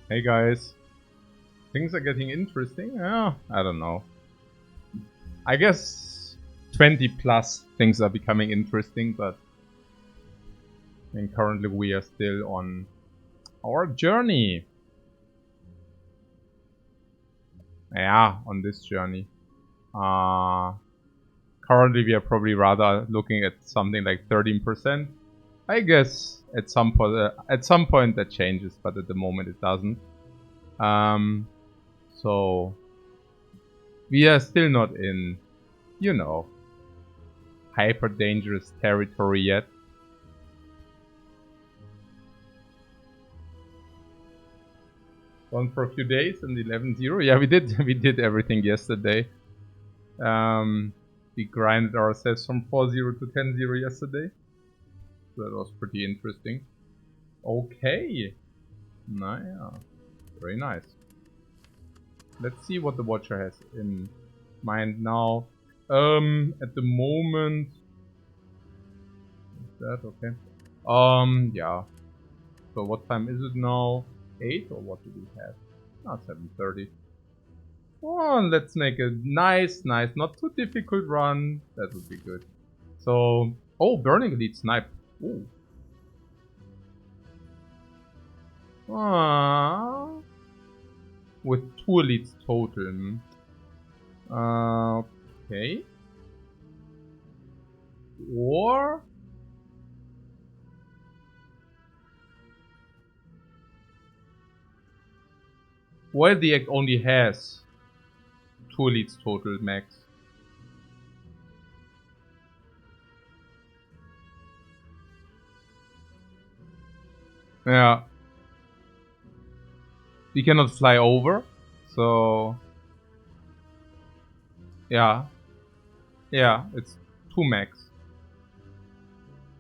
Hey guys. Things are getting interesting. Yeah, I don't know. I guess 20 plus things are becoming interesting, but I mean, currently we are still on our journey. Yeah, on this journey. Currently we are probably rather looking at something like 13%. I guess at some point that changes, but at the moment it doesn't. So we are still not in, you know, hyper dangerous territory yet. Gone for a few days and 11-0. Yeah, we did everything yesterday. We grinded ourselves from 4-0 to 10-0 yesterday. So that was pretty interesting. Okay. Nah, very nice. Let's see what the watcher has in mind now. At the moment, is that okay? Yeah. So what time is it now? 8 or what do we have? Ah, 7:30. Oh, let's make a nice, not too difficult run. That would be good. So, oh, burning elite snipe. Ooh. Ah, with 2 elites total. Okay. Or well, the act only has 2 elites total max. Yeah. We cannot fly over, so yeah. Yeah, it's 2 max.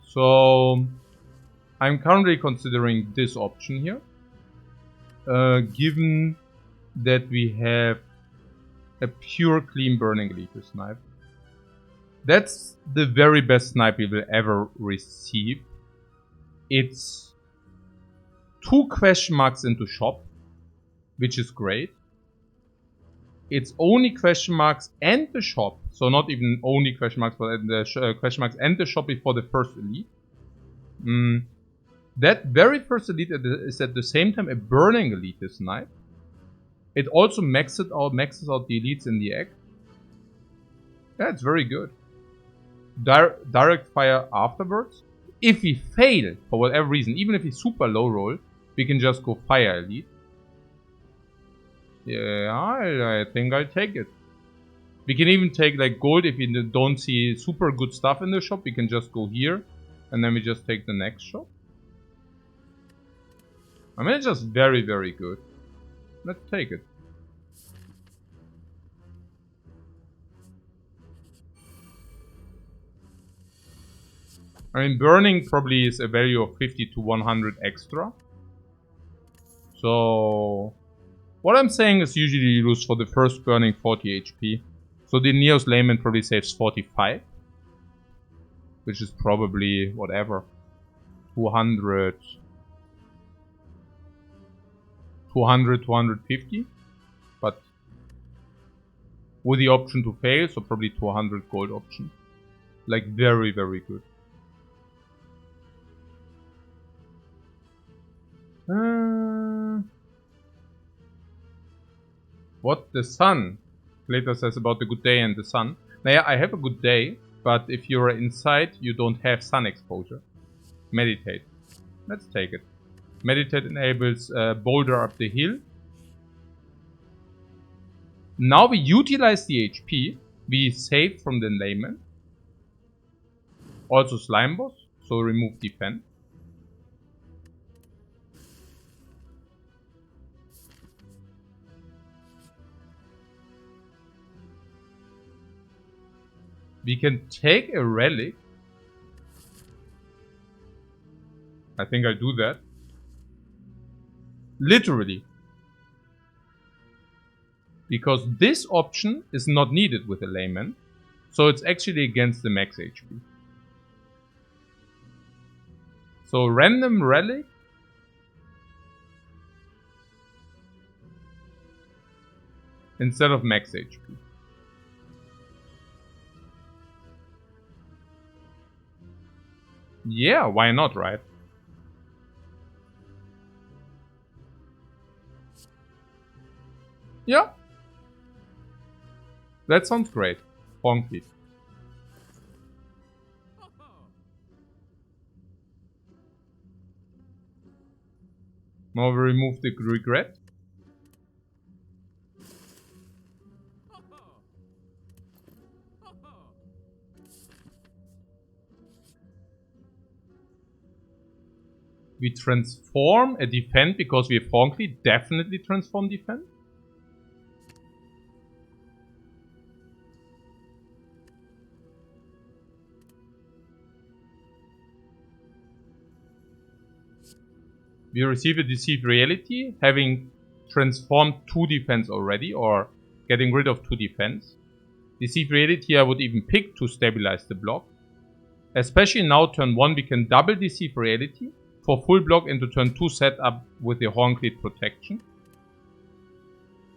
So I'm currently considering this option here. Given that we have a pure clean burning elite snipe. That's the very best snipe we will ever receive. It's 2 question marks into shop, which is great. It's only question marks and the shop, so not even only question marks, but the question marks and the shop before the first elite. That very first elite is at the same time a burning elite snipe. It also maxes out the elites in the egg. Yeah, it's very good. Direct fire afterwards. If we fail, for whatever reason, even if we super low roll, we can just go fire elite. Yeah, I think I'll take it. We can even take like gold if we don't see super good stuff in the shop. We can just go here, and then we just take the next shop. I mean, it's just very, very good. Let's take it. I mean, burning probably is a value of 50 to 100 extra. So, what I'm saying is usually you lose for the first burning 40 HP. So the Neos layman probably saves 45. Which is probably, whatever, 200, 250. But with the option to fail, so probably 200 gold option. Like, very, very good. What the sun? Plato says about the good day and the sun. Now, yeah, I have a good day, but if you're inside, you don't have sun exposure. Meditate. Let's take it. Meditate enables boulder up the hill. Now we utilize the HP. We save from the layman. Also slime boss, so remove defense. We can take a relic. I think I'll do that. Literally. Because this option is not needed with a layman. So it's actually against the max HP. So random relic. instead of max HP. Yeah, why not, right? Yeah. That sounds great. Honky. Now we remove the regret. We transform a defend because we have Honky. Definitely transform defend. We receive a deceived reality, having transformed 2 defense already, or getting rid of 2 defense. Deceived reality I would even pick to stabilize the block. Especially now turn 1 we can double deceived reality for full block into turn 2 set up with the Horncleat protection.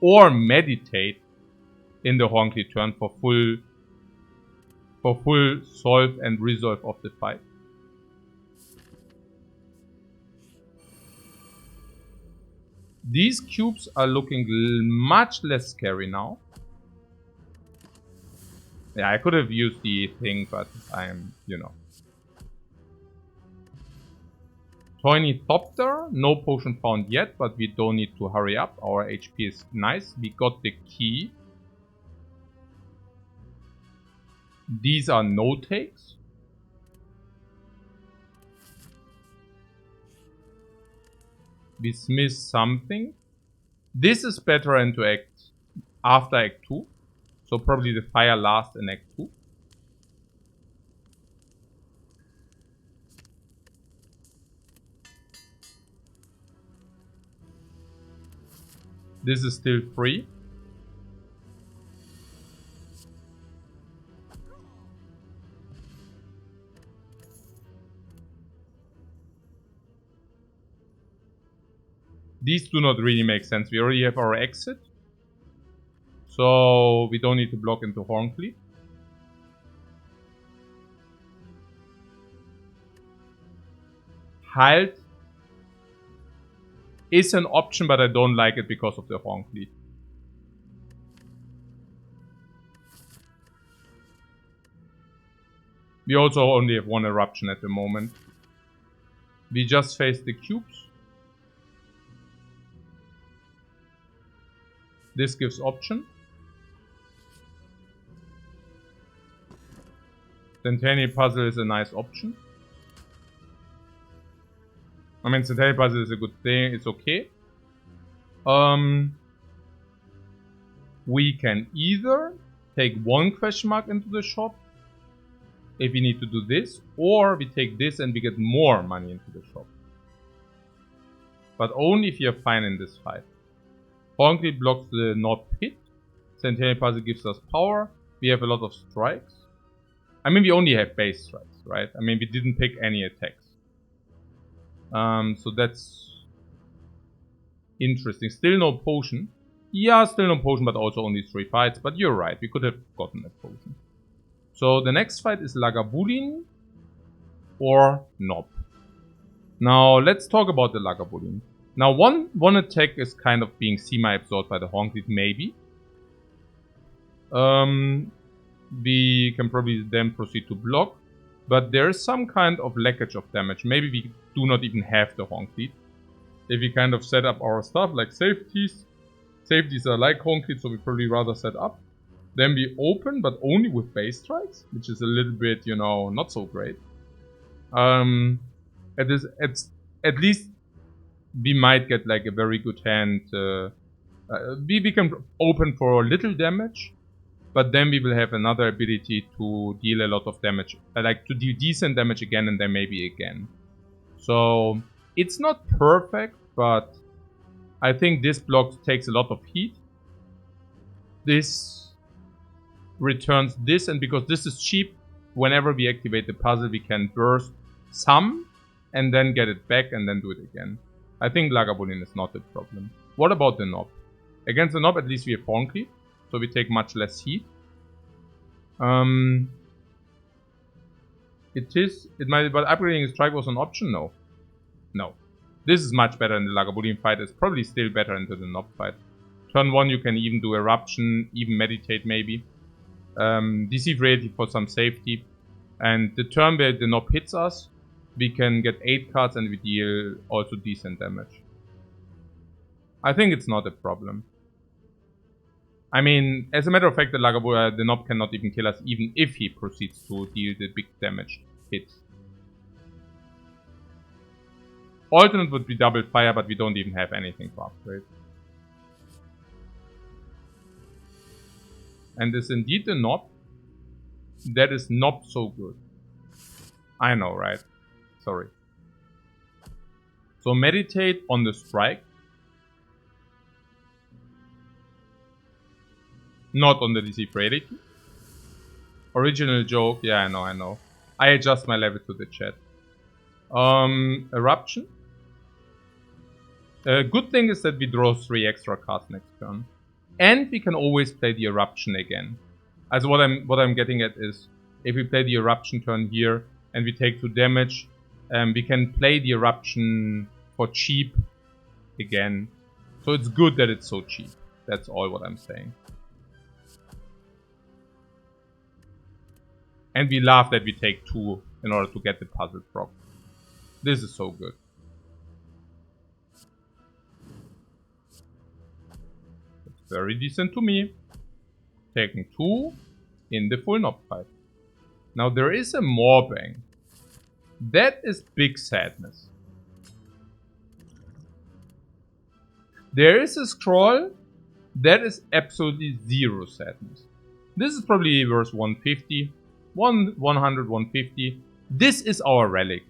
Or meditate in the Horncleat turn for full solve and resolve of the fight. These cubes are looking much less scary now. Yeah, I could have used the thing, but I'm, you know. Toynithopter, no potion found yet, but we don't need to hurry up. Our HP is nice. We got the key. These are no takes. We smith something. This is better into after Act 2. So probably the fire lasts in Act 2. This is still free. These do not really make sense. We already have our exit. So we don't need to block into Horncleat. Halt is an option, but I don't like it because of the Horncleat. We also only have 1 eruption at the moment. We just face the cubes. This gives option. Centennial Puzzle is a nice option. I mean, Centennial Puzzle is a good thing. It's okay. We can either take 1 question mark into the shop if we need to do this, or we take this and we get more money into the shop. But only if you're fine in this fight. Horncleat blocks the North Pit. Centennial Puzzle gives us power. We have a lot of strikes. I mean, we only have base strikes, right? I mean, we didn't pick any attacks. So that's interesting. Still no potion. Yeah, still no potion, but also only 3 fights. But you're right, we could have gotten a potion. So the next fight is Lagavulin or Nob. Now let's talk about the Lagavulin. Now one attack is kind of being semi-absorbed by the Horncleat, maybe. We can probably then proceed to block. But there is some kind of lackage of damage. Maybe we do not even have the Horncleat. If we kind of set up our stuff like safeties. Safeties are like Horncleat, so we probably rather set up. Then we open, but only with base strikes, which is a little bit, you know, not so great. At least we might get like a very good hand. We can open for little damage, but then we will have another ability to deal a lot of damage, like to deal decent damage again and then maybe again. So it's not perfect, but I think this block takes a lot of heat. This returns this, and because this is cheap, whenever we activate the puzzle we can burst some and then get it back and then do it again. I think Lagavulin is not a problem. What about the Nob? Against the Knob, at least we have Horn Cleave, so we take much less heat. It might, but upgrading his strike was an option? No. No. This is much better in the Lagavulin fight. It's probably still better into the Knob fight. Turn 1 you can even do Eruption, even Meditate maybe. Deceive Reality for some safety. And the turn where the Knob hits us, we can get 8 cards and we deal also decent damage. I think it's not a problem. I mean, as a matter of fact, the Knob cannot even kill us, even if he proceeds to deal the big damage hits. Alternate would be double fire, but we don't even have anything to upgrade. And is indeed the Knob. That is not so good. I know, right? Sorry. So meditate on the strike. Not on the Deceive Reality. Original joke. Yeah, I know. I adjust my level to the chat. Eruption. Good thing is that we draw 3 extra cards next turn. And we can always play the Eruption again. As what I'm getting at is, if we play the Eruption turn here and we take 2 damage, we can play the Eruption for cheap again. So it's good that it's so cheap. That's all what I'm saying. And we love that we take 2 in order to get the puzzle prop. This is so good. It's very decent to me. Taking 2 in the full Knob fight. Now there is a Moorbang. That is big sadness. There is a Scroll. That is absolutely 0 sadness. This is probably worth 150. 100, 150. This is our relic.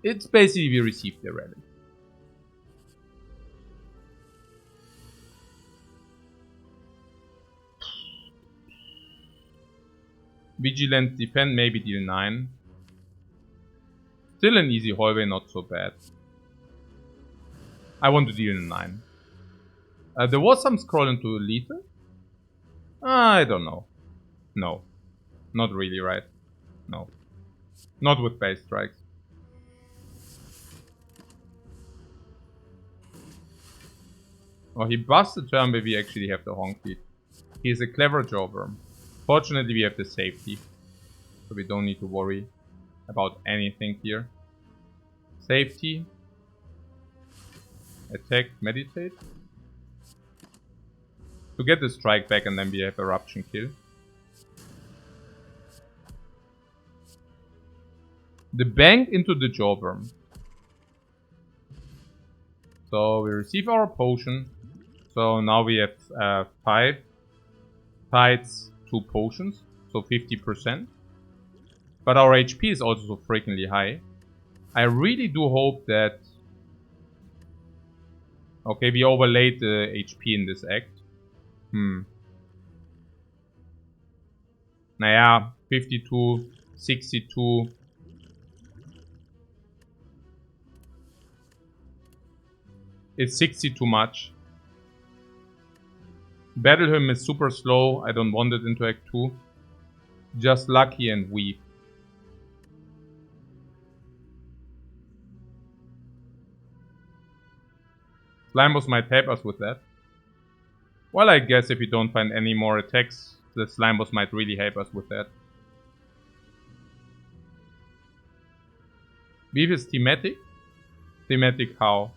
It's basically we received the relic. Vigilant defend, maybe deal 9. Still an easy hallway, not so bad. I want to deal 9. There was some scroll into lethal. I don't know. No. Not really, right? No. Not with base strikes. Oh, he busts the turn, but we actually have the Honk Lead. He is a clever Jawworm. Fortunately, we have the safety. So we don't need to worry about anything here. Safety. Attack, meditate. To get the strike back and then we have Eruption kill. The bank into the Jawworm. So we receive our potion. So now we have 5 fights, 2 potions. So 50%. But our HP is also so freakingly high. I really do hope that... Okay, we overlaid the HP in this act. Naja, 52, 62... It's 60 too much. Battle him is super slow. I don't want it into Act 2. Just lucky and weak. Slime Boss might help us with that. Well, I guess if we don't find any more attacks, the Slime Boss might really help us with that. Weave is thematic. Thematic how?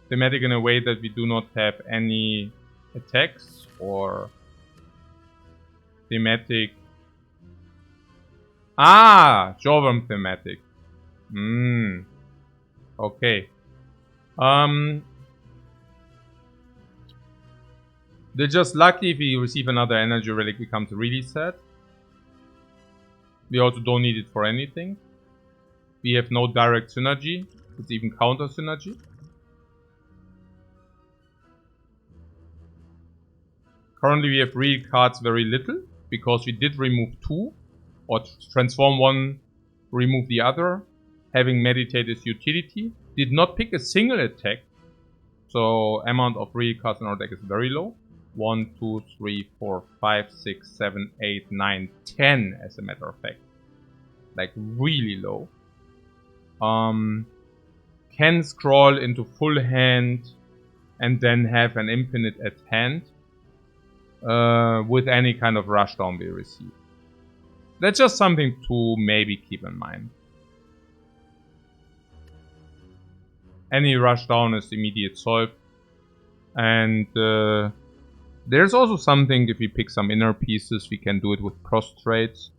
Thematic in a way that we do not have any attacks, or thematic. Ah, Jawworm thematic. Okay. They're just lucky if we receive another energy relic becomes really sad. We also don't need it for anything. We have no direct synergy. It's even counter synergy. Currently we have real cards very little, because we did remove 2, or transform 1, remove the other, having Meditate as utility. Did not pick a single attack. So amount of real cards in our deck is very low. 1, 2, 3, 4, 5, 6, 7, 8, 9, 10 as a matter of fact. Like really low. Can scroll into full hand and then have an infinite at hand with any kind of rushdown we receive. That's just something to maybe keep in mind. Any rushdown is immediate solve. And there's also something, if we pick some inner pieces, we can do it with prostrates.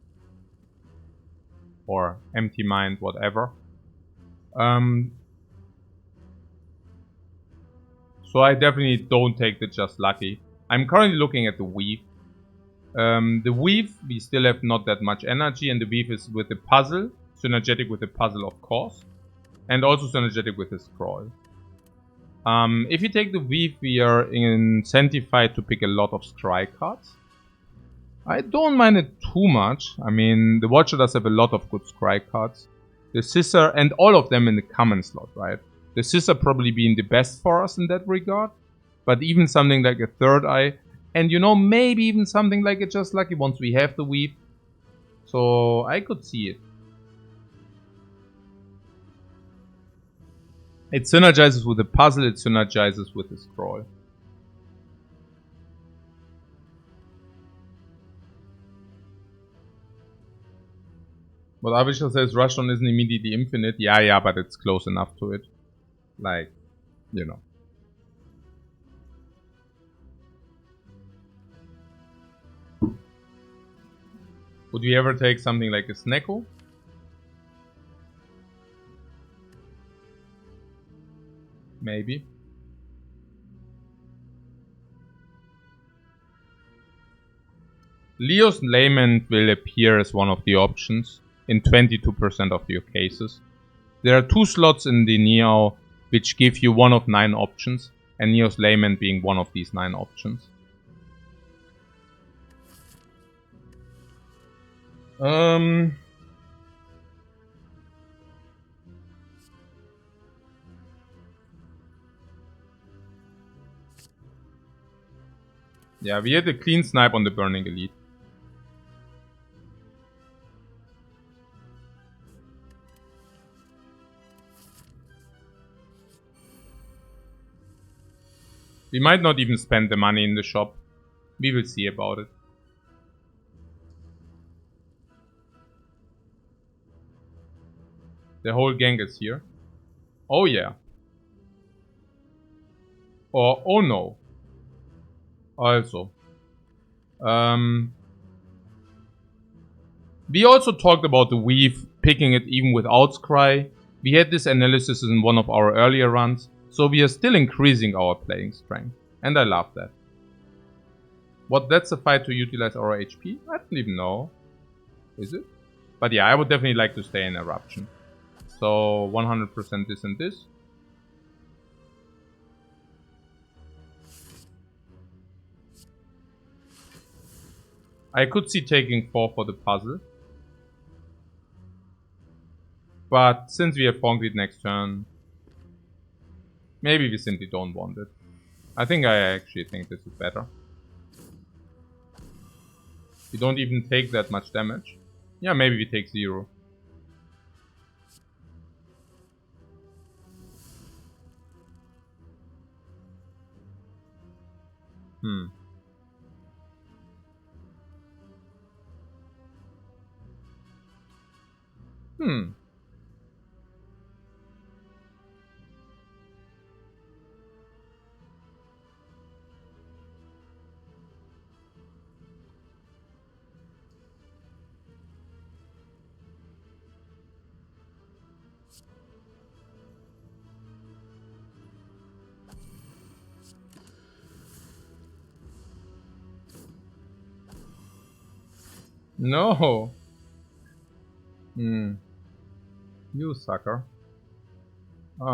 Or empty mind, whatever. So I definitely don't take the just lucky. I'm currently looking at the weave. The weave, we still have not that much energy, and the weave is with the puzzle, synergetic with the puzzle of course, and also synergetic with the scroll. If you take the weave, we are incentivized to pick a lot of scry cards. I don't mind it too much. I mean, the Watcher does have a lot of good scry cards. The Scissor, and all of them in the common slot, right? The Scissor probably being the best for us in that regard. But even something like a Third Eye, and you know, maybe even something like a Just Lucky once we have the weave. So I could see it. It synergizes with the puzzle, it synergizes with the scroll. But Avishal says Rushdown isn't immediately infinite. Yeah, but it's close enough to it. Like, you know. Would we ever take something like a Snecko? Maybe. Leo's Lament will appear as one of the options in 22% of your cases. There are 2 slots in the Neo which give you one of 9 options, and Neo's Lament being one of these 9 options. Yeah, we had a clean snipe on the Burning Elite. We might not even spend the money in the shop. We will see about it. The whole gang is here. Oh yeah. Oh no. Also. We also talked about the weave, picking it even without Scry. We had this analysis in one of our earlier runs, so we are still increasing our playing strength. And I love that. What, that's a fight to utilize our HP? I don't even know. Is it? But yeah, I would definitely like to stay in Eruption. So 100% this and this. I could see taking 4 for the puzzle. But since we have Fongrid next turn, maybe we simply don't want it. I actually think this is better. We don't even take that much damage. Yeah, maybe we take 0. No. You sucker. So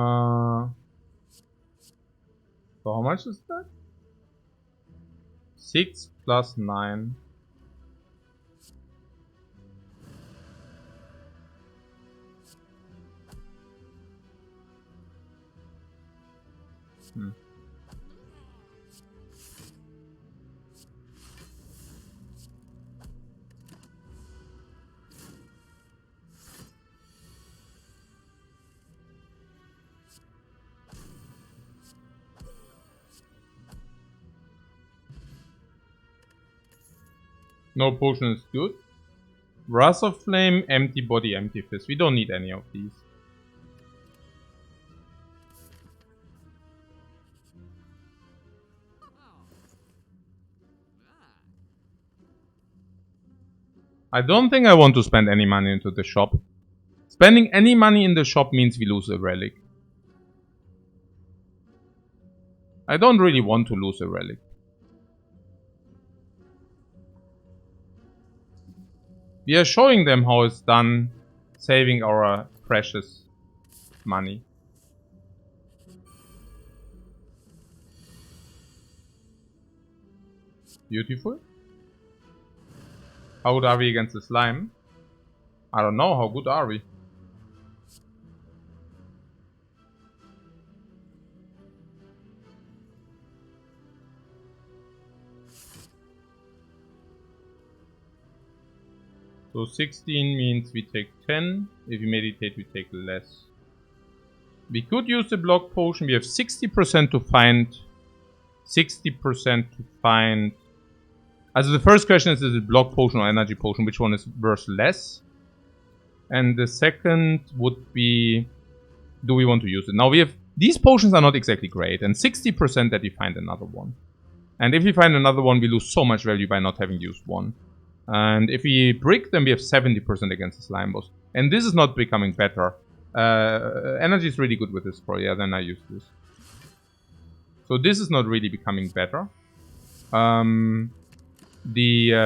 how much is that? 6 plus 9. No potion is good. Wrath of Flame, Empty Body, Empty Fist. We don't need any of these. I don't think I want to spend any money into the shop. Spending any money in the shop means we lose a relic. I don't really want to lose a relic. We are showing them how it's done, saving our precious money. Beautiful. How good are we against the slime? I don't know, how good are we? So 16 means we take 10. If we meditate, we take less. We could use the block potion. We have 60% to find. 60% to find. Also the first question is it block potion or energy potion? Which one is worth less? And the second would be, do we want to use it? Now we have, these potions are not exactly great. And 60% that we find another one. And if we find another one, we lose so much value by not having used one. And if we brick, then we have 70% against the slime boss. And this is not becoming better. Energy is really good with this pro. Yeah, then I use this. So this is not really becoming better. The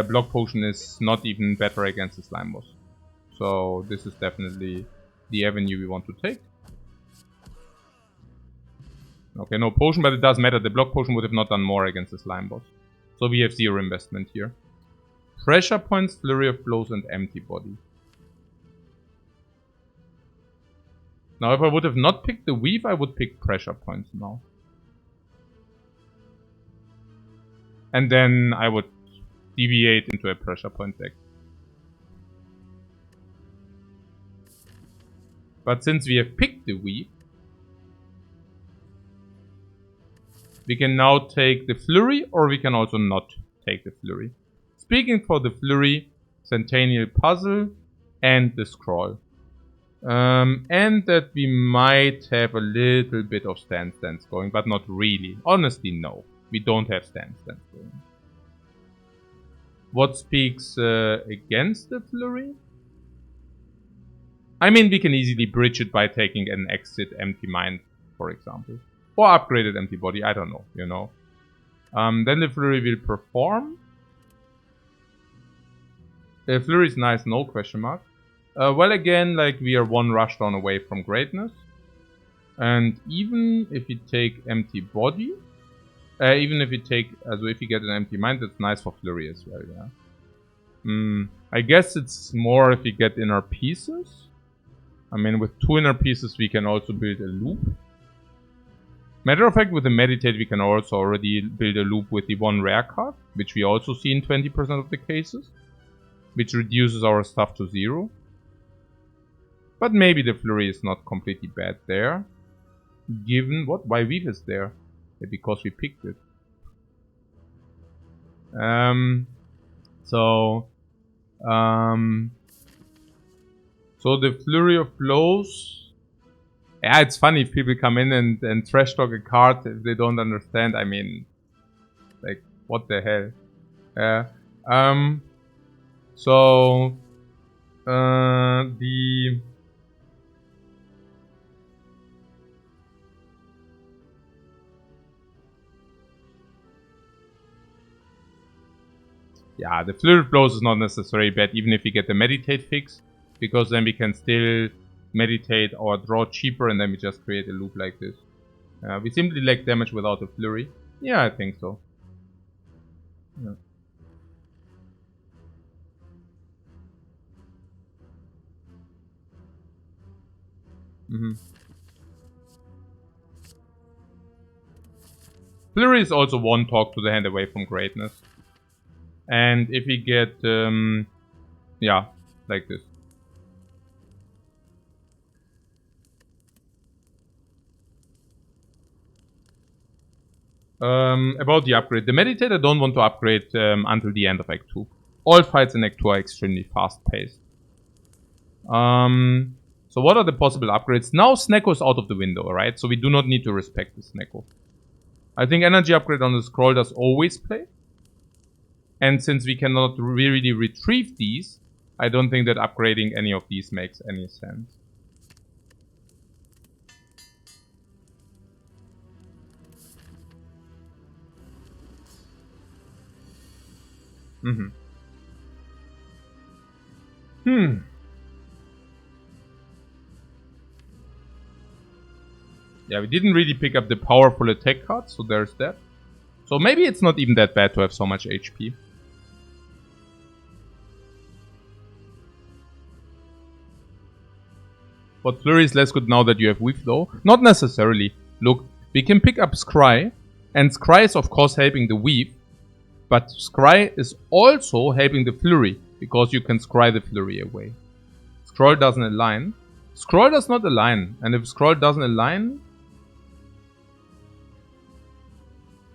block potion is not even better against the slime boss. So this is definitely the avenue we want to take. Okay, no potion, but it does matter. The block potion would have not done more against the slime boss. So we have 0 investment here. Pressure points, flurry of blows, and empty body. Now if I would have not picked the weave, I would pick pressure points now. And then I would deviate into a pressure point deck. But since we have picked the weave, we can now take the flurry, or we can also not take the flurry. Speaking for the flurry, Centennial Puzzle, and the scroll. And that we might have a little bit of stance going, but not really. Honestly, no. We don't have stance going. What speaks against the flurry? I mean, we can easily bridge it by taking an exit empty mind, for example. Or upgraded empty body, I don't know, you know. Then the flurry will perform. The flurry is nice, no question mark. Well, again, like we are one rushdown away from greatness. And even if you take empty body, even if you take, also if you get an empty mind, that's nice for flurry as well, yeah. I guess it's more if you get inner pieces. I mean, with 2 inner pieces, we can also build a loop. Matter of fact, with the meditate, we can also already build a loop with the 1 rare card, which we also see in 20% of the cases. Which reduces our stuff to 0. But maybe the flurry is not completely bad there. Given what? Why weave is there? Yeah, because we picked it. So the flurry of blows. Yeah, it's funny if people come in and trash talk a card if they don't understand. I mean, like, what the hell? So, yeah, the flurry of blows is not necessarily bad, even if we get the meditate fix, because then we can still meditate or draw cheaper, and then we just create a loop like this. We simply lack damage without a flurry. Yeah, I think so. Yeah. Flurry is also 1 talk to the hand away from greatness. And if we get, yeah, like this. About the upgrade. The meditate I don't want to upgrade until the end of Act 2. all fights in Act 2 are extremely fast-paced. So what are the possible upgrades? Now Snecko is out of the window, right? So we do not need to respect the Snecko. I think energy upgrade on the scroll does always play. And since we cannot really retrieve these, I don't think that upgrading any of these makes any sense. Yeah, we didn't really pick up the powerful attack card, so there's that. So maybe it's not even that bad to have so much HP. But Flurry is less good now that you have Weave though. Not necessarily. Look, we can pick up Scry. And Scry is of course helping the Weave. But Scry is also helping the Flurry. Because you can Scry the Flurry away. Scroll doesn't align. Scroll does not align. And if Scroll doesn't align,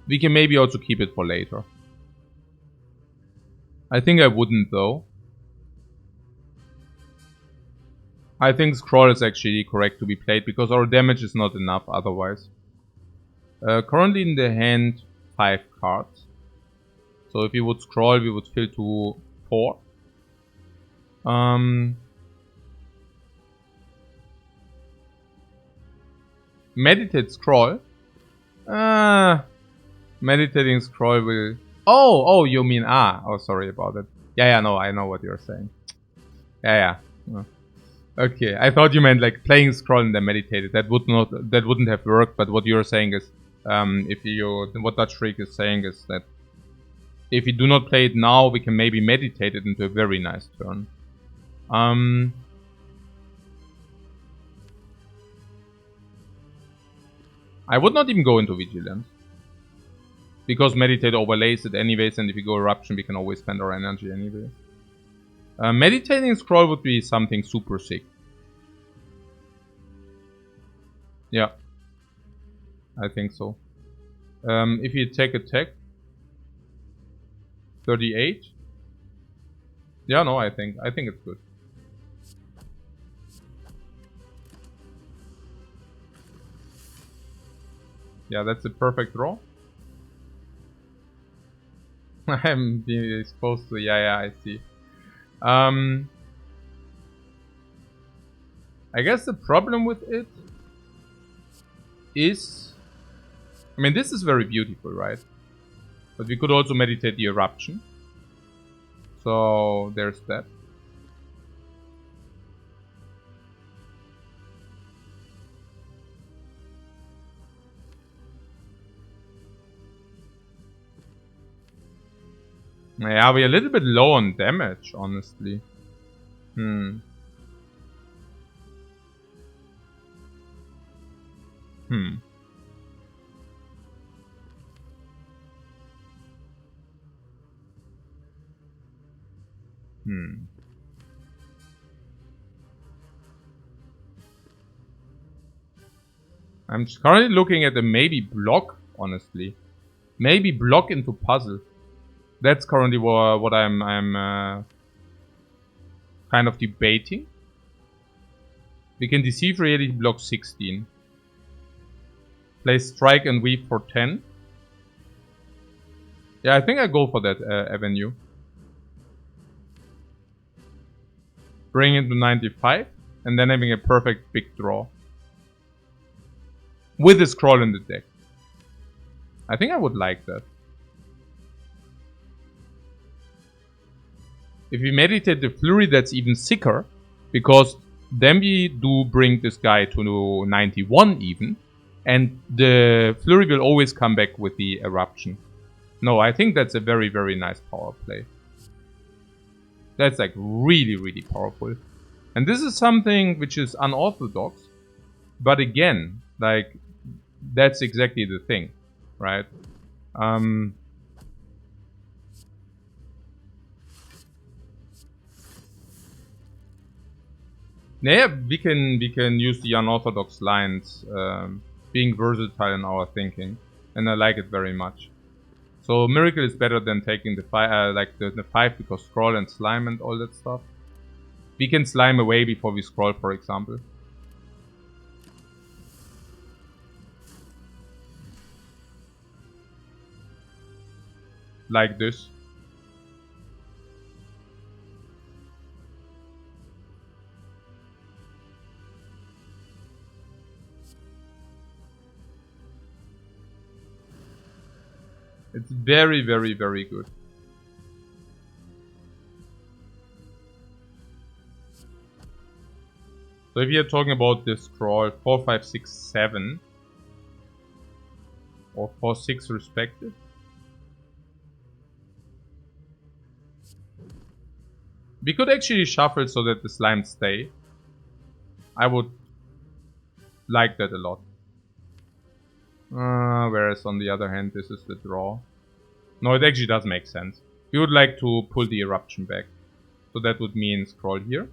we can maybe also keep it for later. I think I wouldn't though. I think Scroll is actually correct to be played because our damage is not enough otherwise. Currently in the hand, 5 cards. So if we would scroll, we would fill to 4. Meditate Scroll. Meditating Scroll will... Oh, you mean... Oh, sorry about it. Yeah, no, I know what you're saying. Yeah. Okay, I thought you meant like playing Scroll and then meditated. That wouldn't have worked. But what you're saying is, what Dutch Freak is saying is that if we do not play it now, we can maybe meditate it into a very nice turn. I would not even go into Vigilance. Because Meditate overlays it anyways, and if we go Eruption, we can always spend our energy anyways. Meditating Scroll would be something super sick. Yeah. I think so. If you attack, 38. Yeah, no, I think it's good. Yeah, that's a perfect draw. I'm being exposed to... Yeah, I see. I guess the problem with it is... I mean, this is very beautiful, right? But we could also meditate the Eruption. So, there's that. Yeah, we're a little bit low on damage, honestly. I'm currently looking at a maybe block, honestly. Maybe block into puzzle. That's currently what I'm kind of debating. We can deceive reality, block 16. Play strike and weave for 10. Yeah, I think I go for that avenue. Bring it to 95. And then having a perfect big draw. With a scroll in the deck. I think I would like that. If we meditate the Flurry, that's even sicker. Because then we do bring this guy to 91 even. And the Flurry will always come back with the Eruption. No, I think that's a very, very nice power play. That's like really, really powerful. And this is something which is unorthodox. But again, like, that's exactly the thing, right? Yeah, we can use the unorthodox lines, being versatile in our thinking, and I like it very much. So Miracle is better than taking the 5, like the 5 because Scroll and Slime and all that stuff. We can Slime away before we Scroll, for example. Like this. It's very, very, very good. So if you're talking about this scroll 4, 5, 6, 7 or 4, 6 respective. We could actually shuffle so that the slimes stay. I would like that a lot. Whereas on the other hand, this is the draw. No, it actually does make sense. We would like to pull the eruption back. So that would mean scroll here.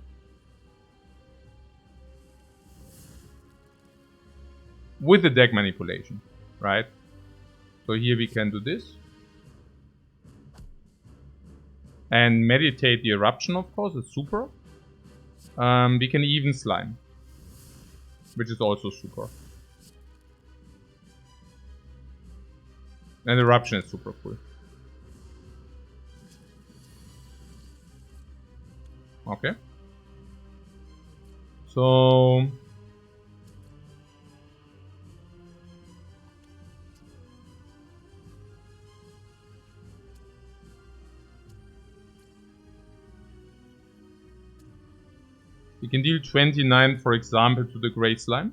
With the deck manipulation, right? So here we can do this. And meditate the eruption, of course, it's super. We can even slime, which is also super. And eruption is super cool. Okay. So we can deal 29, for example, to the Grey Slime.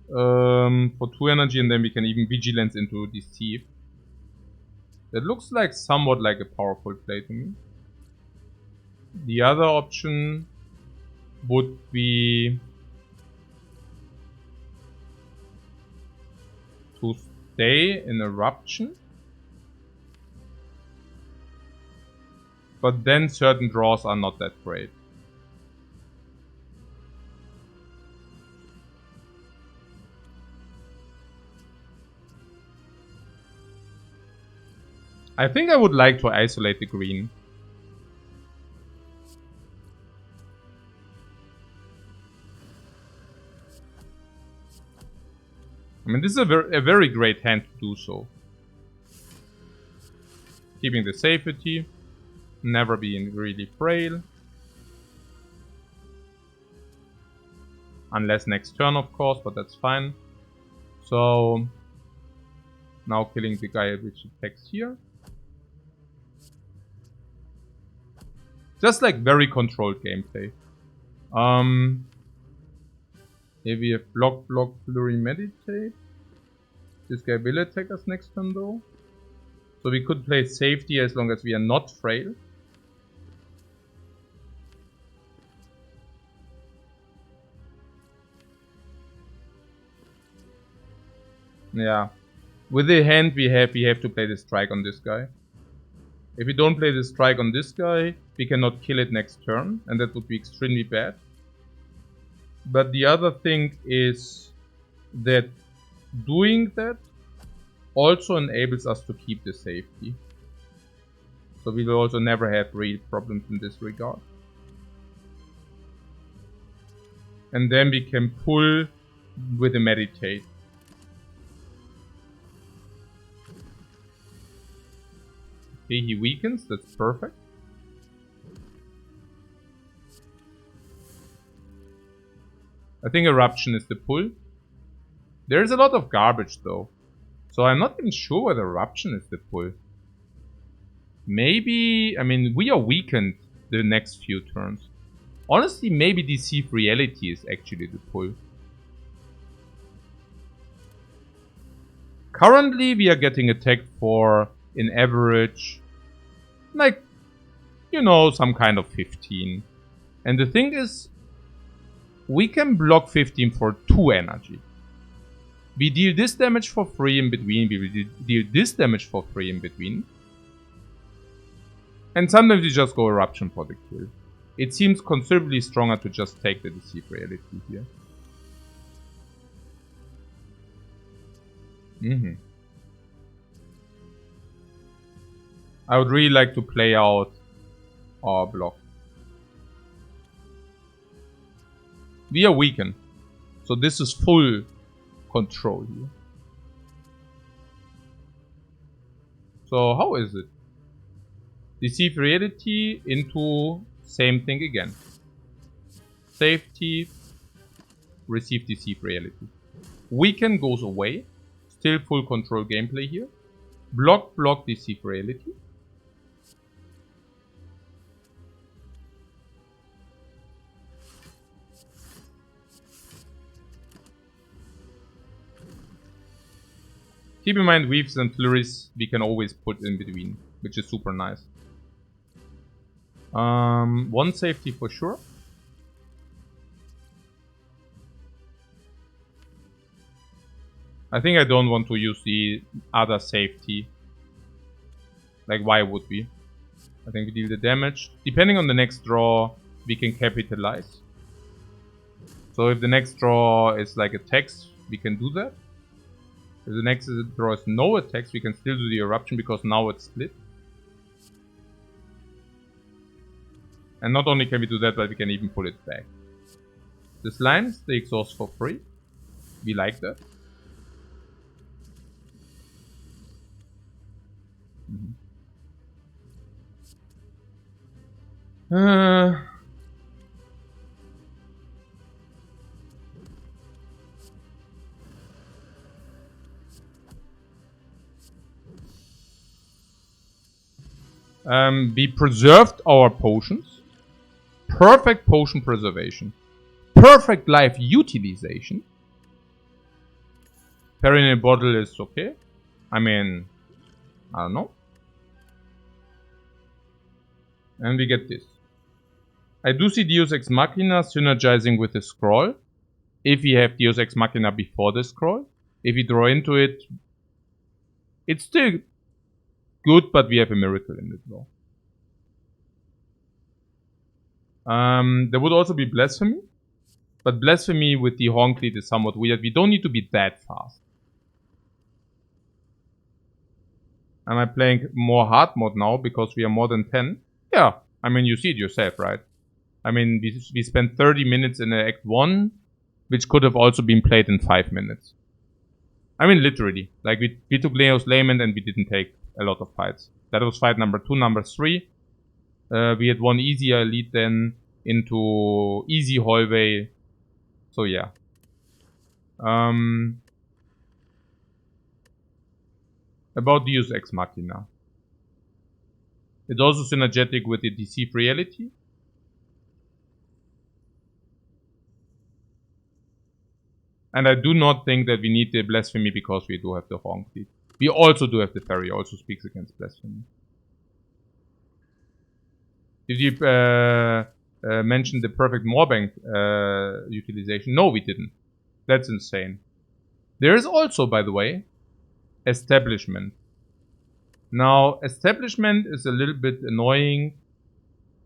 For 2 energy, and then we can even Vigilance into Deceive. That looks like somewhat like a powerful play to me. The other option would be to stay in Eruption. But then certain draws are not that great. I think I would like to isolate the green. I mean, this is a very great hand to do so. Keeping the safety, never being really frail. Unless next turn, of course, but that's fine. So, now killing the guy which attacks here. Just like very controlled gameplay. Here we have block, flurry, meditate. This guy will attack us next turn though. So we could play safety as long as we are not frail. Yeah. With the hand we have to play the strike on this guy. If we don't play the strike on this guy, we cannot kill it next turn, and that would be extremely bad. But the other thing is that doing that also enables us to keep the safety. So we will also never have real problems in this regard. And then we can pull with a meditate. Okay, he weakens, that's perfect. I think Eruption is the pull. There's a lot of garbage though. So I'm not even sure whether Eruption is the pull. Maybe, I mean, we are weakened the next few turns. Honestly, maybe Deceive Reality is actually the pull. Currently, we are getting attacked for, in average, like, you know, some kind of 15. And the thing is, we can block 15 for 2 energy. We deal this damage for free in between, we deal this damage for free in between. And sometimes we just go Eruption for the kill. It seems considerably stronger to just take the Deceive Reality here. I would really like to play out our block. We are weakened. So this is full control here. So how is it? Deceive reality into same thing again. Safety, receive deceive reality. Weaken goes away. Still full control gameplay here. Block, block, deceive reality. Keep in mind, weaves and flurries we can always put in between, which is super nice. One safety for sure. I think I don't want to use the other safety. Like, why would we? I think we deal the damage. Depending on the next draw, we can capitalize. So if the next draw is like attacks, we can do that. If the next draw is no attacks, we can still do the eruption because now it's split. And not only can we do that, but we can even pull it back. This line is the exhaust for free. We like that. We preserved our potions. Perfect potion preservation. Perfect life utilization. Parry in a bottle is okay. I mean, I don't know. And we get this. I do see Deus Ex Machina synergizing with the scroll. If we have Deus Ex Machina before the scroll. If we draw into it, it's still good, but we have a miracle in it though. There would also be Blasphemy. But Blasphemy with the Honk lead is somewhat weird. We don't need to be that fast. Am I playing more hard mode now because we are more than 10? Yeah, I mean, you see it yourself, right? I mean, we spent 30 minutes in Act 1, which could have also been played in 5 minutes. I mean, literally. Like, we took Leo's Lament and we didn't take a lot of fights. That was fight number 2. Number 3. We had one easier lead then into easy hallway. So, yeah. About Deus Ex Machina. It's also synergetic with the Deceive Reality. And I do not think that we need the Blasphemy because we do have the Honk lead. We also do have the Parry, also speaks against Blasphemy. Did you mention the perfect Moorbank utilization? No, we didn't. That's insane. There is also, by the way, Establishment. Now, Establishment is a little bit annoying.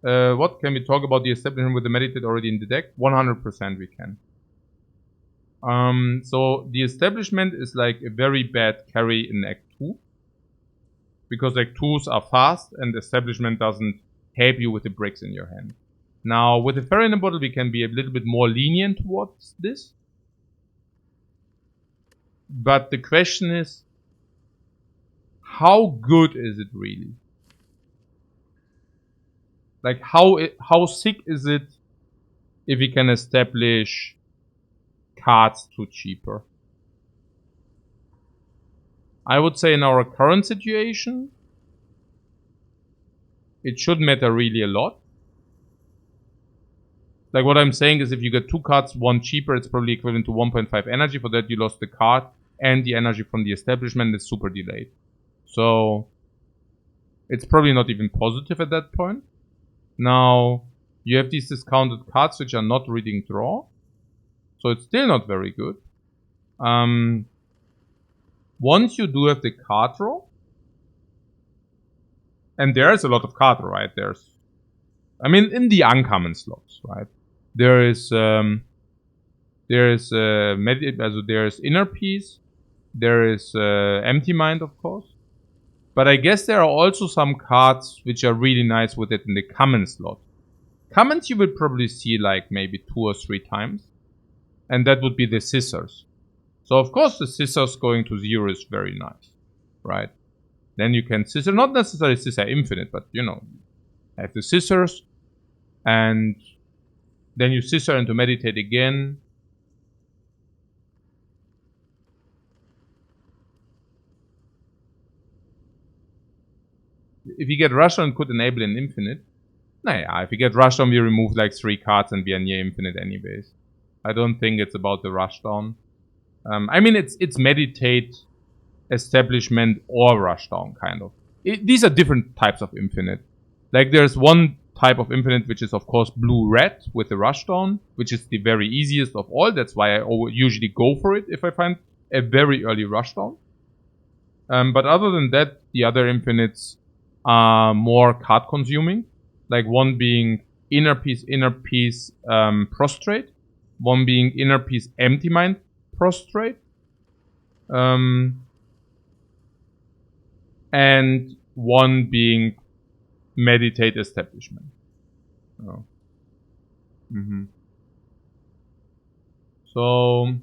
What can we talk about the Establishment with the Meditate already in the deck? 100% we can. So the Establishment is like a very bad carry in Act 2. Because Act 2s are fast and Establishment doesn't help you with the bricks in your hand. Now, with the Fairy in a Bottle, we can be a little bit more lenient towards this. But the question is, how good is it really? Like, how sick is it if we can establish cards too cheaper? I would say in our current situation, it should matter really a lot. Like what I'm saying is if you get 2 cards, 1 cheaper, it's probably equivalent to 1.5 energy. For that you lost the card and the energy from the Establishment is super delayed. So it's probably not even positive at that point. Now you have these discounted cards which are not reading draw. So it's still not very good. Once you do have the card draw, and there's a lot of card draw, right? I mean, in the uncommon slots, right? There is Inner Peace. There is Empty Mind, of course. But I guess there are also some cards which are really nice with it in the common slot. Commons you will probably see like maybe 2 or 3 times. And that would be the scissors. So of course the scissors going to 0 is very nice. Right? Then you can scissor, not necessarily scissor infinite, but you know, have the scissors. And then you scissor into meditate again. If you get rushed on, could enable an infinite. Naja, if you get rushed on, we remove like 3 cards and we are near infinite anyways. I don't think it's about the rush down. I mean, it's meditate, establishment, or rush down, kind of. These are different types of infinite. Like, there's one type of infinite, which is, of course, blue-red with the rush down, which is the very easiest of all. That's why I usually go for it if I find a very early rush down. But other than that, the other infinites are more card consuming. Like one being inner peace, prostrate. One being inner peace, empty mind, prostrate. And one being meditate establishment. Oh. So,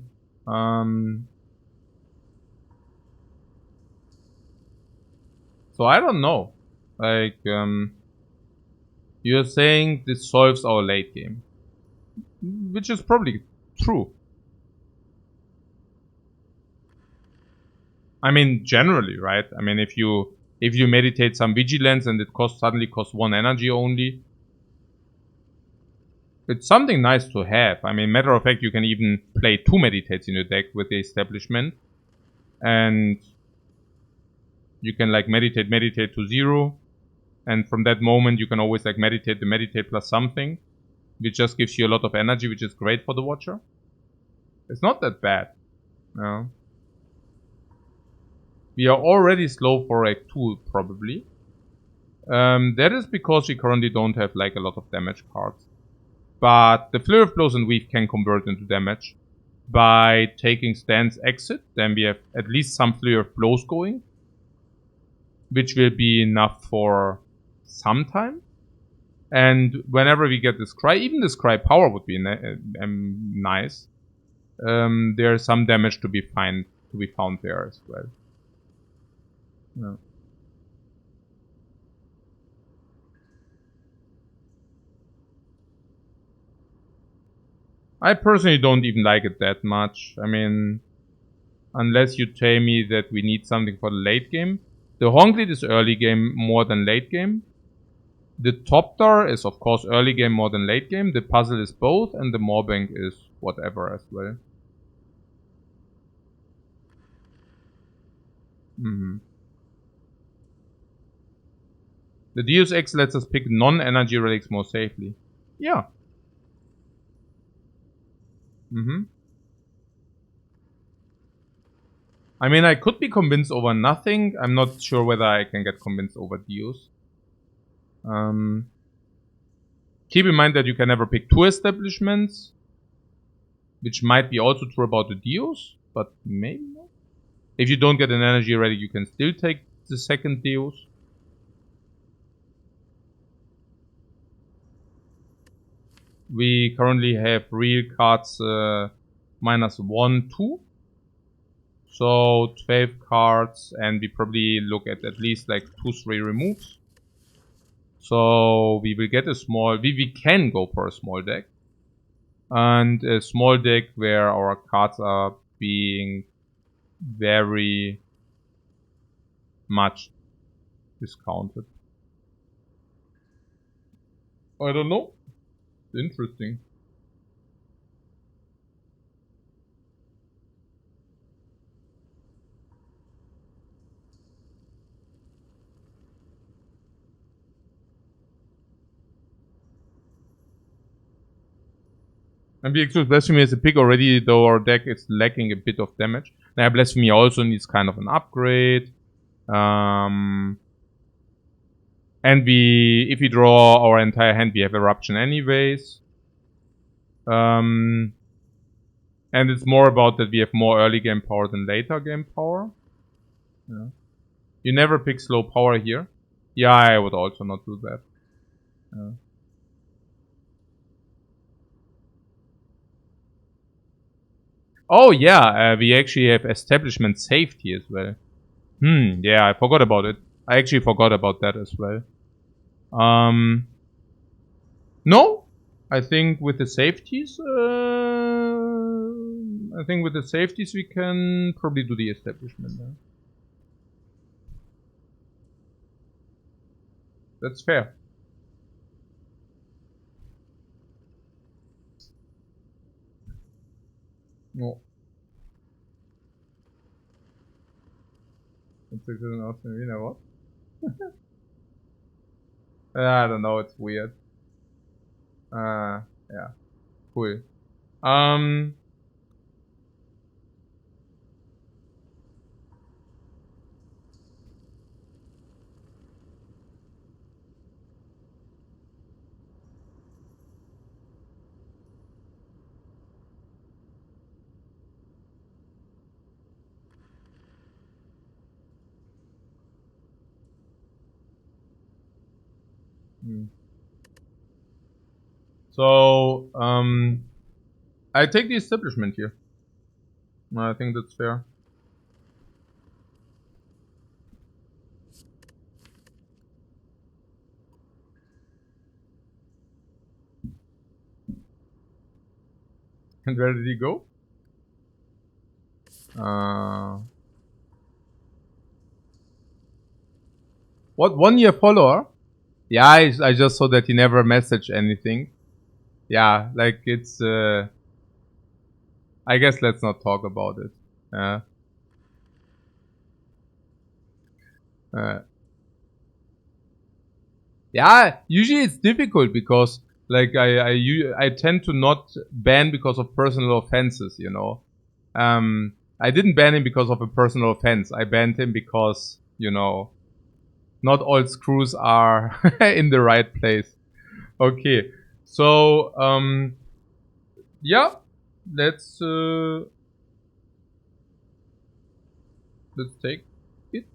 so I don't know. Like, you're saying this solves our late game. Which is probably true. I mean, generally, right? I mean, if you meditate some vigilance and it suddenly costs 1 energy only, it's something nice to have. I mean, matter of fact, you can even play 2 meditates in your deck with the establishment. And you can like meditate to 0. And from that moment, you can always like meditate plus something. Which just gives you a lot of energy, which is great for the watcher. It's not that bad. No. We are already slow for Act 2, probably. That is because we currently don't have like a lot of damage cards. But the Flurry of Blows and Weave can convert into damage by taking stance exit. Then we have at least some Flurry of Blows going, which will be enough for some time. And whenever we get this Cry, even this Cry power would be nice. There's some damage to be found there as well. Yeah. I personally don't even like it that much. I mean, unless you tell me that we need something for the late game. The Honklead is early game more than late game. The Topdar is of course early game more than late game. The Puzzle is both, and the Moorbank is whatever as well. The Deus Ex lets us pick non-energy relics more safely. Yeah. I mean, I could be convinced over nothing. I'm not sure whether I can get convinced over Deus. Keep in mind that you can never pick 2 establishments. Which might be also true about the Deus, but maybe not. If you don't get an energy relic, you can still take the second Deus. We currently have real cards -1, 2. So 12 cards, and we probably look at least like 2, 3 removes. So we will get a small, we can go for a small deck. And a small deck where our cards are being very much discounted. I don't know. Interesting. And we exclude Blasphemy as a pick already, though our deck is lacking a bit of damage. Now, Blasphemy also needs kind of an upgrade. And if we draw our entire hand, we have Eruption anyways. And it's more about that we have more early game power than later game power. Yeah. You never pick slow power here. Yeah, I would also not do that. Oh yeah, we actually have establishment safety as well. Yeah, I forgot about it. I actually forgot about that as well. No, I think with the safeties, we can probably do the establishment. That's fair. No. It's a good enough. You know what? I don't know. It's weird. Yeah. Cool. Um. So, I take the establishment here. I think that's fair. And where did he go? What, 1 year follower? Yeah, I just saw that he never messaged anything. Yeah, like it's, I guess let's not talk about it. Yeah, usually it's difficult because like I tend to not ban because of personal offenses, you know. I didn't ban him because of a personal offense. I banned him because, you know, not all screws are in the right place. Okay. So, yeah, let's take it.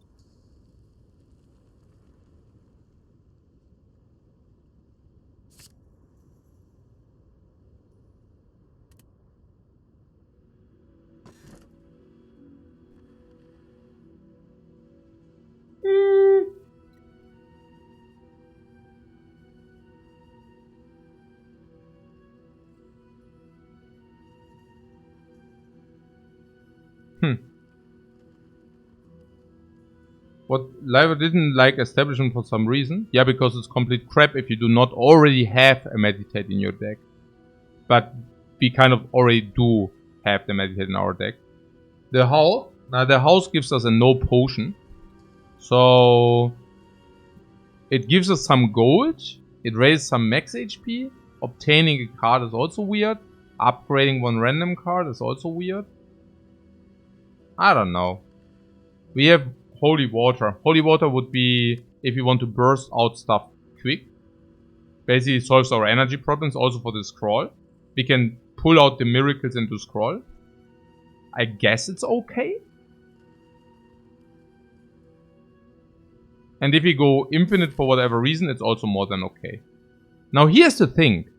What Live didn't like Establishment for some reason? Yeah, because it's complete crap if you do not already have a Meditate in your deck. But we kind of already do have the Meditate in our deck. The house, now the house gives us a no potion. So it gives us some gold. It raises some max HP. Obtaining a card is also weird. Upgrading one random card is also weird. I don't know. We have Holy Water. Holy Water would be if you want to burst out stuff quick. Basically solves our energy problems also for the scroll. We can pull out the miracles into scroll. I guess it's okay. And if we go infinite for whatever reason, it's also more than okay. Now here's the thing.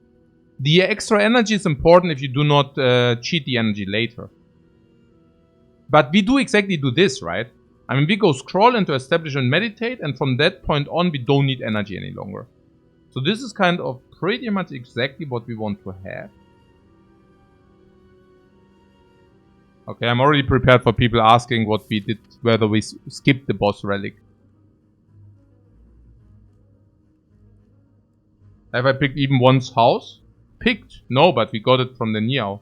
The extra energy is important if you do not cheat the energy later. But we do exactly do this, right? I mean, we go scroll into establish and meditate, and from that point on, we don't need energy any longer. So this is kind of pretty much exactly what we want to have. Okay, I'm already prepared for people asking what we did, whether we skipped the boss relic. Have I picked even one's house? Picked? No, but we got it from the Niao.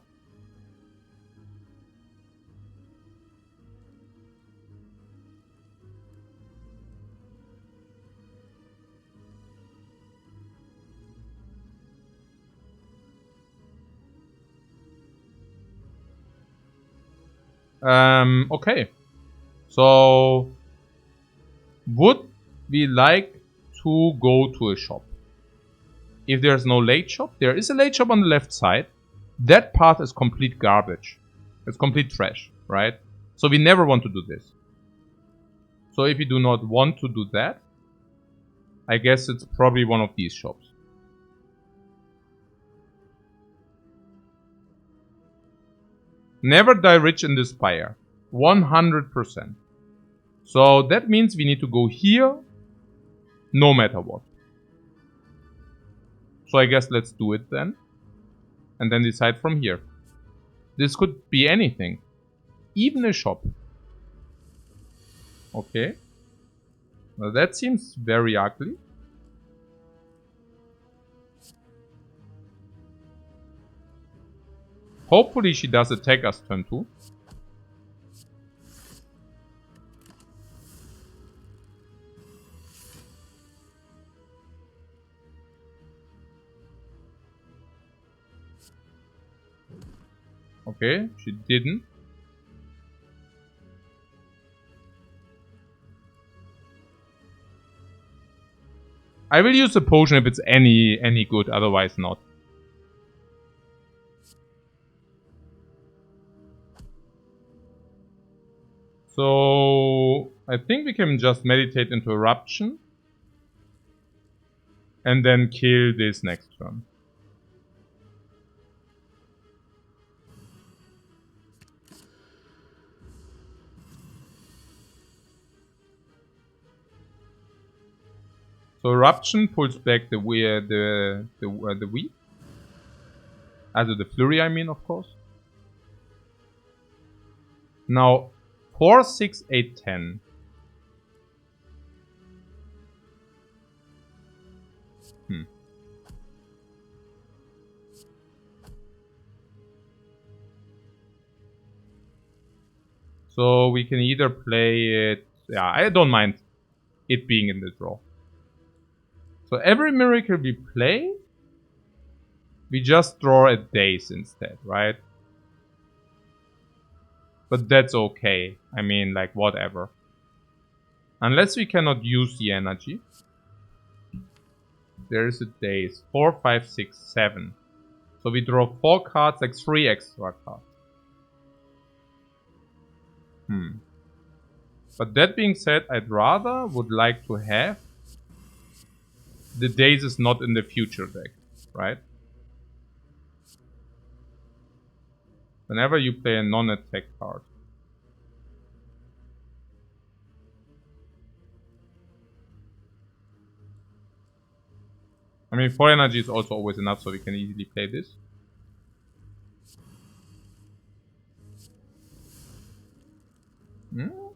Okay. So, would we like to go to a shop? If there's no late shop, there is a late shop on the left side. That path is complete garbage. It's complete trash, right? So we never want to do this. So if you do not want to do that, I guess it's probably one of these shops. Never die rich in the Spire. 100%. So that means we need to go here, no matter what. So I guess let's do it then. And then decide from here. This could be anything. Even a shop. Okay. Well, that seems very ugly. Hopefully she does attack us turn 2. Okay, she didn't. I will use the potion if it's any good, otherwise not. So I think we can just meditate into eruption and then kill this next turn. So eruption pulls back the weed. Also the flurry, I mean, of course. Now 4, 6, 8, 10. So we can either play it. Yeah, I don't mind it being in the draw. So every miracle we play, we just draw a daze instead, right? But that's okay. I mean, like, whatever. Unless we cannot use the energy. There is a daze. 4, 5, 6, 7. So we draw 4 cards, like 3 extra cards. But that being said, I'd would like to have the daze is not in the future deck, right? Whenever you play a non-attack card. I mean, 4 energy is also always enough, so we can easily play this.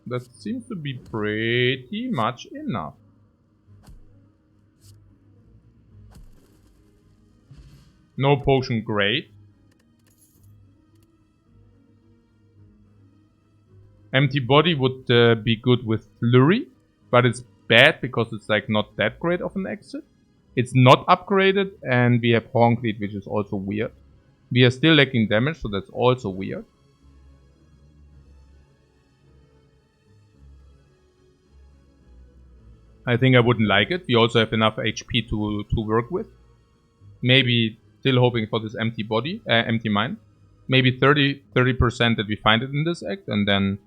That seems to be pretty much enough. No potion, great. Empty body would be good with flurry, but it's bad because it's like not that great of an exit. It's not upgraded, and we have Honk Lead, which is also weird. We are still lacking damage, so that's also weird. I think I wouldn't like it. We also have enough HP to work with. Maybe still hoping for this empty body, empty mind. Maybe 30% that we find it in this act, and then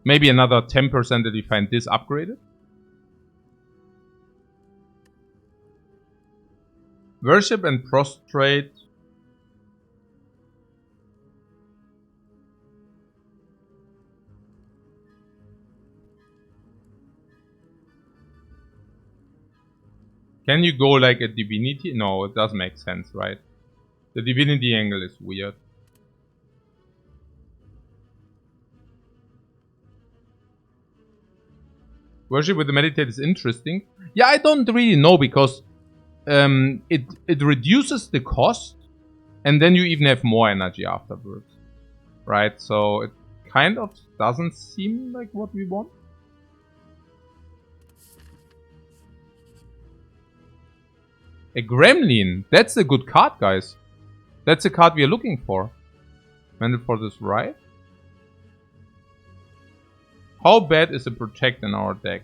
maybe another 10% that we find this upgraded. Worship and prostrate. Can you go like a divinity? No, it doesn't make sense, right? The divinity angle is weird. Worship with the meditate is interesting. Yeah, I don't really know because it reduces the cost and then you even have more energy afterwards. Right? So it kind of doesn't seem like what we want. A Gremlin. That's a good card, guys. That's the card we are looking for. Mandelford is right. How bad is a Protect in our deck?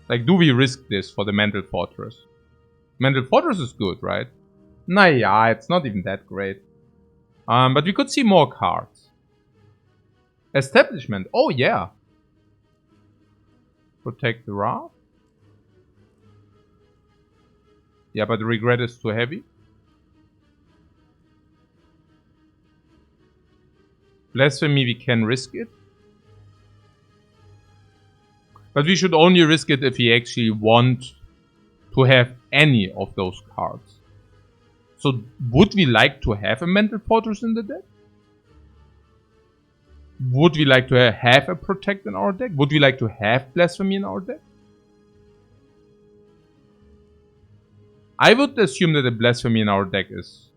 Like, do we risk this for the Mental Fortress? Mental Fortress is good, right? Nah, it's not even that great. But we could see more cards. Establishment. Oh, yeah. Protect the Wrath. Yeah, but Regret is too heavy. Blasphemy, we can risk it. But we should only risk it if we actually want to have any of those cards. So, would we like to have a Mental Fortress in the deck? Would we like to have a Protect in our deck? Would we like to have Blasphemy in our deck? I would assume that a Blasphemy in our deck is...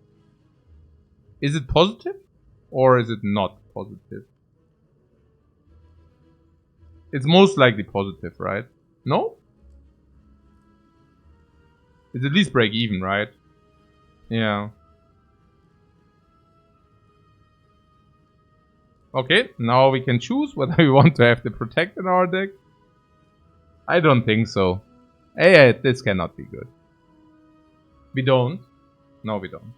Is it positive? Or is it not positive? It's most likely positive, right? No? It's at least break even, right? Yeah. Okay, now we can choose whether we want to have the Protect in our deck. I don't think so. Yeah, this cannot be good. We don't. No, we don't.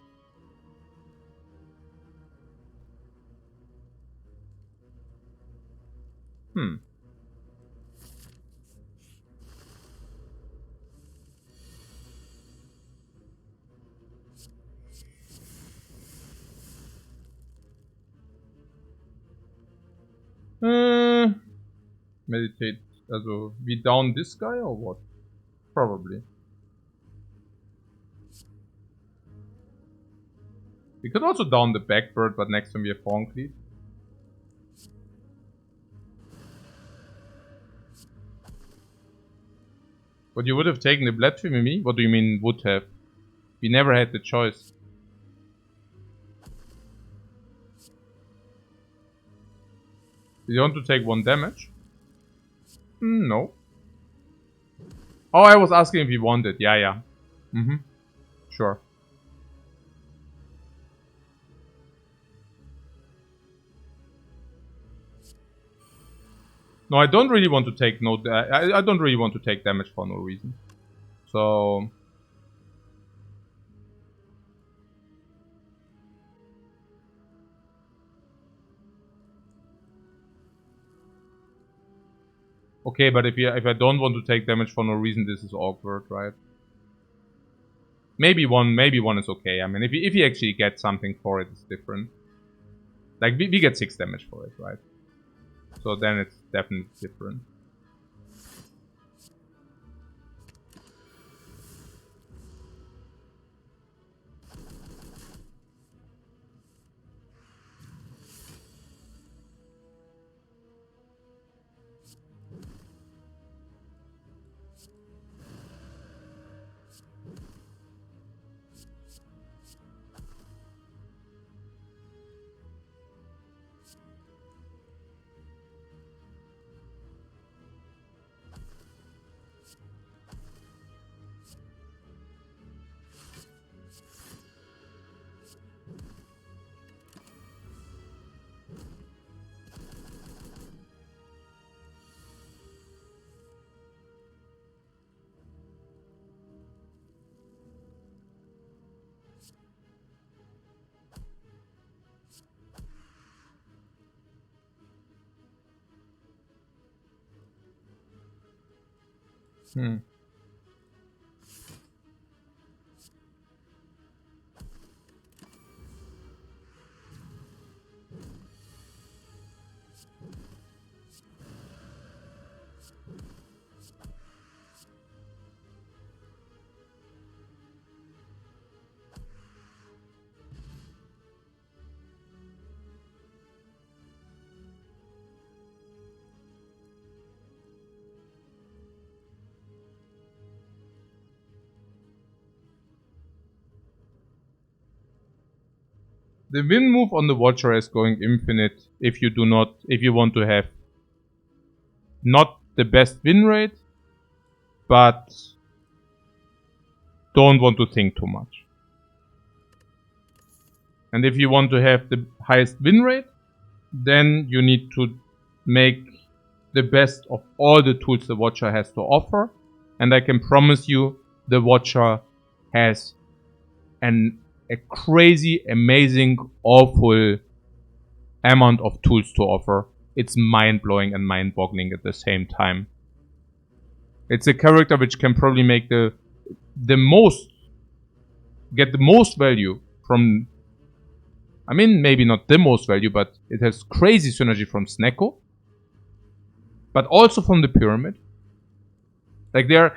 Meditate. Also, we down this guy or what? Probably. We could also down the Backbird, but next time we have Horncleave. But you would have taken the Blasphemy me? What do you mean would have? We never had the choice. Do you want to take 1 damage? No. Oh, I was asking if you wanted. Yeah. Sure. No, I don't really want to take I don't really want to take damage for no reason. So... Okay, but if I don't want to take damage for no reason, this is awkward, right? Maybe one is okay. I mean, if you actually get something for it, it's different. Like, we get 6 damage for it, right? So then it's definitely different. The win move on the Watcher is going infinite if you want to have not the best win rate, but don't want to think too much. And if you want to have the highest win rate, then you need to make the best of all the tools the Watcher has to offer. And I can promise you, the Watcher has a crazy, amazing, awful amount of tools to offer. it's mind-blowing and mind-boggling at the same time. It's a character which can probably make get the most value from, I mean, maybe not the most value, but it has crazy synergy from Snecko, but also from the Pyramid. Like the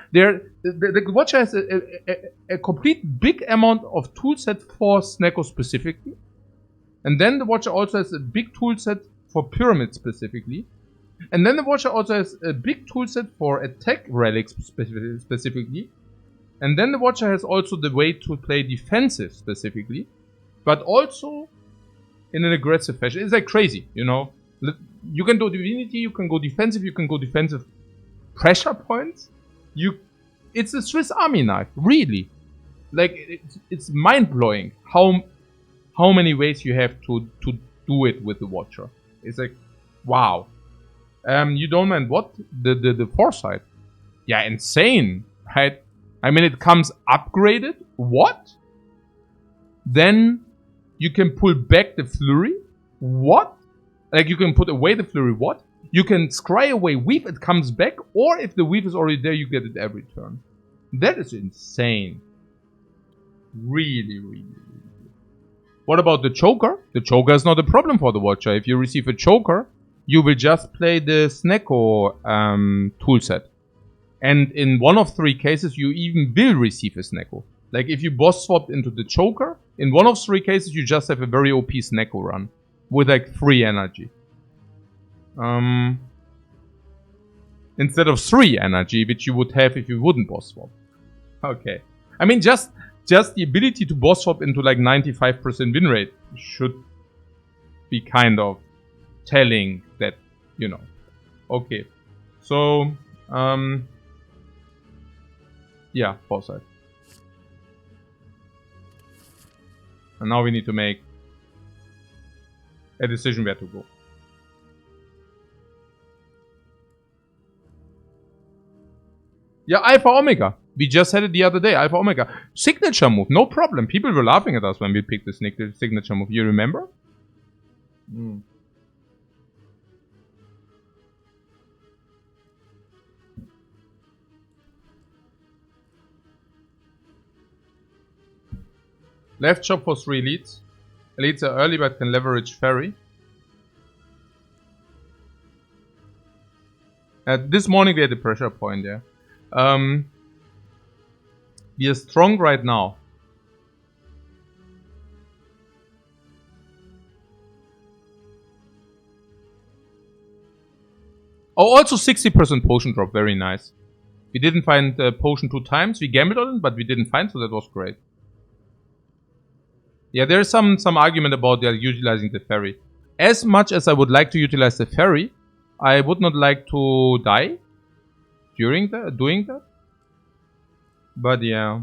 Watcher has a complete big amount of toolset for Snecko specifically, and then the Watcher also has a big toolset for Pyramid specifically, and then the Watcher also has a big toolset for attack relics specifically, and then the Watcher has also the way to play defensive specifically, but also in an aggressive fashion. It's like crazy, you know. You can do Divinity, you can go defensive pressure points. It's a Swiss Army knife, really. Like it's mind-blowing how many ways you have to do it with the Watcher. It's like, wow. You don't mind what? The foresight. Yeah, insane, right? I mean, it comes upgraded. What? Then you can pull back the flurry. What? Like you can put away the flurry. What? You can scry away weave, it comes back, or if the weave is already there, you get it every turn. That is insane. Really, really, really. What about the choker? The choker is not a problem for the Watcher. If you receive a choker, you will just play the Snecko toolset. And in one of 3 cases, you even will receive a Snecko. Like if you boss swapped into the choker, in one of 3 cases, you just have a very OP Snecko run with like 3 energy. Instead of 3 energy, which you would have if you wouldn't boss swap. Okay. I mean, just the ability to boss swap into like 95% win rate should be kind of telling that, you know. Okay. So, yeah, foresight. And now we need to make a decision where to go. Yeah, Alpha Omega. We just had it the other day. Alpha Omega. Signature move. No problem. People were laughing at us when we picked the signature move. You remember? Mm. Left chop for 3 elites. Elites are early but can leverage ferry. This morning we had a pressure point there. We are strong right now. Oh, also 60% potion drop. Very nice. We didn't find potion 2 times. We gambled on it, but we didn't find, so that was great. Yeah, there's some argument about utilizing the ferry. As much as I would like to utilize the ferry, I would not like to die during doing that. But yeah.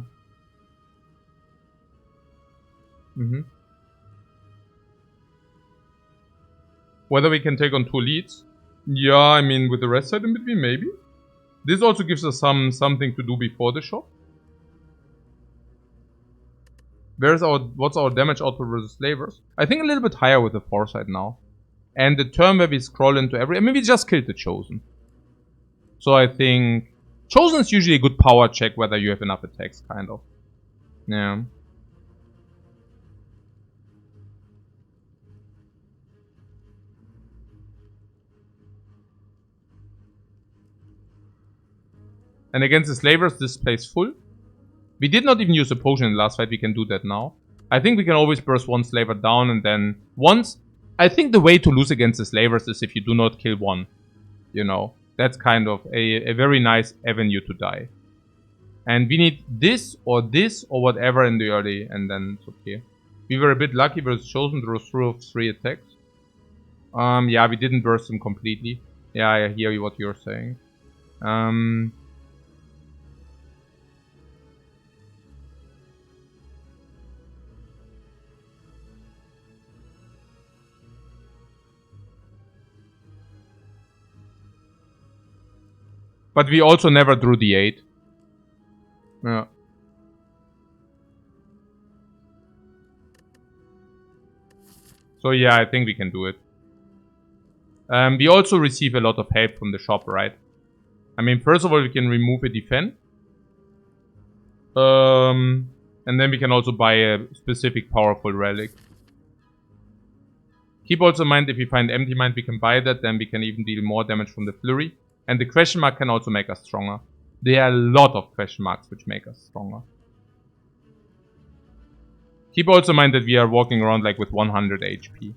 Whether we can take on 2 leads? Yeah, I mean, with the rest side in between, maybe. This also gives us something to do before the shop. What's our damage output versus slavers? I think a little bit higher with the foresight now. And the turn where we scroll into I mean, we just killed the Chosen. So I think Chosen is usually a good power check whether you have enough attacks, kind of. Yeah. And against the slavers, this plays full. We did not even use a potion in the last fight, we can do that now. I think we can always burst 1 slaver down and then once... I think the way to lose against the slavers is if you do not kill 1. You know, that's kind of a very nice avenue to die. And we need this or whatever in the early, and then it's okay. We were a bit lucky versus Chosen through 3 attacks. Yeah, we didn't burst them completely. Yeah, I hear what you're saying. But we also never drew the 8. Yeah. So yeah, I think we can do it. We also receive a lot of help from the shop, right? I mean, first of all, we can remove a defend. And then we can also buy a specific powerful relic. Keep also in mind, if we find Empty Mind, we can buy that. Then we can even deal more damage from the Flurry. And the question mark can also make us stronger. There are a lot of question marks which make us stronger. Keep also in mind that we are walking around like with 100 HP.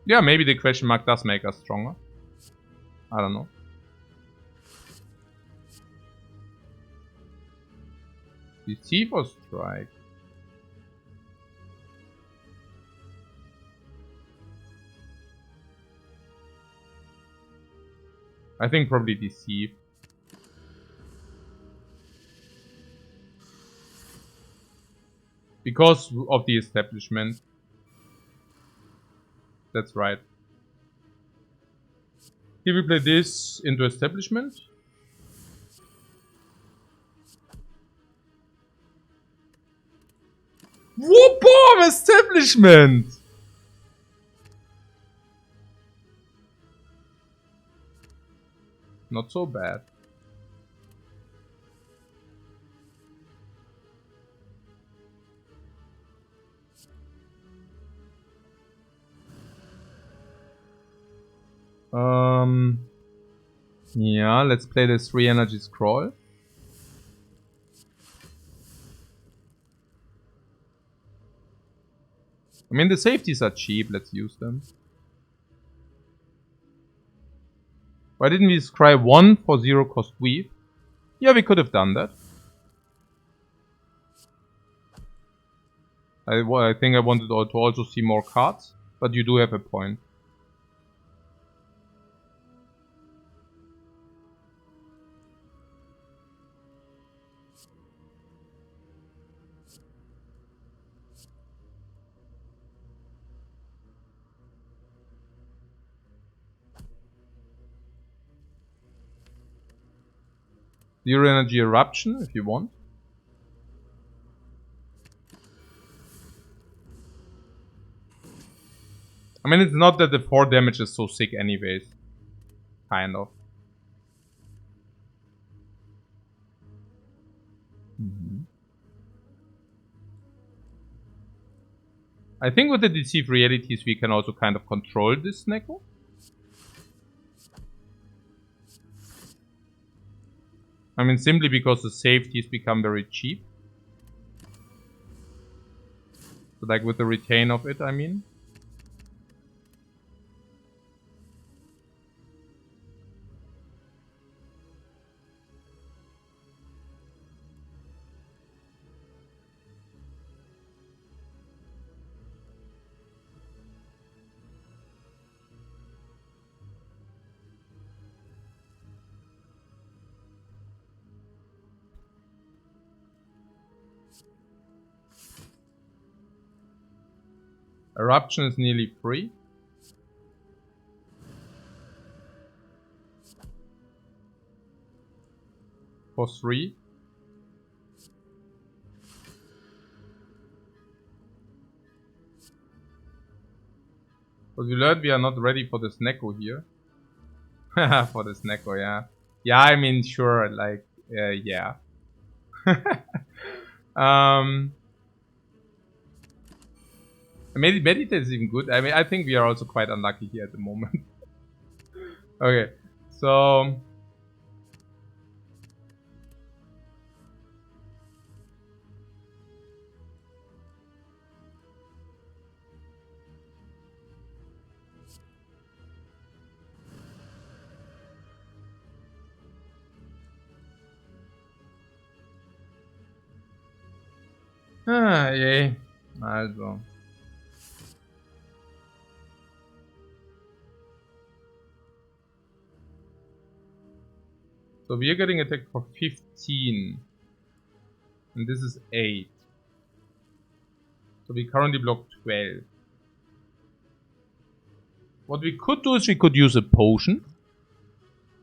Yeah, maybe the question mark does make us stronger. I don't know. Deceive or strike? I think probably deceive. Because of the establishment. That's right. Here we play this into establishment. Whoa, bomb! Establishment! Not so bad. Yeah, let's play the 3 energy scroll. I mean, the safeties are cheap, let's use them. Why didn't we scry 1 for 0 cost weave? Yeah, we could have done that. I think I wanted to also see more cards, but you do have a point. Zero energy eruption if you want. I mean, it's not that the 4 damage is so sick anyways. Kind of. I think with the Deceive Realities we can also kind of control this Neko. I mean, simply because the safeties become very cheap. So like with the retain of it, I mean. Eruption is nearly free. For 3. But we learned we are not ready for this Neko here. For this Neko, yeah. Yeah, I mean, sure, like, yeah. Meditate is even good. I mean, I think we are also quite unlucky here at the moment. Okay, so... yay. Also. So we are getting attacked for 15. And this is 8. So we currently block 12. What we could do is we could use a potion.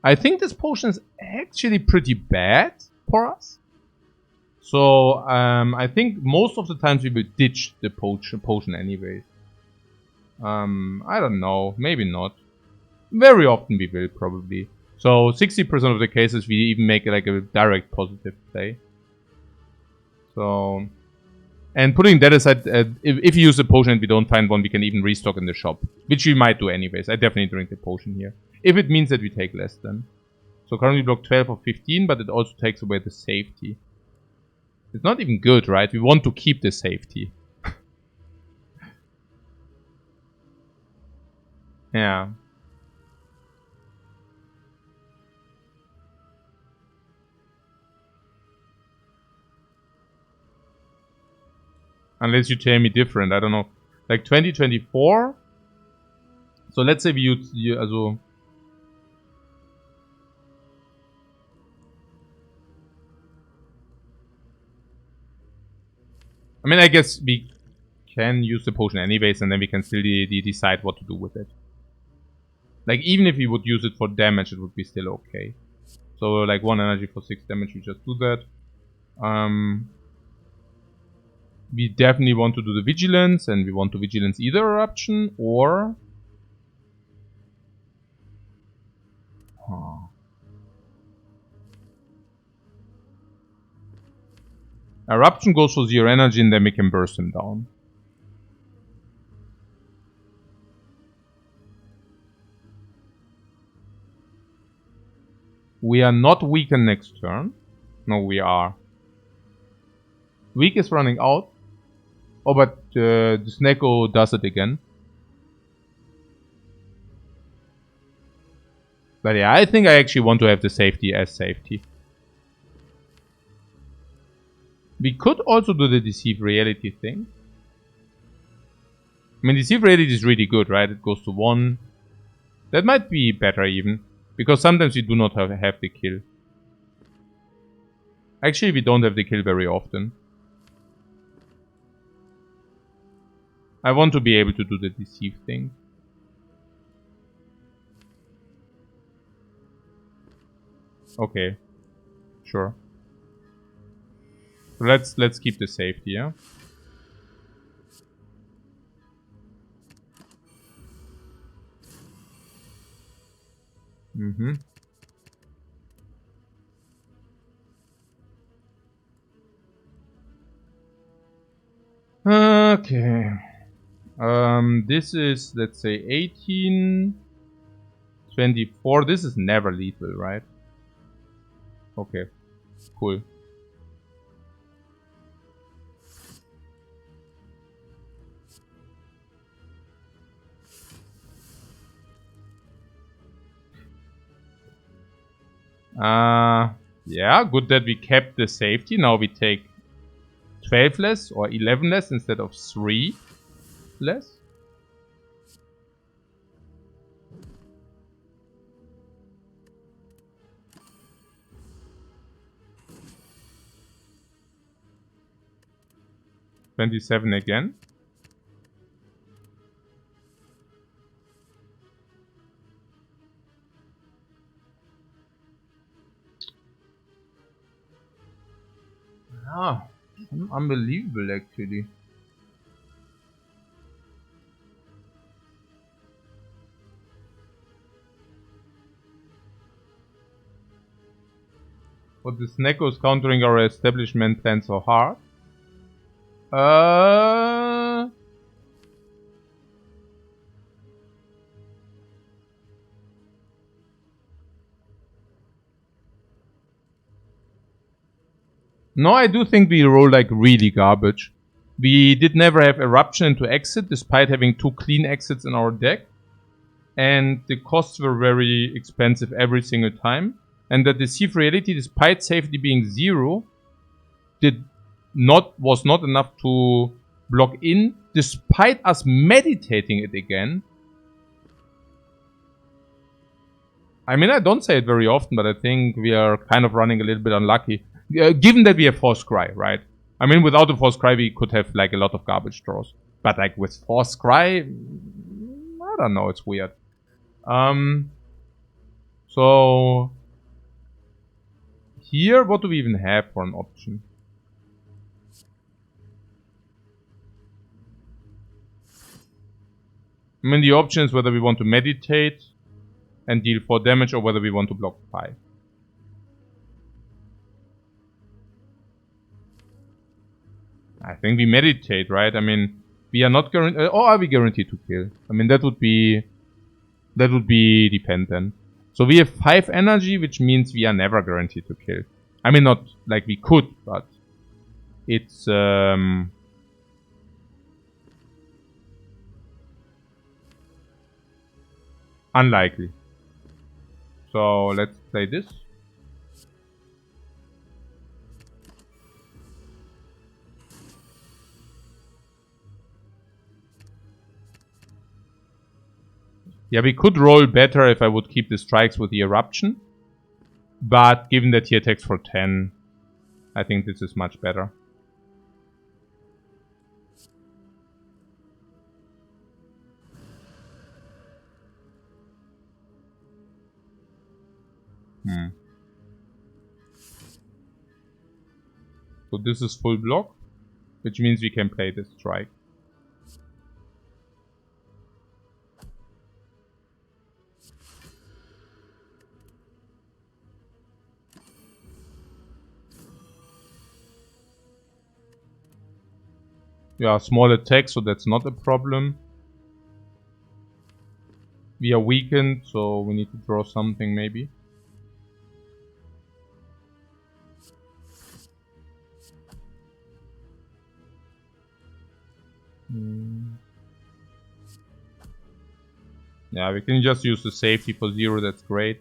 I think this potion is actually pretty bad for us. So I think most of the times we will ditch the potion anyways. I don't know, maybe not. Very often we will probably. So 60% of the cases we even make like a direct positive play. So, and putting that aside, if you use a potion and we don't find one, we can even restock in the shop, which we might do anyways. I definitely drink the potion here, if it means that we take less then. So currently block 12 or 15, but it also takes away the safety. It's not even good, right? We want to keep the safety. Yeah. Unless you tell me different, I don't know. Like 2024. So let's say we use, also. I mean, I guess we can use the potion anyways, and then we can still decide what to do with it. Like, even if we would use it for damage, it would be still okay. So, like, 1 energy for 6 damage, we just do that. We definitely want to do the Vigilance, and we want to Vigilance either Eruption or... Eruption goes for 0 energy, and then we can burst him down. We are not weakened next turn. No, we are. Weak is running out. Oh, but the Snecko does it again. But yeah, I think I actually want to have the safety as safety. We could also do the Deceive Reality thing. I mean, Deceive Reality is really good, right? It goes to 1. That might be better even. Because sometimes we do not have the kill. Actually, we don't have the kill very often. I want to be able to do the Deceive thing. Okay. Sure. So let's keep the safety, yeah? Mm-hmm. Okay. This is, let's say, 18, 24. This is never lethal, right? Okay. Cool. Yeah, good that we kept the safety. Now we take 12 less or 11 less instead of 3 less. $27 again. Ah, unbelievable actually. But the Snecko is countering our establishment plan so hard. No, I do think we roll like really garbage. We did never have Eruption into exit, despite having 2 clean exits in our deck. And the costs were very expensive every single time. And the Deceive Reality, despite safety being 0, was not enough to block in, despite us meditating it again. I mean, I don't say it very often, but I think we are kind of running a little bit unlucky. Given that we have Force Cry, right? I mean, without the Force Cry, we could have like a lot of garbage draws. But like with Force Cry, I don't know, it's weird. So Here, what do we even have for an option? I mean, the option is whether we want to meditate and deal 4 damage or whether we want to block 5. I think we meditate, right? I mean, we are not guaranteed, or are we guaranteed to kill? I mean, that would be dependent. So we have 5 energy, which means we are never guaranteed to kill. I mean, not like we could, but it's unlikely. So let's play this. Yeah, we could roll better if I would keep the strikes with the eruption. But given that he attacks for 10, I think this is much better. So this is full block, which means we can play this strike. Yeah, small attack, so that's not a problem. We are weakened, so we need to draw something maybe. Yeah, we can just use the safety for 0, that's great.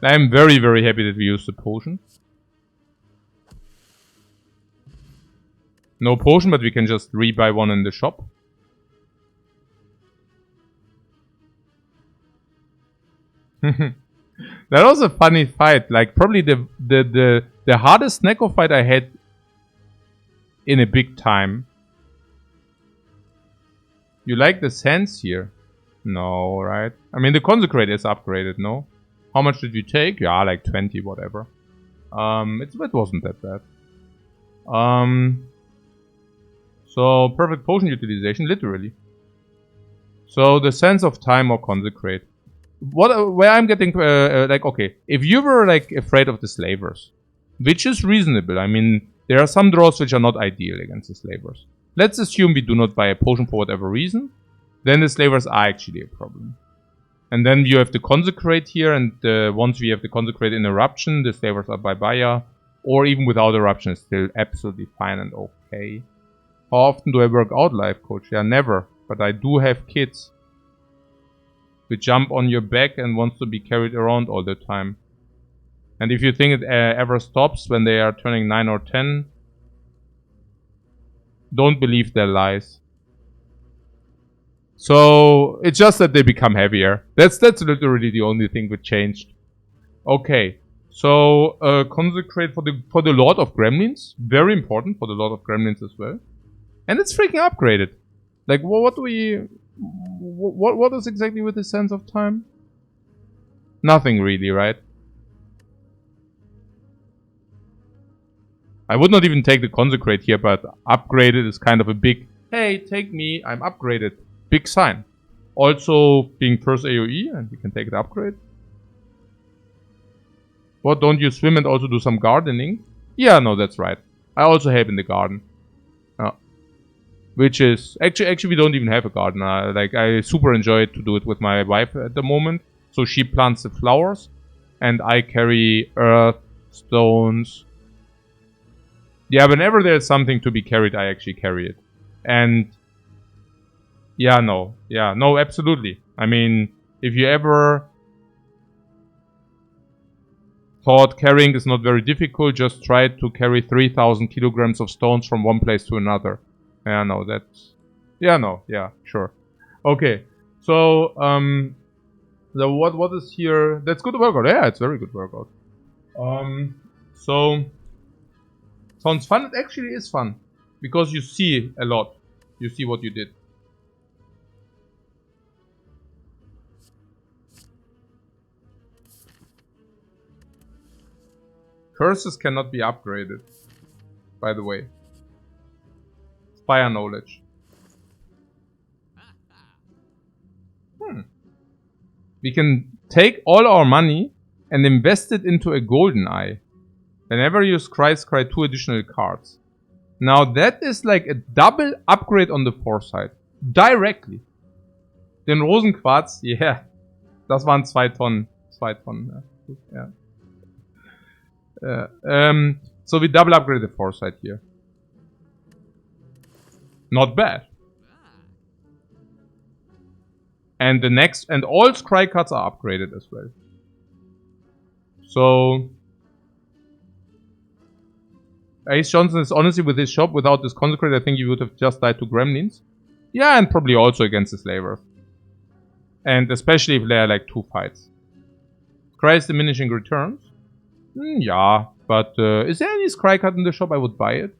I am very, very happy that we used the potion. No potion, but we can just rebuy one in the shop. That was a funny fight. Like, probably the hardest Neko fight I had in a big time. You like the sense here? No, right? I mean, the Consecrate is upgraded, no? How much did you take? Yeah, like 20, whatever. It wasn't that bad. So, perfect potion utilization, literally. So, the sense of time or Consecrate. Where I'm getting, like, okay, if you were, like, afraid of the slavers, which is reasonable, I mean, there are some draws which are not ideal against the slavers. Let's assume we do not buy a potion for whatever reason, then the slavers are actually a problem. And then you have the Consecrate here, and once we have the Consecrate in Eruption, the slavers are bye-bye, or even without Eruption, it's still absolutely fine and okay. How often do I work out, Lifecoach? Yeah, never, but I do have kids who jump on your back and wants to be carried around all the time. And if you think it ever stops when they are turning 9 or 10, don't believe their lies. So, it's just that they become heavier. That's literally the only thing that changed. Okay, so Consecrate for the Lord of Gremlins. Very important for the Lord of Gremlins as well. And it's freaking upgraded. Like, what do we... What is exactly with the sense of time? Nothing really, right? I would not even take the Consecrate here, but upgraded is kind of a big... Hey, take me, I'm upgraded. Big sign. Also, being first AoE, and you can take the upgrade. What, don't you swim and also do some gardening? Yeah, no, that's right. I also help in the garden. Which is... Actually, we don't even have a garden. Like, I super enjoy to do it with my wife at the moment. So she plants the flowers. And I carry earth, stones. Yeah, whenever there's something to be carried, I actually carry it. And... Yeah, no. Yeah, no, absolutely. I mean, if you ever thought carrying is not very difficult, just try to carry 3,000 kilograms of stones from one place to another. Yeah, no, that's... Yeah, no, yeah, sure. Okay, so, what is here? That's good workout. Yeah, it's very good workout. So, Sounds fun. It actually is fun. Because you see a lot. You see what you did. Curses cannot be upgraded. By the way. Spire knowledge. We can take all our money and invest it into a golden eye. Whenever you scry 2 additional cards. Now that is like a double upgrade on the foresight. Directly. Den Rosenquarz, yeah. Das waren 2 Tonnen. 2 Tonnen, ja. So we double upgrade the foresight here. Not bad. And the next, and all scry cards are upgraded as well. So Ace Johnson is honestly with his shop, without this consecrate, I think he would have just died to gremlins. Yeah, and probably also against the slavers. And especially if there are like 2 fights. Scry is diminishing returns. Yeah, but is there any scry card in the shop? I would buy it.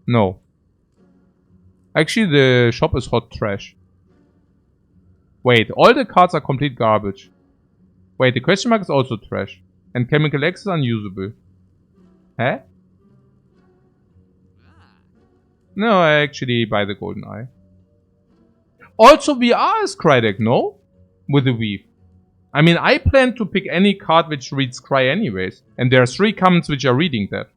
No. Actually, the shop is hot trash. Wait, all the cards are complete garbage. Wait, the question mark is also trash. And Chemical X is unusable. Huh? No, I actually buy the golden eye. Also, we are a scry deck, no? With the weave. I mean, I plan to pick any card which reads scry anyways. And there are 3 comments which are reading that.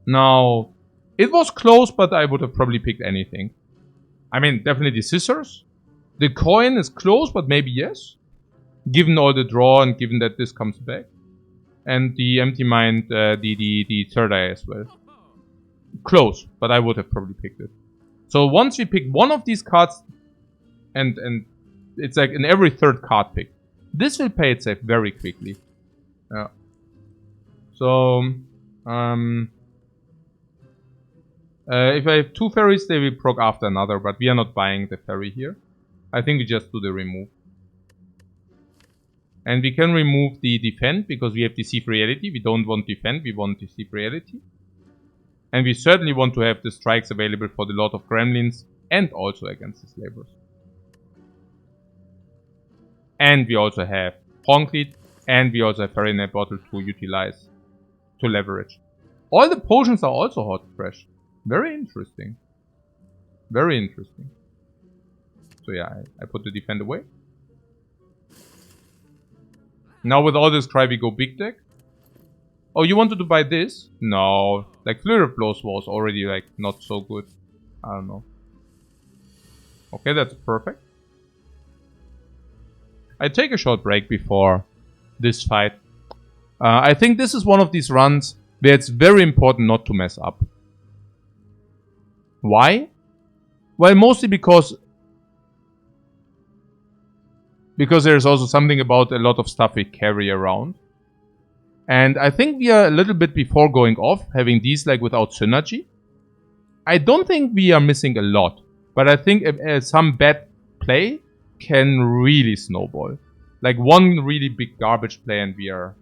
Now, it was close, but I would have probably picked anything. I mean, definitely scissors. The coin is close, but maybe yes. Given all the draw and given that this comes back. And the empty mind, the third eye as well. Close, but I would have probably picked it. So once we pick one of these cards, and it's like in every third card pick, this will pay itself very quickly. Yeah. So, if I have 2 ferries, they will proc after another, but we are not buying the ferry here. I think we just do the remove. And we can remove the defend, because we have deceive reality. We don't want defend, we want deceive reality. And we certainly want to have the strikes available for the Lord of Gremlins, and also against the slavers. And we also have Honklead, and we also have Fahrenheit Bottle to utilize, to leverage. All the potions are also hot fresh. Very interesting. Very interesting. So yeah, I put the defend away. Now with all this cry we go big deck. Oh, you wanted to buy this? No. Like Flurry of Blows was already like not so good. I don't know. Okay, that's perfect. I take a short break before this fight. I think this is one of these runs where it's very important not to mess up. Why? Well, mostly because there's also something about a lot of stuff we carry around. And I think we are a little bit before going off, having these like without synergy. I don't think we are missing a lot. But I think some bad play can really snowball. Like one really big garbage play and we are...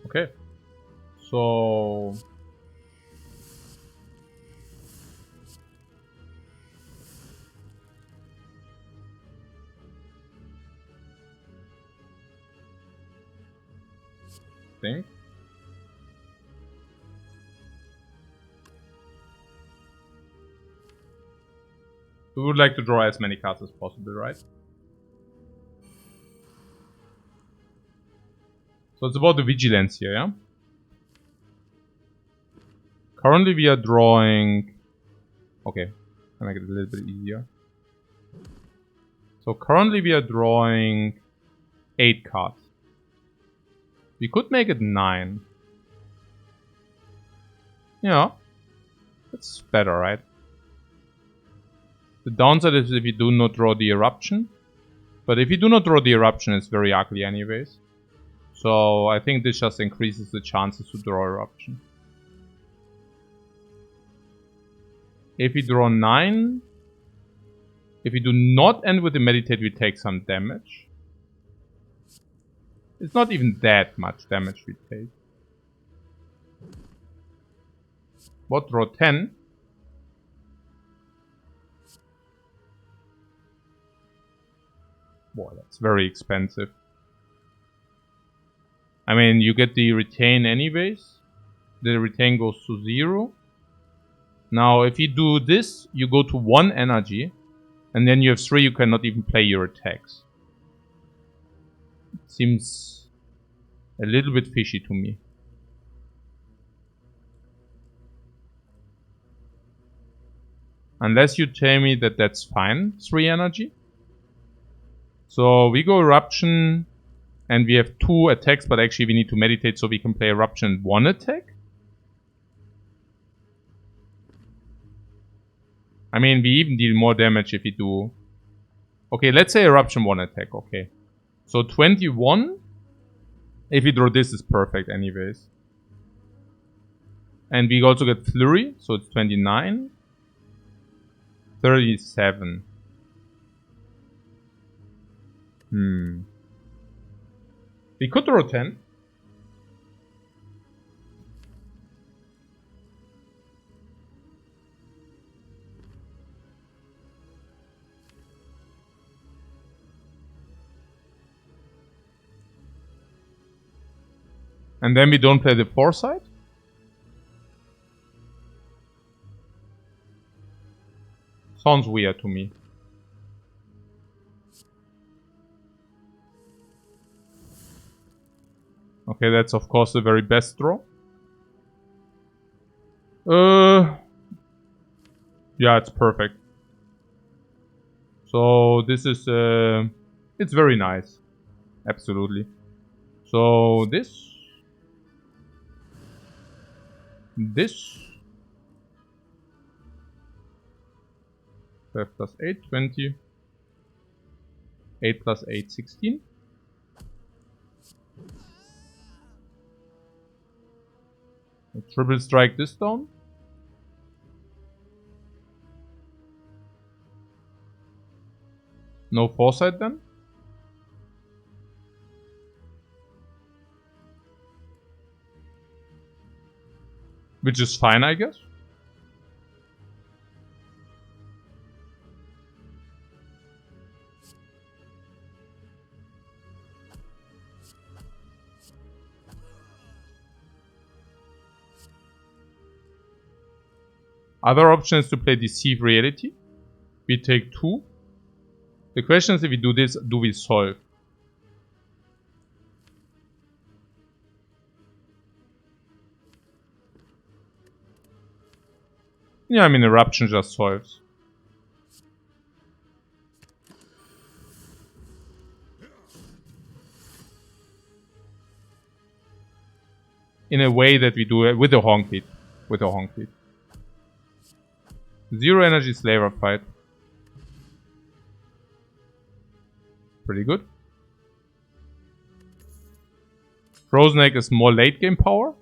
Okay. So... think. We would like to draw as many cards as possible, right? So it's about the vigilance here, yeah? Currently we are drawing... Okay, I'll make it a little bit easier. So currently we are drawing 8 cards. We could make it 9. Yeah, that's better, right? The downside is if you do not draw the eruption. But if you do not draw the eruption, it's very ugly anyways. So I think this just increases the chances to draw eruption. If we draw 9, if we do not end with the meditate, we take some damage. It's not even that much damage we take. What, draw 10? Boy, that's very expensive. I mean, you get the retain anyways. The retain goes to 0. Now, if you do this, you go to 1 energy. And then you have 3, you cannot even play your attacks. It seems a little bit fishy to me. Unless you tell me that that's fine, 3 energy. So we go eruption, and we have 2 attacks, but actually we need to meditate so we can play eruption and 1 attack. I mean, we even deal more damage if we do... Okay, let's say eruption 1 attack, okay. So 21, if we draw this, is perfect anyways. And we also get flurry, so it's 29. 37. We could draw 10. And then we don't play the foresight. Sounds weird to me. Okay, that's of course the very best draw. Yeah, it's perfect. So this is it's very nice. Absolutely. So this 12 plus 8, 20. 8 plus 8, 16. Triple strike this down. No foresight then. Which is fine, I guess. Other option is to play Deceive Reality. We take 2. The question is, if we do this, do we solve? Yeah, I mean, Eruption just solves. In a way that we do it with a Honk Lead. With a Honk Lead. 0 energy Slaver fight. Pretty good. Frozen Egg is more late game power.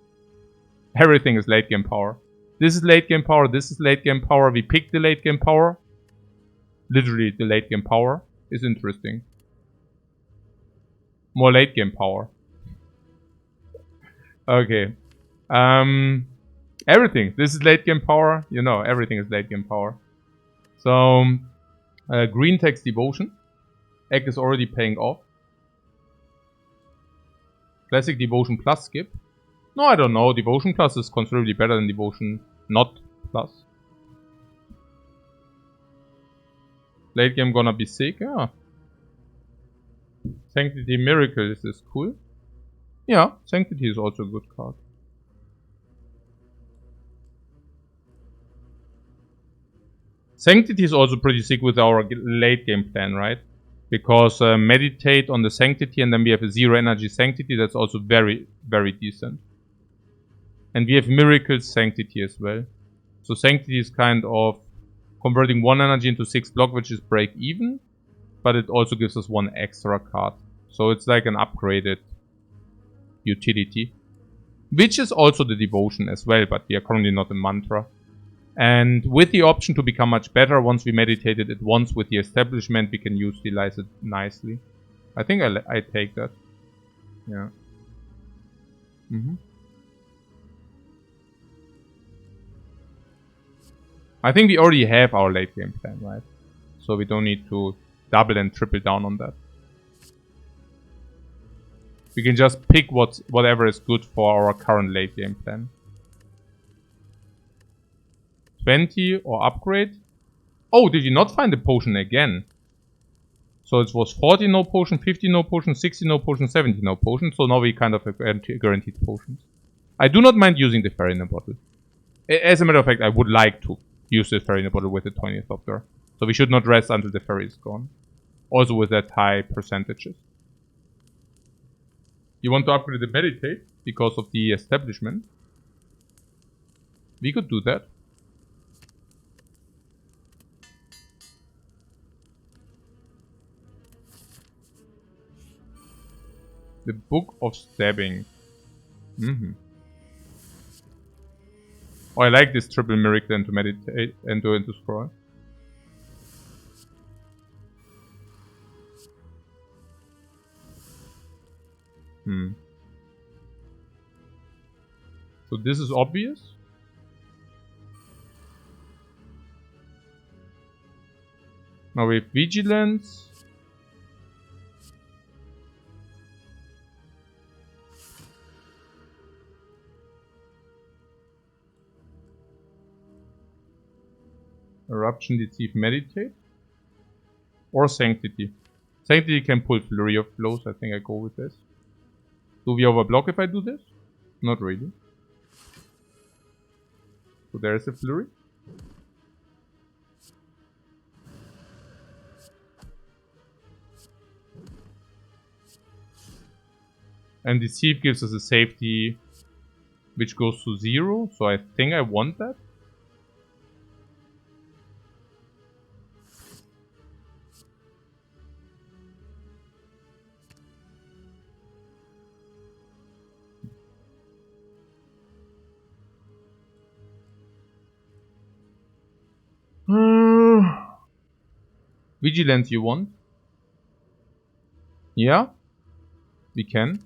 Everything is late game power. This is late game power, this is late game power. We pick the late game power. Literally the late game power is interesting. More late game power. Okay. Everything. This is late game power. You know, everything is late game power. So, green takes devotion. Egg is already paying off. Classic devotion plus skip. No, I don't know. Devotion plus is considerably better than devotion not plus. Late game gonna be sick. Yeah. Sanctity Miracle, this is cool. Yeah, Sanctity is also a good card. Sanctity is also pretty sick with our late game plan, right? Because meditate on the Sanctity and then we have a 0 energy Sanctity. That's also very, very decent. And we have Miracle Sanctity as well. So Sanctity is kind of converting 1 energy into 6 block, which is break even. But it also gives us 1 extra card. So it's like an upgraded utility. Which is also the devotion as well, but we are currently not in mantra. And with the option to become much better, once we meditated it once with the establishment, we can utilize it nicely. I think I take that. Yeah. I think we already have our late game plan, right? So we don't need to double and triple down on that. We can just pick whatever is good for our current late game plan. 20 or upgrade. Oh, did you not find the potion again? So it was 40 no potion, 50 no potion, 60 no potion, 70 no potion. So now we kind of have guaranteed potions. I do not mind using the fairy in a bottle. As a matter of fact, I would like to use the fairy in a bottle with the 20th Doctor. So we should not rest until the fairy is gone. Also with that high percentages. You want to upgrade the meditate because of the establishment. We could do that. The Book of Stabbing. Oh, I like this triple miracle and to meditate and to scroll. So this is obvious. Now we have Vigilance. Eruption, Deceive, Meditate. Or Sanctity. Sanctity can pull Flurry of Blows. I think I go with this. Do we overblock if I do this? Not really. So there is a Flurry. And Deceive gives us a safety which goes to 0. So I think I want that. Vigilance you want? Yeah, we can.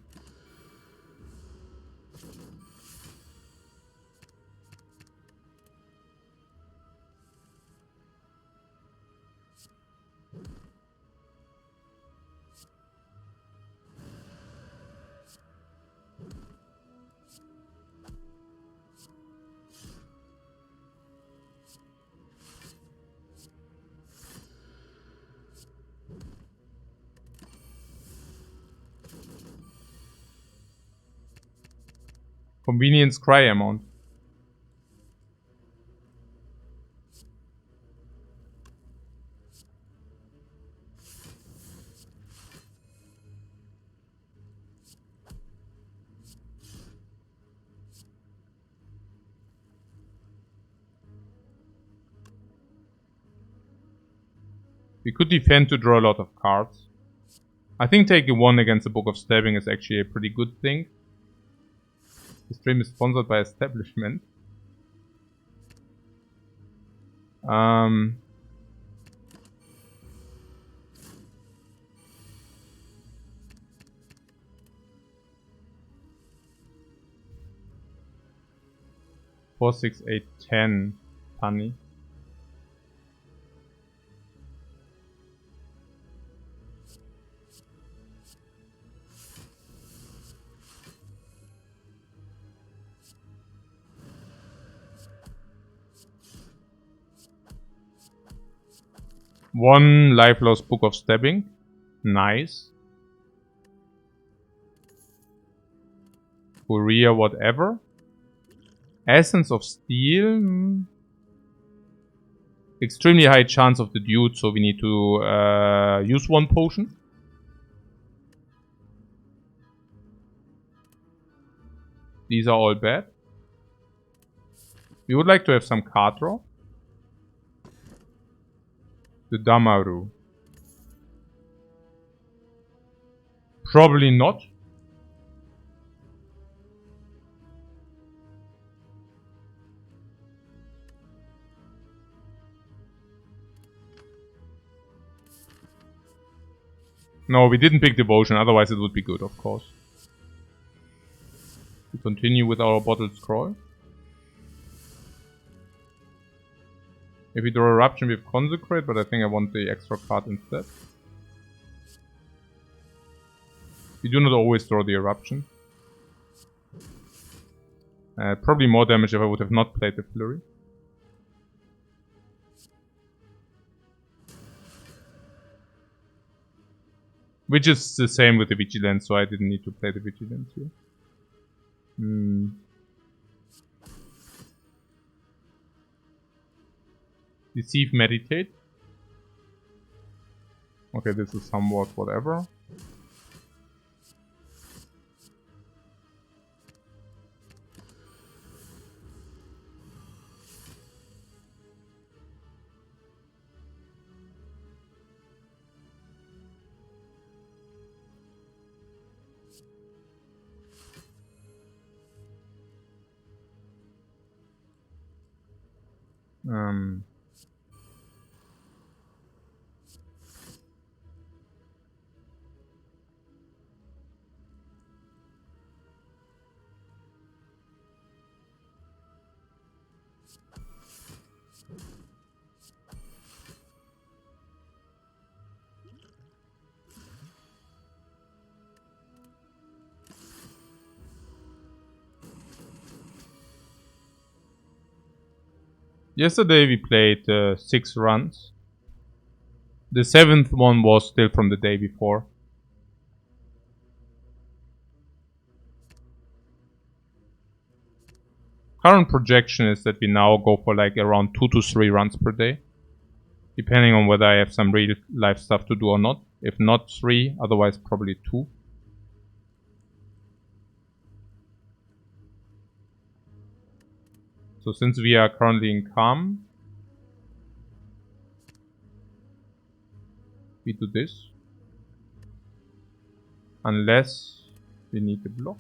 Convenience cry amount. We could defend to draw a lot of cards. I think taking 1 against the Book of Stabbing is actually a pretty good thing. The stream is sponsored by Establishment. 4, 6, 8, 10. Funny. One life loss, Book of Stabbing. Nice. Korea, whatever. Essence of Steel. Extremely high chance of the dude, so we need to use one potion. These are all bad. We would like to have some card draw. The Damaru. Probably not. No, we didn't pick Devotion, otherwise it would be good, of course. We continue with our Bottled Scroll. If we draw Eruption, we have Consecrate, but I think I want the extra card instead. We do not always draw the Eruption. Probably more damage if I would have not played the Flurry. Which is the same with the Vigilance, so I didn't need to play the Vigilance here. Deceive, Meditate. Okay, this is somewhat whatever. Yesterday we played 6 runs. The 7th one was still from the day before. Current projection is that we now go for like around 2 to 3 runs per day. Depending on whether I have some real life stuff to do or not. If not 3, otherwise probably 2. So since we are currently in calm, we do this. Unless we need the block.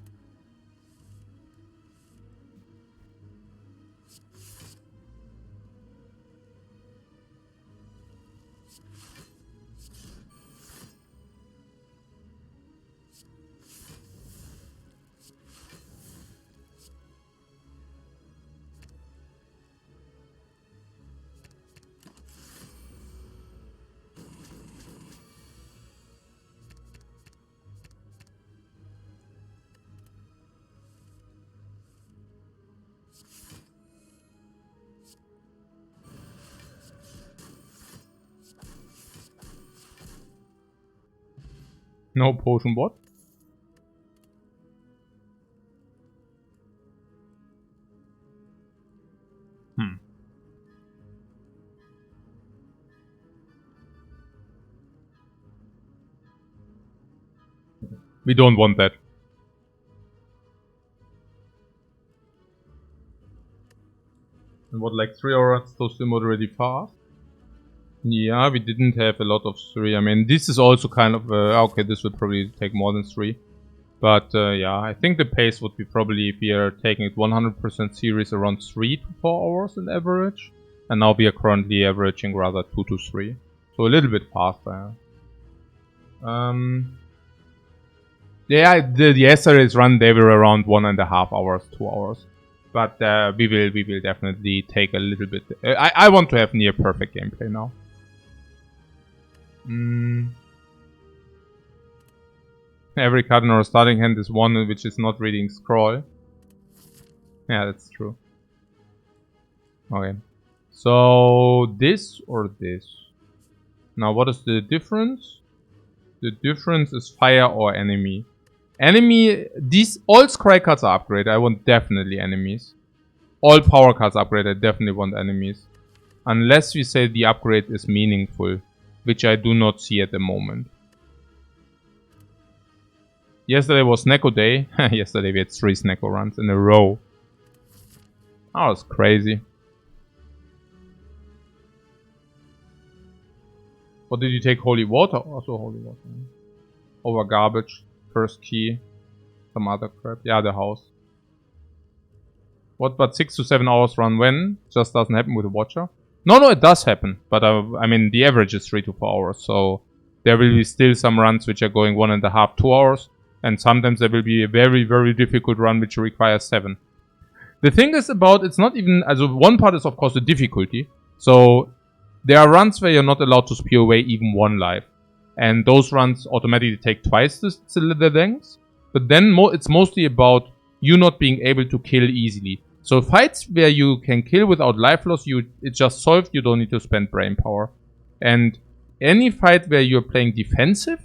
No potion bot. We don't want that. And what, like 3 hours to still moderately fast? Yeah, we didn't have a lot of 3. I mean, this is also kind of... okay, this would probably take more than 3. But yeah, I think the pace would be probably, if we are taking it 100% serious, around 3 to 4 hours on average. And now we are currently averaging rather 2 to 3. So a little bit faster. Yeah, the yesterday's run, they were around 1.5 hours, 2 hours. But we will definitely take a little bit. I want to have near perfect gameplay now. Every card in our starting hand is one which is not reading scroll. Yeah, that's true. Okay. So this or this. Now what is the difference? The difference is fire or enemy. Enemy, all scry cards are upgraded. I want definitely enemies. All power cards upgraded. I definitely want enemies. Unless we say the upgrade is meaningful, which I do not see at the moment. Yesterday was Snecko Day. Yesterday we had 3 Snecko runs in a row. That was crazy. What did you take? Holy water? Also holy water. Over garbage. First key. Some other crap. Yeah, the house. What but 6 to 7 hours run when? Just doesn't happen with a watcher? No, it does happen. But I mean, the average is 3 to 4 hours. So there will be still some runs which are going 1.5, 2 hours. And sometimes there will be a very, very difficult run which requires 7. The thing is about, it's not even, also one part is of course the difficulty. So there are runs where you're not allowed to spear away even 1 life. And those runs automatically take twice the length. But then it's mostly about you not being able to kill easily. So fights where you can kill without life loss, it's just solved, you don't need to spend brain power. And any fight where you're playing defensive,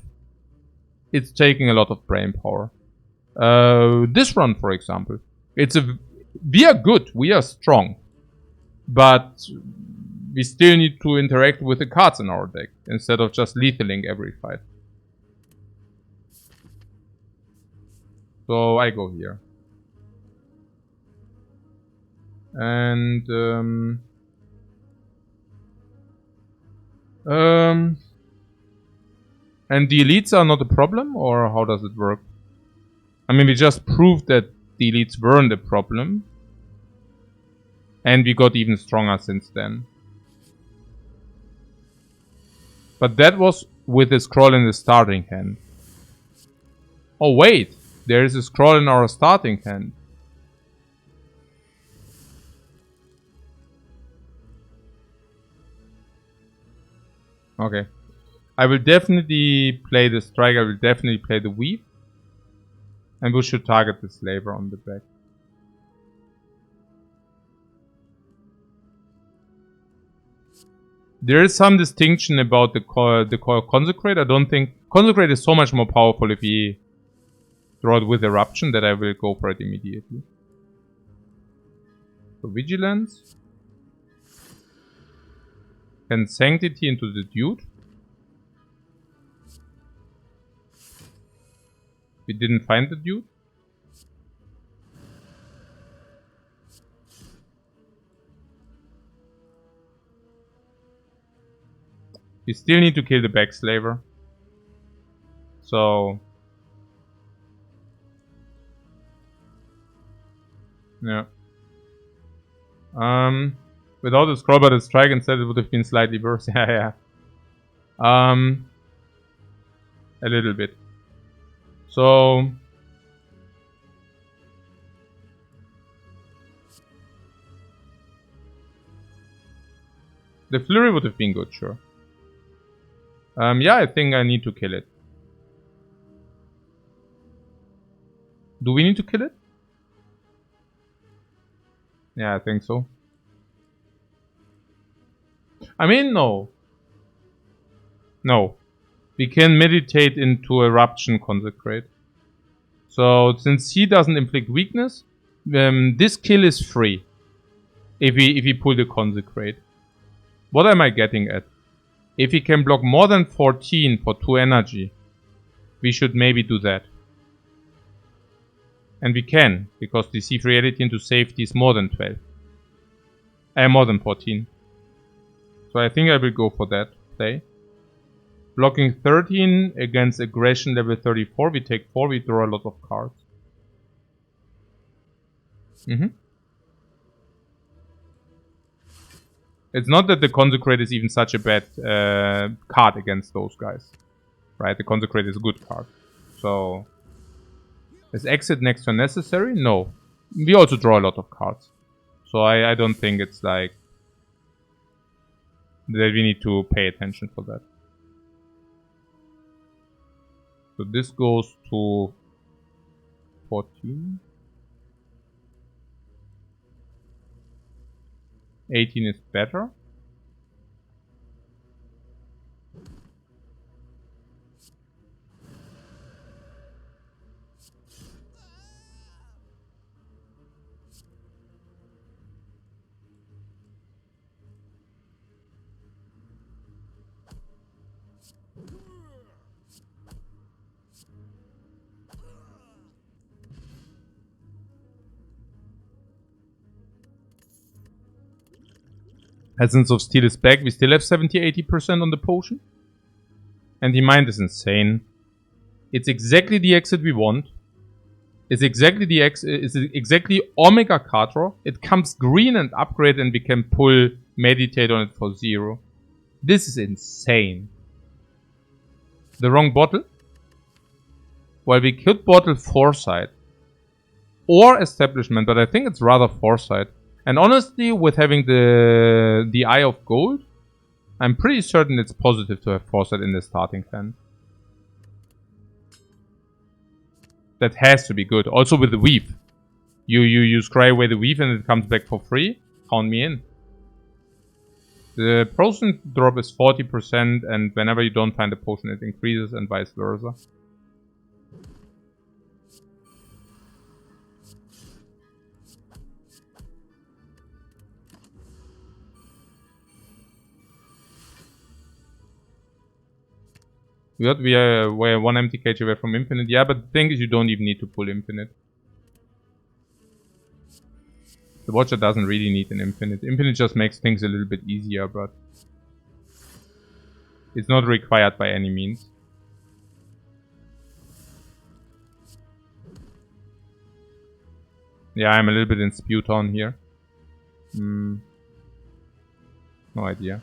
it's taking a lot of brain power. This run, for example, we are good, we are strong, but we still need to interact with the cards in our deck instead of just lethaling every fight. So I go here. And and the elites are not a problem, or how does it work? I mean, we just proved that the elites weren't a problem. And we got even stronger since then. But that was with a scroll in the starting hand. Oh wait, there is a scroll in our starting hand. Okay. I will definitely play the strike, I will definitely play the weave. And we should target the slaver on the back. There is some distinction about the call Consecrate. I don't think Consecrate is so much more powerful if we draw it with Eruption that I will go for it immediately. So Vigilance. And Sanctity into the Dude. We didn't find the Dude. We still need to kill the Backslaver. So... yeah. Without a scroll but a strike instead it would have been slightly worse. Yeah. A little bit. So... the flurry would have been good, sure. Yeah, I think I need to kill it. Do we need to kill it? Yeah, I think so. I mean, no. No. We can meditate into Eruption Consecrate. So, since he doesn't inflict weakness, this kill is free. If we pull the Consecrate. What am I getting at? If he can block more than 14 for 2 energy, we should maybe do that. And we can, because the DC reality into safety is more than 12. More than 14. So I think I will go for that play. Blocking 13 against aggression level 34, we take 4, we draw a lot of cards. It's not that the Consecrate is even such a bad card against those guys. Right, the Consecrate is a good card. So... is exit next to necessary? No. we also draw a lot of cards. So I don't think it's like that we need to pay attention for that. So this goes to 14. 18 is better. Essence of Steel is back. We still have 70-80% on the potion. And the mind is insane. It's exactly the exit we want. It's exactly the it's exactly Omega card draw. It comes green and upgrade, and we can pull Meditate on it for 0. This is insane. The wrong bottle? Well, we could bottle Foresight. Or Establishment, but I think it's rather Foresight. And honestly, with having the Eye of Gold, I'm pretty certain it's positive to have Foresight in the starting hand. That has to be good. Also with the Weave. You scry away the Weave and it comes back for free. Count me in. The potion drop is 40%, and whenever you don't find a potion it increases, and vice versa. We're 1 empty cage away from infinite. Yeah, but the thing is you don't even need to pull infinite. The Watcher doesn't really need an infinite. Infinite just makes things a little bit easier, but it's not required by any means. Yeah, I'm a little bit in Sputon here. No idea.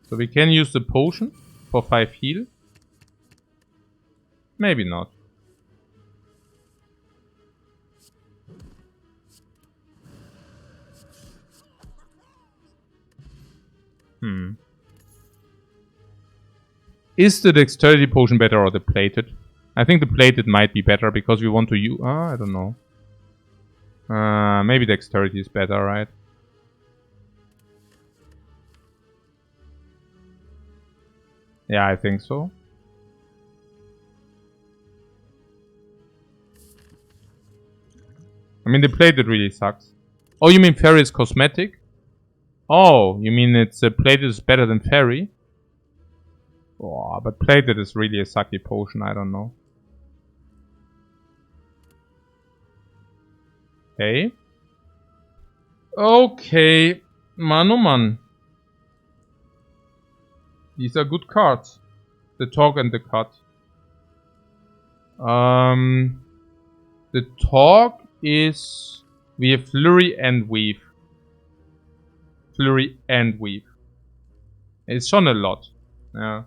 So we can use the potion for 5 heal. Maybe not. Is the dexterity potion better or the plated? I think the plated might be better because we want to use... I don't know. Maybe dexterity is better, right? Yeah, I think so. I mean, the plated really sucks. Oh, you mean fairy is cosmetic? Oh, you mean it's plated is better than fairy? Oh, but plated is really a sucky potion, I don't know. Okay. Okay. Man, oh man. These are good cards. The talk and the cut. The talk is... We have flurry and weave. Flurry and weave. It's shown a lot. Yeah.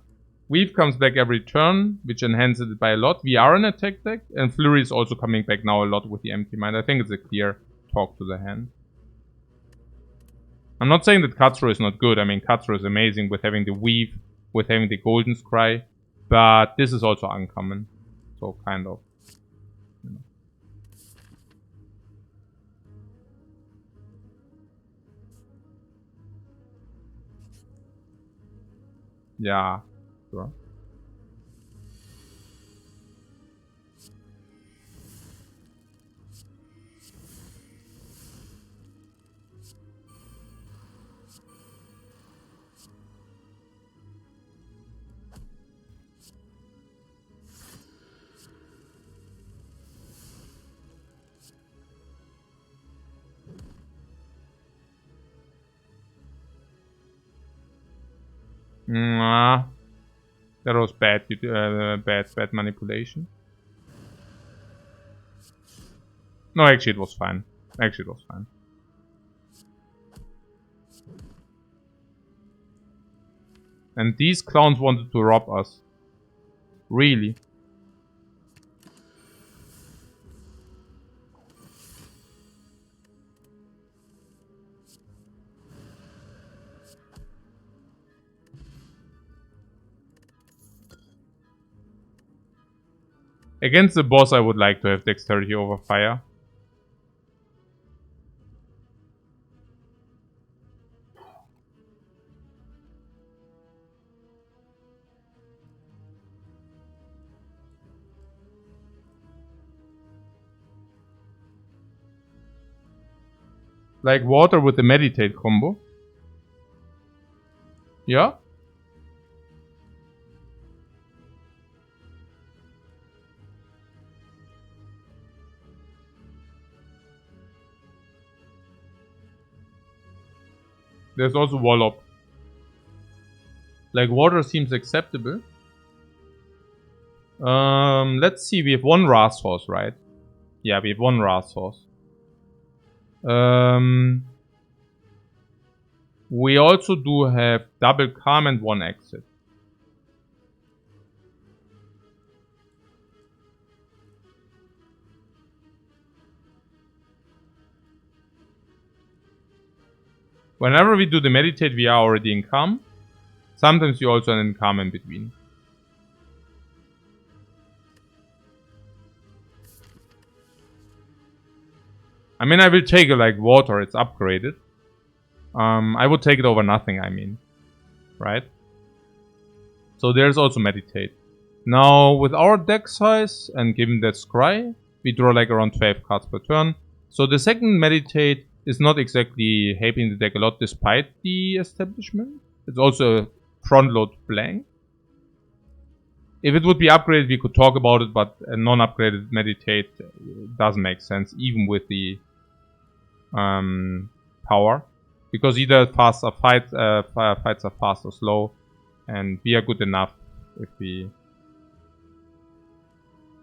Weave comes back every turn, which enhances it by a lot. We are an attack deck, and Flurry is also coming back now a lot with the Empty Mind. I think it's a clear talk to the hand. I'm not saying that Katsuro is not good. I mean, Katsuro is amazing with having the Weave, with having the Golden Scry, but this is also uncommon. So, kind of. You know. Yeah, sure. That was bad, bad manipulation. No, actually it was fine. Actually it was fine. And these clowns wanted to rob us. Really. Against the boss, I would like to have dexterity over fire. Like water with the meditate combo. Yeah? There's also Wallop. Like water seems acceptable. Let's see, we have one Wrath Source, right? Yeah, we have one Wrath Source. We also do have double calm and one exit. Whenever we do the meditate, we are already in calm. Sometimes you also in calm in between. I mean, I will take it like water, it's upgraded. I would take it over nothing, I mean. Right? So there's also meditate. Now, with our deck size, and given that scry, we draw like around 12 cards per turn. So the second meditate is not exactly helping the deck a lot despite the establishment. It's also a front load blank. If it would be upgraded, we could talk about it, but a non-upgraded meditate doesn't make sense, even with the power. Because either fights are fast or slow, and we are good enough if we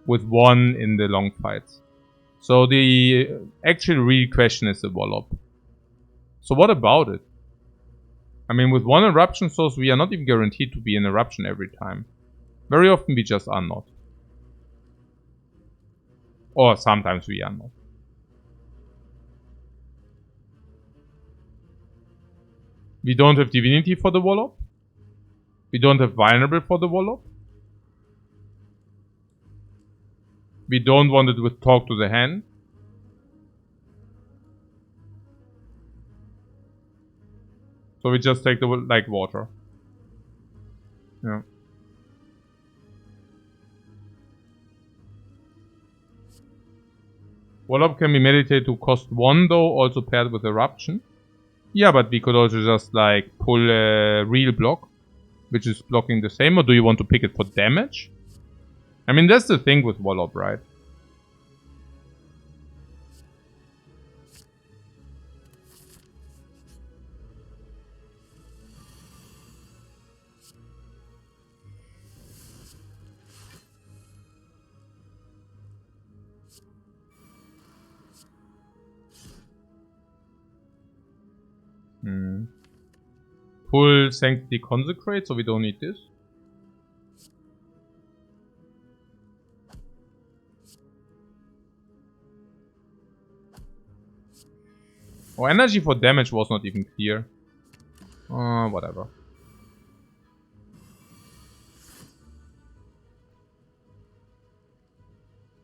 with one in the long fights. So the actual real question is the Wallop. So what about it? I mean, with one eruption source, we are not even guaranteed to be an eruption every time. Very often we just are not. Or sometimes we are not. We don't have Divinity for the Wallop. We don't have Vulnerable for the Wallop. We don't want it with Talk to the Hand. So we just take the like water. Yeah. Wallop can be meditated to cost 1 though, also paired with Eruption. Yeah, but we could also just like pull a real block, which is blocking the same, or do you want to pick it for damage? I mean, that's the thing with Wallop, right? Pull Sanctity Consecrate, so we don't need this. Oh, energy for damage was not even clear. Whatever.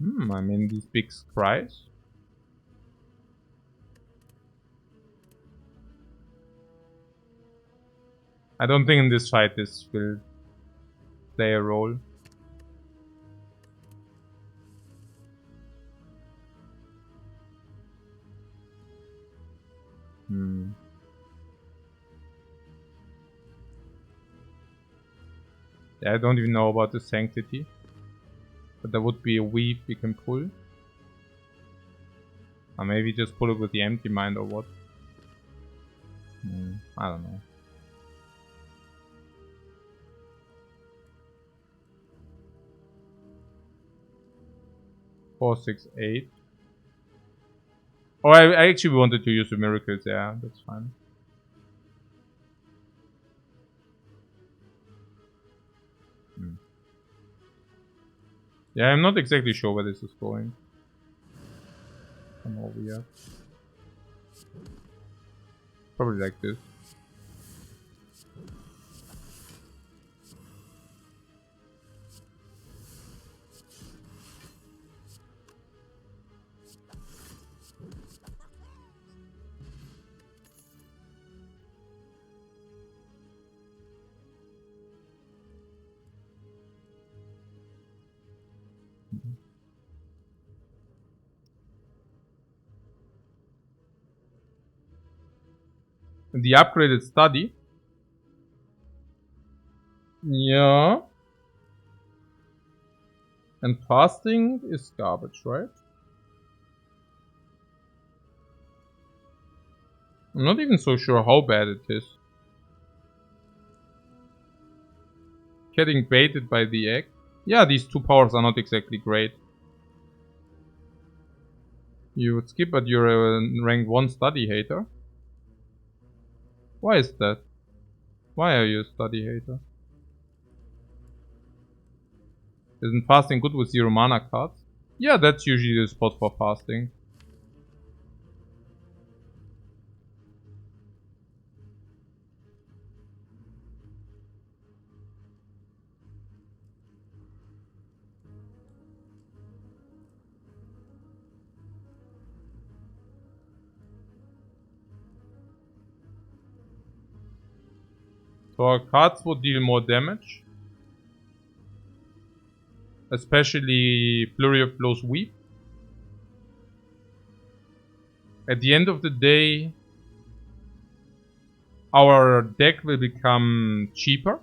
I mean, these big scries. I don't think in this fight this will play a role. Yeah, I don't even know about the Sanctity. But there would be a weave we can pull. Or maybe just pull it with the Empty Mind or what. I don't know. 4, 6, 8. Oh, I actually wanted to use the miracles. Yeah, that's fine. Yeah, I'm not exactly sure where this is going. Come over here. Probably like this. The upgraded study. Yeah. And fasting is garbage, right? I'm not even so sure how bad it is. Getting baited by the egg. Yeah, these two powers are not exactly great. You would skip, but you're a rank 1 study hater. Why is that? Why are you a study hater? Isn't fasting good with 0 mana cards? Yeah, that's usually the spot for fasting. So our cards would deal more damage. Especially Flurry of Blows Weep. At the end of the day, our deck will become cheaper.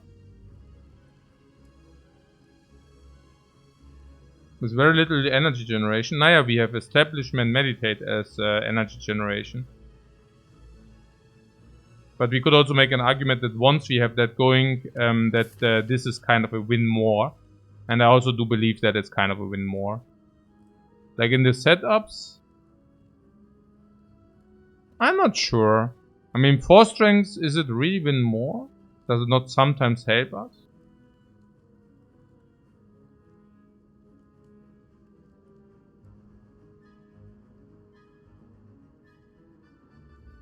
With very little energy generation. Now we have Establishment Meditate as energy generation. But we could also make an argument that once we have that going, that this is kind of a win more. And I also do believe that it's kind of a win more. Like in the setups, I'm not sure. I mean, 4 strengths, is it really win more? Does it not sometimes help us?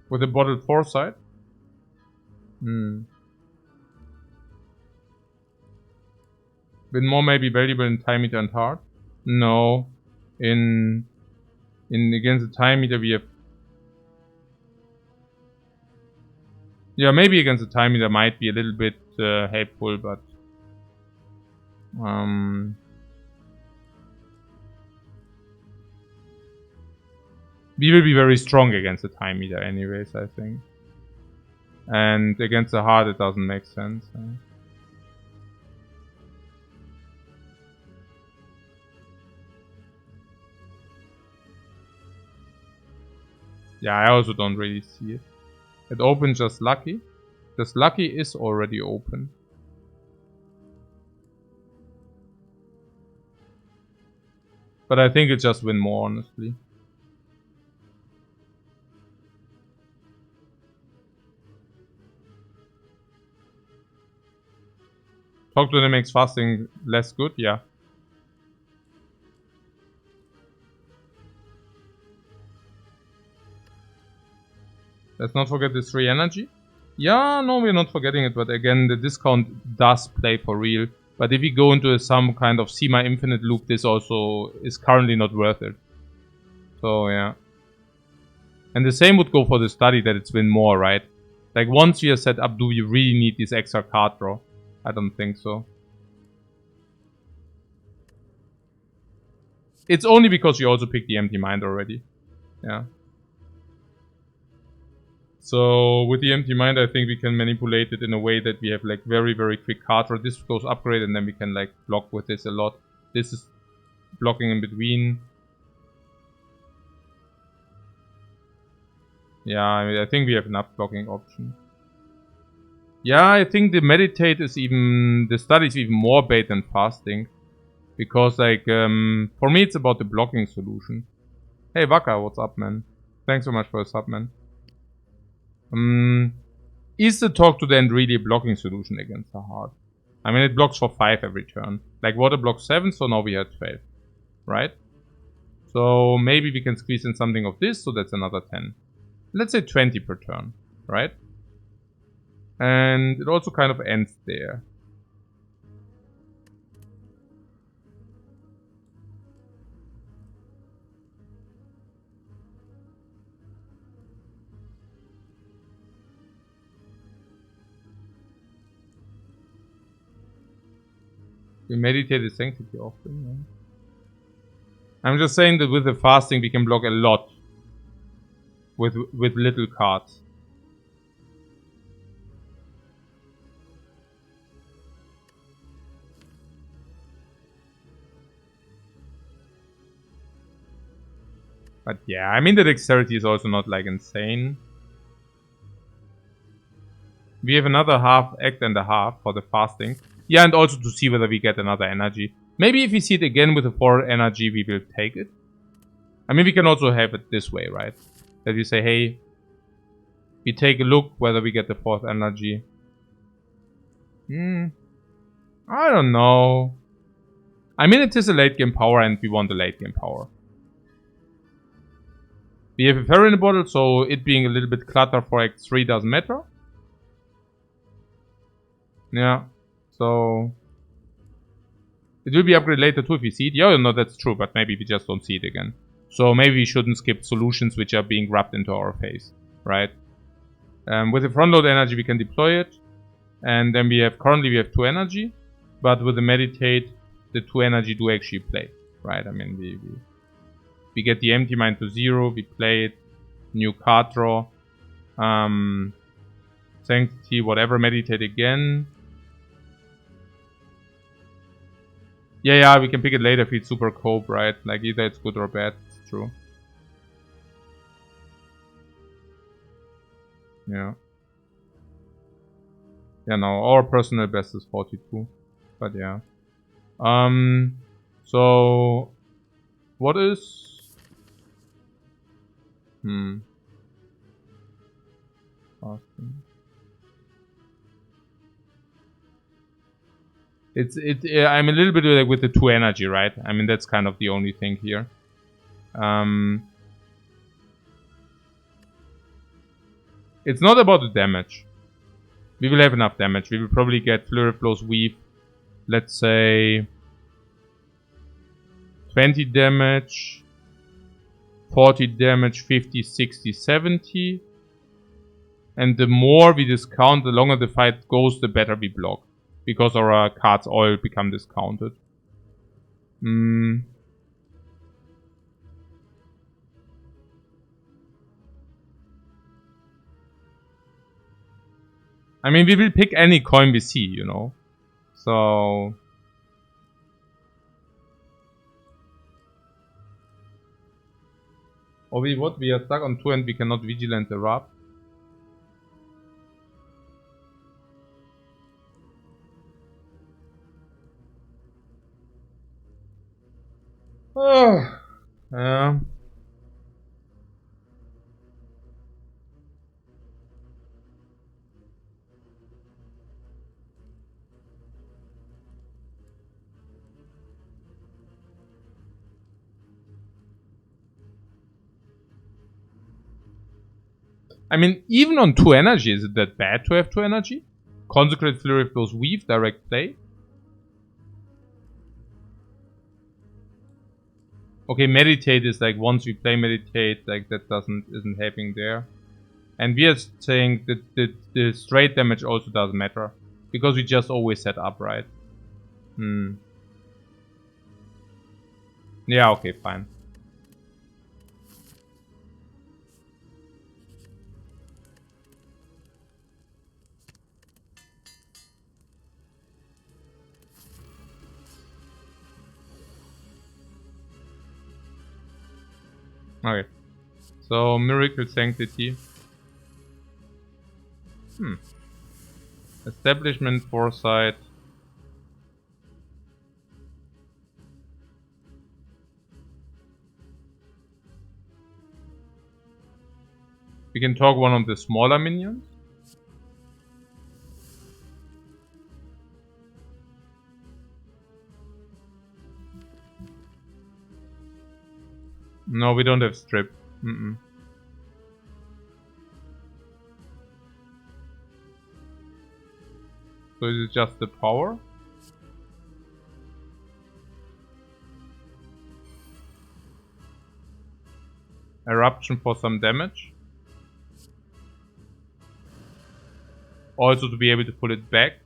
With a bottled foresight? Win more may be valuable in Time Eater and Heart. No. In against the Time Eater we have... Yeah, maybe against the Time Eater might be a little bit helpful, but... we will be very strong against the Time Eater anyways, I think. And against the Heart it doesn't make sense. Yeah, I also don't really see it. It opens just Lucky. Just Lucky is already open. But I think it just win more, honestly. Talk to them makes fasting less good, yeah. Let's not forget this 3 energy. Yeah, no, we're not forgetting it, but again, the discount does play for real. But if we go into some kind of semi-infinite loop, this also is currently not worth it. So, yeah. And the same would go for the study, that it's win more, right? Like, once we are set up, do we really need this extra card draw? I don't think so. It's only because you also picked the Empty Mind already. Yeah. So with the Empty Mind, I think we can manipulate it in a way that we have like very, very quick card draw. This goes upgrade and then we can like block with this a lot. This is blocking in between. Yeah, I think we have enough blocking options. Yeah, I think the Meditate is even... the study is even more bait than fasting. Because, like, for me, it's about the blocking solution. Hey, Waka, what's up, man? Thanks so much for the sub, man. Is the talk to the end really a blocking solution against the heart? I mean, it blocks for 5 every turn. Like, water blocks 7, so now we have 12. Right? So maybe we can squeeze in something of this, so that's another 10. Let's say 20 per turn, right? And it also kind of ends there. We meditate the sanctity often, yeah. I'm just saying that with the fasting we can block a lot with little cards. But yeah, I mean the dexterity is also not like insane. We have another half act and a half for the fasting. Yeah, and also to see whether we get another energy. Maybe if we see it again with a 4 energy, we will take it. I mean, we can also have it this way, right? That we say, hey, we take a look whether we get the 4th energy. I don't know. I mean, it is a late game power and we want the late game power. We have a fairy in the bottle, so it being a little bit clutter for Act 3 doesn't matter. Yeah, so it will be upgraded later too if we see it. Yeah, no, that's true, but maybe we just don't see it again. So maybe we shouldn't skip solutions which are being rubbed into our face, right? With the front load energy we can deploy it. And then currently we have 2 energy. But with the meditate, the 2 energy do actually play, right? I mean, we get the empty mind to 0, we play it, new card draw. Sanctity, whatever, meditate again. Yeah, we can pick it later if it's super cope, right? Like either it's good or bad, it's true. Yeah. Yeah, no, our personal best is 42. But yeah. So what is fasting. I'm a little bit like with the 2 energy, right? I mean, that's kind of the only thing here. It's not about the damage. We will have enough damage. We will probably get Flurry of Blows Weave. Let's say 20 damage, 40 damage, 50, 60, 70. And the more we discount, the longer the fight goes, the better we block. Because our cards all become discounted. I mean, we will pick any coin we see, you know. So or we are stuck on 2 and we cannot vigilant erupt. Yeah. I mean, even on 2 energy, is it that bad to have 2 energy? Consecrate Flurry of Blows Weave, direct play. Okay, meditate is like once we play meditate, like that isn't happening there. And we are saying that the straight damage also doesn't matter. Because we just always set up, right? Yeah, okay, fine. Okay. So, Miracle Sanctity. Establishment, Foresight. We can talk one of the smaller minions. No, we don't have strip. So is it just the power? Eruption for some damage. Also to be able to pull it back.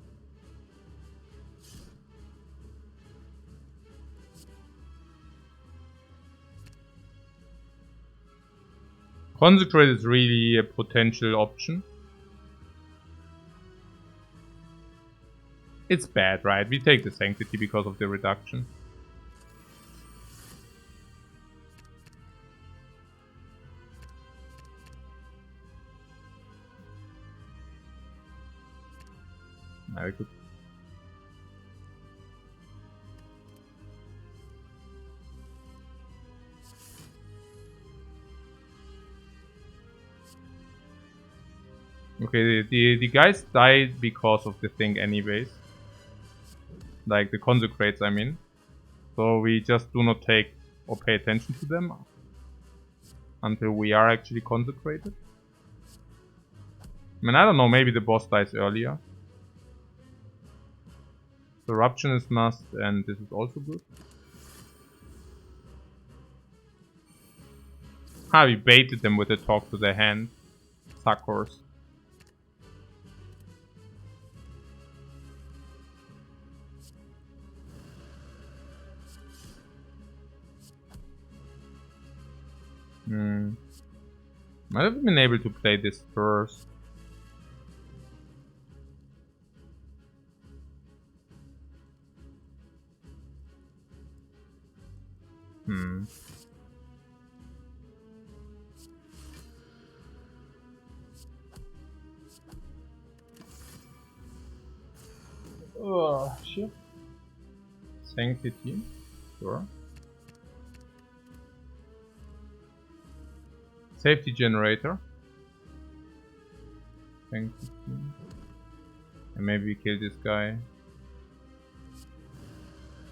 Consecrate is really a potential option. It's bad, right? We take the Sanctity because of the reduction. Very good. Okay, the guys died because of the thing anyways. Like the consecrates, I mean. So we just do not take or pay attention to them until we are actually consecrated. I mean, I don't know, maybe the boss dies earlier. So Eruption is must, and this is also good. Ah, we baited them with a talk to the hand. Suckers. Might have been able to play this first. Oh, shit. Sanctity. Sure. Safety generator. Sanctity. And maybe we kill this guy.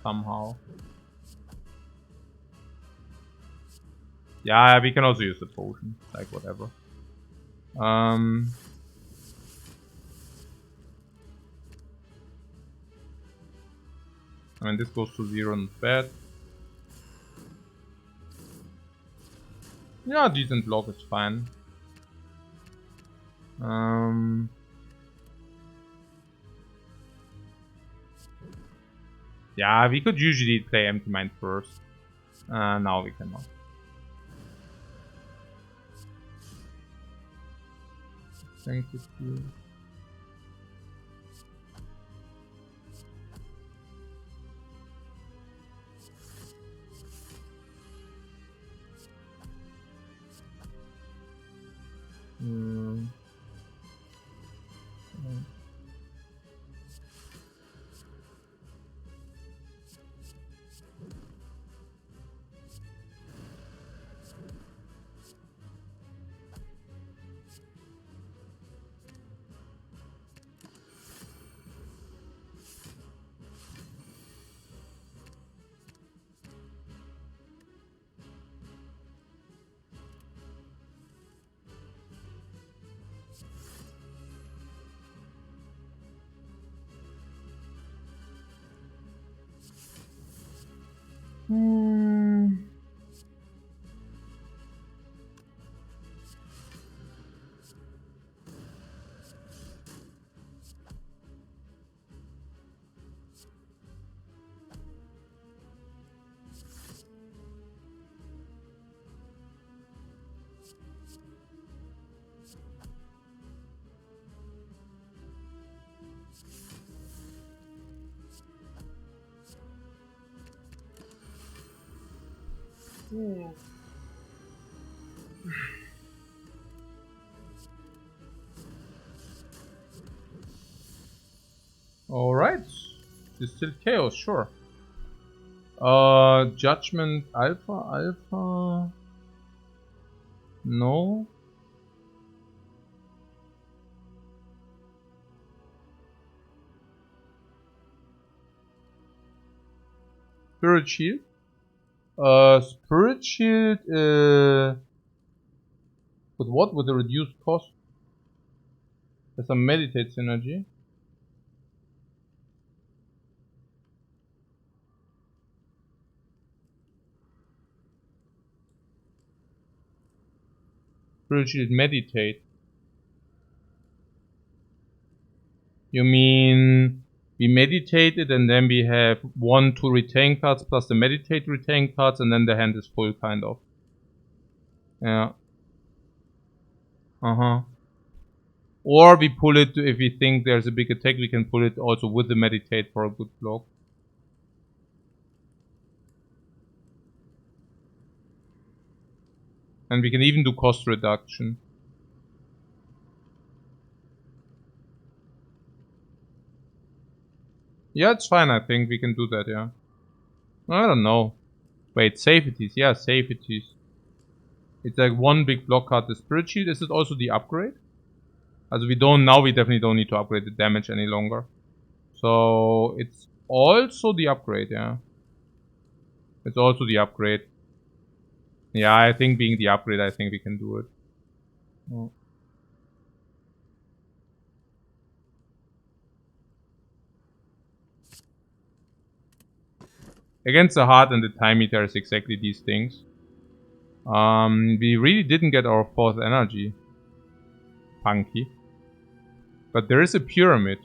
Somehow. Yeah, we can also use the potion. Like, whatever. I mean, this goes to 0 and bad. Yeah, decent block is fine. Yeah, we could usually play Empty Mind first. Now we cannot. Sanctity. Alright. Distilled Chaos, sure. Judgment Alpha. No. Spirit Shield. Spirit Shield, with what? With a reduced cost? There's some meditate synergy. Spirit Shield meditate. You mean we meditated and then we have 1-2 retain cards plus the meditate retain cards and then the hand is full, kind of. Yeah. Or we pull it, if we think there's a big attack, we can pull it also with the meditate for a good block. And we can even do cost reduction. Yeah, it's fine, I think we can do that, yeah. I don't know. Wait, safeties, yeah, safeties. It's like one big block card, the Spirit Shield. Is it also the upgrade? As we definitely don't need to upgrade the damage any longer. So, it's also the upgrade, yeah. It's also the upgrade. Yeah, I think being the upgrade, I think we can do it. Oh. Against the heart and the time meter is exactly these things. We really didn't get our 4th energy. Punky. But there is a pyramid.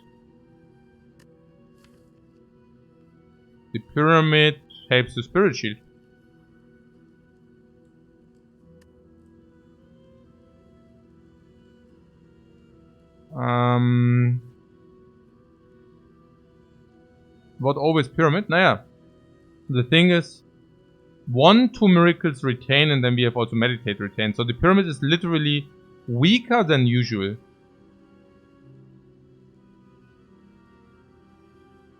The pyramid helps the Spirit Shield. What always pyramid? Naja. The thing is, 1-2 miracles retain and then we have also meditate retain. So the pyramid is literally weaker than usual.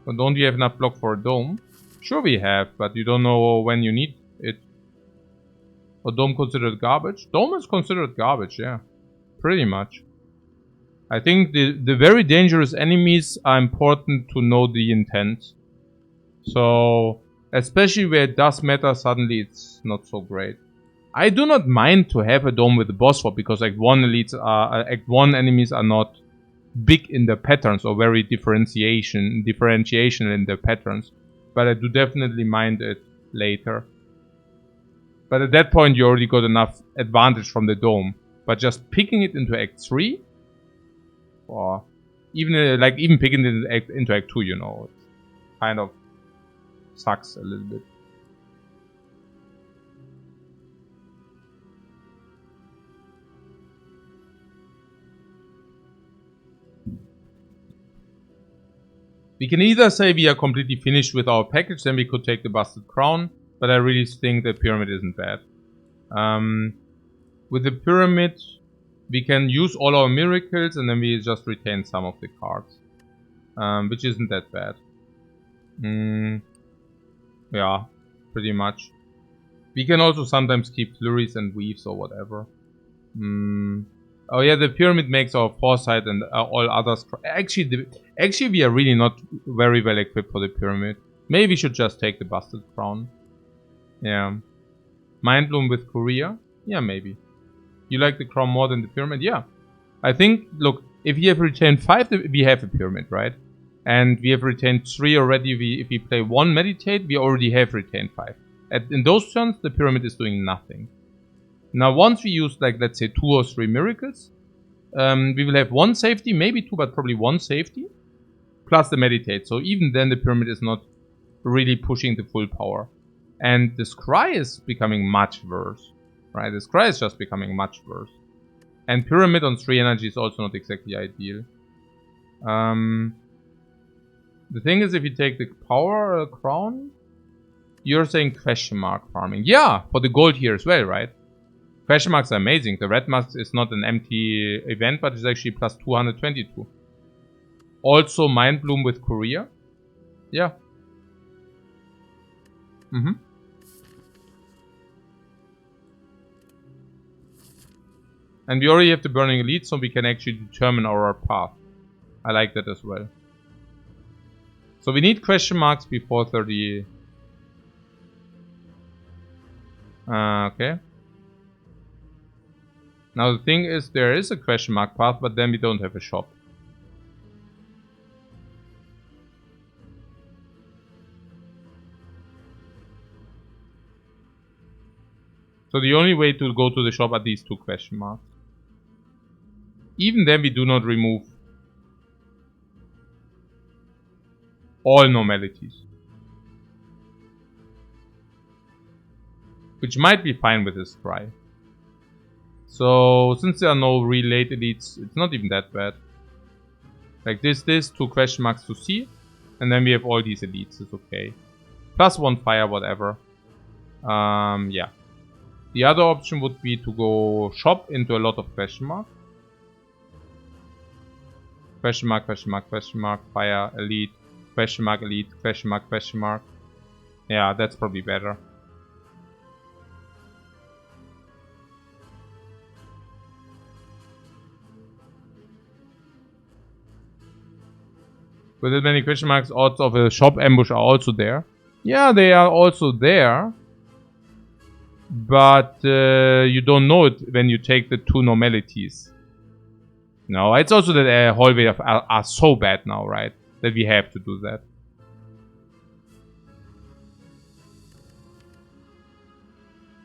But don't we have enough block for a dome? Sure we have, but you don't know when you need it. A dome considered garbage? Dome is considered garbage, yeah. Pretty much. I think the very dangerous enemies are important to know the intent. So, especially where it does matter, suddenly it's not so great. I do not mind to have a dome with a boss swap, because Act 1 enemies are not big in the patterns or very differentiation in the patterns. But I do definitely mind it later. But at that point you already got enough advantage from the dome. But just picking it into Act 3, or even picking it into Act 2, you know, it kind of sucks a little bit. We can either say we are completely finished with our package, then we could take the Busted Crown, but I really think the pyramid isn't bad. With the pyramid, we can use all our miracles and then we just retain some of the cards. Which isn't that bad. Yeah, pretty much. We can also sometimes keep flurries and weaves or whatever. Oh yeah, the pyramid makes our foresight and all others. Actually, we are really not very well equipped for the pyramid. Maybe we should just take the Busted Crown. Yeah. Mind Bloom with Korea? Yeah, maybe. You like the crown more than the pyramid? Yeah. I think, look, if you have retained 5, we have a pyramid, right? And we have retained 3 already. If we play 1 meditate, we already have retained 5. In those turns, the pyramid is doing nothing. Now, once we use, like, let's say 2 or 3 miracles, we will have 1 safety, maybe 2, but probably 1 safety, plus the meditate. So even then, the pyramid is not really pushing the full power. And the scry is becoming much worse, right? The scry is just becoming much worse. And pyramid on 3 energy is also not exactly ideal. The thing is, if you take the power crown, you're saying question mark farming. Yeah, for the gold here as well, right? Question marks are amazing. The red mask is not an empty event, but it's actually plus 222. Also, Mind Bloom with Korea. Yeah. And we already have the Burning Elite, so we can actually determine our path. I like that as well. So we need question marks before 30. Okay. Now the thing is, there is a question mark path, but then we don't have a shop. So the only way to go to the shop are these two question marks. Even then we do not remove all normalities. Which might be fine with this try. So since there are no real late elites, it's not even that bad. Like this, two question marks to see. And then we have all these elites, it's okay. Plus one fire, whatever. Yeah. The other option would be to go shop into a lot of question mark. Question mark, question mark, question mark, fire, elite, question mark, elite, question mark, question mark. Yeah, that's probably better. With that many question marks, odds of a shop ambush are also there. Yeah, they are also there. But you don't know it when you take the two normalities. No, it's also that hallway are so bad now, right? That we have to do that.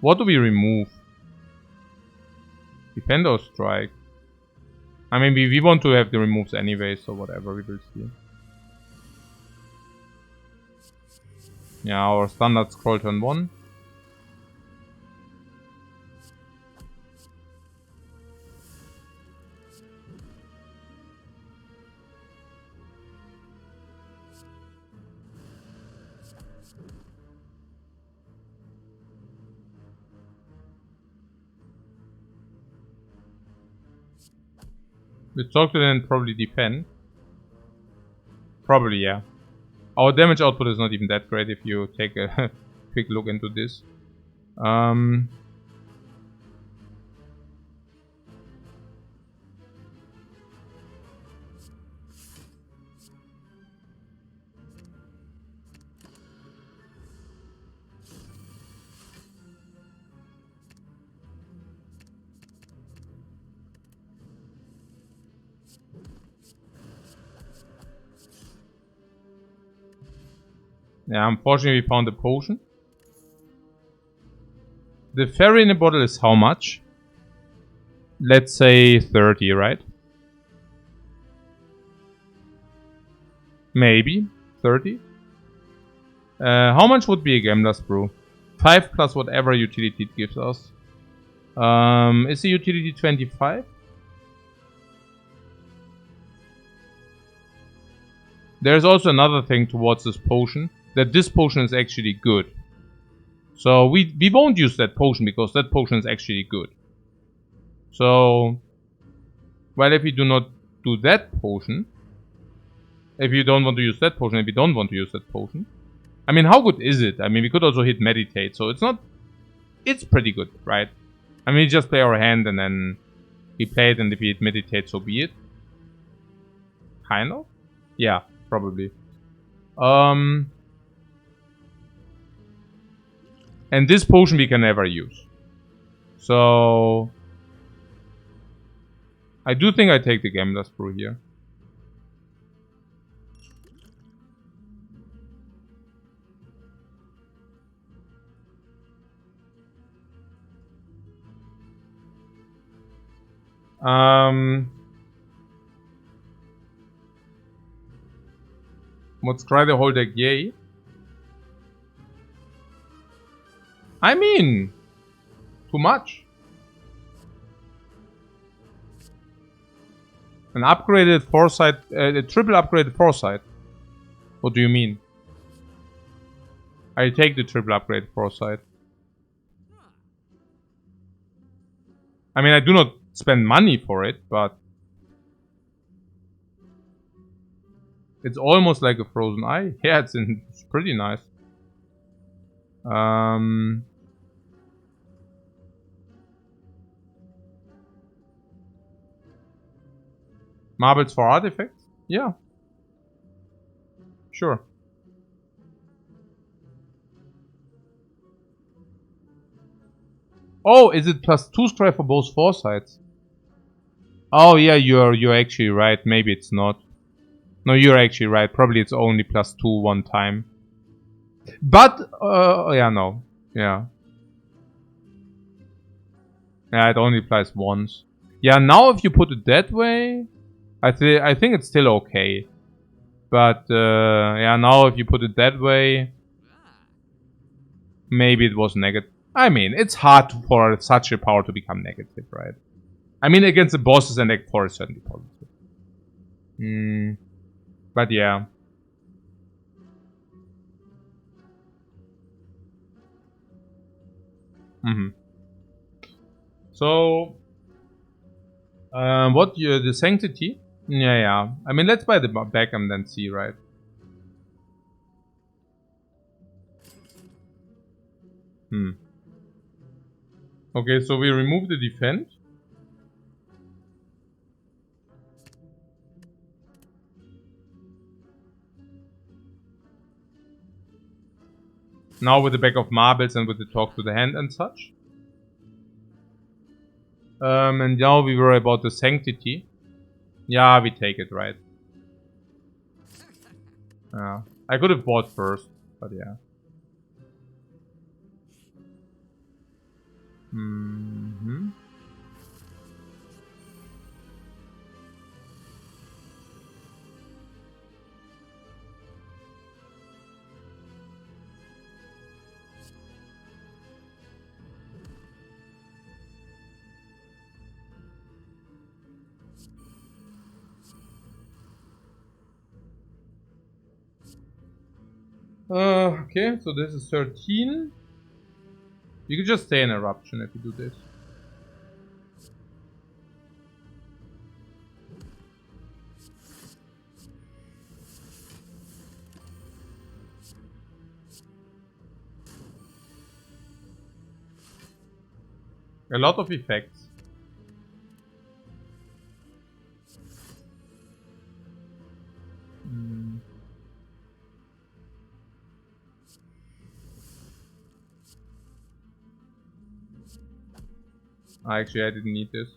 What do we remove? Defend or strike? I mean, we want to have the removes anyway, so whatever, we will see. Yeah, our standard scroll turn 1. We talk to them and probably defend. Probably, yeah. Our damage output is not even that great if you take a quick look into this. Yeah, unfortunately we found a potion. The fairy in the bottle is how much? Let's say 30, right? Maybe 30. How much would be a Gambler's Brew? 5 plus whatever utility it gives us. Is the utility 25? There's also another thing towards this potion. That this potion is actually good. So we won't use that potion because that potion is actually good. So, well, if we do not do that potion, if you don't want to use that potion, if we don't want to use that potion, I mean, how good is it? I mean, we could also hit meditate, so it's not, it's pretty good, right? I mean, we just play our hand and then we play it, and if we hit meditate, so be it. Kind of? Yeah, probably. And this potion we can never use. So I do think I take the Gambler's Brew here. Let's try the whole deck, yay. I mean, too much. An upgraded foresight, a triple upgraded foresight. What do you mean? I take the triple upgraded foresight. I mean, I do not spend money for it, but it's almost like a frozen eye. Yeah, it's pretty nice. Marbles for artifacts? Yeah. Sure. Oh, is it +2 scry for both foresights? Oh yeah, you're actually right. Maybe it's not. No, you're actually right. Probably it's only +2 one time. But yeah, no, yeah, yeah, it only applies once. Yeah, now if you put it that way, I think it's still okay. But yeah, now if you put it that way, maybe it was negative. I mean, it's hard for such a power to become negative, right? I mean, against the bosses and Act 4 is certainly positive. But yeah. So, what the sanctity? Yeah, yeah. I mean, let's buy the back and then see, right? Okay, so we remove the defend. Now with the back of marbles and with the talk to the hand and such. And now we worry about the sanctity. Yeah, we take it, right? Yeah. I could have bought first, but yeah. Okay, so this is 13. You could just stay in eruption if you do this. A lot of effects. Actually, I didn't need this.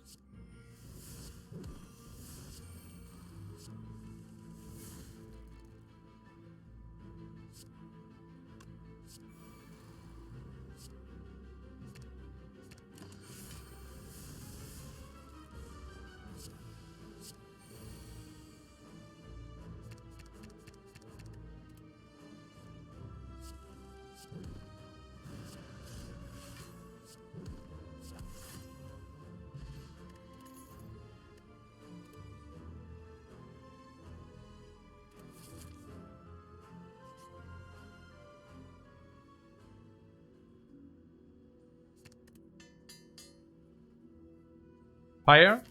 Fire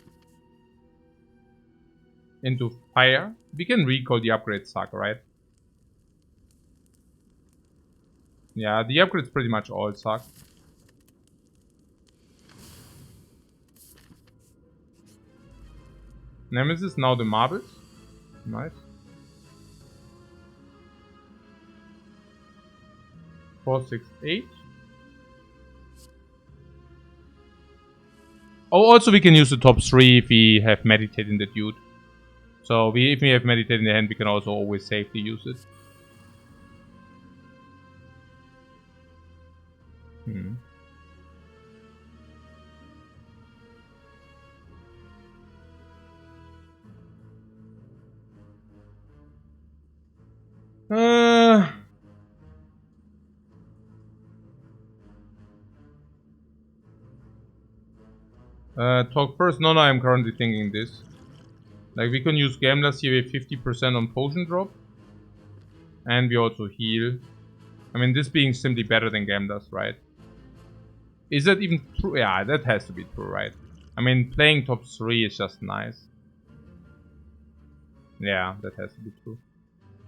into fire. We can recall the upgrades suck, right? Yeah, the upgrades pretty much all suck. Nemesis, now the marbles. Nice. 4, 6, 8. Oh, also we can use the top 3 if we have meditate in the dude. So if we have meditate in the hand, we can also always safely use it. Talk first. No, I'm currently thinking this. Like, we can use Gamblers here with 50% on potion drop. And we also heal. I mean, this being simply better than Gamblers, right? Is that even true? Yeah, that has to be true, right? I mean, playing top 3 is just nice. Yeah, that has to be true.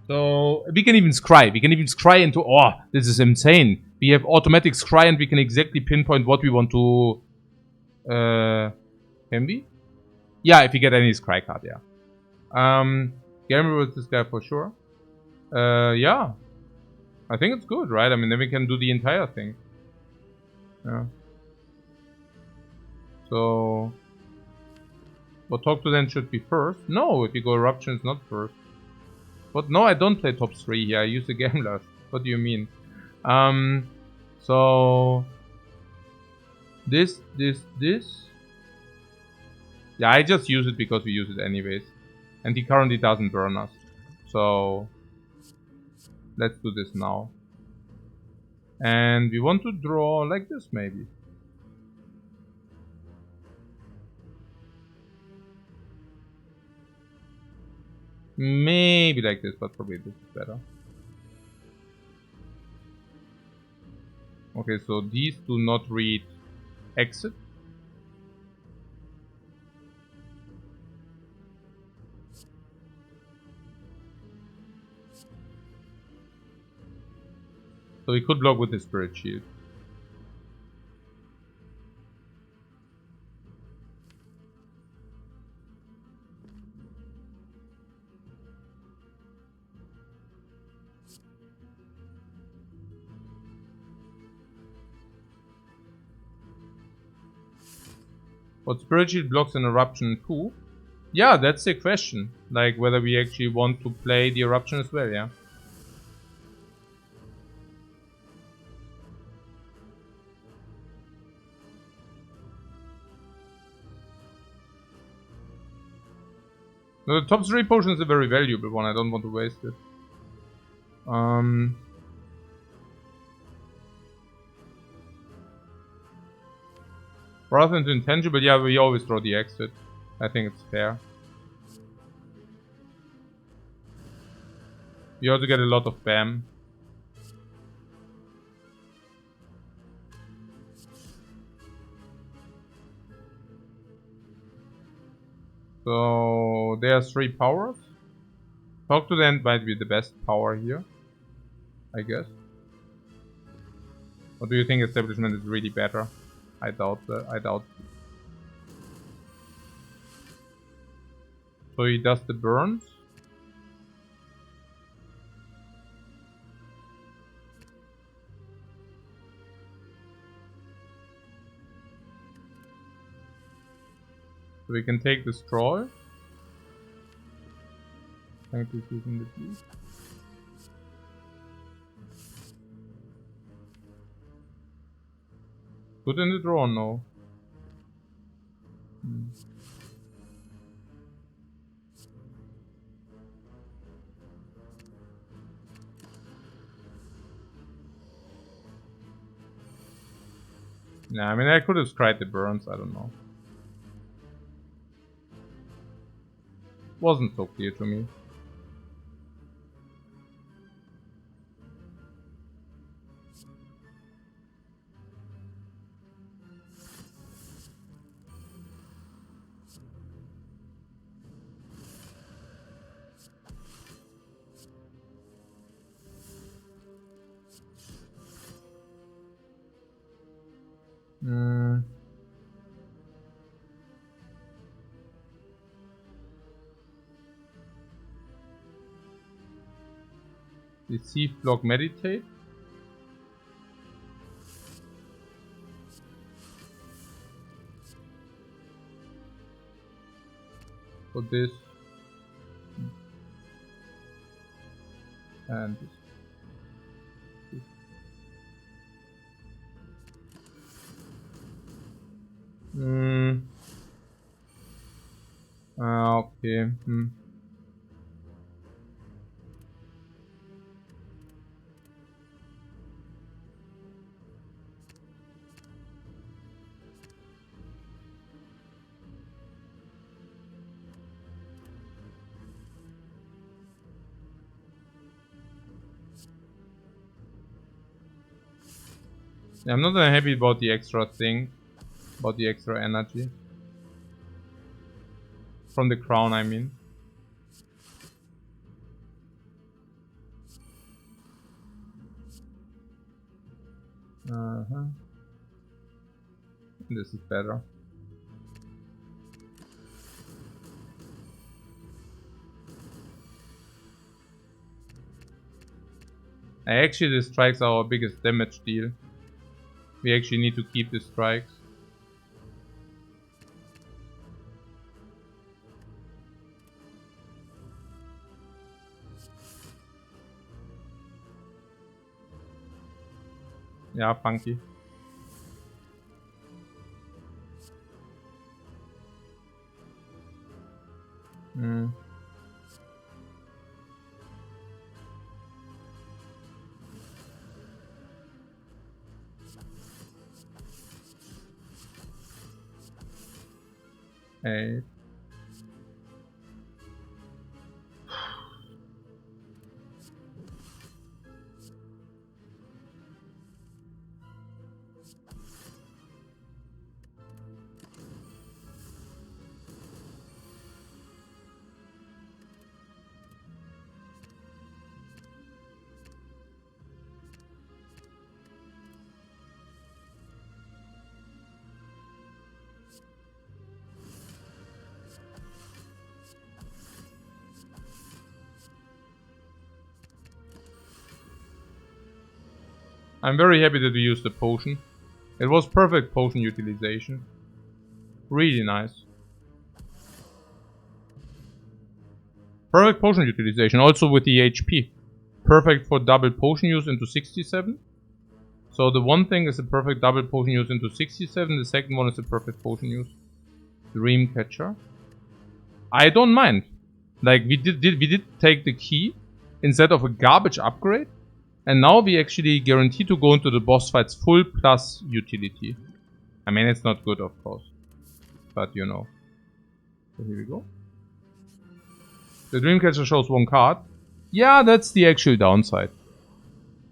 So, we can even scry. We can even scry into... Oh, this is insane. We have automatic scry and we can exactly pinpoint what we want to... Can we? Yeah, if you get any scry card, yeah. Gamble with this guy for sure. Yeah. I think it's good, right? I mean, then we can do the entire thing. Yeah. So... What talk to then should be first? No, if you go Eruption, it's not first. But no, I don't play top 3 here. I use the Gamblers. What do you mean? So... This. Yeah, I just use it because we use it anyways. And he currently doesn't burn us. So... Let's do this now. And we want to draw like this, maybe. Maybe like this, but probably this is better. Okay, so these do not read exit. So we could block with the Spirit Shield. But Spirit Shield blocks an Eruption too? Yeah, that's the question. Like, whether we actually want to play the Eruption as well, yeah? No, the top 3 potion is a very valuable one, I don't want to waste it. Rather than intangible, yeah, we always draw the exit. I think it's fair. You also get a lot of BAM. So there are 3 powers. Talk to the End might be the best power here, I guess. Or do you think Establishment is really better? I doubt that. I doubt. So he does the burns. So we can take Destroy. Thank you for using the blue. Good in the draw, no. Nah, I mean, I could have scryed the burns, I don't know. Wasn't so clear to me. Receive, block, meditate. For this. And this. Okay. Yeah, I'm not that happy about the extra thing. About the extra energy. From the crown, I mean. This is better. Actually, the strikes are our biggest damage deal. We actually need to keep the strikes. Yeah, funky. Hmm. Hey. I'm very happy that we used the potion. It was perfect potion utilization. Really nice. Perfect potion utilization, also with the HP. Perfect for double potion use into 67. So the one thing is a perfect double potion use into 67, the second one is a perfect potion use. Dreamcatcher. I don't mind. Like we did take the key instead of a garbage upgrade. And now we actually guarantee to go into the boss fights full plus utility. I mean, it's not good, of course. But you know. So here we go. The Dreamcatcher shows one card. Yeah, that's the actual downside.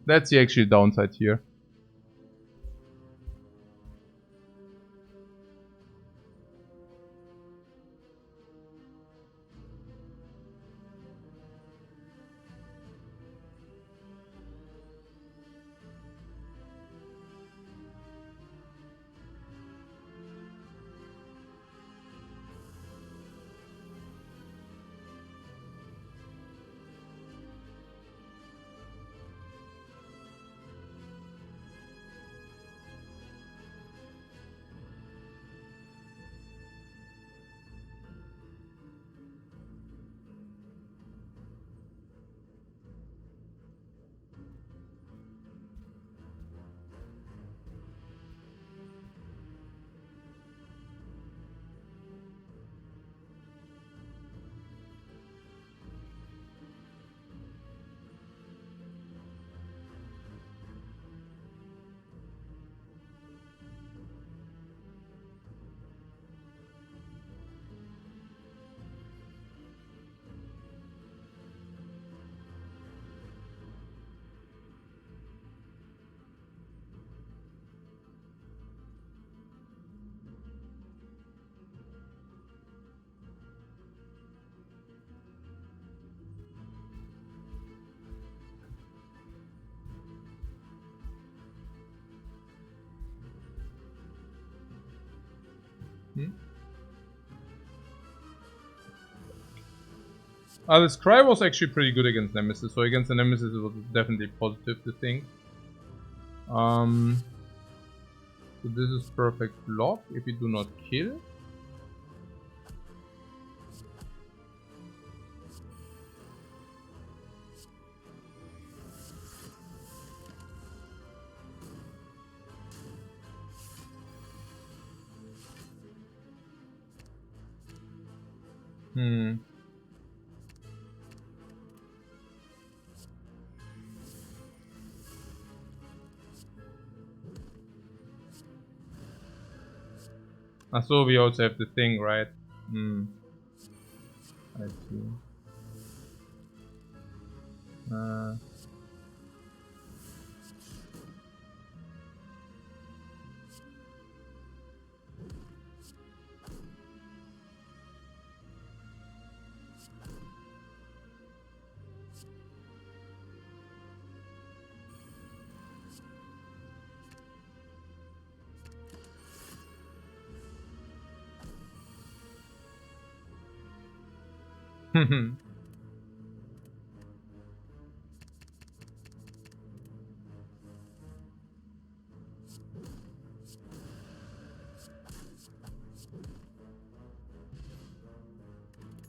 That's the actual downside here. The Scry was actually pretty good against Nemesis, so against the Nemesis it was definitely positive to think. So this is perfect block if we do not kill. So we also have the thing, right? I see.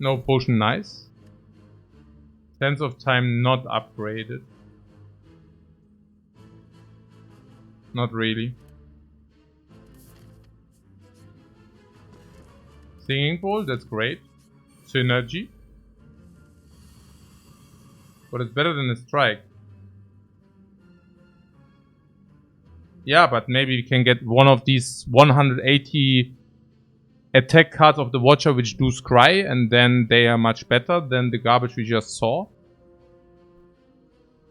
No potion, nice. Sense of time not upgraded. Not really. Singing bowl, that's great. Synergy. But it's better than a strike. Yeah, but maybe we can get one of these 180 attack cards of the Watcher which do scry, and then they are much better than the garbage we just saw.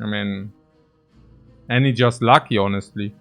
I mean, and it's just lucky, honestly.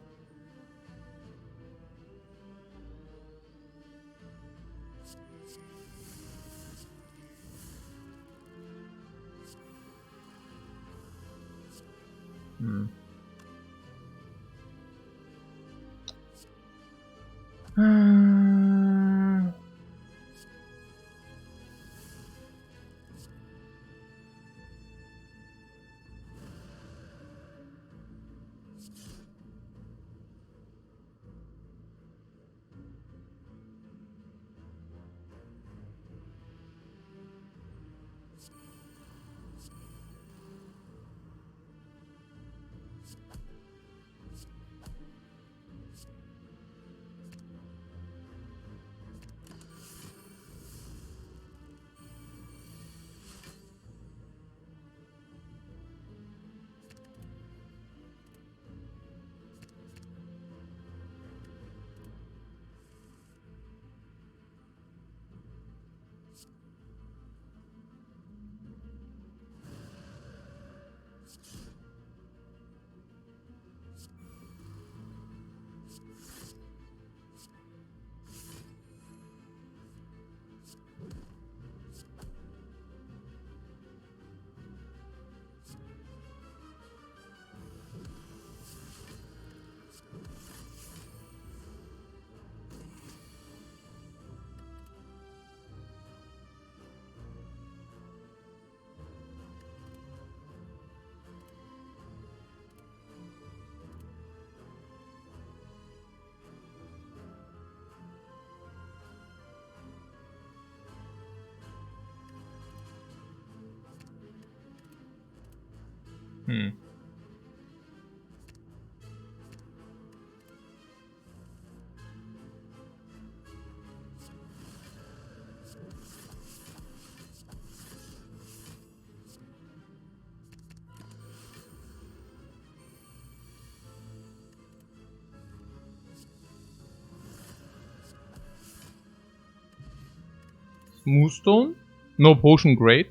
Smoothstone? No potion, great.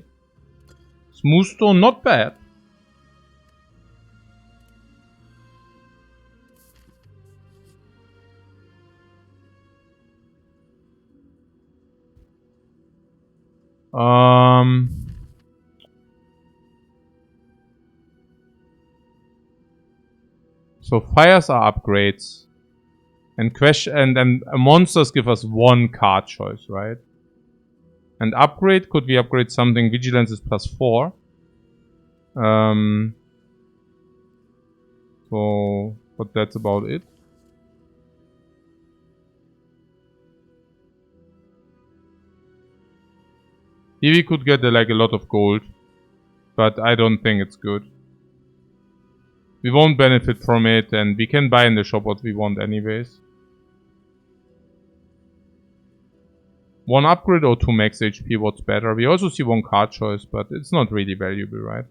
Smoothstone, not bad. So fires are upgrades. And monsters give us one card choice, right? And upgrade, could we upgrade something? Vigilance is +4. So, but that's about it. Here we could get like a lot of gold, but I don't think it's good. We won't benefit from it, and we can buy in the shop what we want anyways. 1 upgrade or 2 max HP, what's better? We also see 1 card choice, but it's not really valuable, right?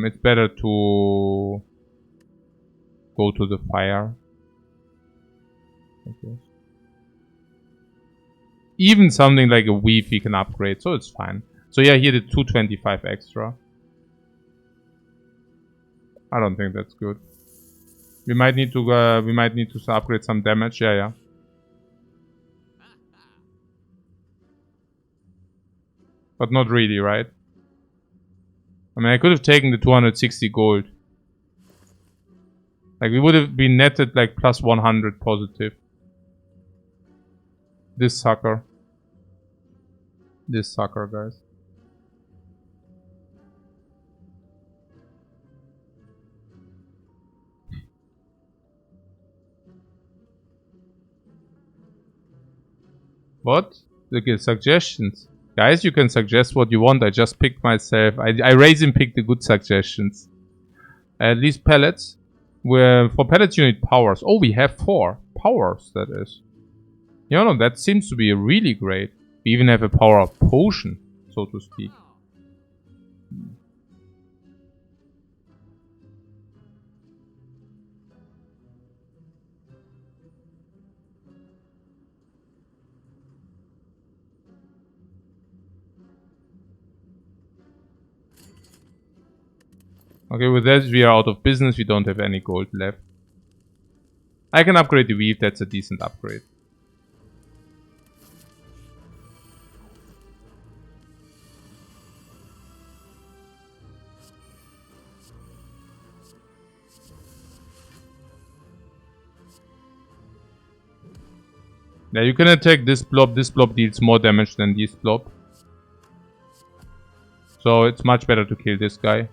It's better to go to the fire. Okay. Even something like a weave we can upgrade, so it's fine. So yeah, here the 225 extra. I don't think that's good. We might need to upgrade some damage. Yeah. But not really, right? I mean, I could have taken the 260 gold. Like, we would have been netted like plus 100 positive. This sucker. This sucker, guys. What? Okay, suggestions. Guys, you can suggest what you want. I just picked myself. I raise and pick the good suggestions. At least pellets. Where for pellets you need powers. Oh, we have 4 powers, that is. You know, that seems to be really great. We even have a power up potion, so to speak. Okay, with that we are out of business. We don't have any gold left. I can upgrade the weave. That's a decent upgrade. Yeah, you can attack this blob. This blob deals more damage than this blob. So it's much better to kill this guy.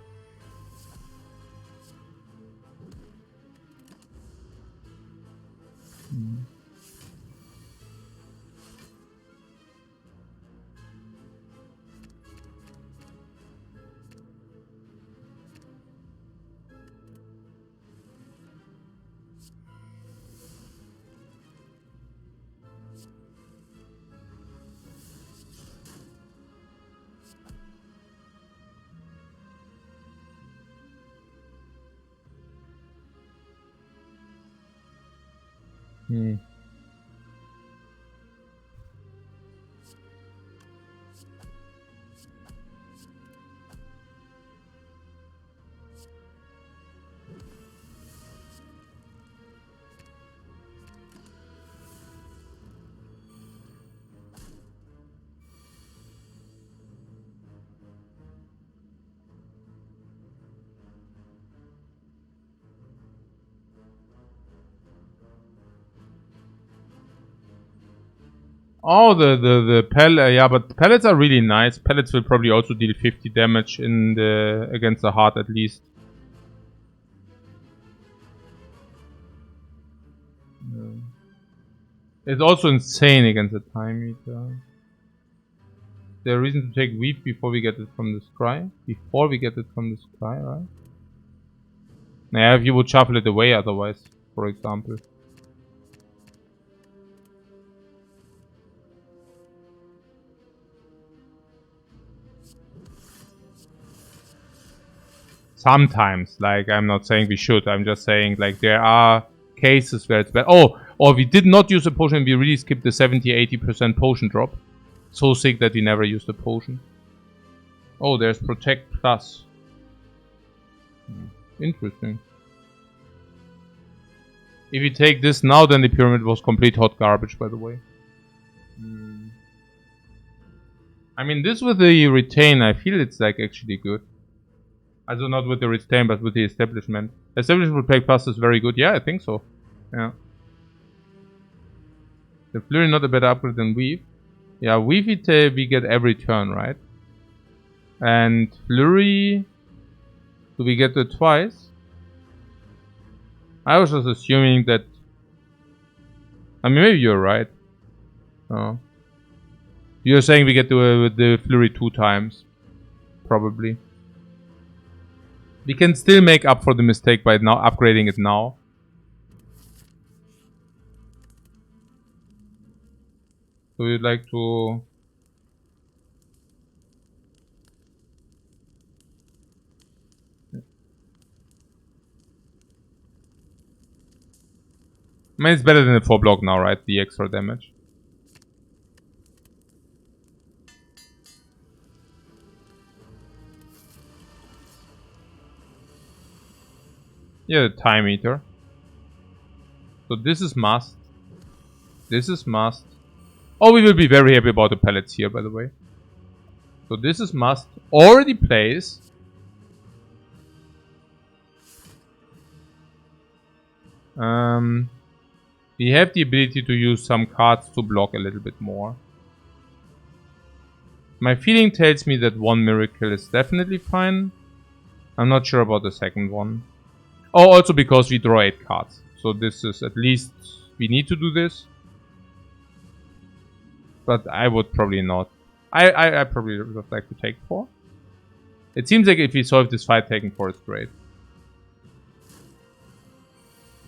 Oh, the pellet, yeah, but pellets are really nice. Pellets will probably also deal 50 damage in the against the heart at least. It's also insane against the time meter. Is there a reason to take weave before we get it from the scry? Before we get it from the scry, right? Yeah, if you would shuffle it away otherwise, for example. Sometimes, like, I'm not saying we should, I'm just saying, like, there are cases where it's bad. Oh, or we did not use a potion, we really skipped the 70-80% potion drop. So sick that we never used a potion. Oh, there's Protect Plus. Interesting. If you take this now, then the pyramid was complete hot garbage, by the way. I mean, this with the retain, I feel it's, like, actually good. Also not with the retain, but with the establishment. Establishment Protect Plus is very good. Yeah, I think so. Yeah. The flurry not a better upgrade than weave. Yeah, weave we get every turn, right? And flurry, do we get it twice? I was just assuming that. I mean, maybe you're right. Oh. You're saying we get the flurry 2 times, probably. We can still make up for the mistake by now upgrading it now. So we'd like to... I mean, it's better than the 4 block now, right? The extra damage. Yeah, the time meter. So this is must. This is must. Oh, we will be very happy about the pellets here, by the way. So this is must. Already placed. We have the ability to use some cards to block a little bit more. My feeling tells me that 1 miracle is definitely fine. I'm not sure about the second one. Oh, also because we draw 8 cards. So this is at least... We need to do this. But I would probably not. I probably would like to take 4. It seems like if we solve this fight, taking 4 is great.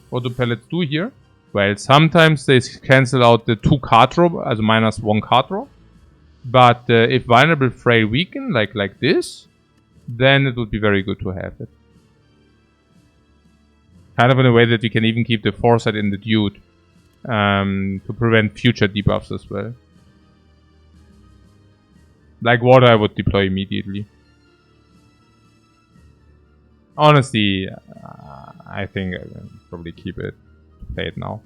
What do pellets do here? Well, sometimes they cancel out the 2 card draw, as minus 1 card draw. But if vulnerable frail weaken, like this, then it would be very good to have it. Kind of in a way that we can even keep the foresight in the dude to prevent future debuffs as well. Like water, I would deploy immediately. Honestly, I think I will probably keep it. Play it now.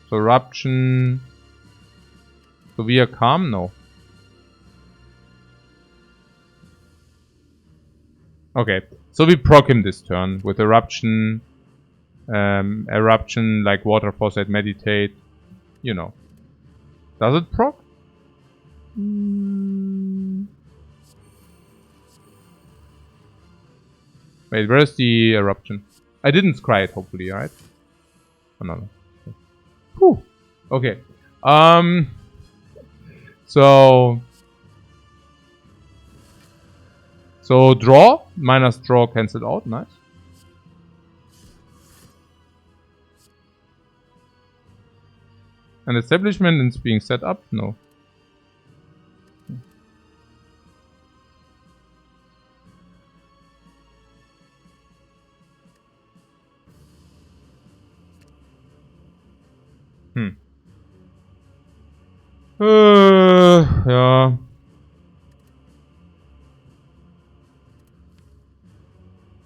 So eruption. So we are calm? No. Okay, so we proc him this turn with eruption. Eruption like water, foresight, meditate. You know. Does it proc? Wait, where's the eruption? I didn't scry it, hopefully, right? Oh, no. Whew. Okay. So draw, minus draw cancelled out, nice. An establishment is being set up? No. Yeah.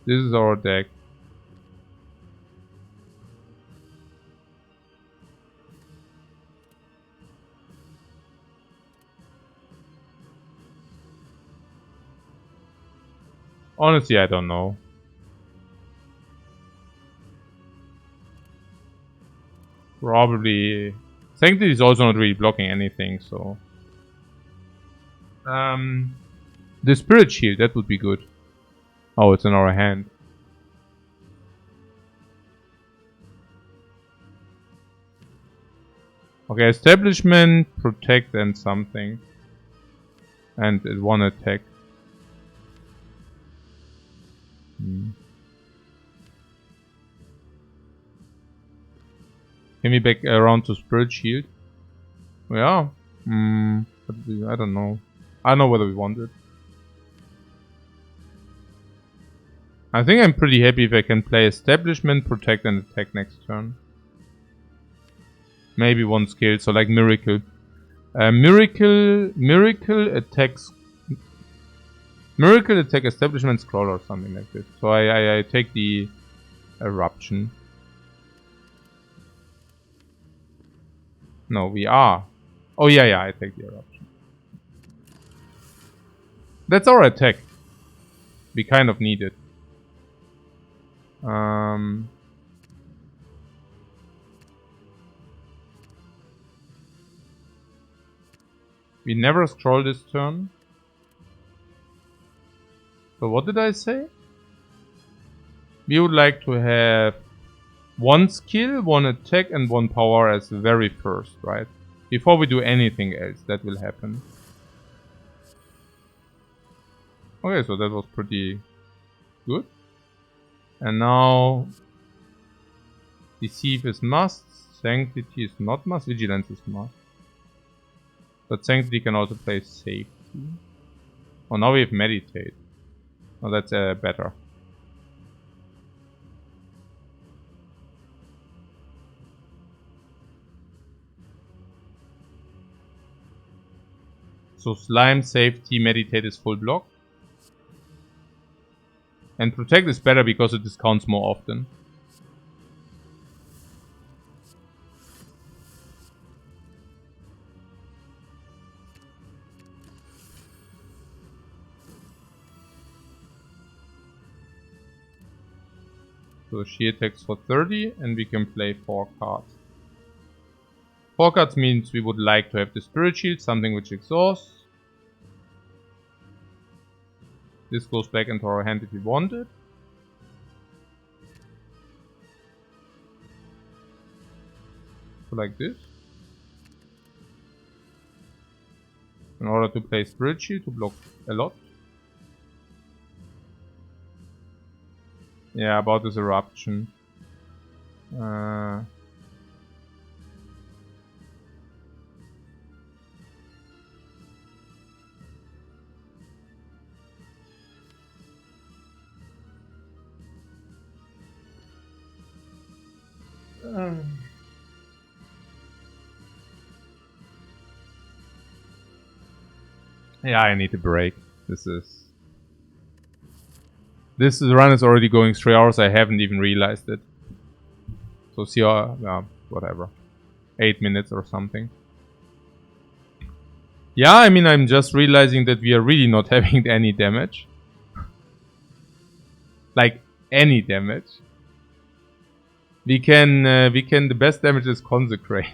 This is our deck. Honestly, I don't know. Probably. Sanctity is also not really blocking anything, so. The Spirit Shield, that would be good. Oh, it's in our hand. Okay, establishment, protect, and something. And it one attack. Can we back around to Spirit Shield? Yeah. I don't know. I don't know whether we want it. I think I'm pretty happy if I can play Establishment, Protect, and Attack next turn. Maybe one skill, so like Miracle. Miracle attacks. Miracle attack Establishment Scroll or something like this. So I take the Eruption. No, we are. Oh yeah, I take the Eruption. That's our attack. We kind of need it. We never scroll this turn. So what did I say? We would like to have one skill, one attack, and one power as the very first, right? Before we do anything else, that will happen. Okay, so that was pretty good. And now Deceive is must, Sanctity is not must, Vigilance is must. But Sanctity can also play Safety. Oh, now we have Meditate. Oh, that's better. So Slime, Safety, Meditate is full block. And Protect is better because it discounts more often. So she attacks for 30 and we can play 4 cards. 4 cards means we would like to have the Spirit Shield, something which exhausts. This goes back into our hand if we want it. So like this. In order to play Spirit Shield to block a lot. Yeah, about this eruption. Yeah, I need a break. This run is already going 3 hours. I haven't even realized it. So see, whatever, 8 minutes or something. Yeah, I mean, I'm just realizing that we are really not having any damage. Like any damage. We can. The best damage is consecrate.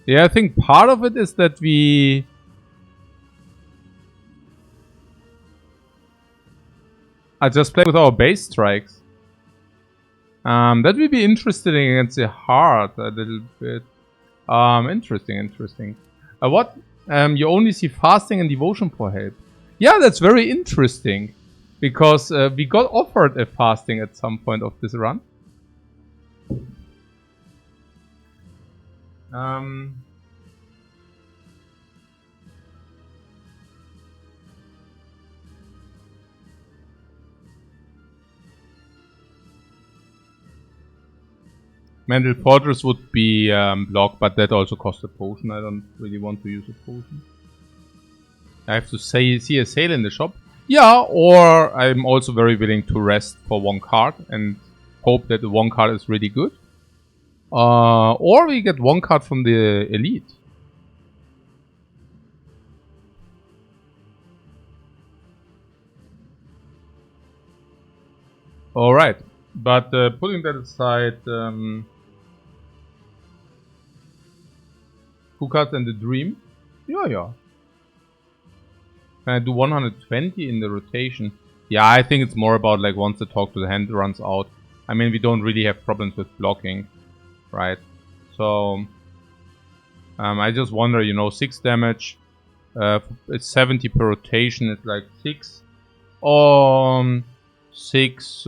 Yeah, I think part of it is that we... I just play with our base strikes. That will be interesting against the heart a little bit. Interesting. What? You only see fasting and devotion for help. Yeah, that's very interesting. Because we got offered a fasting at some point of this run. Mental Fortress would be blocked, but that also costs a potion. I don't really want to use a potion. I have to see a sale in the shop. Yeah, or I'm also very willing to rest for one card and hope that the one card is really good. Or we get one card from the elite. Alright, but putting that aside, 2 cards and the dream. Yeah. Can I do 120 in the rotation? Yeah, I think it's more about like once the talk to the hand runs out. I mean, we don't really have problems with blocking, right? So, I just wonder, you know, 6 damage. It's 70 per rotation. It's like 6. 6.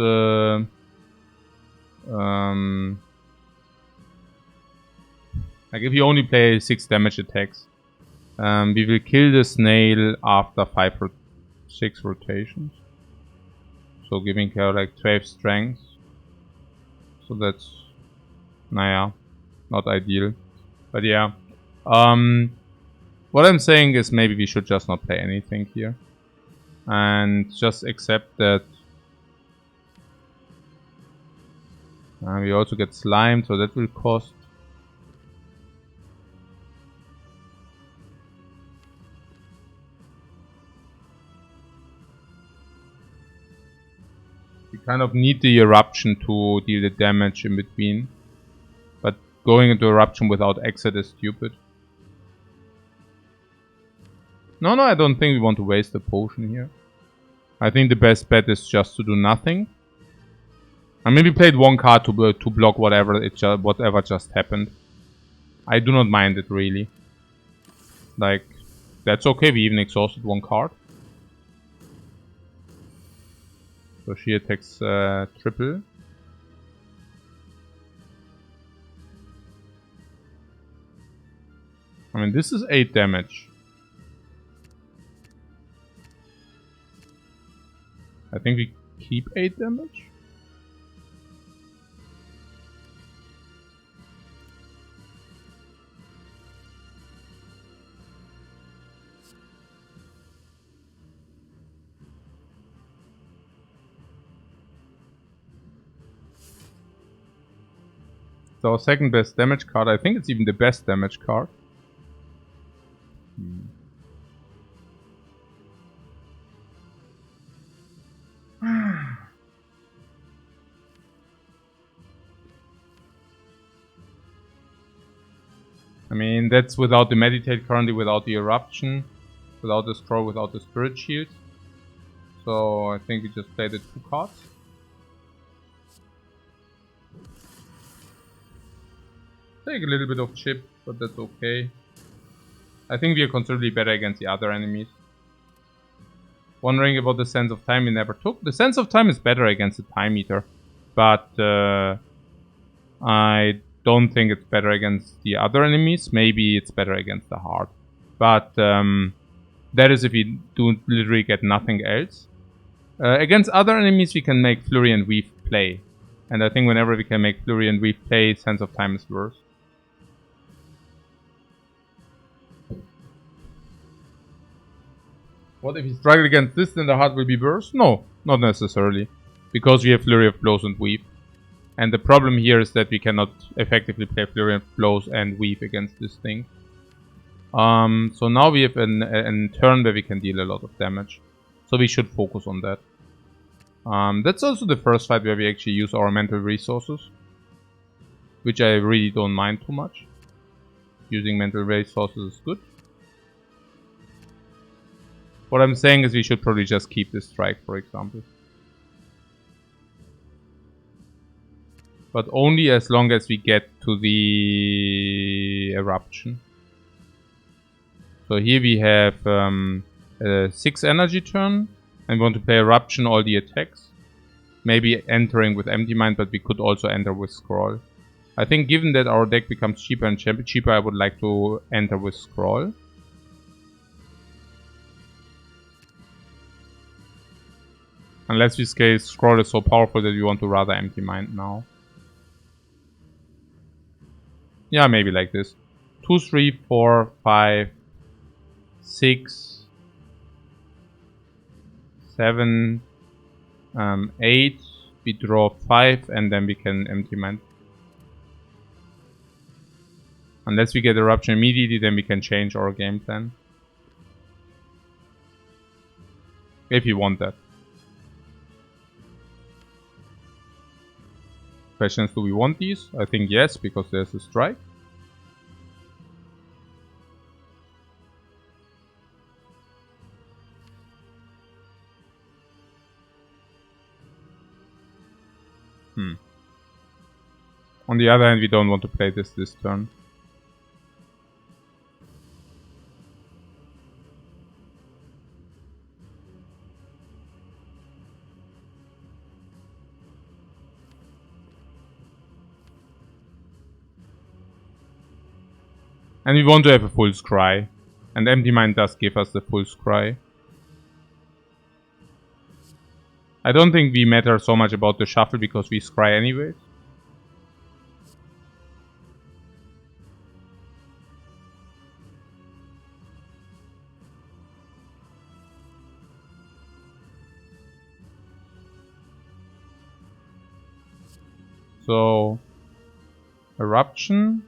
Like if you only play 6 damage attacks, we will kill the snail after 6 rotations. So giving her like 12 strength. So that's, naja, not ideal. But yeah. What I'm saying is maybe we should just not play anything here. And just accept that we also get slimed, so that will cost. We kind of need the eruption to deal the damage in between. But going into eruption without exit is stupid. No, I don't think we want to waste the potion here. I think the best bet is just to do nothing. I mean, we played one card to block whatever just happened. I do not mind it really. Like, that's okay. We even exhausted one card. So she attacks triple. I mean, this is 8 damage. I think we keep 8 damage. It's our second best damage card. I think it's even the best damage card. I mean, that's without the meditate currently, without the eruption, without the scroll, without the spirit shield. So I think we just play the 2 cards. Take a little bit of chip, but that's okay. I think we are considerably better against the other enemies. Wondering about the sense of time we never took. The sense of time is better against the time eater, but I don't think it's better against the other enemies. Maybe it's better against the heart, but that is if we do literally get nothing else. Against other enemies we can make Flurry and Weave play, and I think whenever we can make Flurry and Weave play, sense of time is worse. What if we struggle against this, then the heart will be worse? No, not necessarily. Because we have Flurry of Blows and Weave. And the problem here is that we cannot effectively play Flurry of Blows and Weave against this thing. So now we have a turn where we can deal a lot of damage. So we should focus on that. That's also the first fight where we actually use our mental resources. Which I really don't mind too much. Using mental resources is good. What I'm saying is we should probably just keep this strike, for example. But only as long as we get to the eruption. So here we have a 6 energy turn. And we want to play eruption, all the attacks. Maybe entering with empty mind, but we could also enter with scroll. I think given that our deck becomes cheaper and cheaper, I would like to enter with scroll. Unless we say scroll is so powerful that we want to rather empty mind now. Yeah, maybe like this. 2, 3, 4, 5, 6, 7, 8. We draw 5 and then we can empty mind. Unless we get eruption immediately, then we can change our game plan. If you want that. Question is, do we want these? I think yes, because there's a strike. On the other hand, we don't want to play this turn. And we want to have a full scry. And empty mind does give us the full scry. I don't think we matter so much about the shuffle because we scry anyways. So, eruption.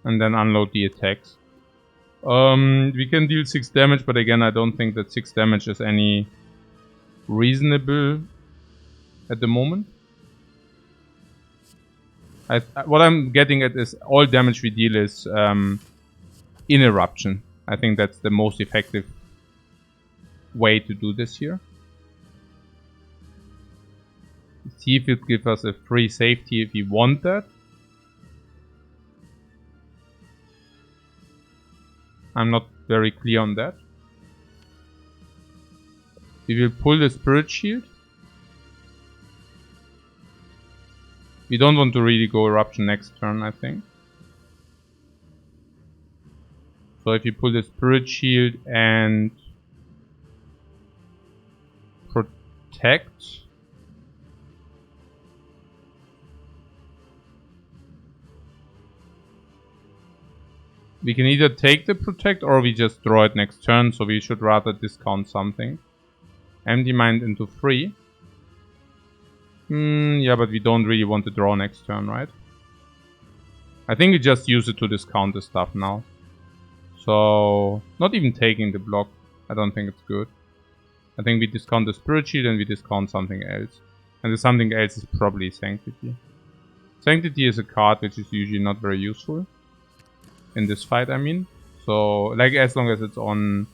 And then unload the attacks. We can deal 6 damage, but again, I don't think that 6 damage is any reasonable at the moment. What I'm getting at is all damage we deal is in eruption. I think that's the most effective way to do this here. See if it gives us a free safety if we want that. I'm not very clear on that. We will pull the Spirit Shield. We don't want to really go Eruption next turn, I think. So if you pull the Spirit Shield and Protect. We can either take the Protect or we just draw it next turn, so we should rather discount something. Empty Mind into 3. Yeah, but we don't really want to draw next turn, right? I think we just use it to discount the stuff now. So, not even taking the block. I don't think it's good. I think we discount the Spirit Shield and we discount something else. And the something else is probably Sanctity. Sanctity is a card which is usually not very useful. In this fight, I mean. So, like, as long as it's on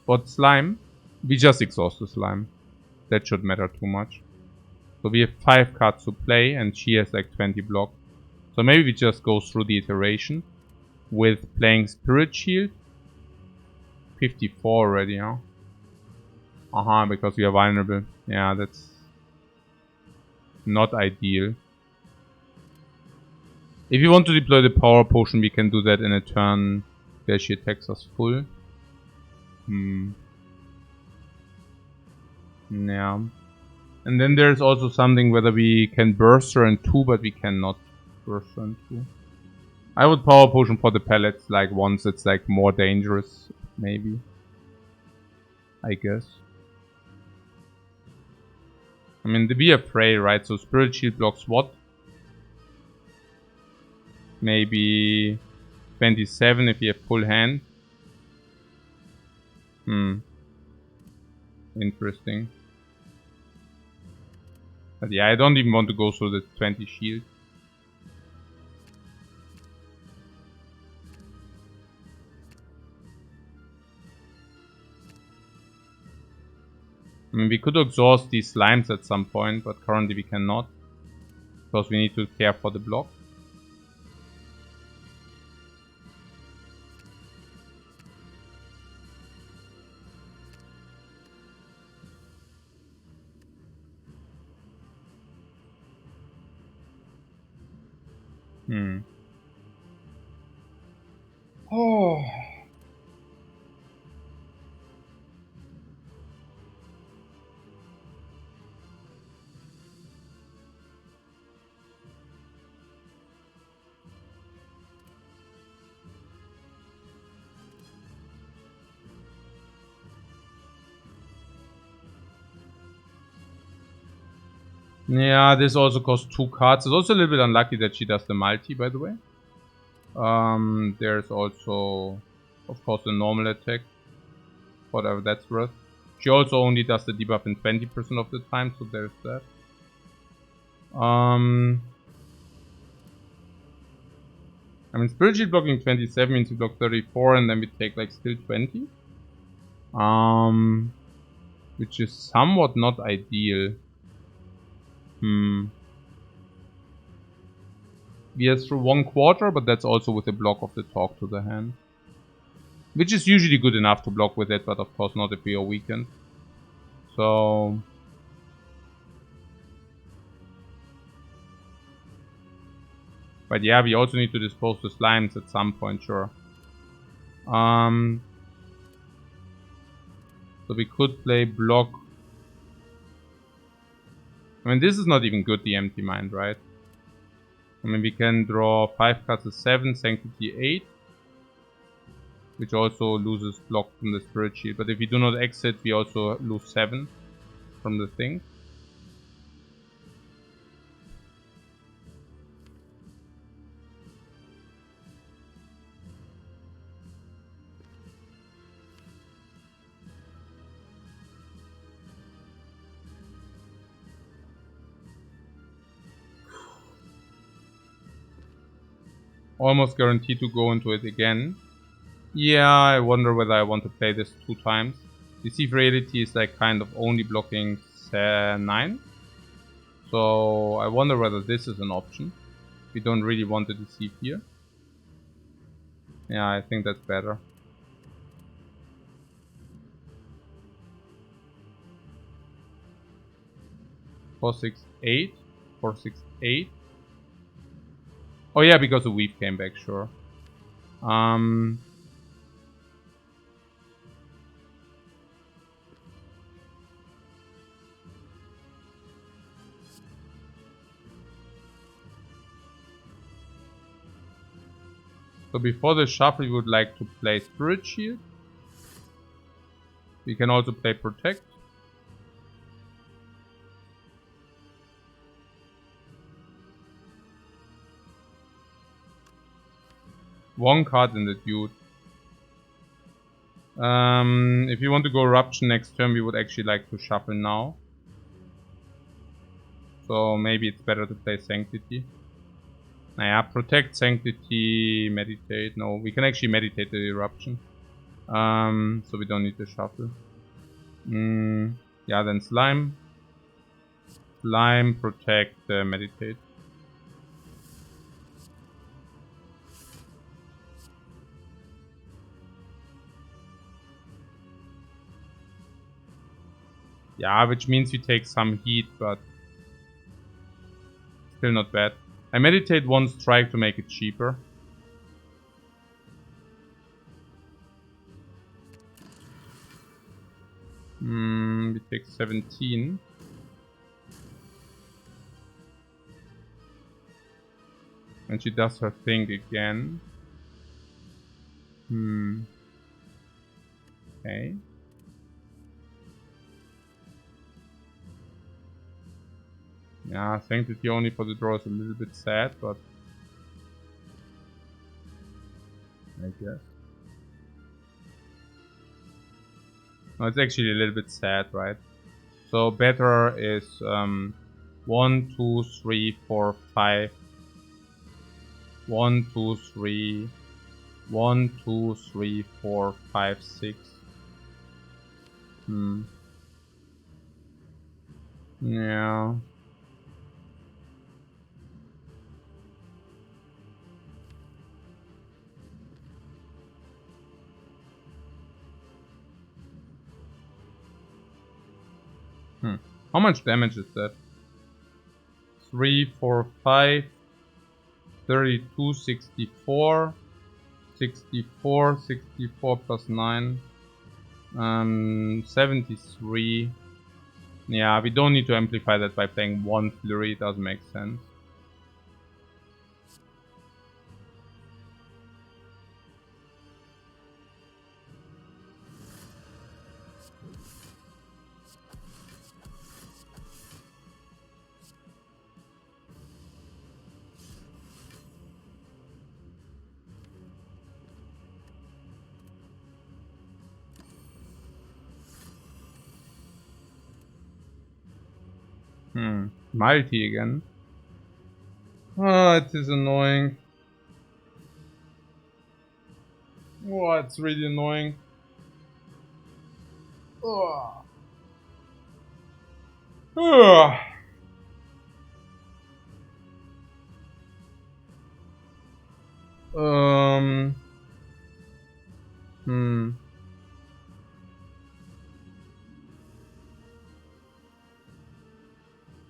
bot slime, we just exhaust the slime. That should matter too much. So we have 5 cards to play and she has like 20 block. So maybe we just go through the iteration with playing Spirit Shield. 54 already, huh? Because we are vulnerable. Yeah, that's not ideal. If you want to deploy the power potion, we can do that in a turn where she attacks us full. Yeah. And then there's also something whether we can burst her in 2, but we cannot burst her in 2. I would power potion for the pellets, like once it's like more dangerous, maybe. I guess. I mean, we are Prey, right? So Spirit Shield blocks what? Maybe 27 if you have full hand. Interesting. But yeah, I don't even want to go through the 20 shield. I mean, we could exhaust these slimes at some point, but currently we cannot. Because we need to care for the block. Oh. Yeah, this also costs 2 cards. It's also a little bit unlucky that she does the multi, by the way. There's also, of course, the normal attack. Whatever that's worth. She also only does the debuff in 20% of the time, so there's that. I mean, Spirit Shield blocking 27 means we block 34 and then we take like still 20. Which is somewhat not ideal. We are through 1/4, but that's also with a block of the talk to the hand. Which is usually good enough to block with it, but of course not if we are weakened. So... But yeah, we also need to dispose the slimes at some point, sure. So we could play block. I mean, this is not even good, the Empty Mind, right? I mean, we can draw 5 cards as 7, Sanctity 8. Which also loses block from the Spirit Shield. But if we do not exit, we also lose 7 from the thing. Almost guaranteed to go into it again. Yeah, I wonder whether I want to play this 2 times. Deceive Reality is like kind of only blocking 9. So I wonder whether this is an option. We don't really want to deceive here. Yeah, I think that's better. 468, 468. Oh yeah, because the weave came back, sure. So before the shuffle, we would like to play Spirit Shield. We can also play Protect. One card in the dude. If you want to go Eruption next turn, we would actually like to shuffle now. So maybe it's better to play Sanctity. Naja, Protect, Sanctity, Meditate. No, we can actually meditate the Eruption. So we don't need to shuffle. Yeah, then Slime. Slime, Protect, Meditate. Yeah, which means we take some heat, but still not bad. I meditate 1 strike to make it cheaper. We take 17. And she does her thing again. Okay. Yeah, Sanctity only for the draw is a little bit sad, but guess. No, it's actually a little bit sad, right? So better is 1, 2, 3, 4, 5. 1, 2, 3. 1, 2, 3, 4, 5, 6. Yeah. How much damage is that? 3, 4, 5. 32, 64. 64, 64 plus 9. 73. Yeah, we don't need to amplify that by playing 1 Flurry, it doesn't make sense. Mighty again. Oh, it is annoying. Oh, it's really annoying. Oh. Oh.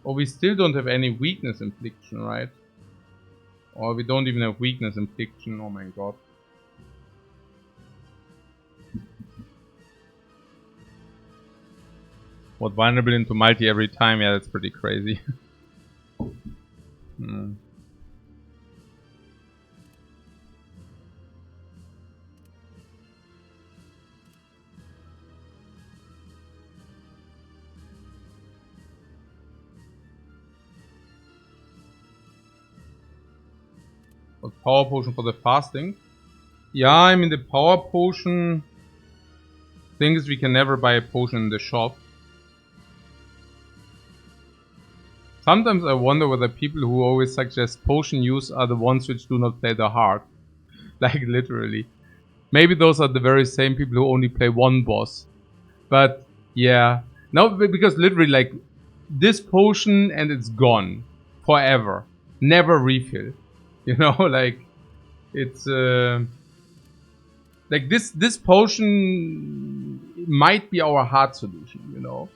Oh, we still don't have any weakness infliction, right? Or we don't even have weakness infliction, oh my god. What, vulnerable into multi every time? Yeah, that's pretty crazy. Power potion for the fasting. Yeah, I mean the power potion thing is we can never buy a potion in the shop. Sometimes I wonder whether people who always suggest potion use are the ones which do not play the hard. Like literally. Maybe those are the very same people who only play one boss. But yeah. No, because literally like this potion and it's gone. Forever. Never refill. You know, like it's like this potion might be our hard solution, you know.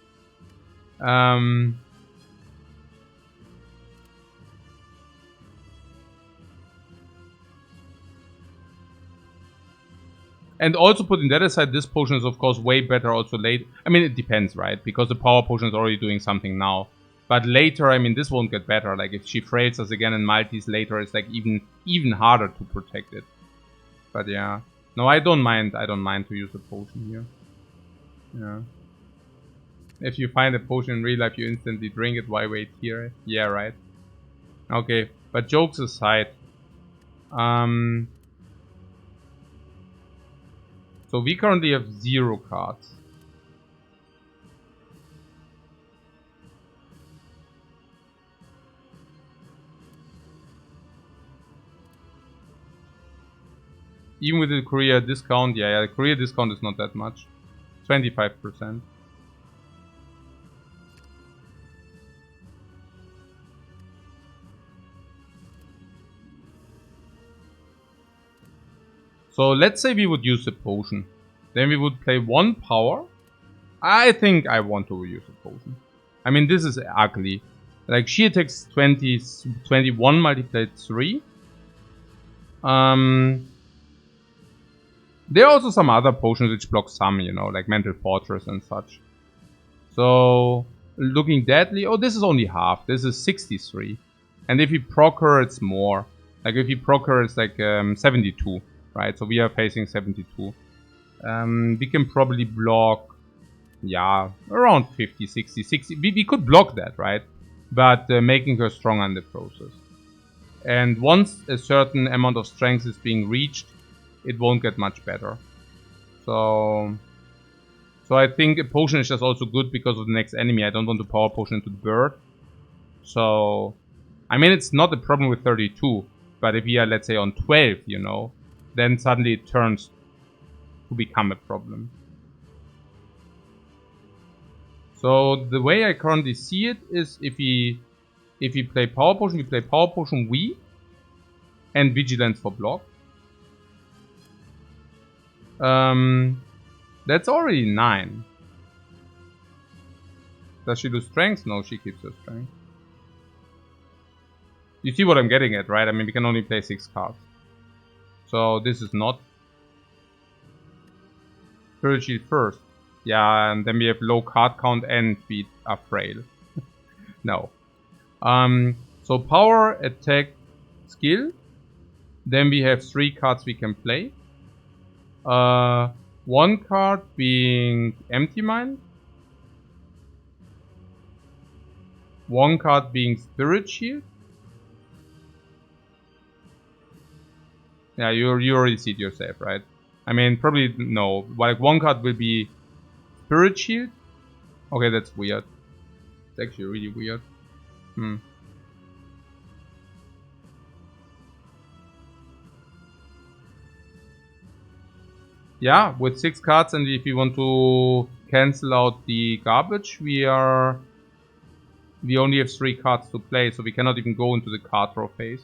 And also putting that aside, this potion is of course way better also late. I mean, it depends, right? Because the power potion is already doing something now. But later, I mean, this won't get better. Like, if she frails us again in multis later, it's like even harder to protect it. But yeah. No, I don't mind to use a potion here. Yeah. If you find a potion in real life, you instantly drink it. Why wait here? Yeah, right. Okay, but jokes aside. So we currently have 0 cards. Even with the Korea discount, yeah, the Korea discount is not that much. 25%. So let's say we would use a potion. Then we would play 1 power. I think I want to use a potion. I mean, this is ugly. Like, she attacks 21 multiplied 3. There are also some other potions which block some, you know, like Mental Fortress and such. So, looking deadly. Oh, this is only half. This is 63. And if you proc her, it's more. Like, if you proc her, it's like 72. Right? So, we are facing 72. We can probably block, yeah, around 50, 60, 60. We could block that, right? But making her stronger in the process. And once a certain amount of strength is being reached, it won't get much better. So I think a potion is just also good because of the next enemy. I don't want to power potion into the bird. So, I mean, it's not a problem with 32. But if we are, let's say, on 12, you know, then suddenly it turns to become a problem. So the way I currently see it is if we play power potion, we play power potion weave and vigilance for block. That's already 9. Does she lose strength? No, she keeps her strength. You see what I'm getting at, right? I mean, we can only play 6 cards. So this is not Spirit Shield first. Yeah, and then we have low card count and we are frail. No. So power, attack, skill. Then we have 3 cards we can play. 1 card being Empty Mind. 1 card being Spirit Shield. Yeah, you already see it yourself, right? I mean, probably no. Like 1 card will be Spirit Shield. Okay, that's weird. It's actually really weird. Yeah, with 6 cards, and if we want to cancel out the garbage, we only have 3 cards to play, so we cannot even go into the card draw phase.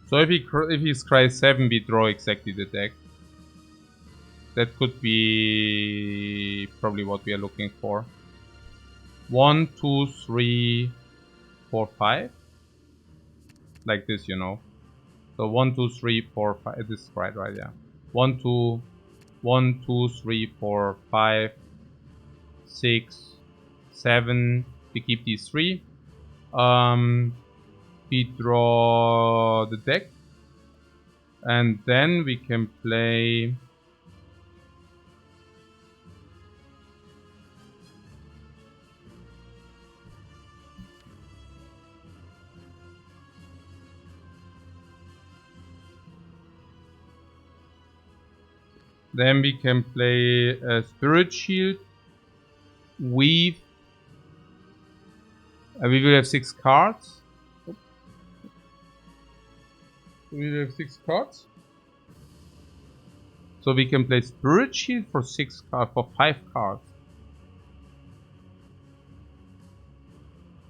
So if he scries 7, we draw exactly the deck. That could be probably what we are looking for. 1, 2, 3, 4, 5. Like this, you know. So 1, 2, 3, 4, 5. This is right, yeah. 1, 2, 3, 4, 5, 6, 7. We keep these 3. We draw the deck. And then we can play... Then we can play a Spirit Shield, Weave. We will have 6 cards. We will have 6 cards. So we can play Spirit Shield for 5 cards.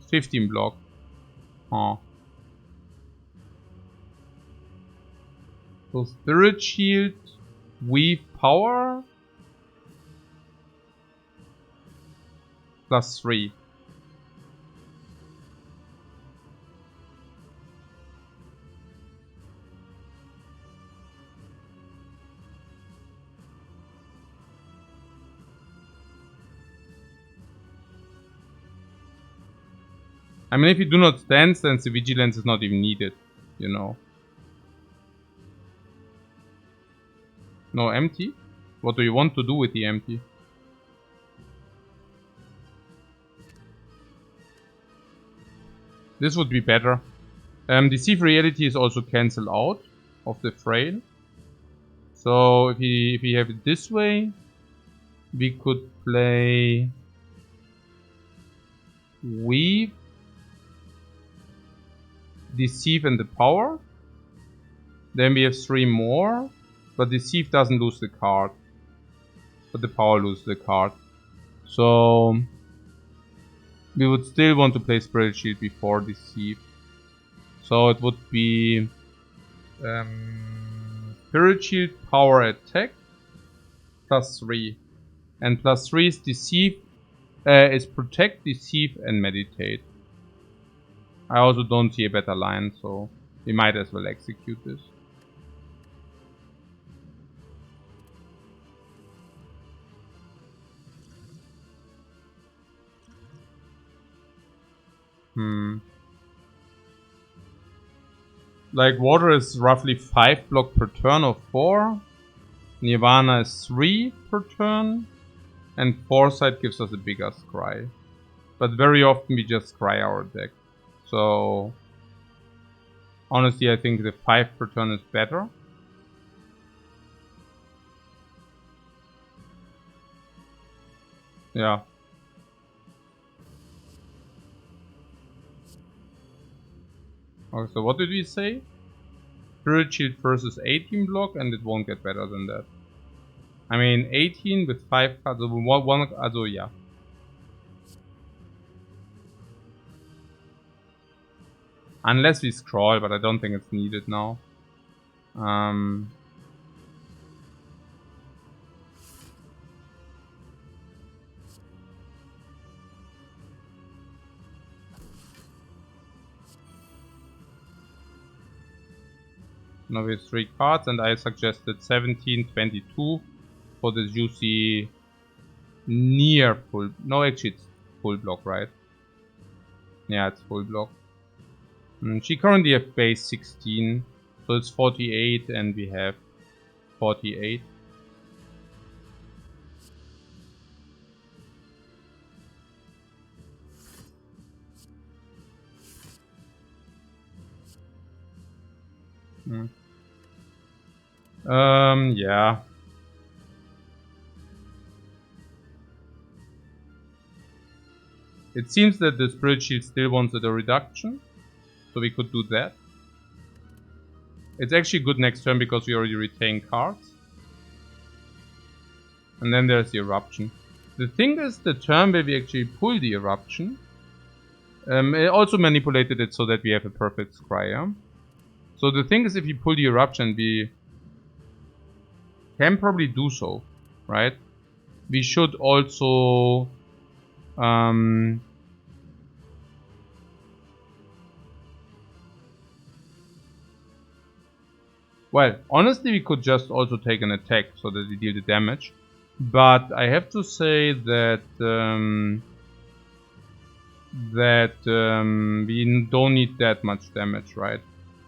15 block. Oh. So Spirit Shield, Weave power plus 3. I mean, if you do not stand, then the vigilance is not even needed, you know. No empty? What do you want to do with the empty? This would be better. Deceive Reality is also cancelled out of the frail. So if we have it this way, we could play Weave, Deceive and the power. Then we have 3 more. But Deceive doesn't lose the card. But the power loses the card. So we would still want to play Spirit Shield before Deceive. So it would be Spirit Shield, power, attack plus 3. And plus 3 is Deceive, is Protect, Deceive and Meditate. I also don't see a better line, so we might as well execute this. Like water is roughly 5 block per turn or 4. Nirvana is 3 per turn. And Foresight gives us a bigger scry. But very often we just scry our deck. So honestly I think the 5 per turn is better. Yeah. Okay, so what did we say? Spirit Shield versus 18 block, and it won't get better than that. I mean, 18 with 5 cards, also yeah. Unless we scroll, but I don't think it's needed now. Now we have 3 cards, and I suggested 17, 22 for the juicy near full. No, actually it's full block, right? Yeah, it's full block. She currently have base 16, so it's 48, and we have 48. Yeah. It seems that the Spirit Shield still wants a reduction, so we could do that. It's actually good next turn because we already retain cards. And then there's the Eruption. The thing is, the turn where we actually pull the Eruption, it also manipulated it so that we have a perfect scry. Yeah? So the thing is, if you pull the Eruption, we can probably do so, right? We should also well, honestly, we could just also take an attack so that we deal the damage. But I have to say that we don't need that much damage, right?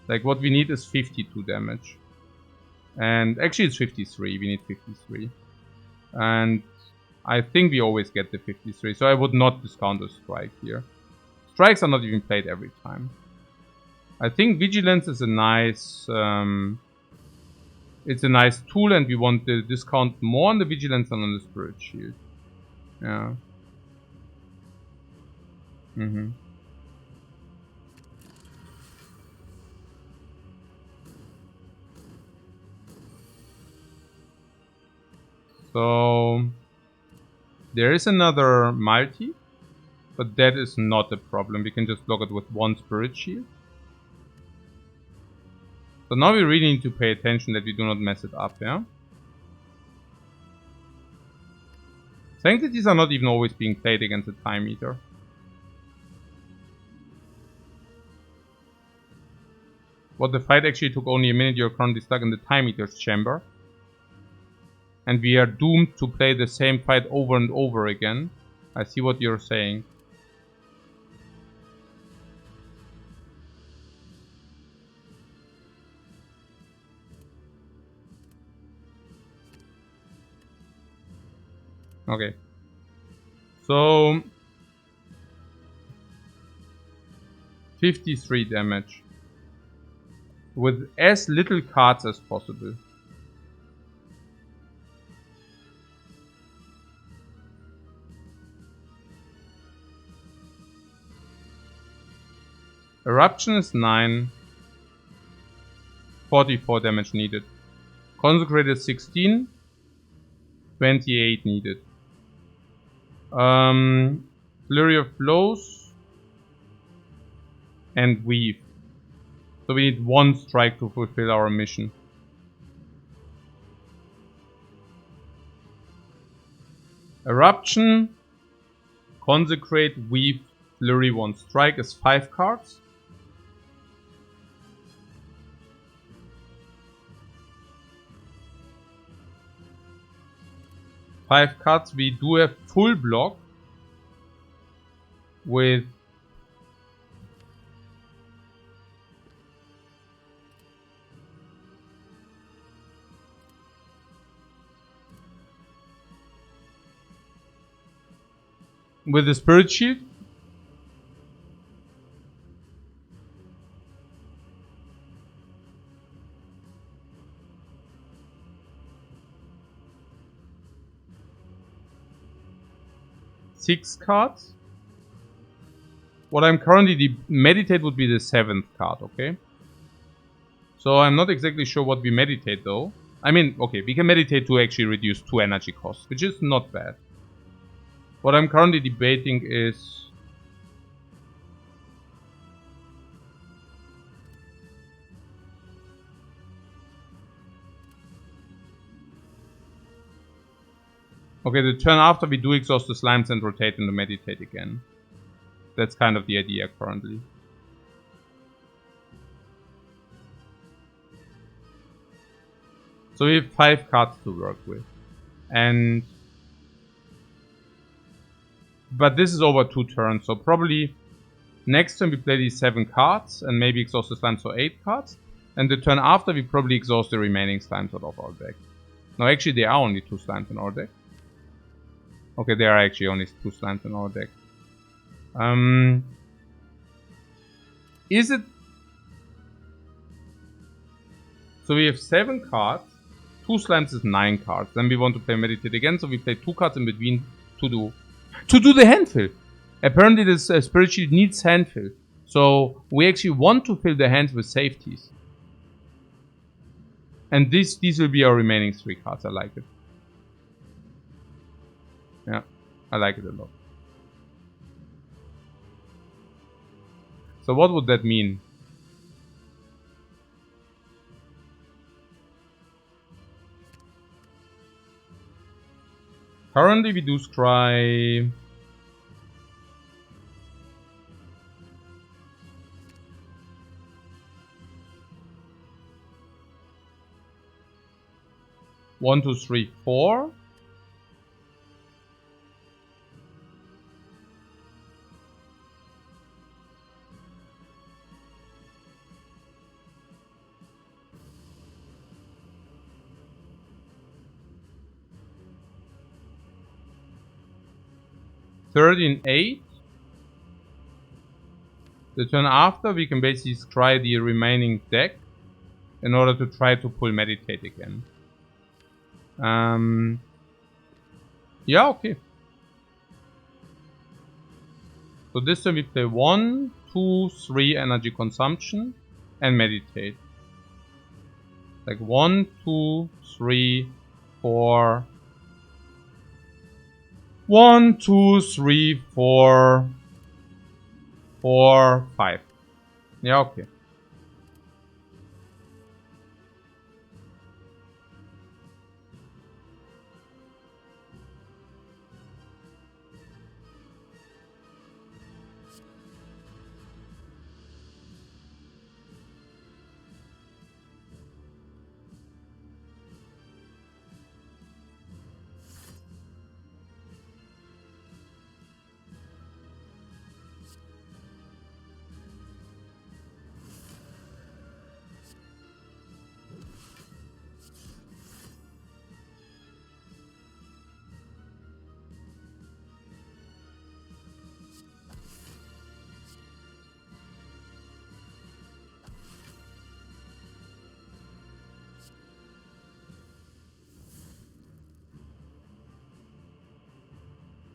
Like what we need is 52 damage. And actually it's 53, we need 53. And I think we always get the 53, so I would not discount a strike here. Strikes are not even played every time. I think Vigilance is a nice it's a nice tool, and we want to discount more on the Vigilance than on the Spirit Shield. Yeah. So there is another multi, but that is not a problem. We can just block it with one Spirit Shield. So now we really need to pay attention that we do not mess it up, yeah? Sanctities are not even always being played against the Time Eater. What the fight actually took only a minute, you're currently stuck in the Time Eater's chamber. And we are doomed to play the same fight over and over again. I see what you're saying. Okay. So 53 damage. With as little cards as possible. Eruption is 9. 44 damage needed. Consecrated 16. 28 needed. Flurry of Blows. And Weave. So we need one strike to fulfill our mission. Eruption. Consecrate, Weave, Flurry, one strike is 5 cards. We do have full block with with the Spirit Shield. Six cards. What I'm currently meditate would be the 7th card, okay? So I'm not exactly sure what we meditate though. I mean, okay, we can meditate to actually reduce 2 energy costs, which is not bad. What I'm currently debating is... Okay, the turn after we do exhaust the slimes and rotate into meditate again. That's kind of the idea currently. So we have 5 cards to work with. But this is over 2 turns, so probably next turn we play these 7 cards and maybe exhaust the slimes for 8 cards. And the turn after we probably exhaust the remaining slimes out of our deck. No, actually there are only 2 slimes in our deck. Okay, there are actually only 2 slimes in our deck. Is it... So we have 7 cards. 2 slimes is 9 cards. Then we want to play meditate again, so we play 2 cards in between to do the hand fill. Apparently this Spirit Shield needs hand fill. So we actually want to fill the hands with safeties. And these will be our remaining 3 cards. I like it. Yeah, I like it a lot. So what would that mean? Currently we do scry... One, two, three, 4. Third in 8. The turn after we can basically scry the remaining deck in order to try to pull meditate again. Yeah, okay. So this time we play 1, 2, 3 energy consumption and meditate. Like 1, 2, 3, 4. 1, 2, 3, 4. 4, 5. Yeah, okay.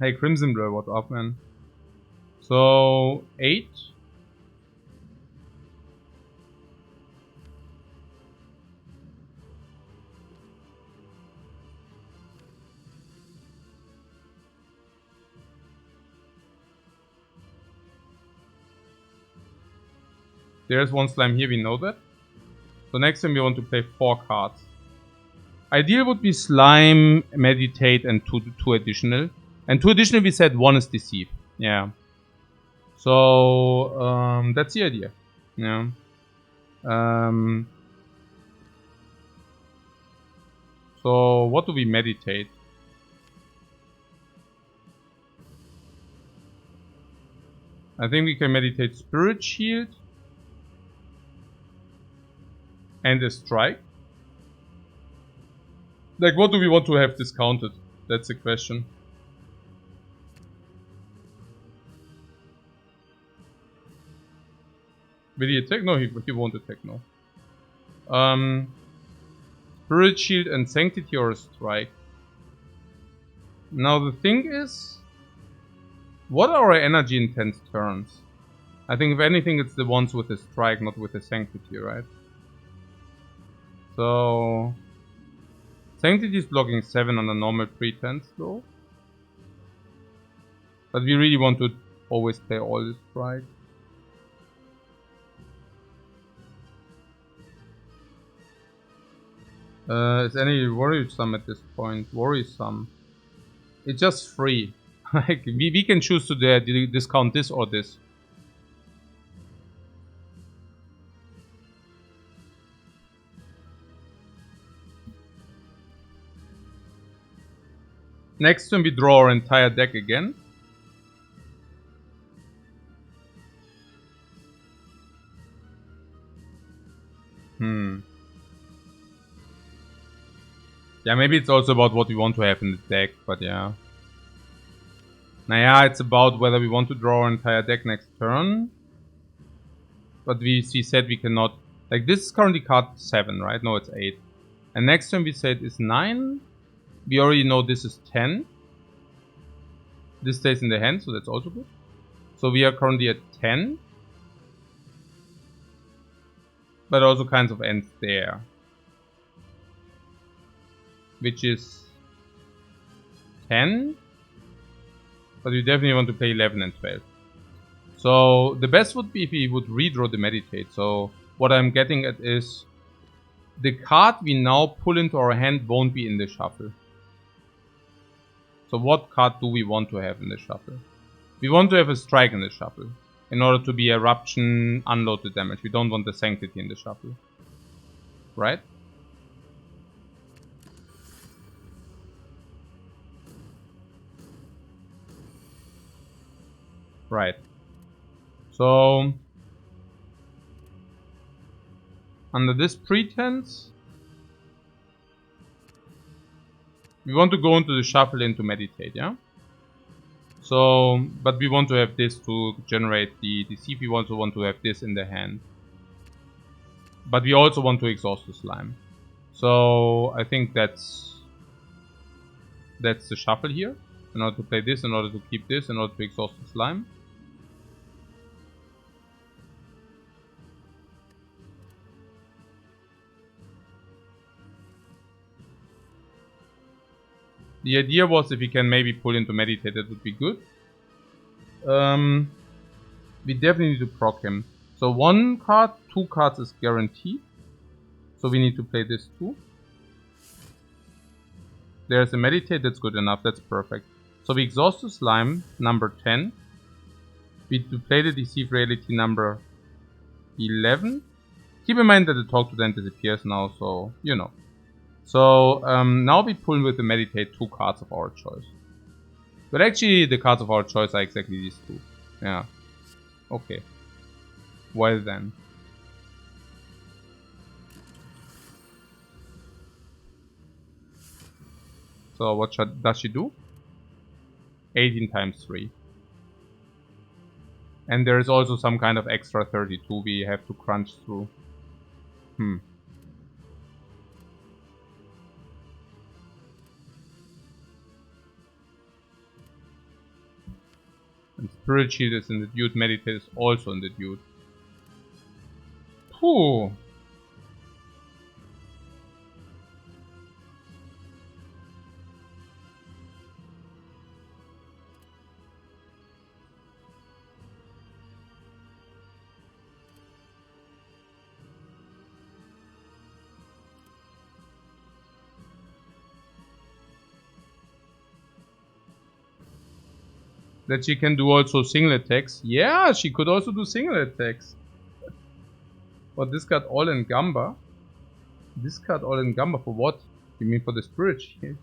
Hey, Crimson Blur, what's up, man? So, 8. There's 1 slime here, we know that. So next time we want to play 4 cards. Ideal would be slime, meditate, and 2 additional. And 2 additional we said 1 is deceive. Yeah. So that's the idea. Yeah. So what do we meditate? I think we can meditate Spirit Shield and a strike. Like, what do we want to have discounted? That's the question. Will he attack? No, he won't attack, no. Spirit Shield and Sanctity or a Strike. Now the thing is, what are our energy intense turns? I think if anything it's the ones with the Strike, not with the Sanctity, right? So... Sanctity is blocking 7 on a normal pretense though. But we really want to always play all the Strike. Is any worrisome at this point? Worrisome. It's just free. Like we can choose to discount this or this. Next turn we draw our entire deck again. Yeah, maybe it's also about what we want to have in the deck, but yeah. Naya, it's about whether we want to draw our entire deck next turn. But we said we cannot... Like, this is currently card 7, right? No, it's 8. And next turn we said is 9. We already know this is 10. This stays in the hand, so that's also good. So we are currently at 10. But also kinds of ends there. Which is 10. But we definitely want to play 11 and 12. So the best would be if we would redraw the Meditate. So what I'm getting at is the card we now pull into our hand won't be in the shuffle. So what card do we want to have in the shuffle? We want to have a Strike in the shuffle. In order to be Eruption, unload the damage. We don't want the Sanctity in the shuffle. Right? Right. So, under this pretense, we want to go into the shuffle and to meditate, yeah? So, but we want to have this to generate the deceive. We also want to have this in the hand. But we also want to exhaust the slime. So, I think that's the shuffle here. In order to play this, in order to keep this, in order to exhaust the slime. The idea was if we can maybe pull into meditate, that would be good. We definitely need to proc him. So 1 card, 2 cards is guaranteed. So we need to play this too. There's a meditate, that's good enough, that's perfect. So we exhaust the slime, number 10. We play the deceive reality number 11. Keep in mind that the talk to them disappears now, so you know. So now we pull with the meditate 2 cards of our choice. But actually the cards of our choice are exactly these 2. Yeah. Okay. Well then. So what does she do? 18 times 3. And there is also some kind of extra 32 we have to crunch through. And Spirit Shield is in the dude, Meditate is also in the dude. Phew. That she can do also single attacks. Yeah, she could also do single attacks. But this card all in Gamba. This card all in Gamba for what? You mean for the Spirit Shield?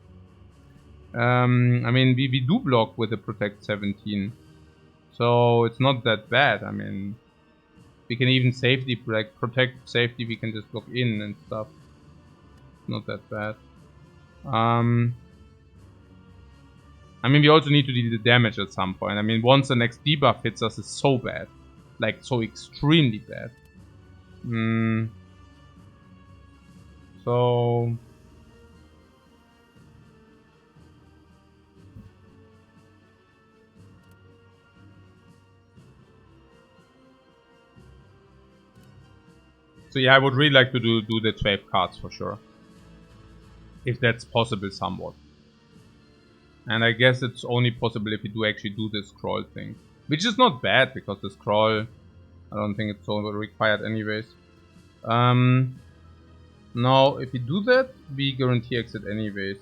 I mean, we do block with the Protect 17. So it's not that bad. I mean, we can even safety, like Protect safety, we can just block in and stuff. Not that bad. I mean, we also need to deal the damage at some point. I mean, once the next debuff hits us, it's so bad. Like, so extremely bad. So yeah, I would really like to do the 12 cards for sure. If that's possible somewhat. And I guess it's only possible if you do actually do the scroll thing. Which is not bad, because the scroll, I don't think it's so required anyways. Now, if we do that, we guarantee exit anyways.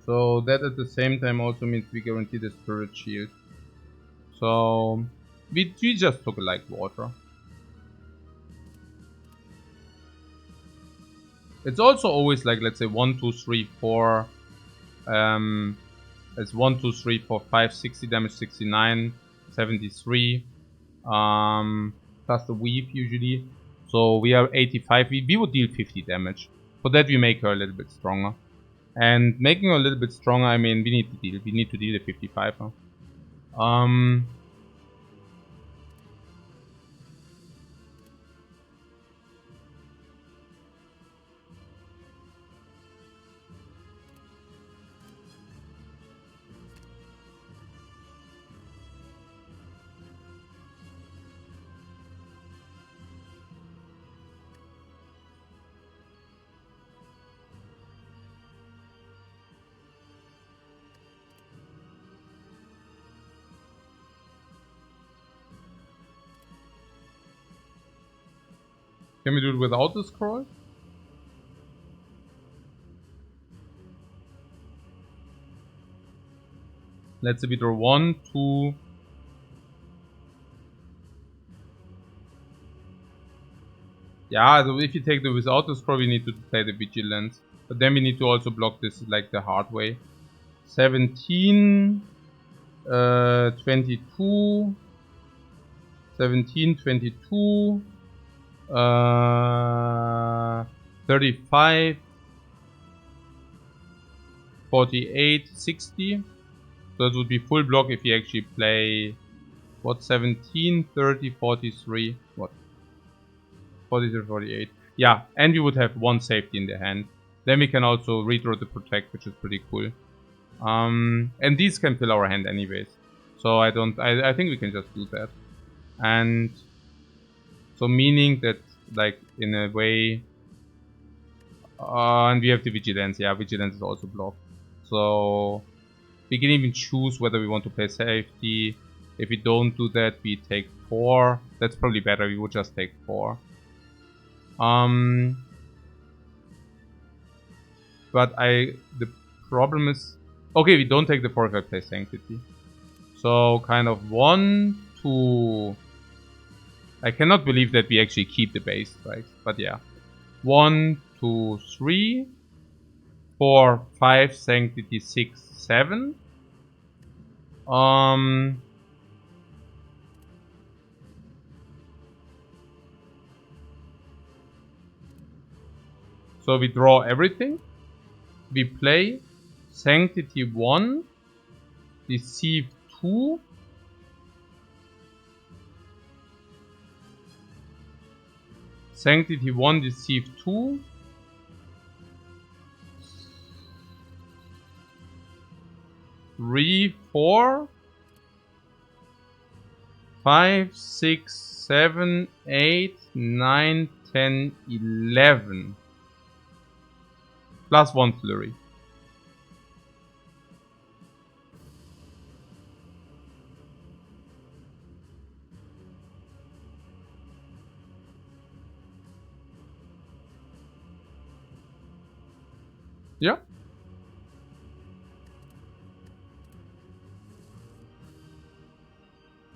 So that at the same time also means we guarantee the spirit shield. So we just took like water. It's also always like, let's say 1, 2, 3, 4. It's 1, 2, 3, 4, 5, 60 damage, 69, 73. Plus the weave usually. So we are 85. We would deal 50 damage. For that we make her a little bit stronger. And making her a little bit stronger, I mean, we need to deal the 55. Huh? Can we do it without the scroll? Let's say we draw 1, 2. Yeah, so if you take the without the scroll, we need to play the vigilance. But then we need to also block this like the hard way. 17, 22, 17, 22, 35, 48, 60. So it would be full block if you actually play, what, 17, 30, 43, what? 43, 48. Yeah, and we would have one safety in the hand. Then we can also redraw the protect, which is pretty cool. And these can fill our hand anyways. So I think we can just do that. And so meaning that, like, in a way, and we have the vigilance. Yeah, vigilance is also blocked. So we can even choose whether we want to play safety. If we don't do that, we take 4. That's probably better. We would just take 4. But the problem is, okay, we don't take the 4 if I play Sanctity. So kind of 1, 2. I cannot believe that we actually keep the base strikes, but yeah. 1, 2, 3, 4, 5, Sanctity, 6, 7. So we draw everything. We play Sanctity 1, Deceive 2, Sanctity 1, Deceive 2, 3, 4, 5, 6, 7, 8, 9, 10, 11. Plus 1 flurry. Yeah.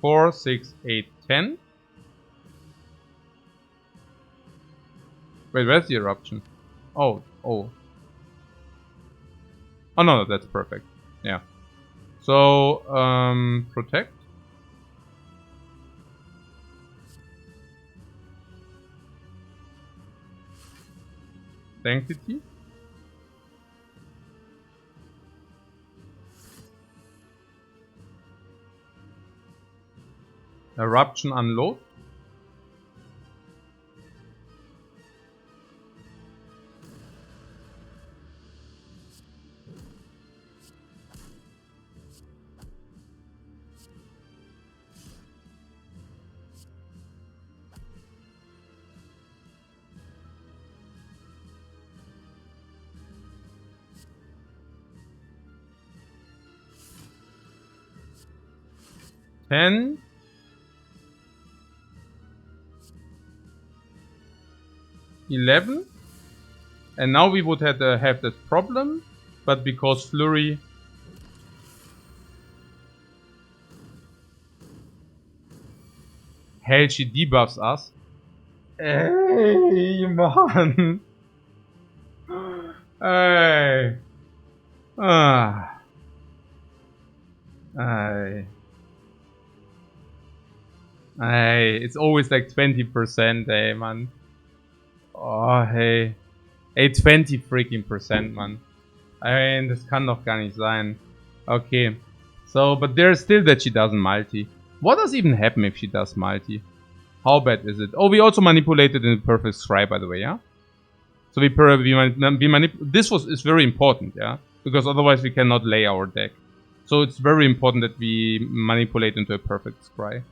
Four, 6, 8, 10. Wait, where's the eruption? Oh. Oh, no, that's perfect. Yeah. So, protect. Sanctity. Eruption unload. 10. $11. And now we would have this problem, but because Flurry... Hell, she debuffs us. Hey, man. Hey. Ah. Hey. Hey, it's always like 20%, hey, man. Oh, hey. Hey, 20 freaking percent, man. I mean, das kann doch gar nicht sein. Okay. So, but there's still that she doesn't multi. What does even happen if she does multi? How bad is it? Oh, we also manipulated in the perfect scry, by the way, yeah? So this is very important, yeah? Because otherwise we cannot lay our deck. So it's very important that we manipulate into a perfect scry.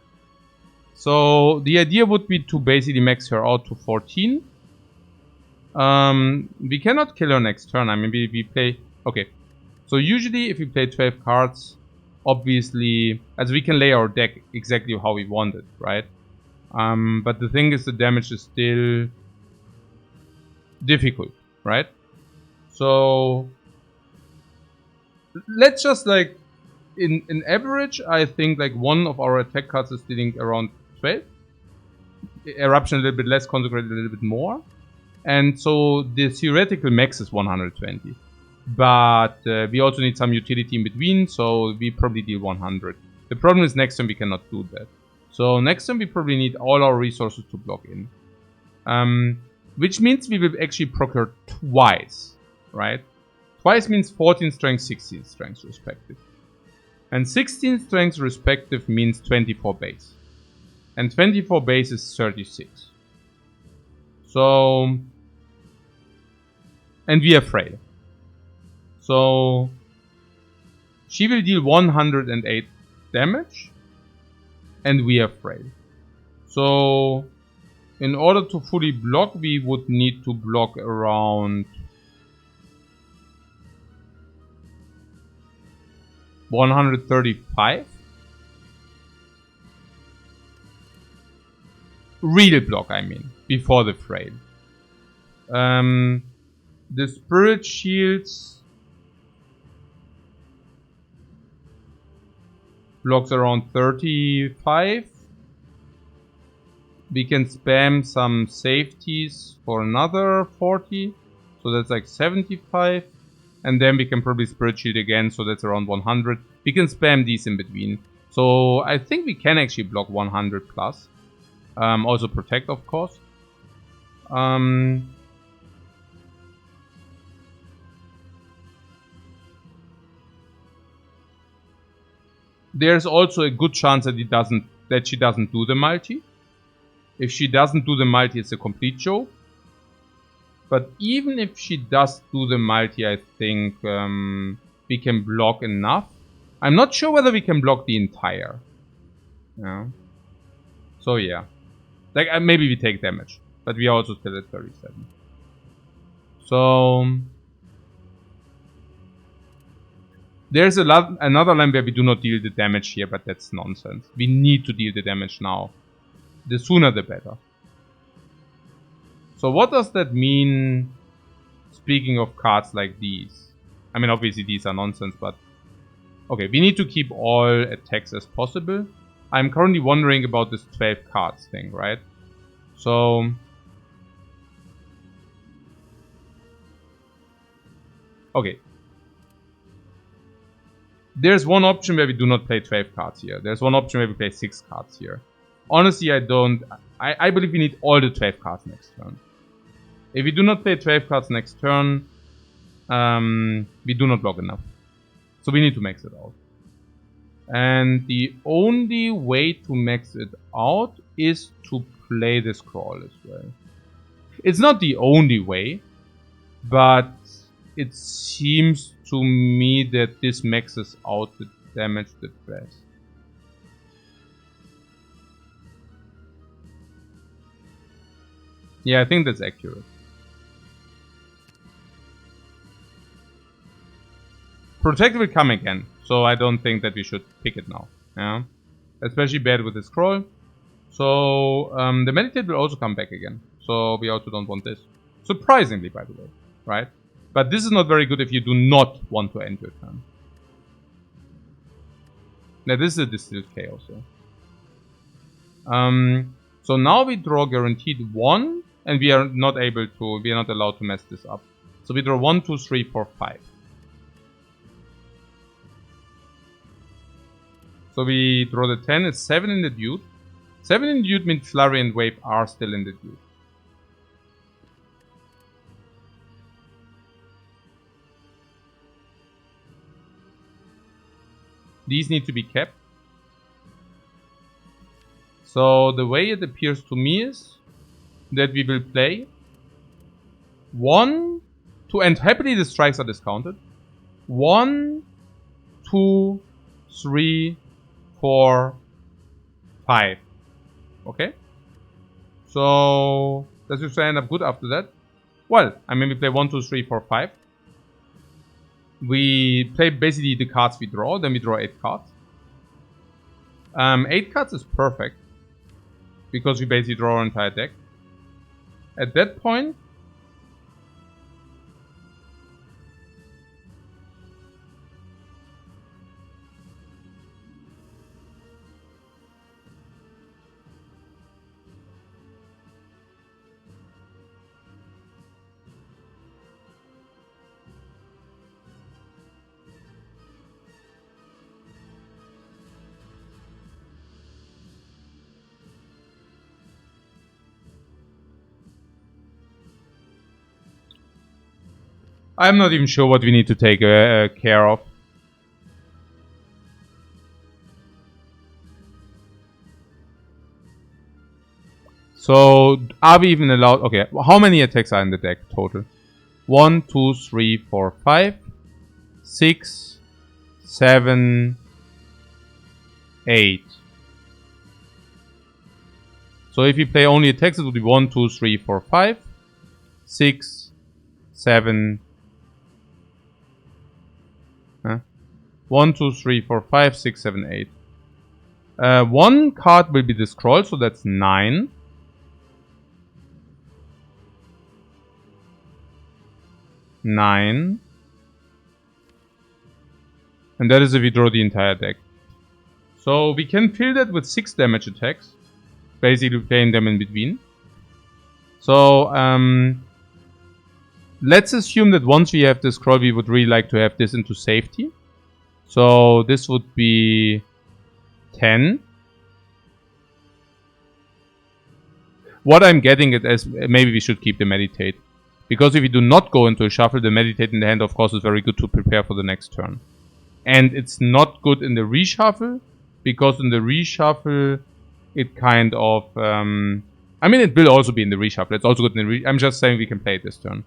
So the idea would be to basically max her out to 14. We cannot kill her next turn. I mean, we play... Okay. So usually if we play 12 cards, obviously, as we can lay our deck exactly how we want it, right? But the thing is, the damage is still difficult, right? So let's just like, in average, I think like one of our attack cards is dealing around 12. Eruption a little bit less, Consecrated a little bit more. And so the theoretical max is 120. But we also need some utility in between, so we probably deal 100. The problem is next time we cannot do that. So next time we probably need all our resources to block in. Which means we will actually procure twice, right? Twice means 14 strength, 16 strength respective. And 16 strength respective means 24 base. And 24 base is 36. So... And we are frail. So... She will deal 108 damage. And we are frail. So... In order to fully block, we would need to block around 135. Real block, I mean, before the frail. The spirit shields blocks around 35. We can spam some safeties for another 40. So that's like 75. And then we can probably spirit shield again. So that's around 100. We can spam these in between. So I think we can actually block 100 plus. Also protect, of course. There's also a good chance that she doesn't do the multi. If she doesn't do the multi, it's a complete joke. But even if she does do the multi, I think we can block enough. I'm not sure whether we can block the entire. Yeah. So yeah. Like maybe we take damage. But we are also still at 37. So... There's another line where we do not deal the damage here, but that's nonsense. We need to deal the damage now. The sooner the better. So what does that mean, speaking of cards like these? I mean, obviously these are nonsense, but... Okay, we need to keep all attacks as possible. I'm currently wondering about this 12 cards thing, right? So... Okay. There's one option where we do not play 12 cards here. There's one option where we play 6 cards here. Honestly, I believe we need all the 12 cards next turn. If we do not play 12 cards next turn, we do not block enough. So we need to max it out. And the only way to max it out is to play the scroll as well. It's not the only way, but it seems to me that this maxes out the damage the best. Yeah, I think that's accurate. Protect will come again, so I don't think that we should pick it now. Yeah. Especially bad with the scroll. So the meditate will also come back again. So we also don't want this. Surprisingly, by the way, right? But this is not very good if you do not want to end your turn. Now this is a distilled chaos. So now we draw guaranteed 1, and we are not allowed to mess this up. So we draw 1, 2, 3, 4, 5. So we draw the 10, it's 7 in the dude. 7 in the dude means flurry and wave are still in the dude. These need to be kept. So the way it appears to me is that we will play 1, 2, and happily the strikes are discounted. 1, 2, 3, 4, 5. Okay? So does your end up good after that? Well, I mean we play 1, 2, 3, 4, 5. We play basically the cards we draw, then we draw 8 cards. 8 cards is perfect, because we basically draw our entire deck. At that point, I'm not even sure what we need to take care of. So, are we even allowed... Okay, how many attacks are in the deck total? 1, 2, 3, 4, 5, 6, 7, 8. So if you play only attacks, it would be 1, 2, 3, 4, 5, 6, 7... 1, 2, 3, 4, 5, 6, 7, 8. One card will be the scroll, so that's 9. 9. And that is if we draw the entire deck. So we can fill that with 6 damage attacks. Basically playing them in between. So let's assume that once we have this scroll, we would really like to have this into safety. So this would be 10. What I'm getting at is maybe we should keep the meditate. Because if we do not go into a shuffle, the meditate in the hand of course is very good to prepare for the next turn. And it's not good in the reshuffle, because in the reshuffle it kind of... I mean, it will also be in the reshuffle. It's also good in the I'm just saying we can play it this turn.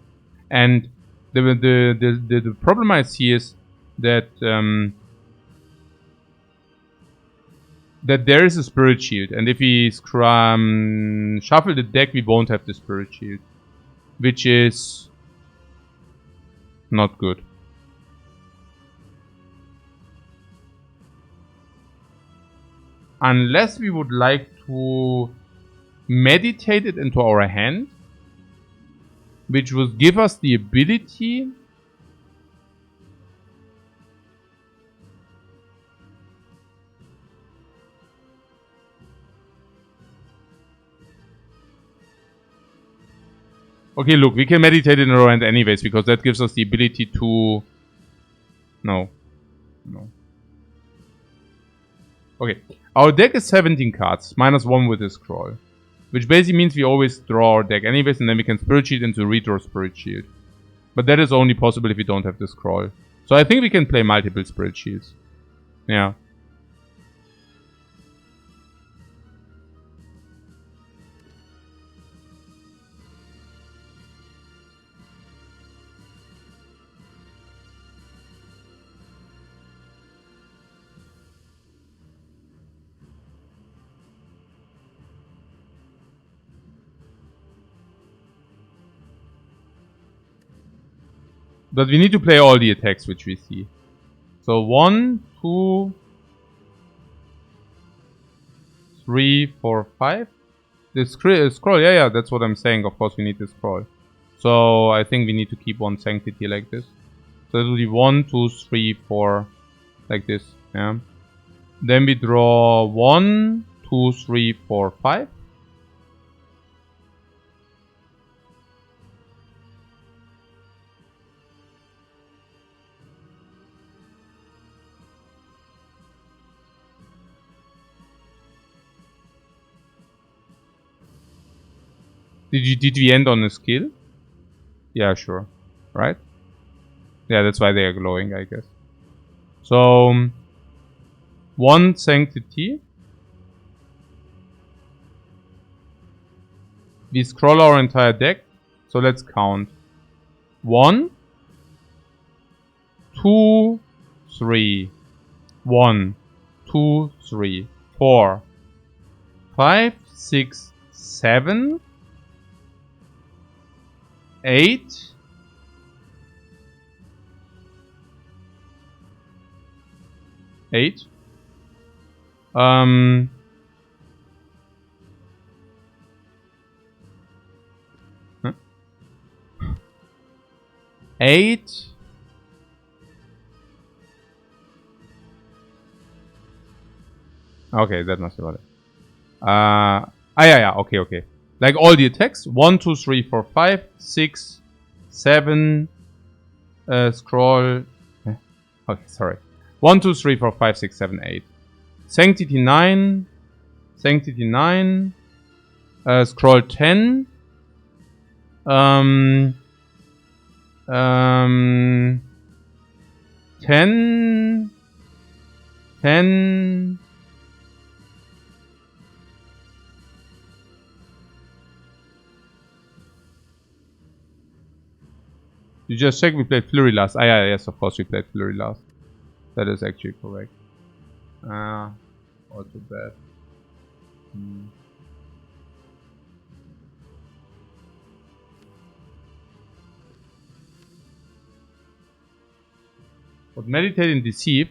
And the problem I see is that that there is a spirit shield, and if we shuffle the deck, we won't have the spirit shield, which is not good. Unless we would like to meditate it into our hand, which would give us the ability okay, look, we can meditate in our hand anyways, because that gives us the ability to... No. Okay, our deck is 17 cards, -1 with the scroll. Which basically means we always draw our deck anyways, and then we can Spirit Shield into redraw Spirit Shield. But that is only possible if we don't have the scroll. So I think we can play multiple Spirit Shields. Yeah. But we need to play all the attacks which we see. So 1, 2, 3, 4, 5. The scroll, yeah, that's what I'm saying. Of course, we need the scroll. So I think we need to keep one sanctity like this. So it will be 1, 2, 3, 4, like this. Yeah. Then we draw 1, 2, 3, 4, 5. Did we end on a skill? Yeah, sure. Right? Yeah, that's why they are glowing, I guess. So, 1 sanctity. We scroll our entire deck. So let's count. 1, 2, 3. 1, 2, 3, 4, 5, 6, 7, 8. 8. 8. Okay, that must be about it. Yeah, okay. Like all the attacks. 1, 2, 3, 4, 5, 6, 7. Scroll. Okay, sorry. 1, 2, 3, 4, 5, 6, 7, 8. Sanctity 9. Sanctity 9. Scroll 10. 10. 10. You just check we played Flurry last. Yeah, yes, of course we played Flurry last. That is actually correct. Also bad. But meditate and deceive.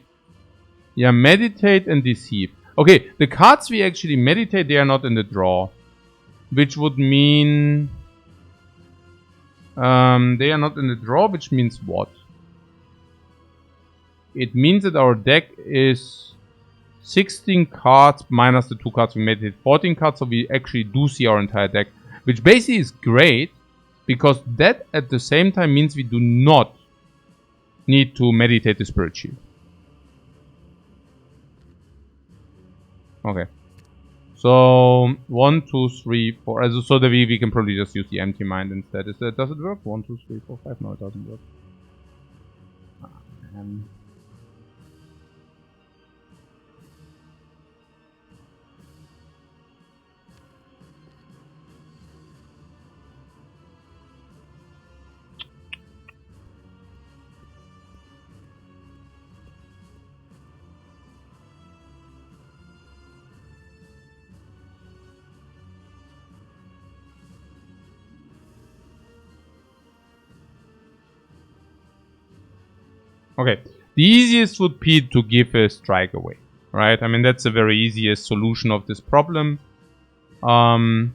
Yeah, meditate and deceive. Okay, the cards we actually meditate, they are not in the draw. Which would mean... they are not in the draw, which means what? It means that our deck is 16 cards minus the 2 cards we meditate, 14 cards, so we actually do see our entire deck. Which basically is great, because that at the same time means we do not need to meditate the Spirit Shield. Okay. So 1, 2, 3, 4. So that we can probably just use the empty mind instead. Does it work? 1, 2, 3, 4, 5. No, it doesn't work. Okay, the easiest would be to give a strike away, right? I mean, that's the very easiest solution of this problem. I'm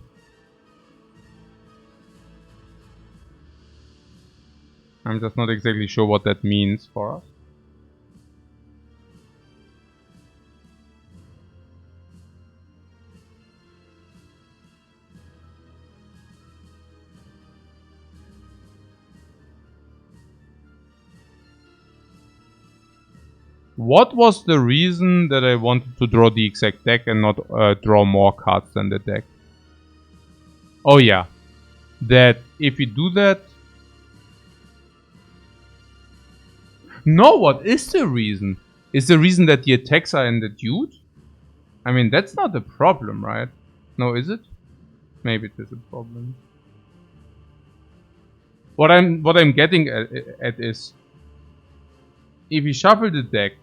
just not exactly sure what that means for us. What was the reason that I wanted to draw the exact deck and not draw more cards than the deck? Oh yeah, that if we do that... No, what is the reason? Is the reason that the attacks are in the dude? I mean, that's not a problem, right? No, is it? Maybe it is a problem. What I'm getting at is... If we shuffle the deck,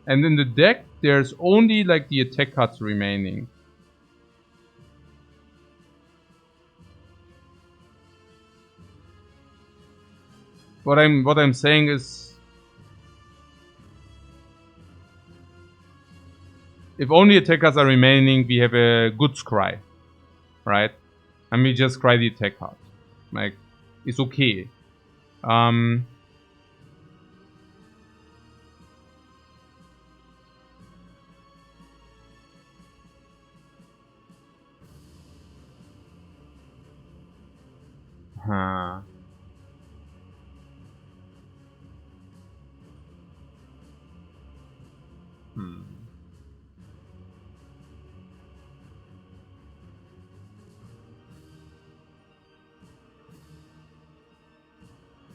and in the deck, there's only like the attack cards remaining. What I'm saying is... if only attackers are remaining, we have a good scry, right? And we just scry the attack card. Like, it's okay. Huh.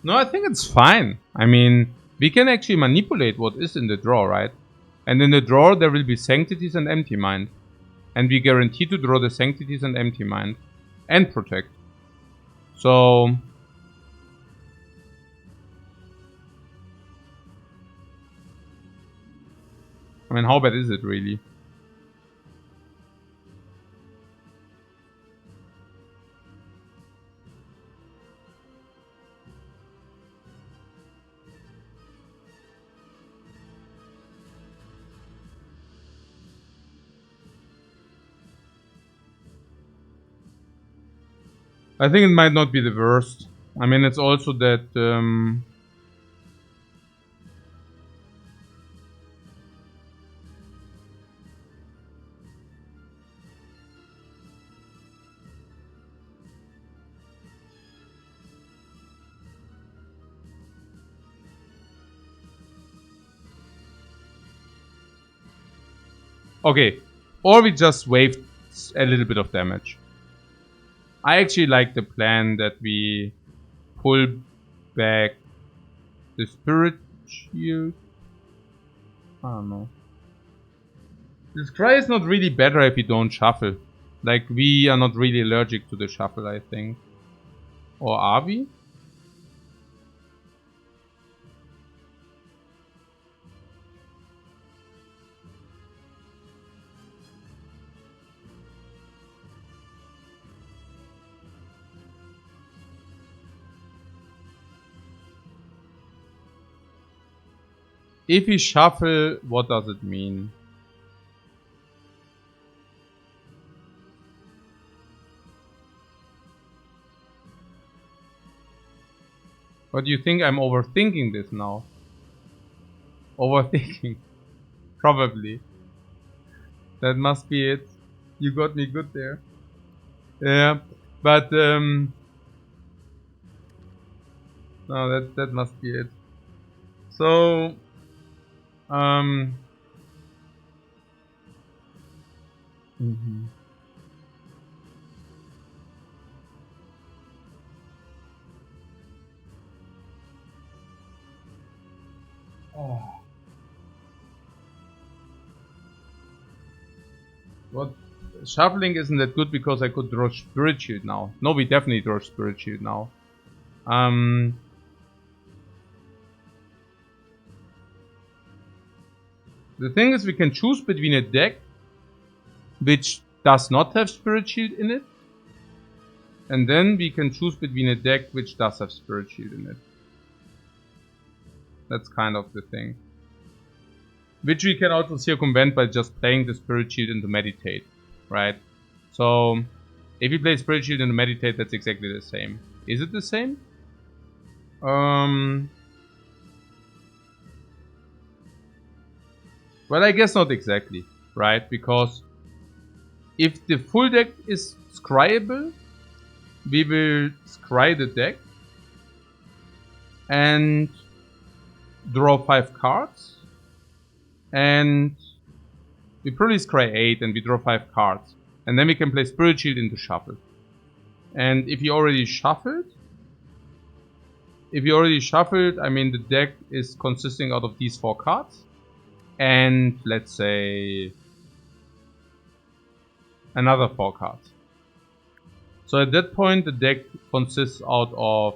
No, I think it's fine. I mean, we can actually manipulate what is in the draw, right? And in the draw, there will be Sanctities and Empty Mind. And we guarantee to draw the Sanctities and Empty Mind. And Protect. So... I mean, how bad is it really? I think it might not be the worst. I mean, it's also that... okay, or we just waived a little bit of damage. I actually like the plan that we pull back the Spirit Shield. I don't know. This cry is not really better if you don't shuffle. Like, we are not really allergic to the shuffle, I think. Or are we? If we shuffle, what does it mean? What do you think? I'm overthinking this now? Overthinking. Probably. That must be it. You got me good there. Yeah, but no, that must be it. So What? Shuffling isn't that good because I could draw Spirit Shield now. No, we definitely draw Spirit Shield now. The thing is, we can choose between a deck which does not have Spirit Shield in it, and then we can choose between a deck which does have Spirit Shield in it. That's kind of the thing. Which we can also circumvent by just playing the Spirit Shield into Meditate, right? So, if you play Spirit Shield into Meditate, that's exactly the same. Is it the same? Well, I guess not exactly, right? Because if the full deck is scryable, we will scry the deck and draw 5 cards. And we probably scry 8 and we draw 5 cards. And then we can play Spirit Shield into Shuffle. And if you already shuffled, I mean, the deck is consisting out of these 4 cards. And let's say another 4 cards. So at that point, the deck consists out of...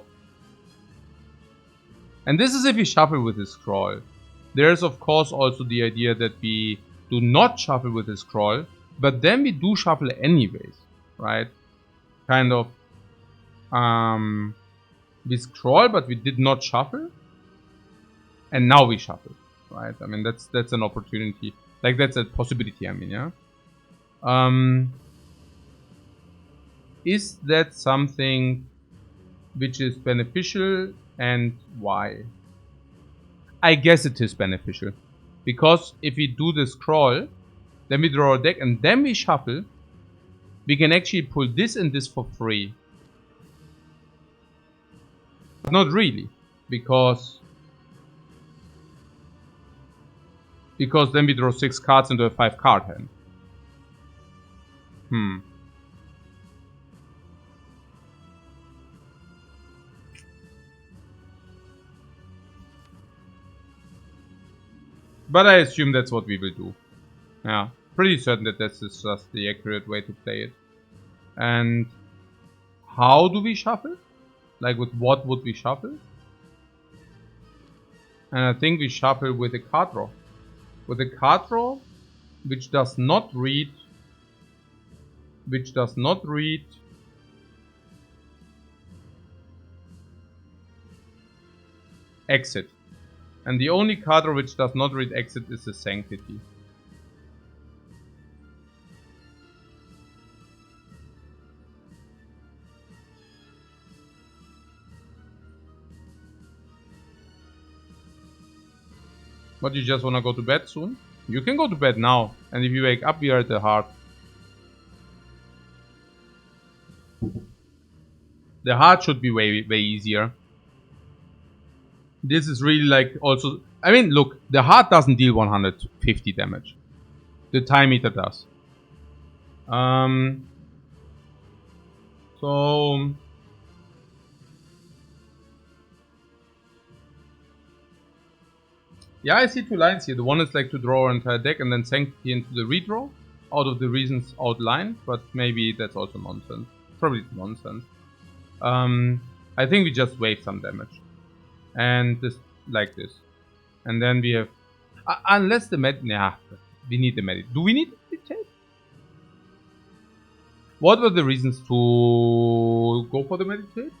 And this is if you shuffle with the scroll. There's of course also the idea that we do not shuffle with the scroll, but then we do shuffle anyways, right? Kind of, we scroll, but we did not shuffle, and now we shuffle, right? I mean, that's an opportunity. Like, that's a possibility, I mean, yeah? Is that something which is beneficial, and why? I guess it is beneficial. Because if we do the scroll, then we draw a deck, and then we shuffle, we can actually pull this and this for free. But not really, because then we draw 6 cards into a 5 card hand. But I assume that's what we will do. Yeah, pretty certain that this is just the accurate way to play it. And how do we shuffle? Like, with what would we shuffle? And I think we shuffle with a card draw. With a card draw, which does not read exit. And the only card draw which does not read exit is the Sanctity. But you just wanna go to bed soon? You can go to bed now, and if you wake up, we are at the heart. The heart should be way easier. This is really like also... I mean, look, the heart doesn't deal 150 damage. The time meter does. So... yeah, I see 2 lines here. The one is like to draw our entire deck and then Sanctity into the redraw out of the reasons outlined, but maybe that's also nonsense. Probably nonsense. I think we just wave some damage. And this, like this. And then we have... unless the nah, we need the meditate. Do we need the meditate? What were the reasons to go for the meditate?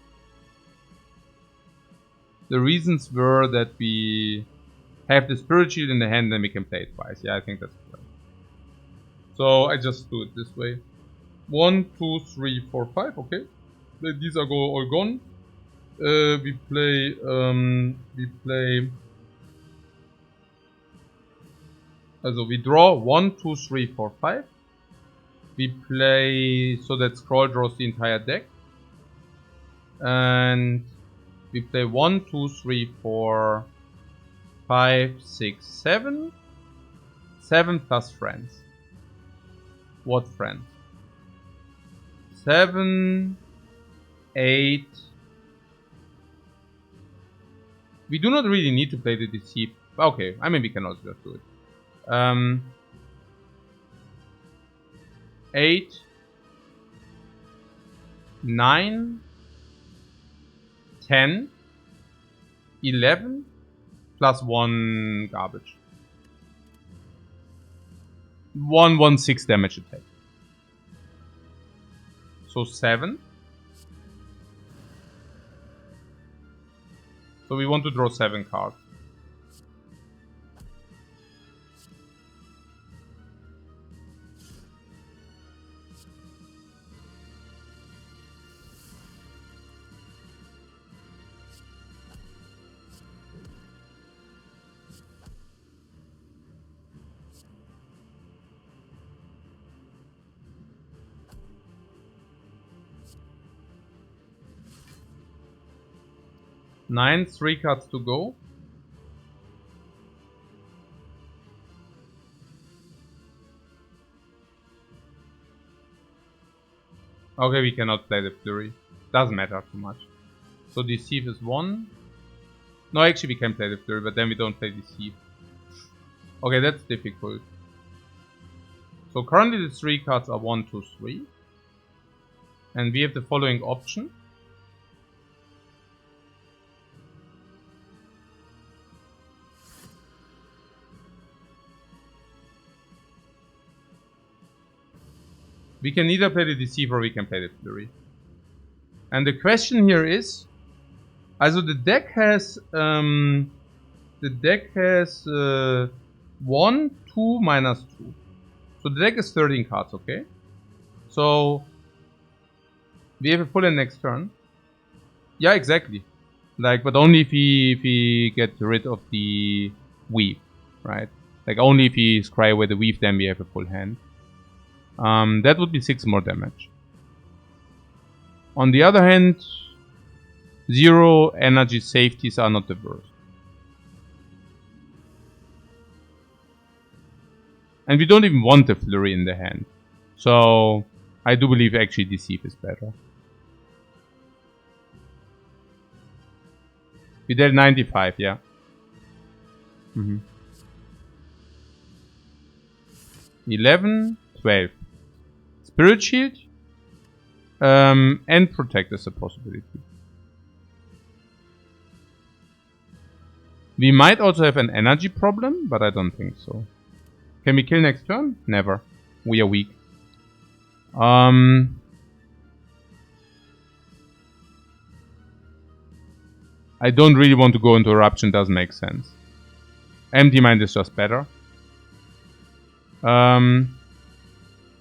The reasons were that we have the Spirit Shield in the hand, then we can play it twice. Yeah, I think that's correct. So I just do it this way. 1, 2, 3, 4, 5. Okay. These are all gone. We play. Also, we draw 1, 2, 3, 4, 5. We play so that scroll draws the entire deck. And we play 1, 2, 3, 4, 5, 6, 7. 7 plus friends. What friends? 7, 8. We do not really need to play the Deceive. Okay, I mean we can also just do it. 8, 9, 10, 11, plus 1 garbage. 1/6 damage attack. So 7. So we want to draw 7 cards. Nine, 3 cards to go. Okay, we cannot play the Flurry. Doesn't matter too much. So Deceive is 1. No, actually we can play the Flurry, but then we don't play Deceive. Okay, that's difficult. So currently the 3 cards are 1, 2, 3. And we have the following option. We can either play the Deceive or we can play the Flurry. And the question here is, also the deck has 1, 2, minus 2. So the deck is 13 cards, okay? So we have a full hand next turn. Yeah, exactly. Like, but only if we get rid of the weave, right? Like only if we scry away the weave, then we have a full hand. That would be 6 more damage. On the other hand, 0 energy safeties are not the worst. And we don't even want the flurry in the hand. So I do believe actually Deceive is better. We did 95, yeah. 11, 12. Spirit Shield. And Protect is a possibility. We might also have an energy problem, but I don't think so. Can we kill next turn? Never. We are weak. I don't really want to go into Eruption, doesn't make sense. Empty Mind is just better.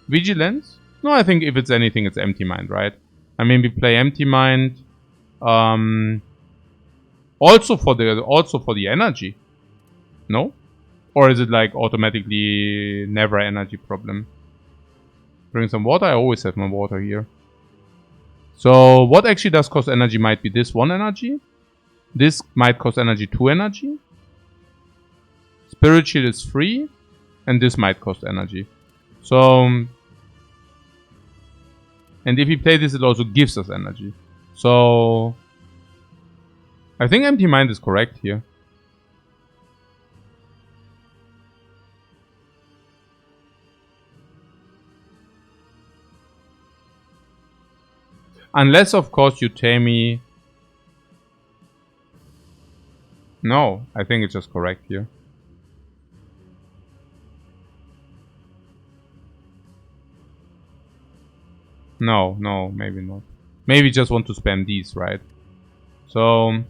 Vigilance? No, I think if it's anything, it's Empty Mind, right? I mean, we play Empty Mind. Also for the energy. No? Or is it like automatically never energy problem? Bring some water. I always have my water here. So what actually does cost energy might be this 1 energy. This might cost energy 2 energy. Spirit Shield is free. And this might cost energy. So... And if we play this, it also gives us energy. So... I think Empty Mind is correct here. Unless, of course, you tell me... No, I think it's just correct here. No, maybe not. Maybe just want to spam these, right? So...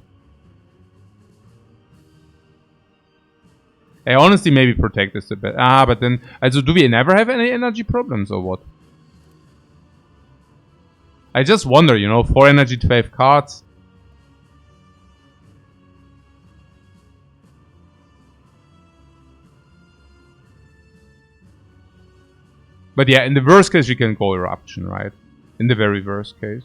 I honestly maybe Protect is the best. But then... Also, do we never have any energy problems or what? I just wonder, you know, 4 energy, 12 cards. But yeah, in the worst case, we can go Eruption, right? In the very worst case.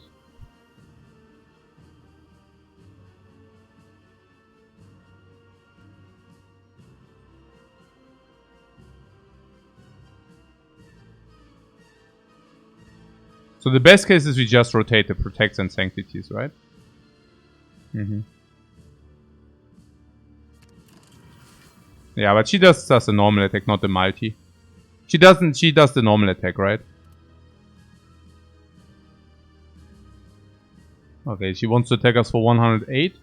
So the best case is we just rotate the Protects and Sanctities, right? Yeah, but she does the normal attack, not the multi. She does the normal attack, right? Okay, she wants to attack us for 108.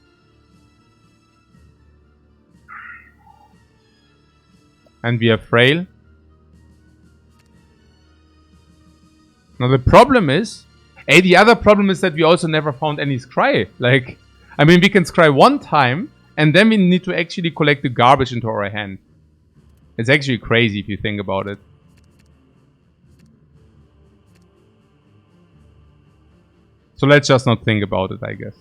And we are frail. Now the problem is... the other problem is that we also never found any scry. Like, I mean, we can scry 1 time, and then we need to actually collect the garbage into our hand. It's actually crazy if you think about it. So let's just not think about it, I guess.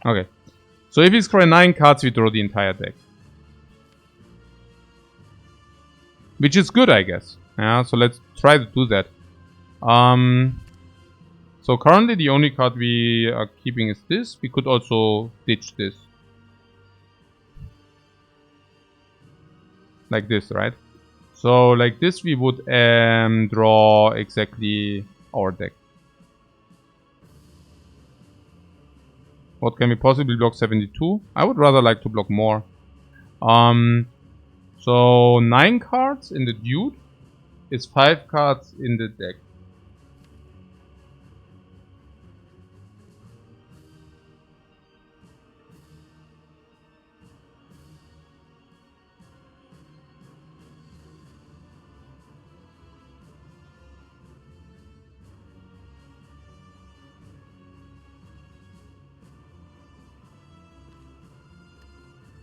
Okay. So if we scry 9 cards, we draw the entire deck. Which is good, I guess. Yeah, so let's try to do that. So currently the only card we are keeping is this. We could also ditch this. Like this, right? So like this we would draw exactly our deck. What can we possibly block? 72? I would rather like to block more. So 9 cards in the dude is 5 cards in the deck.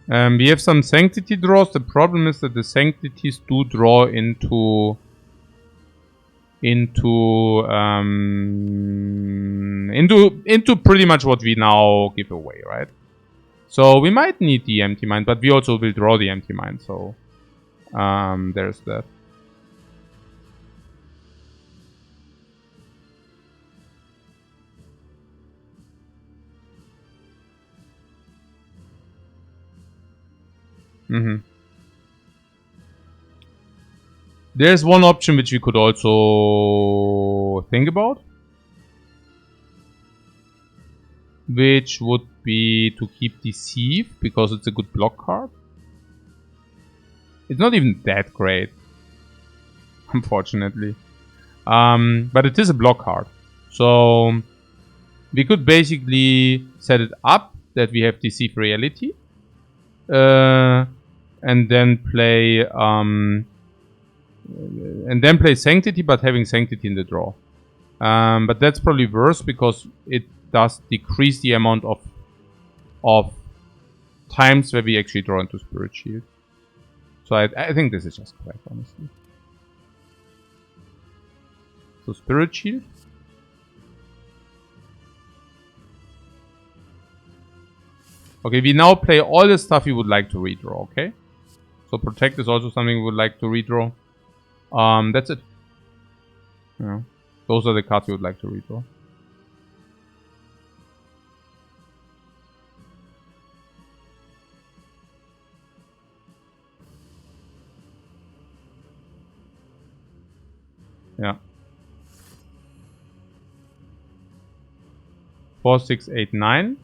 We have some Sanctity draws. The problem is that the Sanctities do draw into pretty much what we now give away, right? So we might need the Empty Mind, but we also will draw the Empty Mind, so there's that. There's one option which we could also think about, which would be to keep Deceive, because it's a good block card. It's not even that great, unfortunately. But it is a block card. So we could basically set it up that we have Deceive Reality. And then play Sanctity, but having Sanctity in the draw. But that's probably worse because it does decrease the amount of times where we actually draw into Spirit Shield. So I think this is just correct, honestly. So Spirit Shield. Okay, we now play all the stuff we would like to redraw, okay? So Protect is also something we would like to redraw. That's it. Yeah. Those are the cards we would like to redraw. Yeah. 4, 6, 8, 9.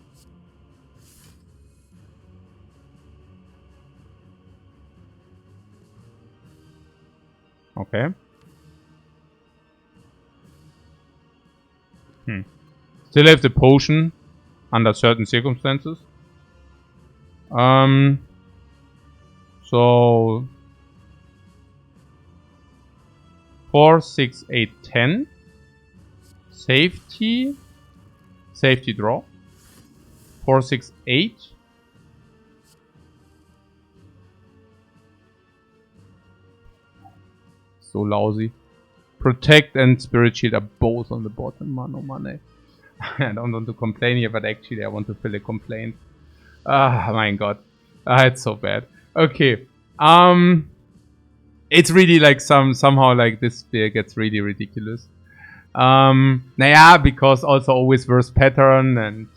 Okay. Still have the potion under certain circumstances. So 4, 6, 8, 10. Safety. Safety draw. 4, 6, 8. So lousy. Protect and Spirit Shield are both on the bottom. Man, oh man. I don't want to complain here, but actually I want to fill a complaint. Ah, my god. It's so bad. Okay. It's really like somehow like this Sphere gets really ridiculous. Naja, because also always worse pattern and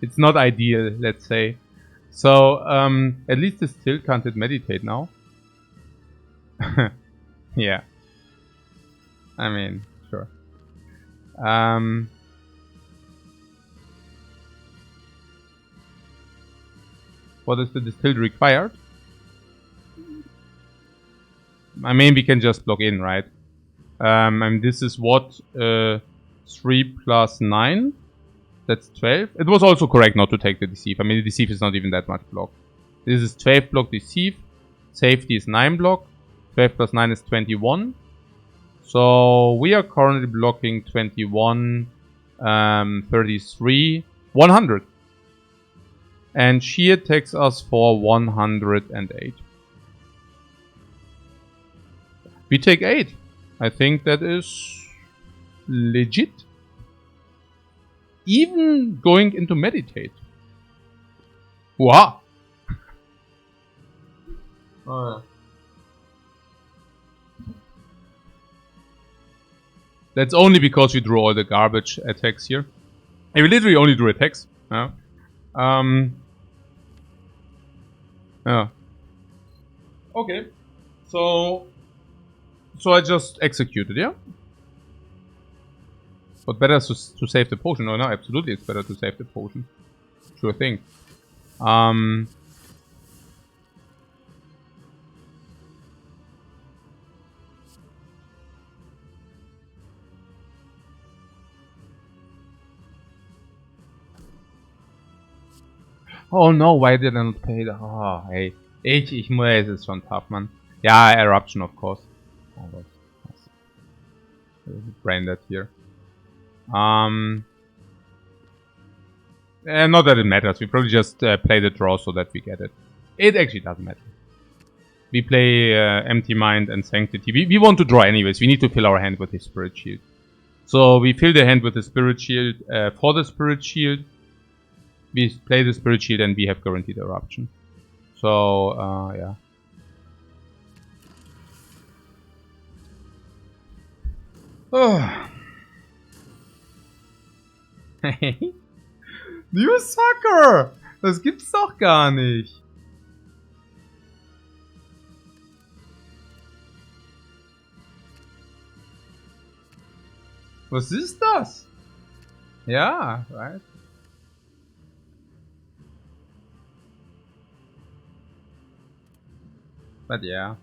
it's not ideal, let's say. So, at least it still can't meditate now. Yeah. I mean, sure. What is the distilled required? I mean, we can just block in, right? And this is what? 3 plus 9? That's 12. It was also correct not to take the Deceive. I mean, the Deceive is not even that much block. This is 12 block Deceive. Safety is 9 block. 12 plus 9 is 21. So we are currently blocking 21, 33, 100. And she attacks us for 108. We take 8. I think that is legit. Even going into meditate. Wow. That's only because we draw all the garbage attacks here. And we literally only drew attacks. Yeah. Yeah. Okay. So I just executed, yeah? But better to save the potion. No, absolutely it's better to save the potion. Sure thing. Oh no, why did I not pay the... Oh, hey. Ich muss, es ist schon tough, man. Ja, Eruption, of course. Oh, that's brain that here. Not that it matters. We probably just play the draw so that we get it. It actually doesn't matter. We play Empty Mind and Sanctity. We want to draw anyways. We need to fill our hand with the Spirit Shield. So we fill the hand with the Spirit Shield. For the Spirit Shield, we play the Spirit Shield and we have guaranteed Eruption. So, yeah. Oh. You Sucker! Das gibt's doch gar nicht. Was ist das? Ja, right. But yeah.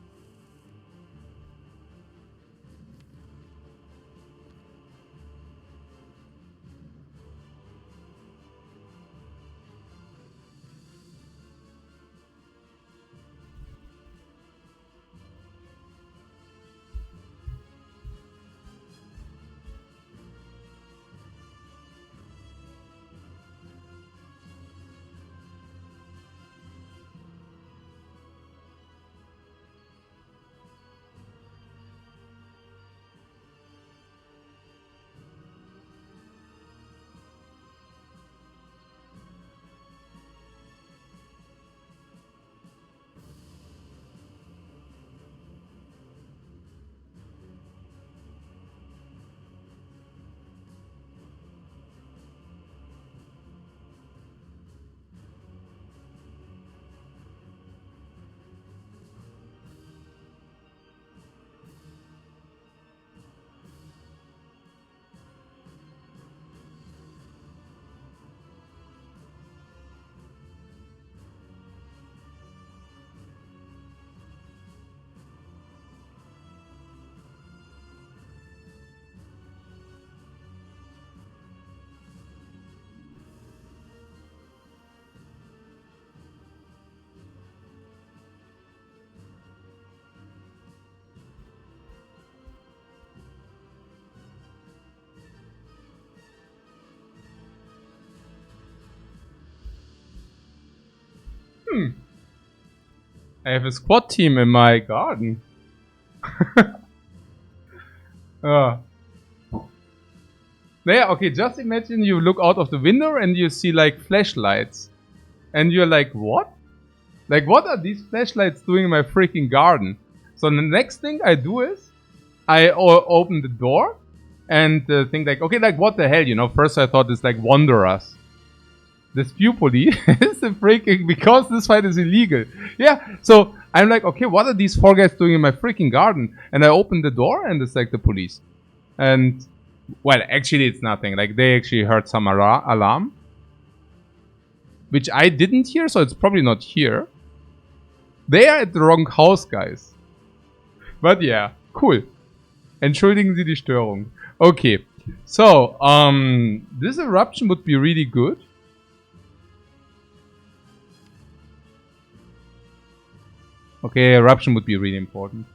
I have a squad team in my garden. Yeah, okay, just imagine you look out of the window and you see like flashlights. And you're like, what? Like, what are these flashlights doing in my freaking garden? So the next thing I do is, I open the door and think like, okay, like what the hell, you know? First I thought it's like Wanderers. The Spupoli is the freaking, because this fight is illegal. Yeah, so I'm like, okay, what are these four guys doing in my freaking garden? And I open the door and it's like the police. And, well, actually it's nothing. Like, they actually heard some alarm. Which I didn't hear, so it's probably not here. They are at the wrong house, guys. But yeah, cool. Entschuldigen Sie die Störung. Okay, so, this eruption would be really good. Okay, eruption would be really important.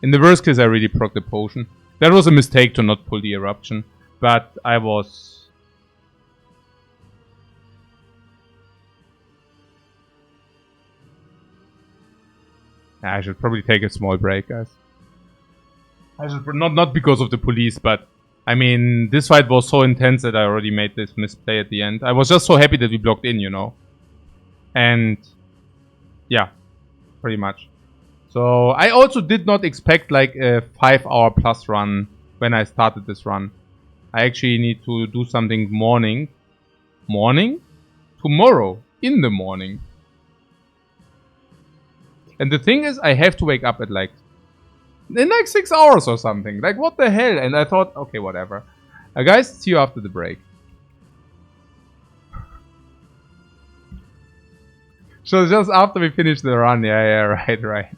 In the worst case, I really proc the potion. That was a mistake to not pull the eruption, but I was... I should probably take a small break, guys. I should not because of the police, but I mean, this fight was so intense that I already made this misplay at the end. I was just so happy that we blocked in, you know. And yeah, pretty much. So I also did not expect like a 5-hour plus run when I started this run. I actually need to do something morning. Morning? Tomorrow. In the morning. And the thing is, I have to wake up at like... in like 6 hours or something. Like, what the hell? And I thought, okay, whatever. Guys, see you after the break. So just after we finish the run. Yeah, right.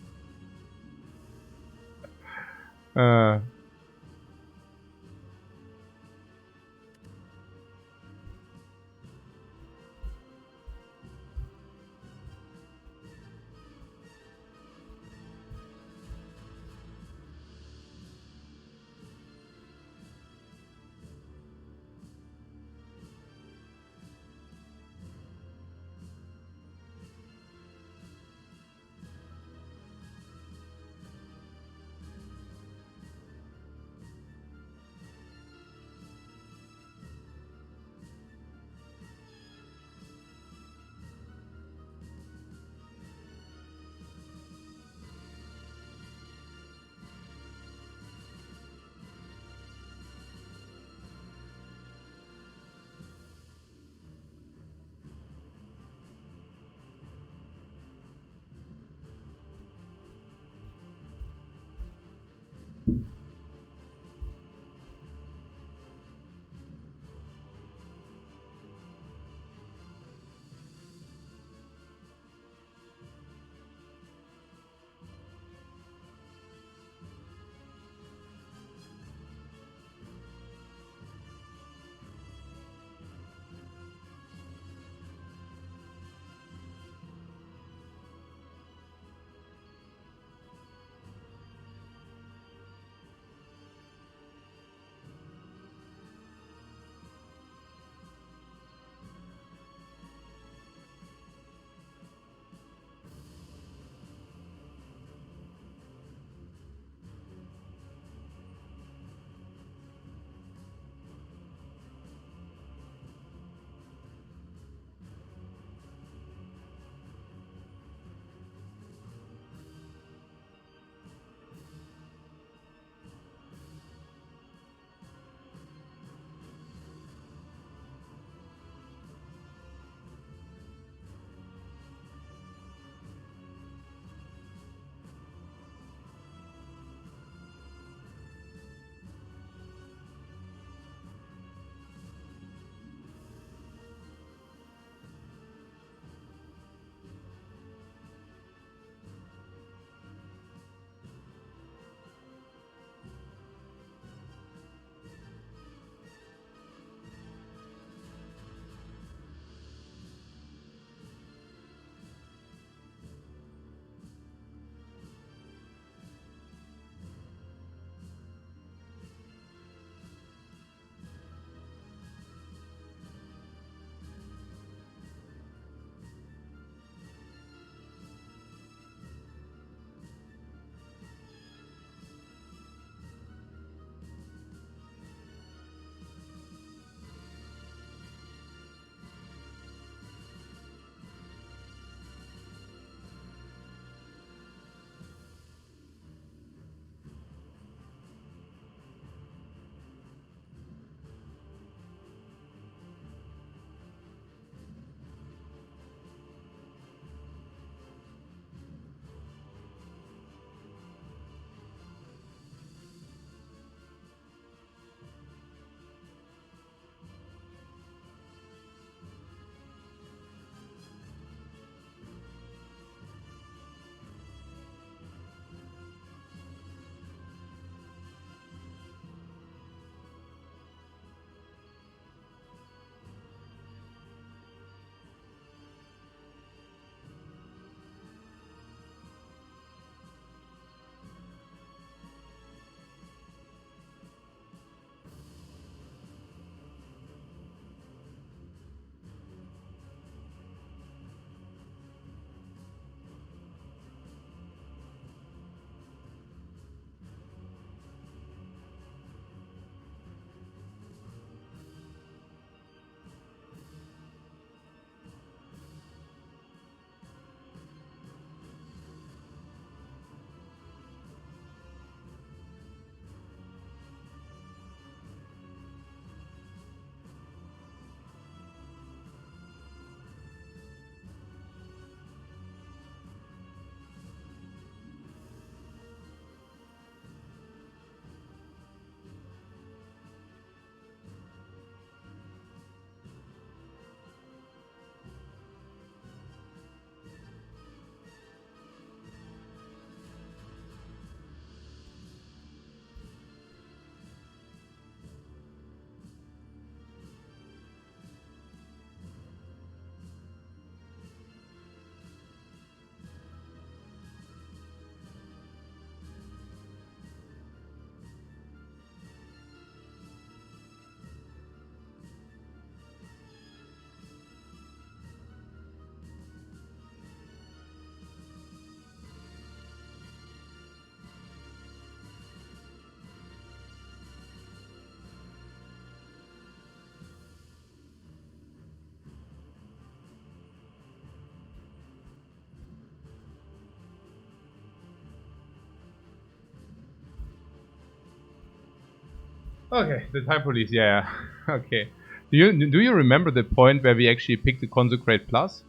Okay, the time police, yeah. Okay. Do you remember the point where we actually picked the Consecrate Plus?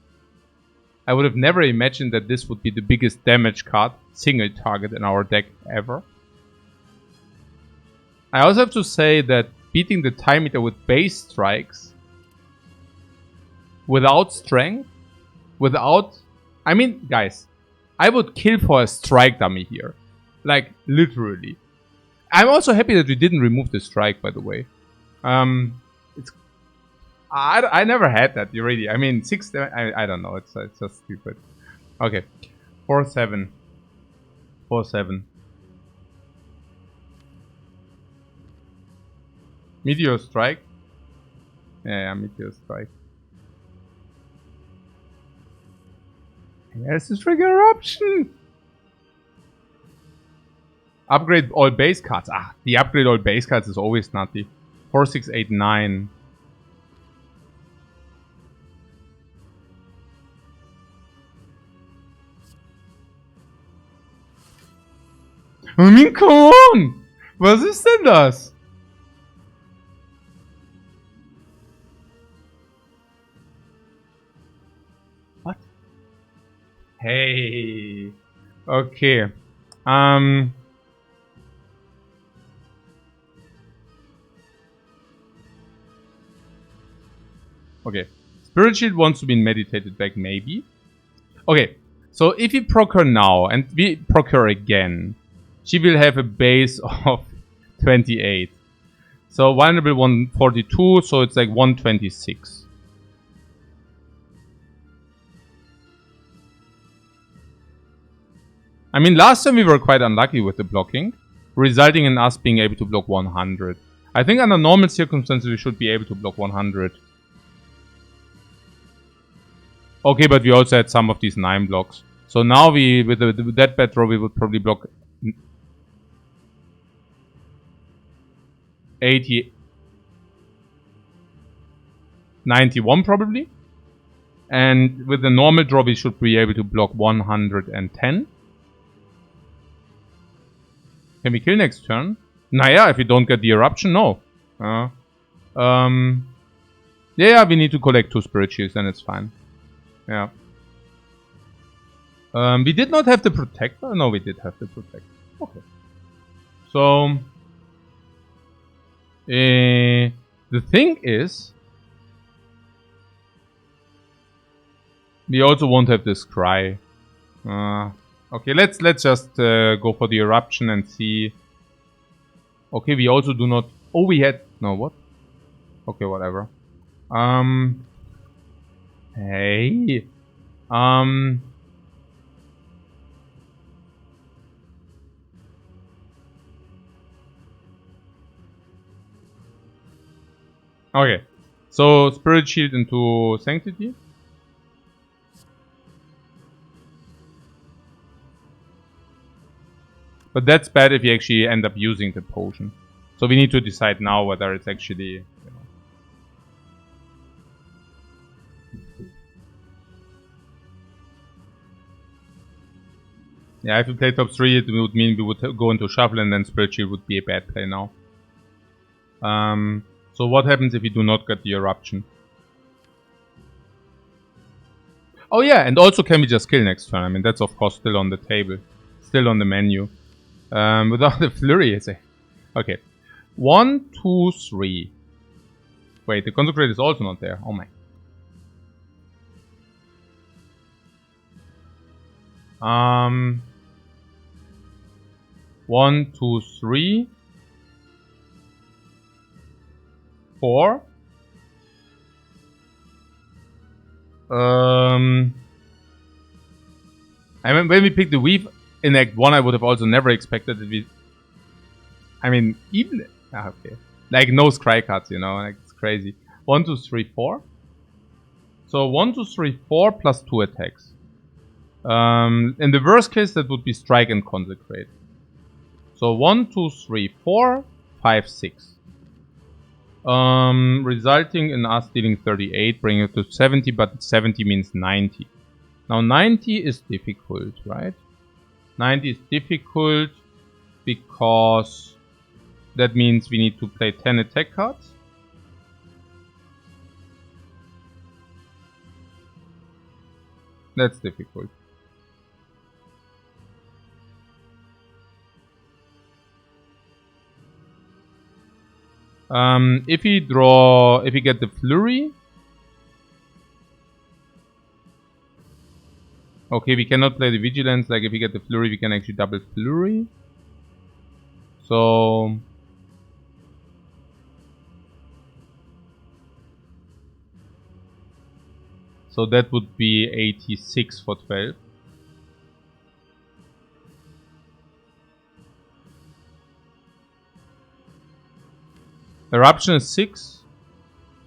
I would have never imagined that this would be the biggest damage card, single target in our deck ever. I also have to say that beating the Time Eater with base strikes, without strength, without... I mean, guys, I would kill for a strike dummy here. Like, literally. I'm also happy that we didn't remove the strike, by the way. It's... I never had that, really. I mean, 6... I don't know, it's just stupid. Okay. 4-7. 4-7. Meteor Strike. Yeah, Meteor Strike. There's the trigger option! Upgrade all base cards. Ah, the upgrade all base cards is always nutty. 4, 6, 8, 9. I mean, come on! Was ist denn das? What? Hey. Okay. Okay. Spirit Shield wants to be meditated back, maybe. Okay. So if we proc her now and we proc her again, she will have a base of 28. So vulnerable 142, so it's like 126. I mean, last time we were quite unlucky with the blocking, resulting in us being able to block 100. I think under normal circumstances we should be able to block 100. Okay, but we also had some of these 9 blocks. So now we, with that bad draw, we would probably block 80, 91 probably. And with the normal draw, we should be able to block 110. Can we kill next turn? Naja, if we don't get the eruption, no. Yeah, we need to collect 2 Spirit Shields, then it's fine. Yeah. We did not have the Protector? No, we did have the Protector. Okay. So... the thing is... we also won't have this Cry. Okay, let's just go for the Eruption and see... Okay, we also do not... Oh, we had... No, what? Okay, whatever. Hey. Okay. So, Spirit Shield into Sanctity. But that's bad if you actually end up using the potion. So we need to decide now whether it's actually... You know. Yeah, if we play top 3, it would mean we would go into Shuffle and then Spirit Shield would be a bad play now. So what happens if we do not get the Eruption? Oh yeah, and also can we just kill next turn? I mean, that's of course still on the table. Still on the menu. Without the Flurry, is it? Okay. 1, 2, 3. Wait, the Consecrate is also not there. Oh my. 1, 2, 3. 4. I mean, when we picked the Weave in Act 1, I would have also never expected that we... I mean, even... okay. Like, no Scry cards, you know, like, it's crazy. 1, 2, 3, 4. So, 1, 2, 3, 4 plus 2 attacks. In the worst case, that would be Strike and Consecrate. So, 1, 2, 3, 4, 5, 6. Resulting in us dealing 38, bringing it to 70, but 70 means 90. Now 90 is difficult, right? 90 is difficult because That means we need to play 10 attack cards. That's difficult. If we get the flurry. Okay, we cannot play the vigilance. Like if we get the flurry, we can actually double flurry. So that would be 86 for 12. Eruption is 6.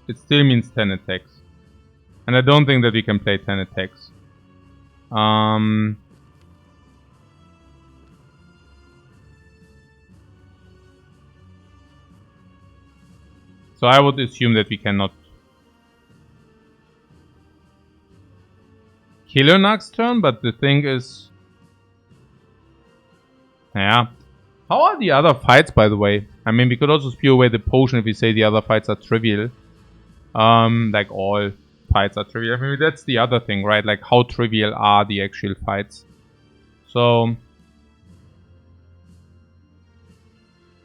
It still means 10 attacks. And I don't think that we can play 10 attacks. So I would assume that we cannot kill her next turn, but the thing is... Yeah. How are the other fights, by the way? I mean, we could also spew away the potion if we say the other fights are trivial. Like all fights are trivial. I mean, that's the other thing, right? Like, how trivial are the actual fights? So...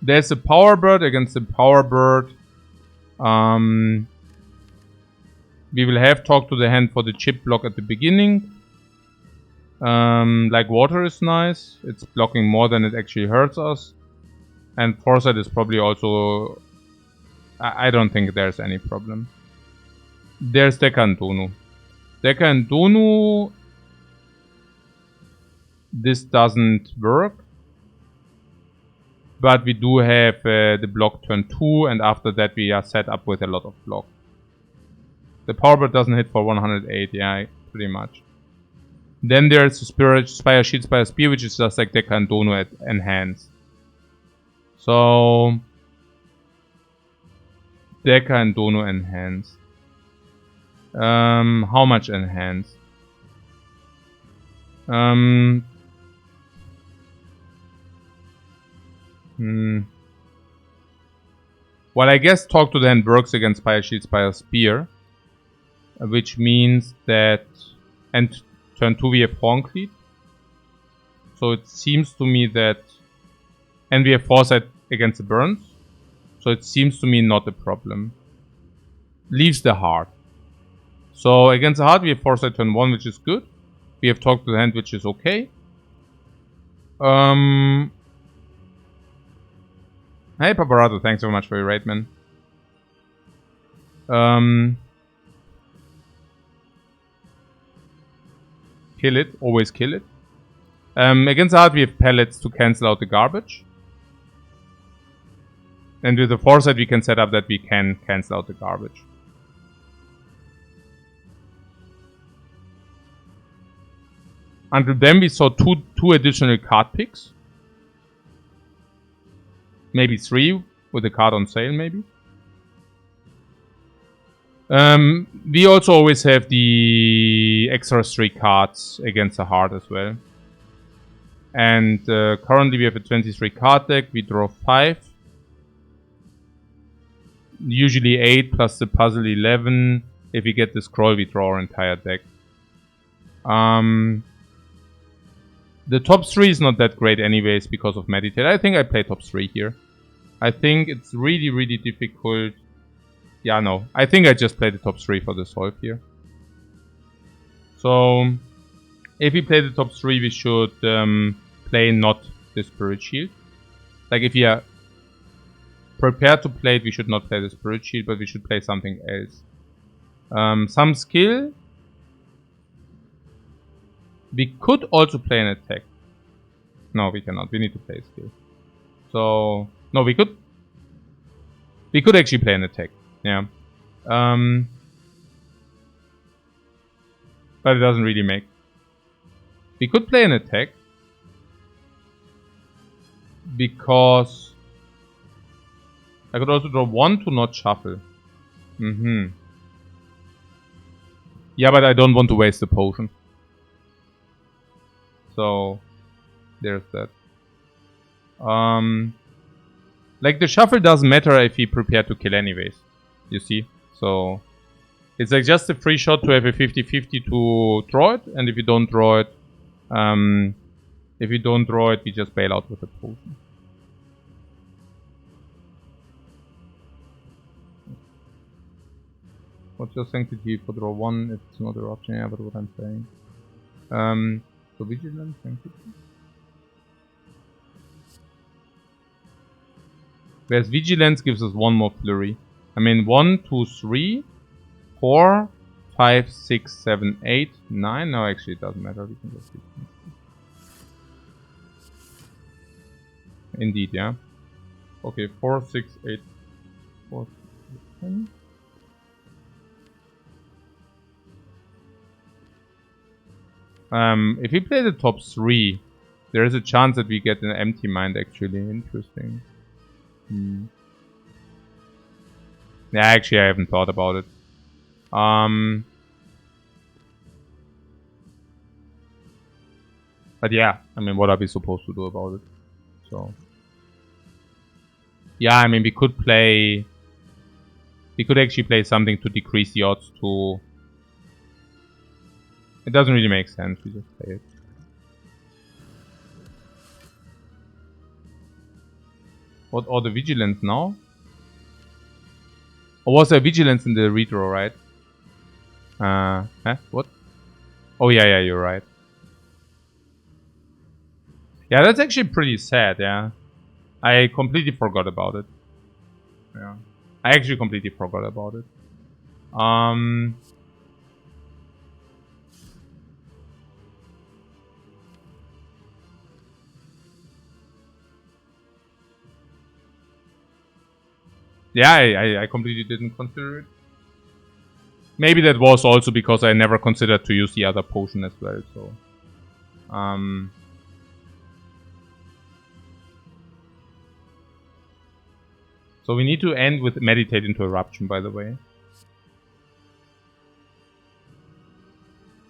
There's a power bird against the power bird. We will have talk to the hand for the chip block at the beginning. Like water is nice. It's blocking more than it actually hurts us. And foresight is probably also... I don't think there's any problem. There's Deka and Donu. Deka and Donu... This doesn't work. But we do have the block turn 2, and after that we are set up with a lot of block. The power bird doesn't hit for 108, yeah, pretty much. Then there's Spire, Shield, Spire, Spear, which is just like Deka and Donu enhanced. So... Deka and Donu enhanced. How much enhanced? Well, I guess talk to the hand works against Spire, Shield, Spire, Spear. Which means that... And turn 2 we have Horncleave. So it seems to me that... And we have Foresight against the burns. So it seems to me not a problem. Leaves the heart. So against the heart we have Foresight turn 1, which is good. We have talk to the hand, which is okay. Hey Paparato, thanks so much for your raid, man. Kill it, always kill it. Against the heart we have pellets to cancel out the garbage. And with the foresight we can set up that we can cancel out the garbage. Until then we saw two additional card picks. Maybe 3 with a card on sale, maybe. We also always have the extra 3 cards against the heart as well. And currently we have a 23 card deck. We draw 5. Usually 8 plus the puzzle 11. If we get the scroll, we draw our entire deck. The top 3 is not that great anyways because of Meditate. I think I play top 3 here. I think it's really, really difficult. Yeah, no. I think I just play the top 3 for the solve here. So, if we play the top 3, we should play not the Spirit Shield. Like, if we are prepared to play it, we should not play the Spirit Shield, but we should play something else. Some skill. We could also play an attack. No, we cannot. We need to play skill. So, no, we could. We could actually play an attack. Yeah. But it doesn't really make. We could play an attack. Because I could also draw 1 to not shuffle. Yeah, but I don't want to waste the potion. So, there's that. Like, the shuffle doesn't matter if he prepared to kill anyways. You see? So, it's like just a free shot to have a 50-50 to draw it. And if you don't draw it, we just bail out with a potion. What's your sanctity for draw 1? It's not eruption, yeah, but what I'm saying. So vigilance, sanctity. Whereas vigilance gives us 1 more flurry. I mean 1, 2, 3, 4, 5, 6, 7, 8, 9. No, actually it doesn't matter. We can just do it. Indeed, yeah. Okay, 4, 6, 8, 4, 6, 10. If we play the top 3, there is a chance that we get an empty mind actually. Interesting. Yeah, actually I haven't thought about it. But yeah, I mean, what are we supposed to do about it? So yeah, I mean, we could actually play something to decrease the odds to... It doesn't really make sense, we just play it. What, or the vigilance now? Or was there vigilance in the redraw, right? What? Oh yeah, you're right. Yeah, that's actually pretty sad, yeah. I completely forgot about it. Yeah. I actually completely forgot about it. Yeah, I completely didn't consider it. Maybe that was also because I never considered to use the other potion as well, so... So we need to end with meditate into eruption, by the way.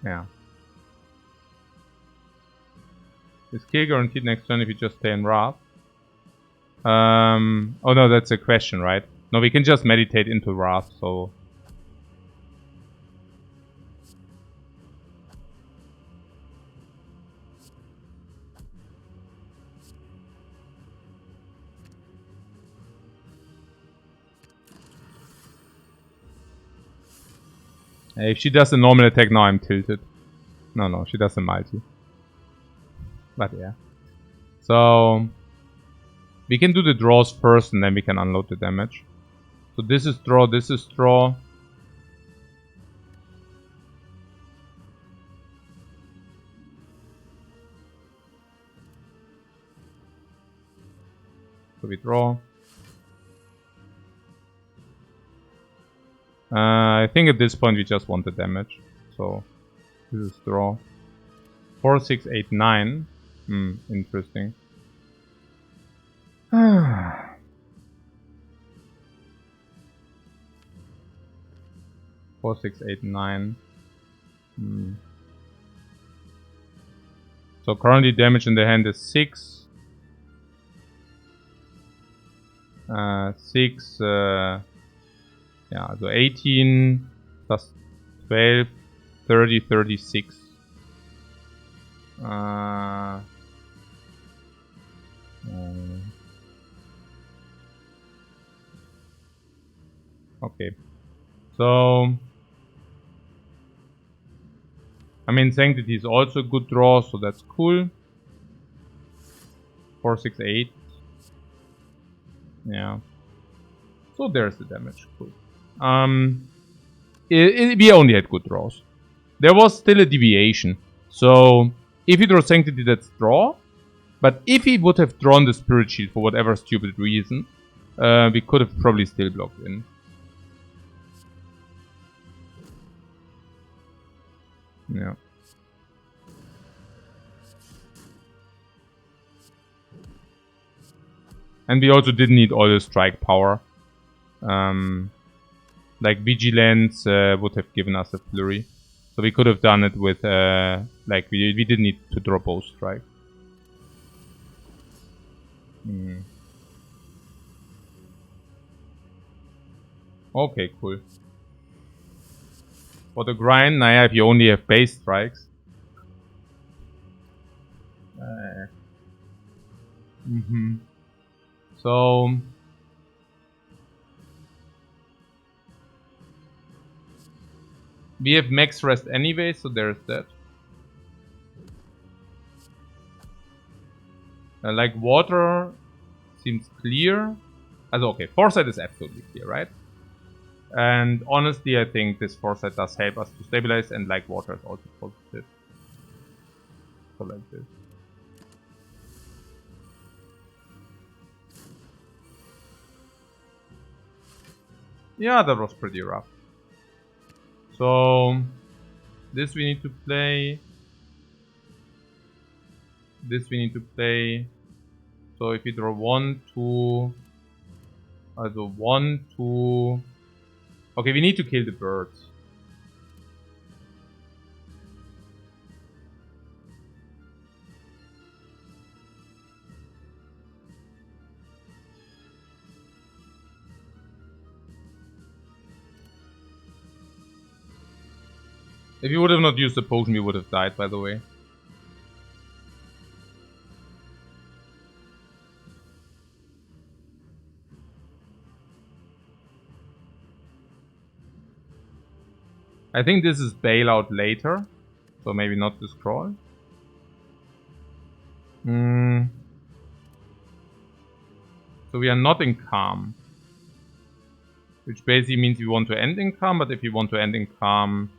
Yeah. Is kill guaranteed next turn if you just stay in Wrath? Oh no, that's a question, right? No, we can just meditate into Wrath, so... If she does a normal attack now, I'm tilted. No, she does a multi. But yeah. So... we can do the draws first and then we can unload the damage. So this is draw, this is draw. So we draw. I think at this point we just want the damage. So this is draw. 4, 6, 8, 9. Interesting. 4, 6, 8, 9. So currently damage in the hand is 6. 6, yeah, so 18 plus 12, 30, 36. Okay. So, I mean, Sanctity is also a good draw, so that's cool. 4, 6, 8. Yeah. So there's the damage. Cool. We only had good draws. There was still a deviation. So, if he draws Sanctity, that's draw. But if he would have drawn the Spirit Shield for whatever stupid reason, we could have probably still blocked in. Yeah. And we also didn't need all the strike power. Like Vigilance would have given us a flurry. So we could have done it with, like, we didn't need to draw both strike. Okay, cool. For the grind, naja, if you only have base strikes. So we have max rest anyway, so there's that. Like water seems clear. Okay, foresight is absolutely clear, right? And honestly, I think this foresight does help us to stabilize, and like water is also positive. So like this. Yeah, that was pretty rough. So this we need to play. This we need to play. So if we draw 1, 2, also 1, 2. Okay, we need to kill the birds. If you would have not used the potion, we would have died, by the way. I think this is bailout later, so maybe not the scroll. So we are not in calm. Which basically means we want to end in calm, but if you want to end in calm...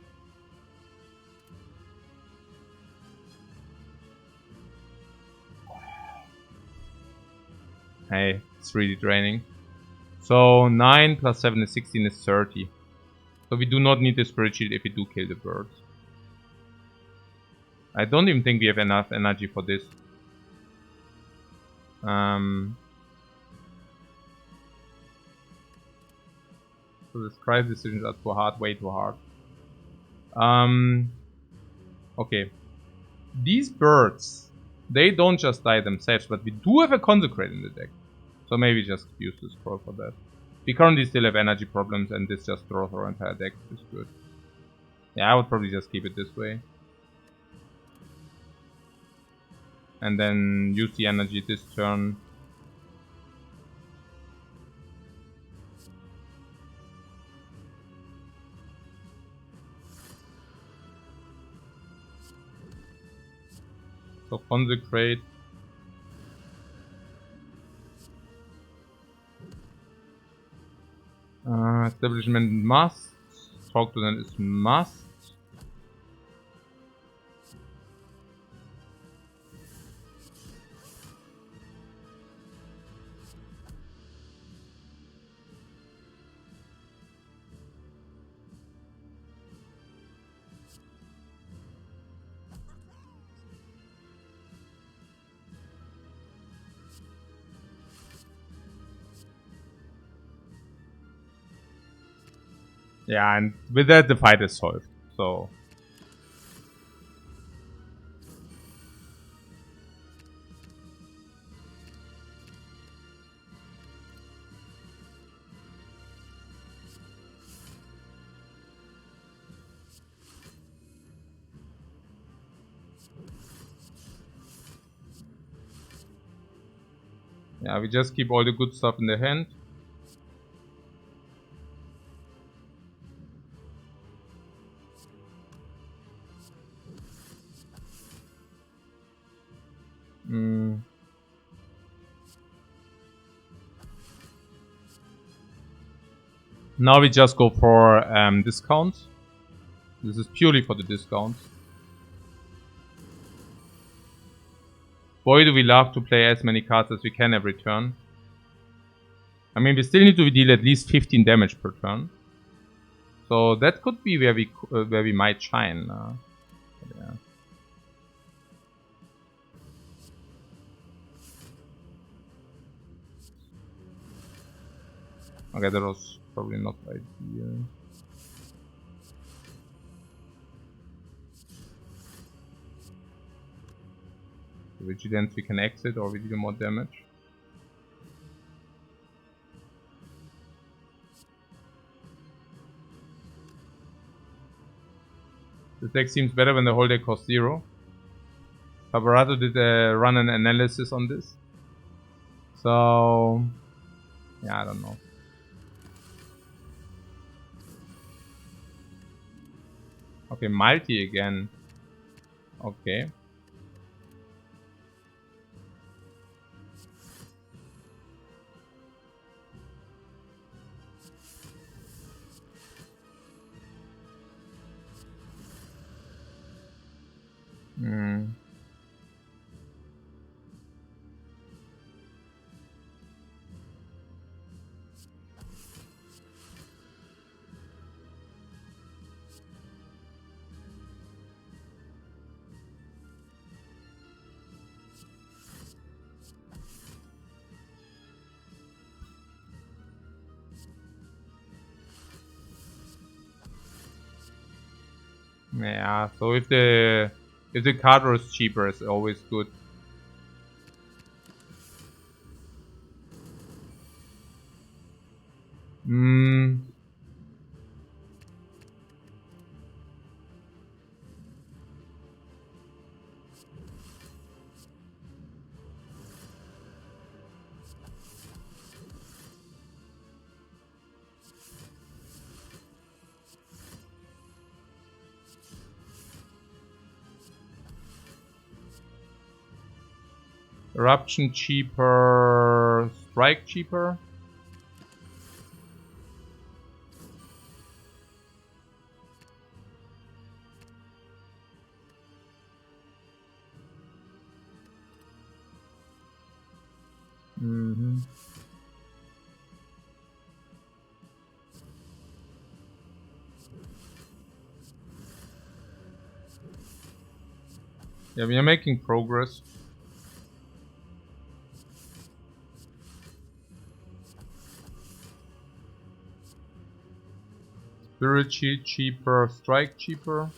Hey, it's really draining. So 9 plus 7 is 16 is 30. So we do not need the spirit shield if we do kill the birds. I don't even think we have enough energy for this. So the scribe decisions are too hard, way too hard. Okay. These birds, they don't just die themselves, but we do have a consecrate in the deck. So maybe just use the scroll for that. We currently still have energy problems, and this just throws our entire deck, which is good. Yeah, I would probably just keep it this way. And then use the energy this turn. So consecrate. Establishment must. Talk to them is must. Yeah, and with that the fight is solved. So yeah, we just keep all the good stuff in the hand. Now we just go for discounts. This is purely for the discounts. Boy, do we love to play as many cards as we can every turn. I mean, we still need to deal at least 15 damage per turn. So that could be where we might shine. Yeah. Okay, that was probably not ideal. Vigilance, we can exit or we deal more damage. The deck seems better when the whole deck costs 0. Faberato did run an analysis on this. So, yeah, I don't know. Okay, multi again. Okay. Hmm. Yeah, so if the card draw is cheaper, it's always good. Eruption cheaper, strike cheaper. Yeah, we are making progress. Spirit Shield cheaper, strike cheaper.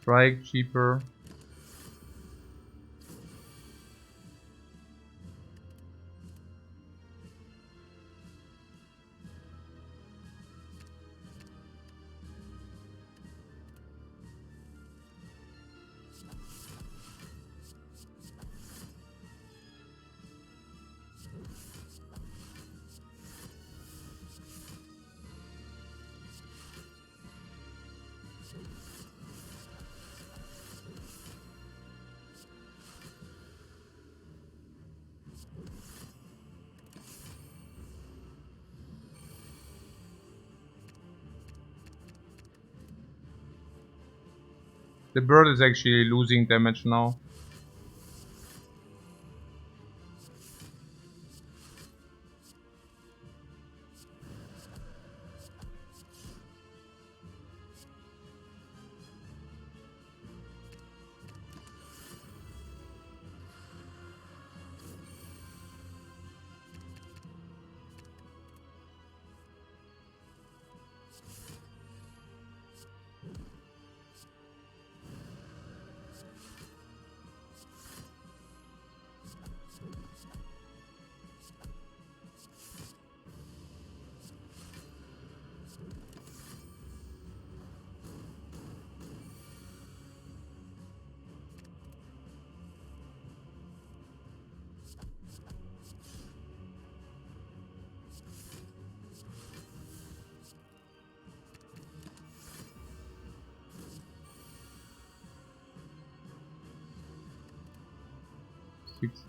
Strike cheaper. The bird is actually losing damage now.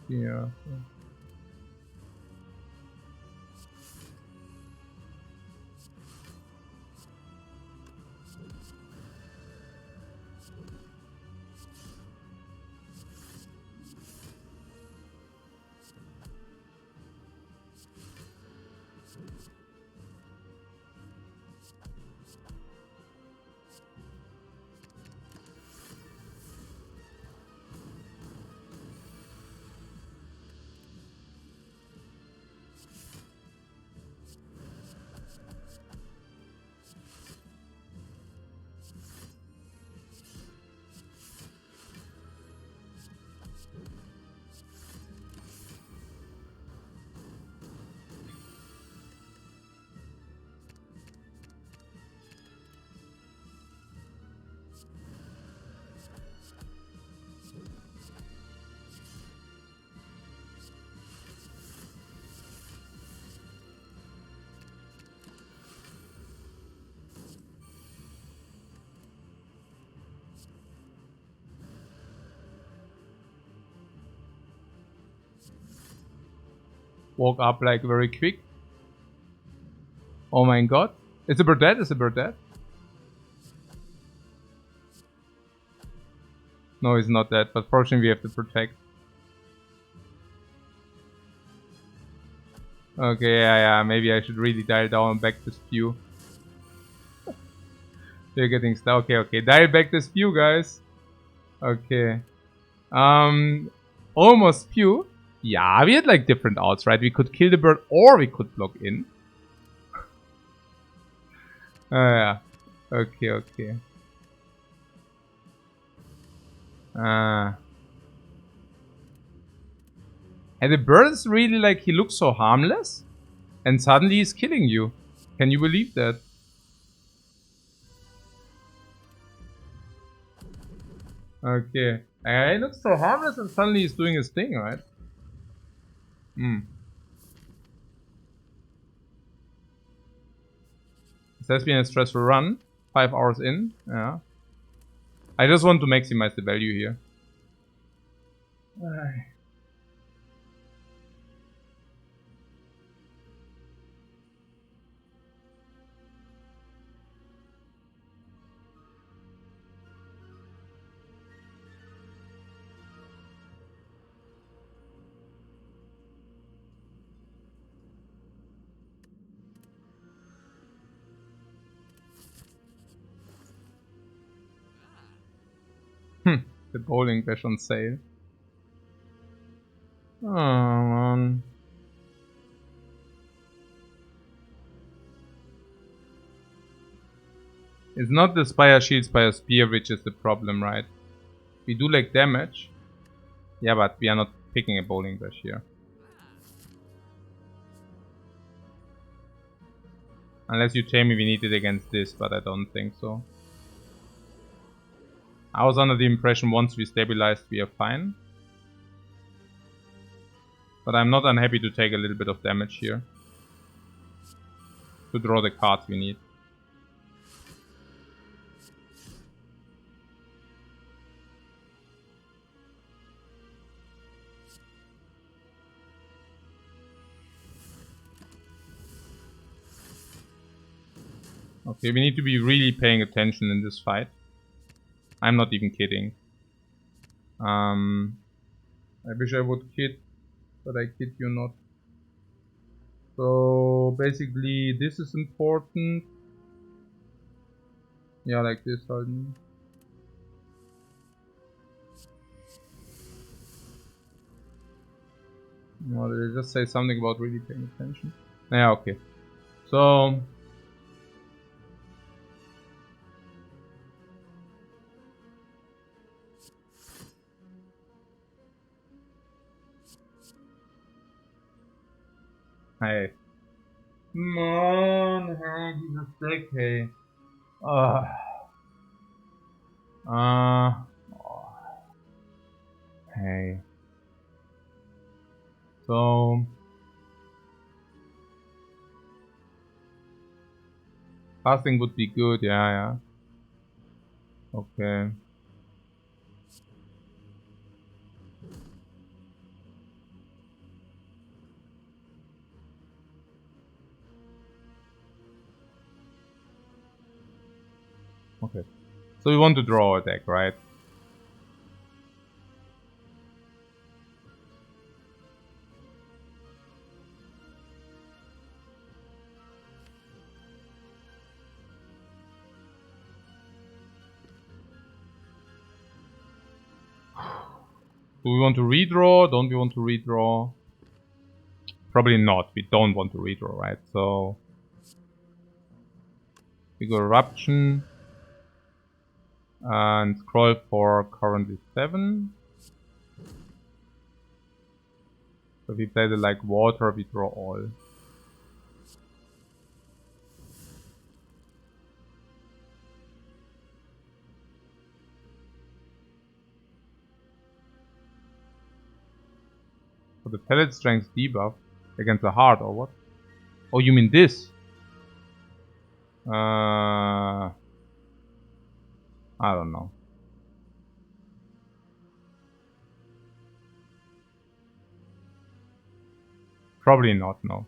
Yeah. Walk up like very quick. Oh my god. Is the bird dead? Is the bird dead? No, he's not dead, but fortunately we have to protect. Okay, yeah, maybe I should really dial down back the spew. They're getting stuck. Okay, dial back the spew, guys. Okay. Almost spew. Yeah, we had like different outs, right? We could kill the bird or we could block in. Yeah. Okay. And the bird is really like, he looks so harmless. And suddenly he's killing you. Can you believe that? Okay. He looks so harmless and suddenly he's doing his thing, right? This has been a stressful run. 5 hours in. Yeah. I just want to maximize the value here. The bowling bash on sale. Oh man. It's not the Spire Shield, Spire Spear which is the problem, right? We do like damage. Yeah, but we are not picking a bowling bash here. Unless you tell me we need it against this, but I don't think so. I was under the impression once we stabilized we are fine. But I'm not unhappy to take a little bit of damage here. To draw the cards we need. Okay, we need to be really paying attention in this fight. I'm not even kidding. I wish I would kid, but I kid you not. So basically this is important. Yeah, like this, Halden. No, did I just say something about really paying attention? Yeah, okay. So hey. Man, hey, dieses Deck, hey. Hey. So casting would be good, yeah. Okay. Okay. So we want to draw a deck, right? Do we want to redraw? Don't we want to redraw? Probably not. We don't want to redraw, right? So we go Eruption and scroll for currently 7. So if we play the like water, we draw all. So the pellet strength debuff against the heart or what? Oh, you mean this? I don't know. Probably not, no.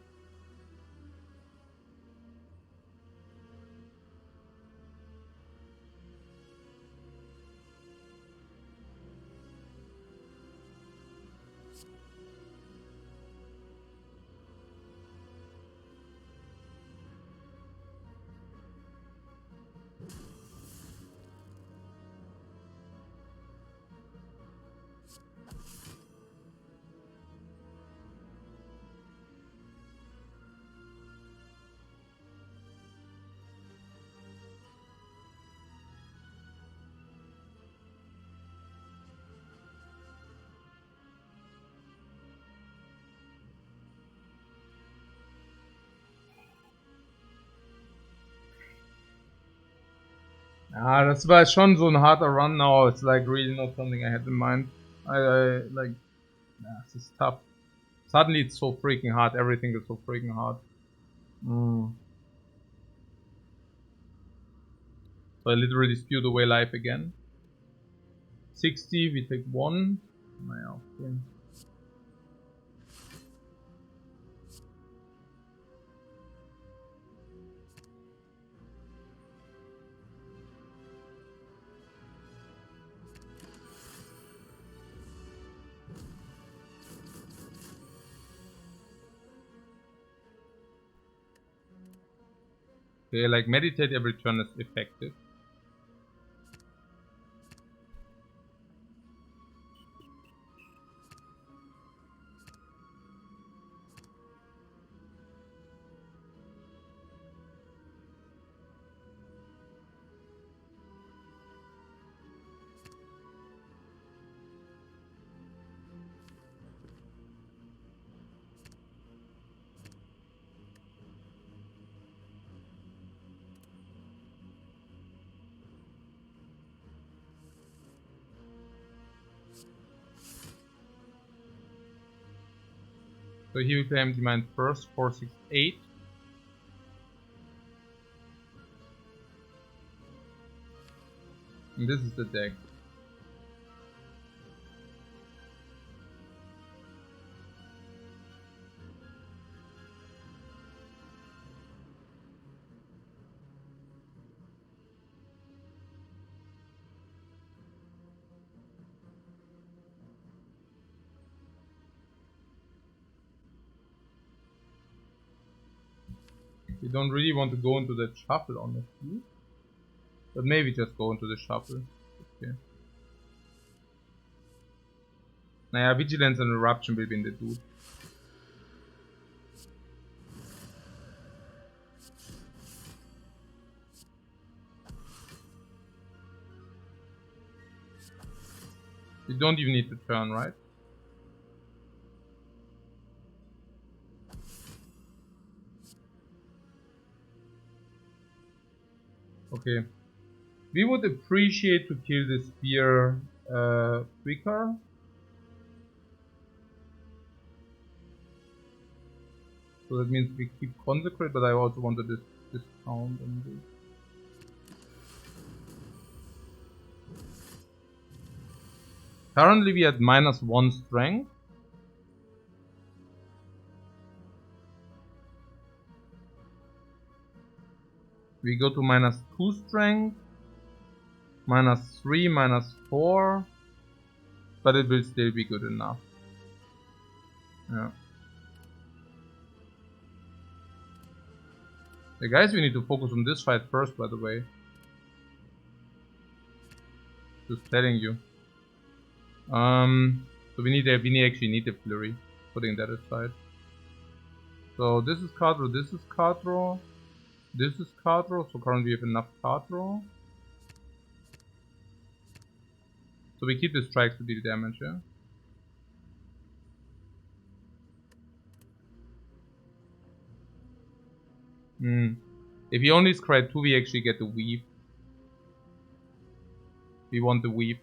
Ja, das war schon so ein harter Run now. It's like really not something I had in mind. I like, yeah, this is tough. Suddenly it's so freaking hard. Everything is so freaking hard. So I literally spewed away life again. 60, we take 1. Naja, okay. Okay, like meditate every turn is effective. So he will play empty mind first, 4, 6, 8. And this is the deck. We don't really want to go into the shuffle, honestly. But maybe just go into the shuffle. Okay. Naja, Vigilance and Eruption will be in the dude. You don't even need to turn, right? Okay. We would appreciate to kill the Spire quicker. So that means we keep Consecrate, but I also wanted this discount on this. Currently we had -1 strength. We go to -2 strength, -3, -4, but it will still be good enough. Yeah. Hey guys, we need to focus on this fight first, by the way. Just telling you. So we actually need a flurry. Putting that aside. So this is card draw, this is card draw. This is card draw, so currently we have enough card draw. So we keep the strikes to deal damage, yeah? If he only scry 2, we actually get the weave. We want the weave.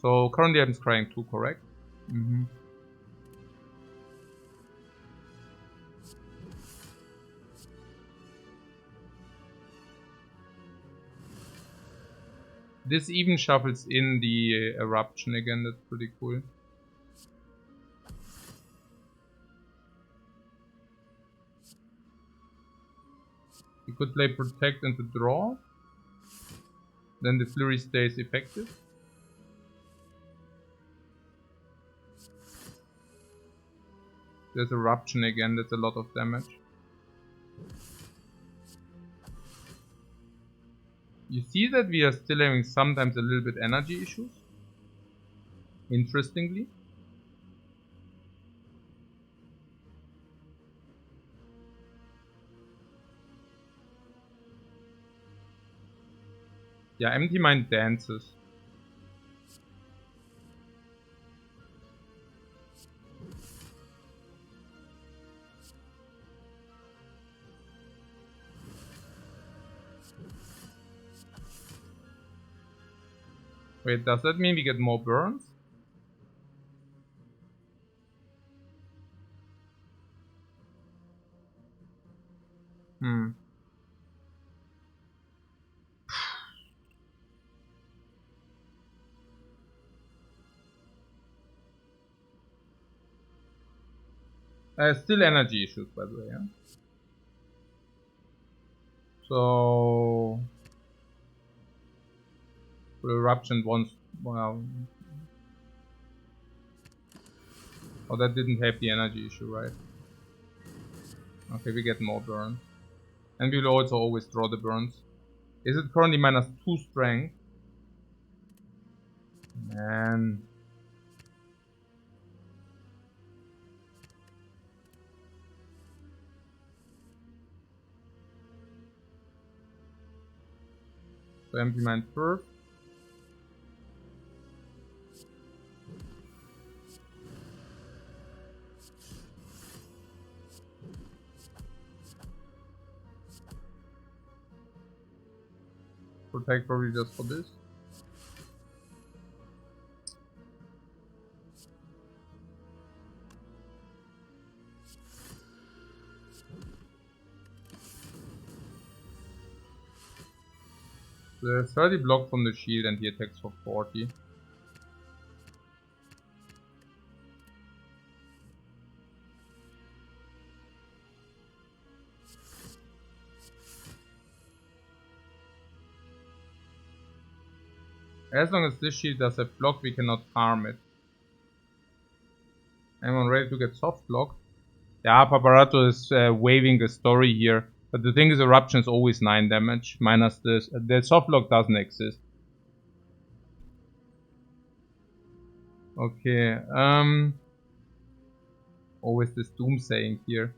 So currently I'm scrying 2, correct? This even shuffles in the eruption again, that's pretty cool. You could play Protect and to draw. Then the Flurry stays effective. There's Eruption again, that's a lot of damage. You see that we are still having sometimes a little bit energy issues. Interestingly. Yeah, Empty Mind dances. Wait, does that mean we get more burns? Still energy issues, by the way, yeah? So... Eruption once... Well... Oh, that didn't have the energy issue, right? Okay, we get more burns. And we'll also always draw the burns. Is it currently -2 strength? Man... So Empty Mind first. Protect probably just for this. There's 30 block from the shield and he attacks for 40. As long as this shield does have block, we cannot harm it. Anyone ready to get soft block? Yeah, Paparato is waving the story here. But the thing is, Eruption is always 9 damage. Minus this. The soft block doesn't exist. Okay. Always this doomsaying here.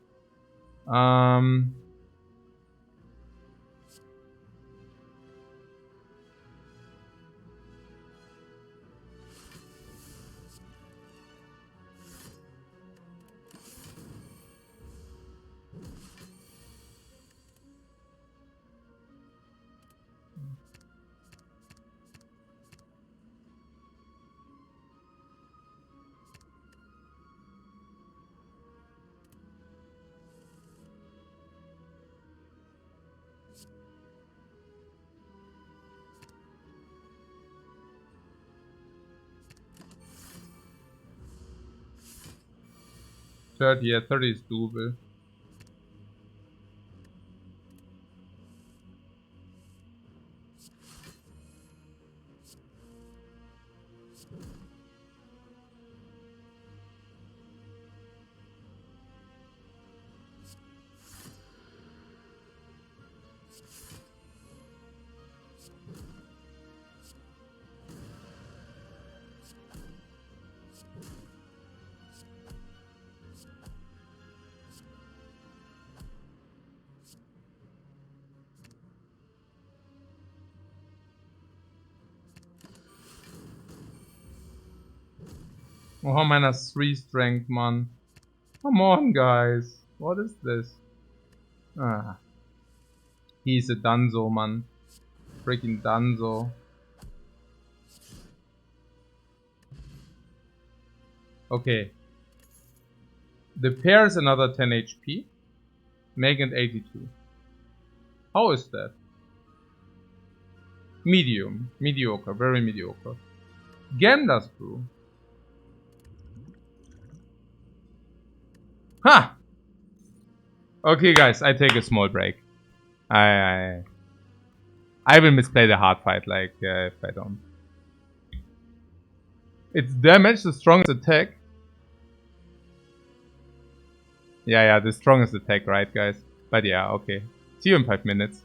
Yeah, 30 is doable. Oh, -3 strength, man. Come on, guys. What is this? Ah. He's a Dunzo, man. Freaking Dunzo. Okay. The pair is another 10 HP. Megan 82. How is that? Medium. Mediocre. Very mediocre. Gamda's Brew. Ha! Okay, guys, I take a small break. I will misplay the hard fight, like, if I don't. It's damage, the strongest attack. Yeah, the strongest attack, right, guys? But yeah, okay. See you in 5 minutes.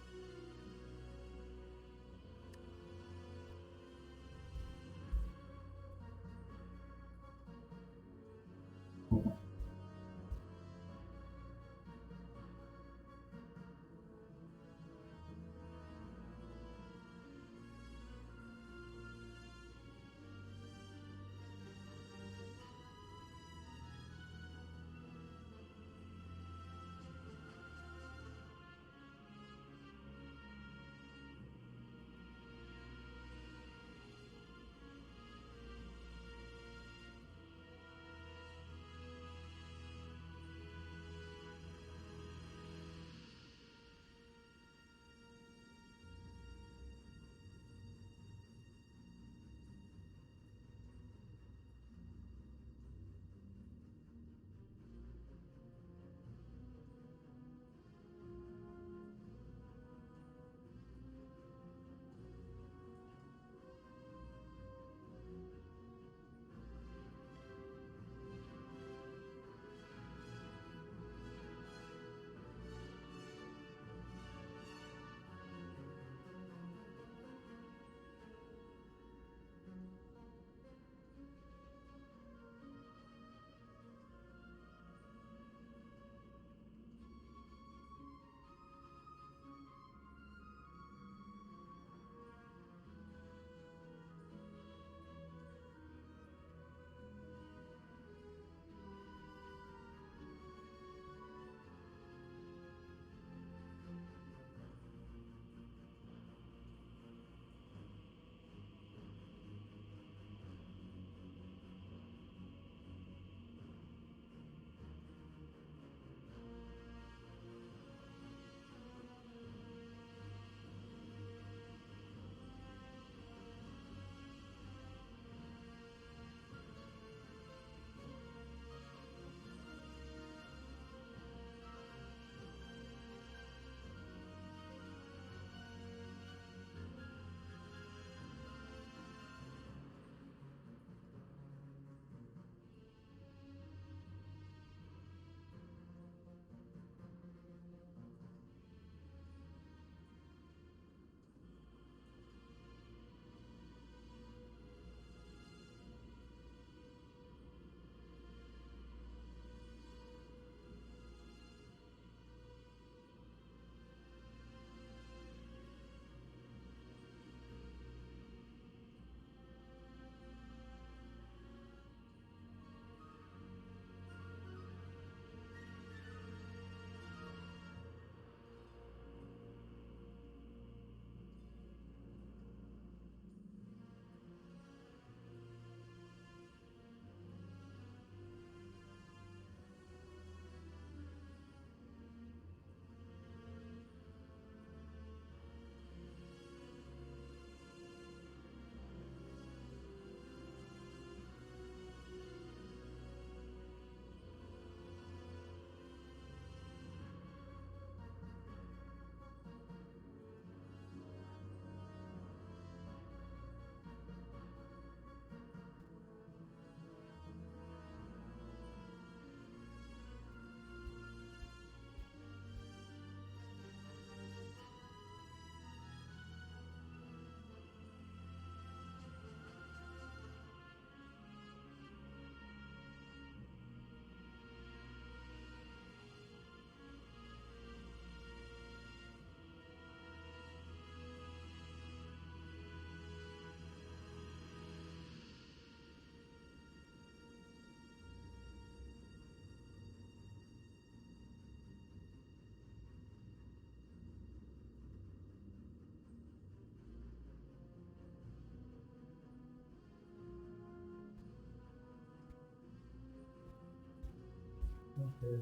Okay.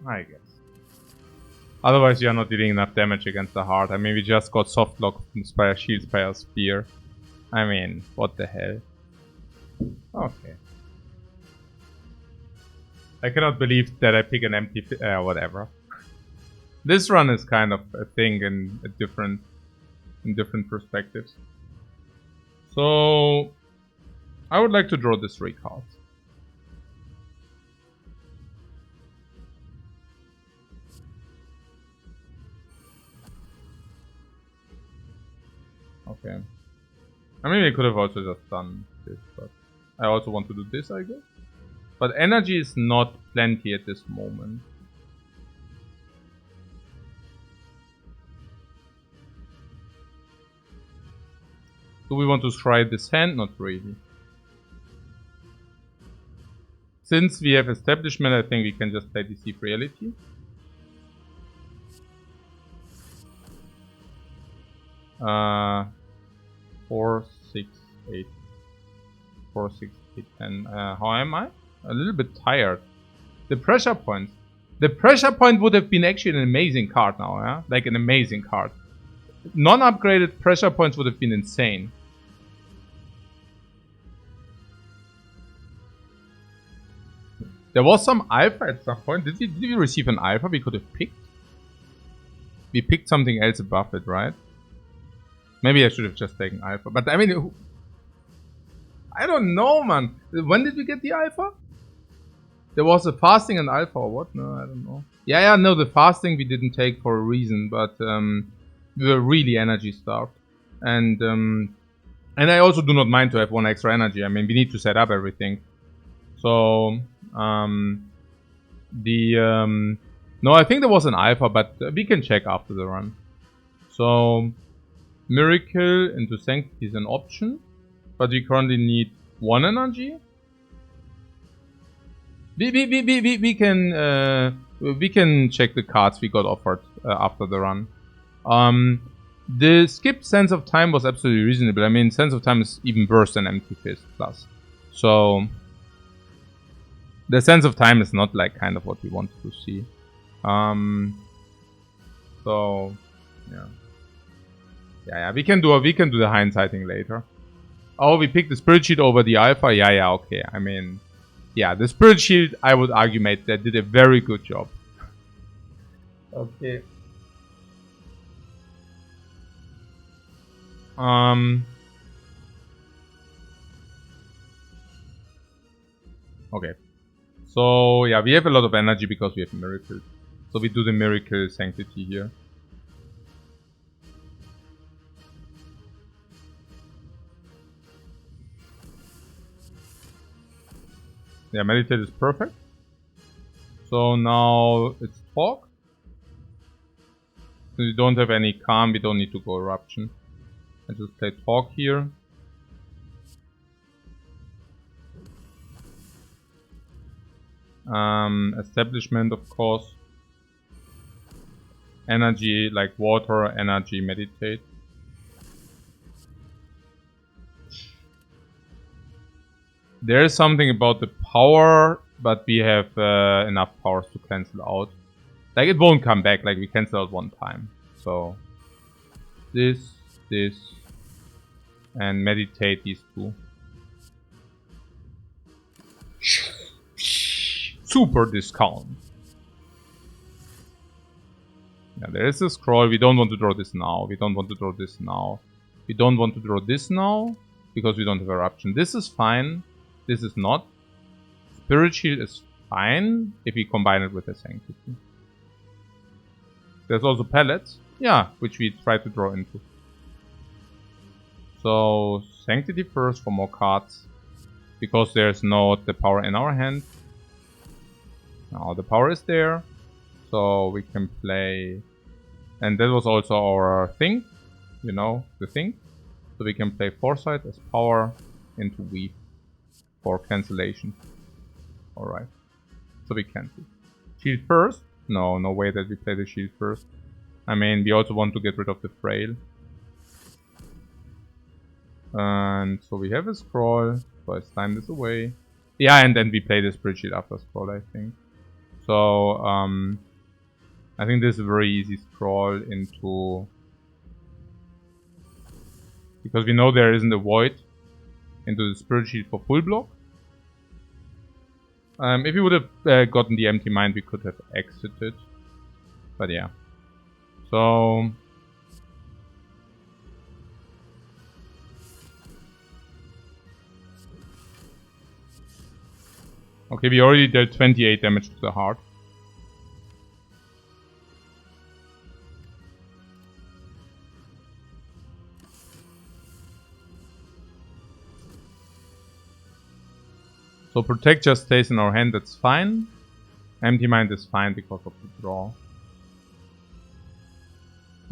I guess. Otherwise, you're not dealing enough damage against the heart. I mean, we just got soft lock from Spire, Shield, Spire, Spear. I mean, what the hell? Okay. I cannot believe that I pick an empty... whatever. This run is kind of a thing in different perspectives. So... I would like to draw this 3 cards. Okay. I mean, I could have also just done this, but I also want to do this, I guess. But energy is not plenty at this moment. Do we want to try this hand? Not really. Since we have establishment, I think we can just play Deceive Reality. Uh, 4, 6, 8. 4, 6, 8, 10. How am I? A little bit tired. The pressure point. The pressure point would have been actually an amazing card now, yeah? Like an amazing card. Non-upgraded pressure points would have been insane. There was some alpha at some point. Did we receive an alpha we could have picked? We picked something else above it, right? Maybe I should have just taken alpha. But I mean, I don't know, man. When did we get the alpha? There was a fasting and alpha or what? No, I don't know. Yeah, no, the fasting we didn't take for a reason, but we were really energy starved. And I also do not mind to have 1 extra energy. I mean, we need to set up everything. So, no, I think there was an alpha, but we can check after the run. So, Miracle into Sanctity is an option, but we currently need 1 energy. We can check the cards we got offered after the run. The skipped Sense of Time was absolutely reasonable. I mean, Sense of Time is even worse than Empty Fist Plus. So, the Sense of Time is not like kind of what we wanted to see. So, yeah. Yeah, we can do the hindsighting later. Oh, we picked the Spirit Shield over the Alpha. Yeah, okay. I mean, yeah, the Spirit Shield, I would argue, mate, that did a very good job. Okay. Okay. So, yeah, we have a lot of energy because we have miracles. So we do the Miracle Sanctity here. Yeah, Meditate is perfect. So now it's Talk. Since we don't have any Calm, we don't need to go Eruption. I just play Talk here. Establishment, of course. Energy, like Water, Energy, Meditate. There is something about the power, but we have enough powers to cancel out. Like, it won't come back, like we cancel out 1 time. So, this, and meditate these 2. Super discount. Yeah, there is a scroll. We don't want to draw this now. We don't want to draw this now. We don't want to draw this now, because we don't have Eruption. This is fine. This is not. Spirit Shield is fine if we combine it with a Sanctity. There's also Pellets. Yeah, which we try to draw into. So, Sanctity first for more cards. Because there's not the power in our hand. Now the power is there. So we can play... And that was also our thing. You know, the thing. So we can play Foresight as power into Weave. For cancellation. Alright. So we cancel. Shield first? No, no way that we play the shield first. I mean, we also want to get rid of the Frail. And so we have a Scroll. So I slime this away. Yeah, and then we play the Spirit Shield after Scroll, I think. So, I think this is a very easy Scroll into... Because we know there isn't a Void. Into the Spirit Shield for full block. If we would have gotten the empty mind, we could have exited. But yeah. So... Okay, we already dealt 28 damage to the heart. So Protect just stays in our hand, that's fine. Empty Mind is fine because of the draw.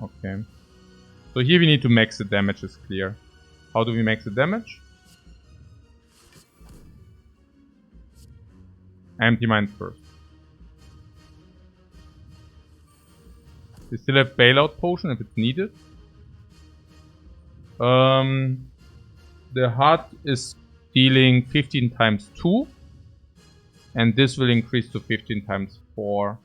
Okay. So here we need to max the damage, is clear. How do we max the damage? Empty Mind first. We still have Bailout Potion if it's needed. The heart is dealing 15 times 2. And this will increase to 15 times 4.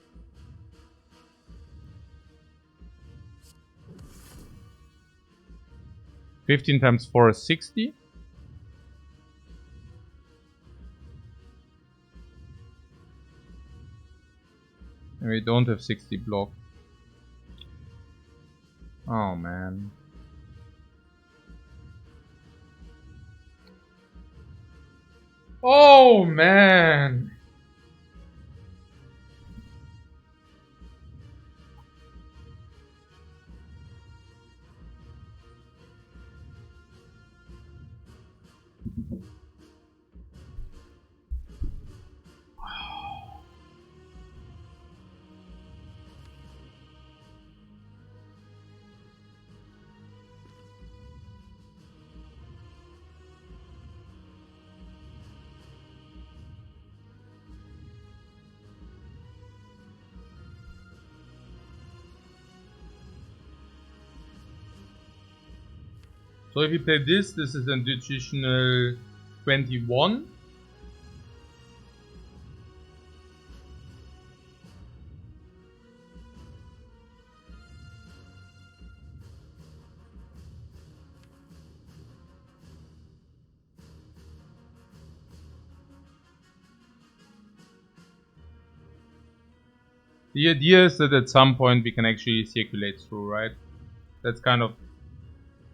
$15 times 4 is 60. And we don't have 60 block. Oh man. Oh man. So if you play this is an additional 21. The idea is that at some point we can actually circulate through, right? That's kind of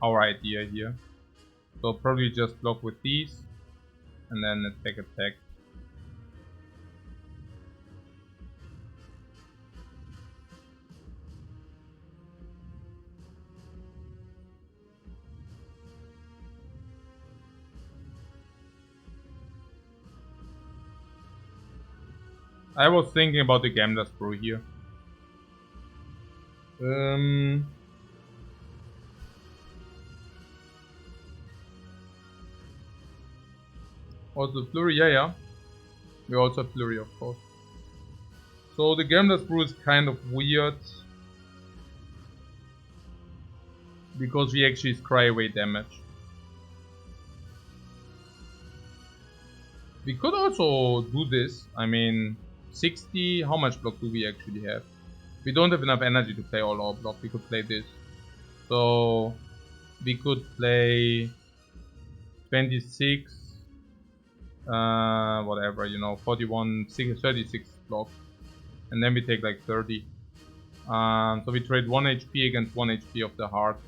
our idea here. So probably just block with these and then attack. I was thinking about the Gambler's Brew here. Also Flurry, yeah. We also have Flurry, of course. So the Gambler's Brew is kind of weird. Because we actually scry away damage. We could also do this. I mean, 60, how much block do we actually have? We don't have enough energy to play all our block. We could play this. So we could play 26. Whatever, you know, 41, 36 block. And then we take like 30. So we trade 1 HP against 1 HP of the heart.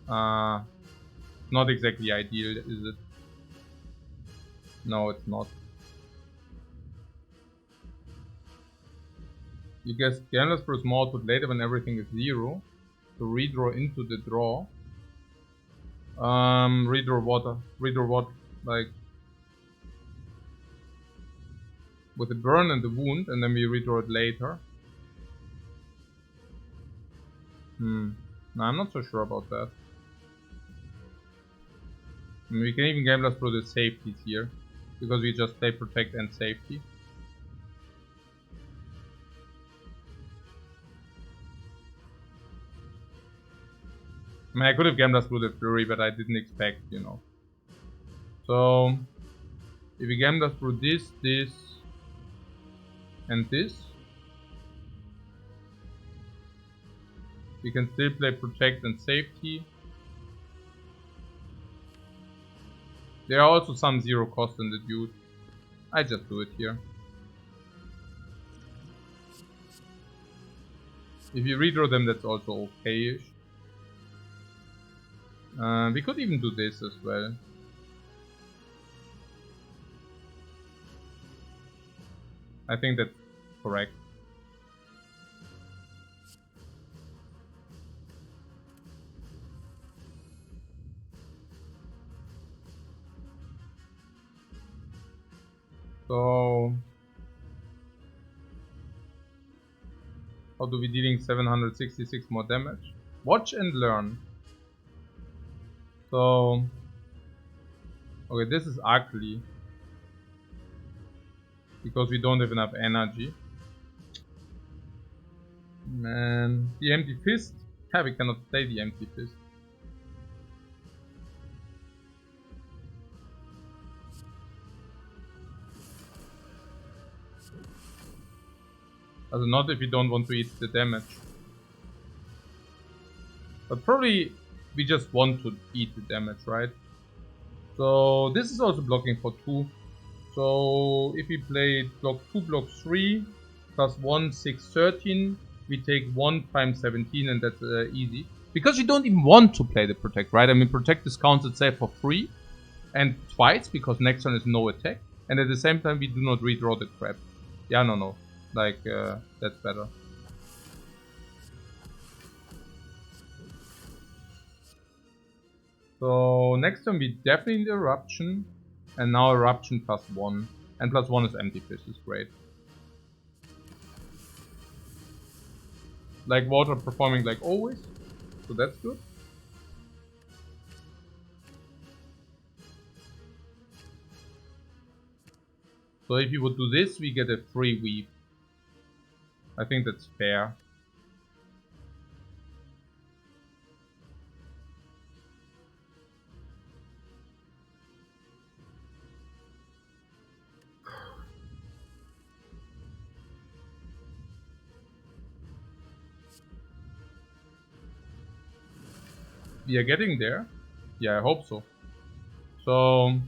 Not exactly ideal, is it? No, it's not. You guess Gambler's Brew is more output later when everything is 0. To redraw into the draw. Redraw what? Like with the burn and the wound, and then we redraw it later. No, I'm not so sure about that. I mean, we can even Gambler's Brew the safeties here, because we just play Protect and Safety. I mean, I could have Gambler's Brew the Flurry, but I didn't expect, you know. So, if we Gambler's Brew this, and this, we can still play Protect and Safety. There are also some 0 cost in the dude. I just do it here. If you redraw them, that's also okay-ish. We could even do this as well. I think that's correct. So how do we dealing 766 more damage? Watch and learn. So okay, this is ugly because we don't have enough energy. Man, the empty fist. Yeah, we cannot play the empty fist. Also not if we don't want to eat the damage. But probably we just want to eat the damage, right? So this is also blocking for 2. So if we play block 2, block 3, plus 1, 6, 13, we take 1 times 17 and that's easy. Because you don't even want to play the protect, right? I mean, protect discounts itself for free and twice because next turn is no attack. And at the same time, we do not redraw the crap. Yeah, no. Like, that's better. So next turn we definitely need Eruption. And now Eruption plus 1. And plus 1 is Empty Fist, is great. Like water performing like always. So that's good. So if you would do this, we get a free weave. I think that's fair. We are getting there. Yeah, I hope so. So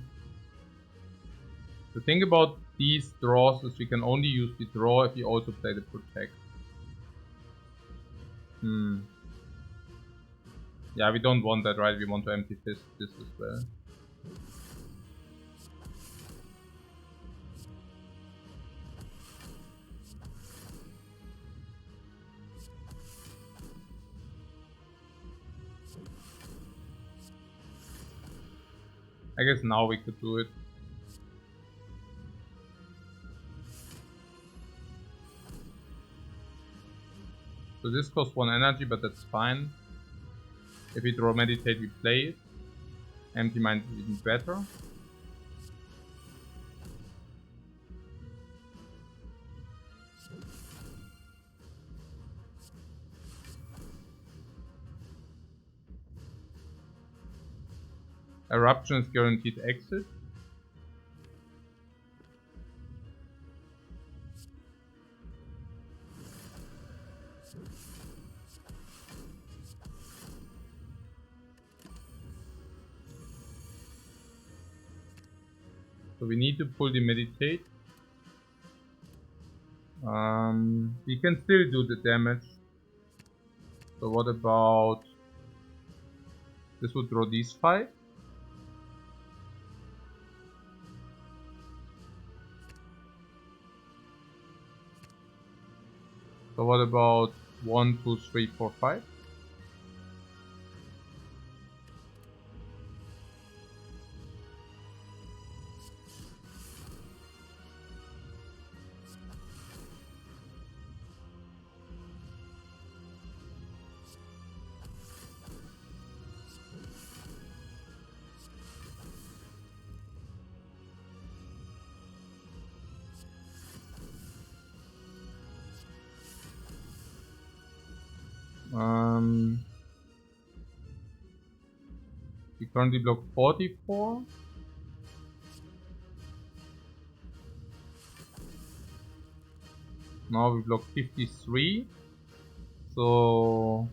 the thing about these draws is we can only use the draw if you also play the protect. Yeah, we don't want that, right? We want to empty fist this as well. I guess now we could do it. So this costs 1 energy, but that's fine. If we draw meditate, we play it. Empty mind is even better. Eruption is guaranteed exit. So we need to pull the meditate. We can still do the damage. So what about this? Would draw these 5. So what about 1, 2, 3, 4, 5? We currently block 44. Now we block 53. So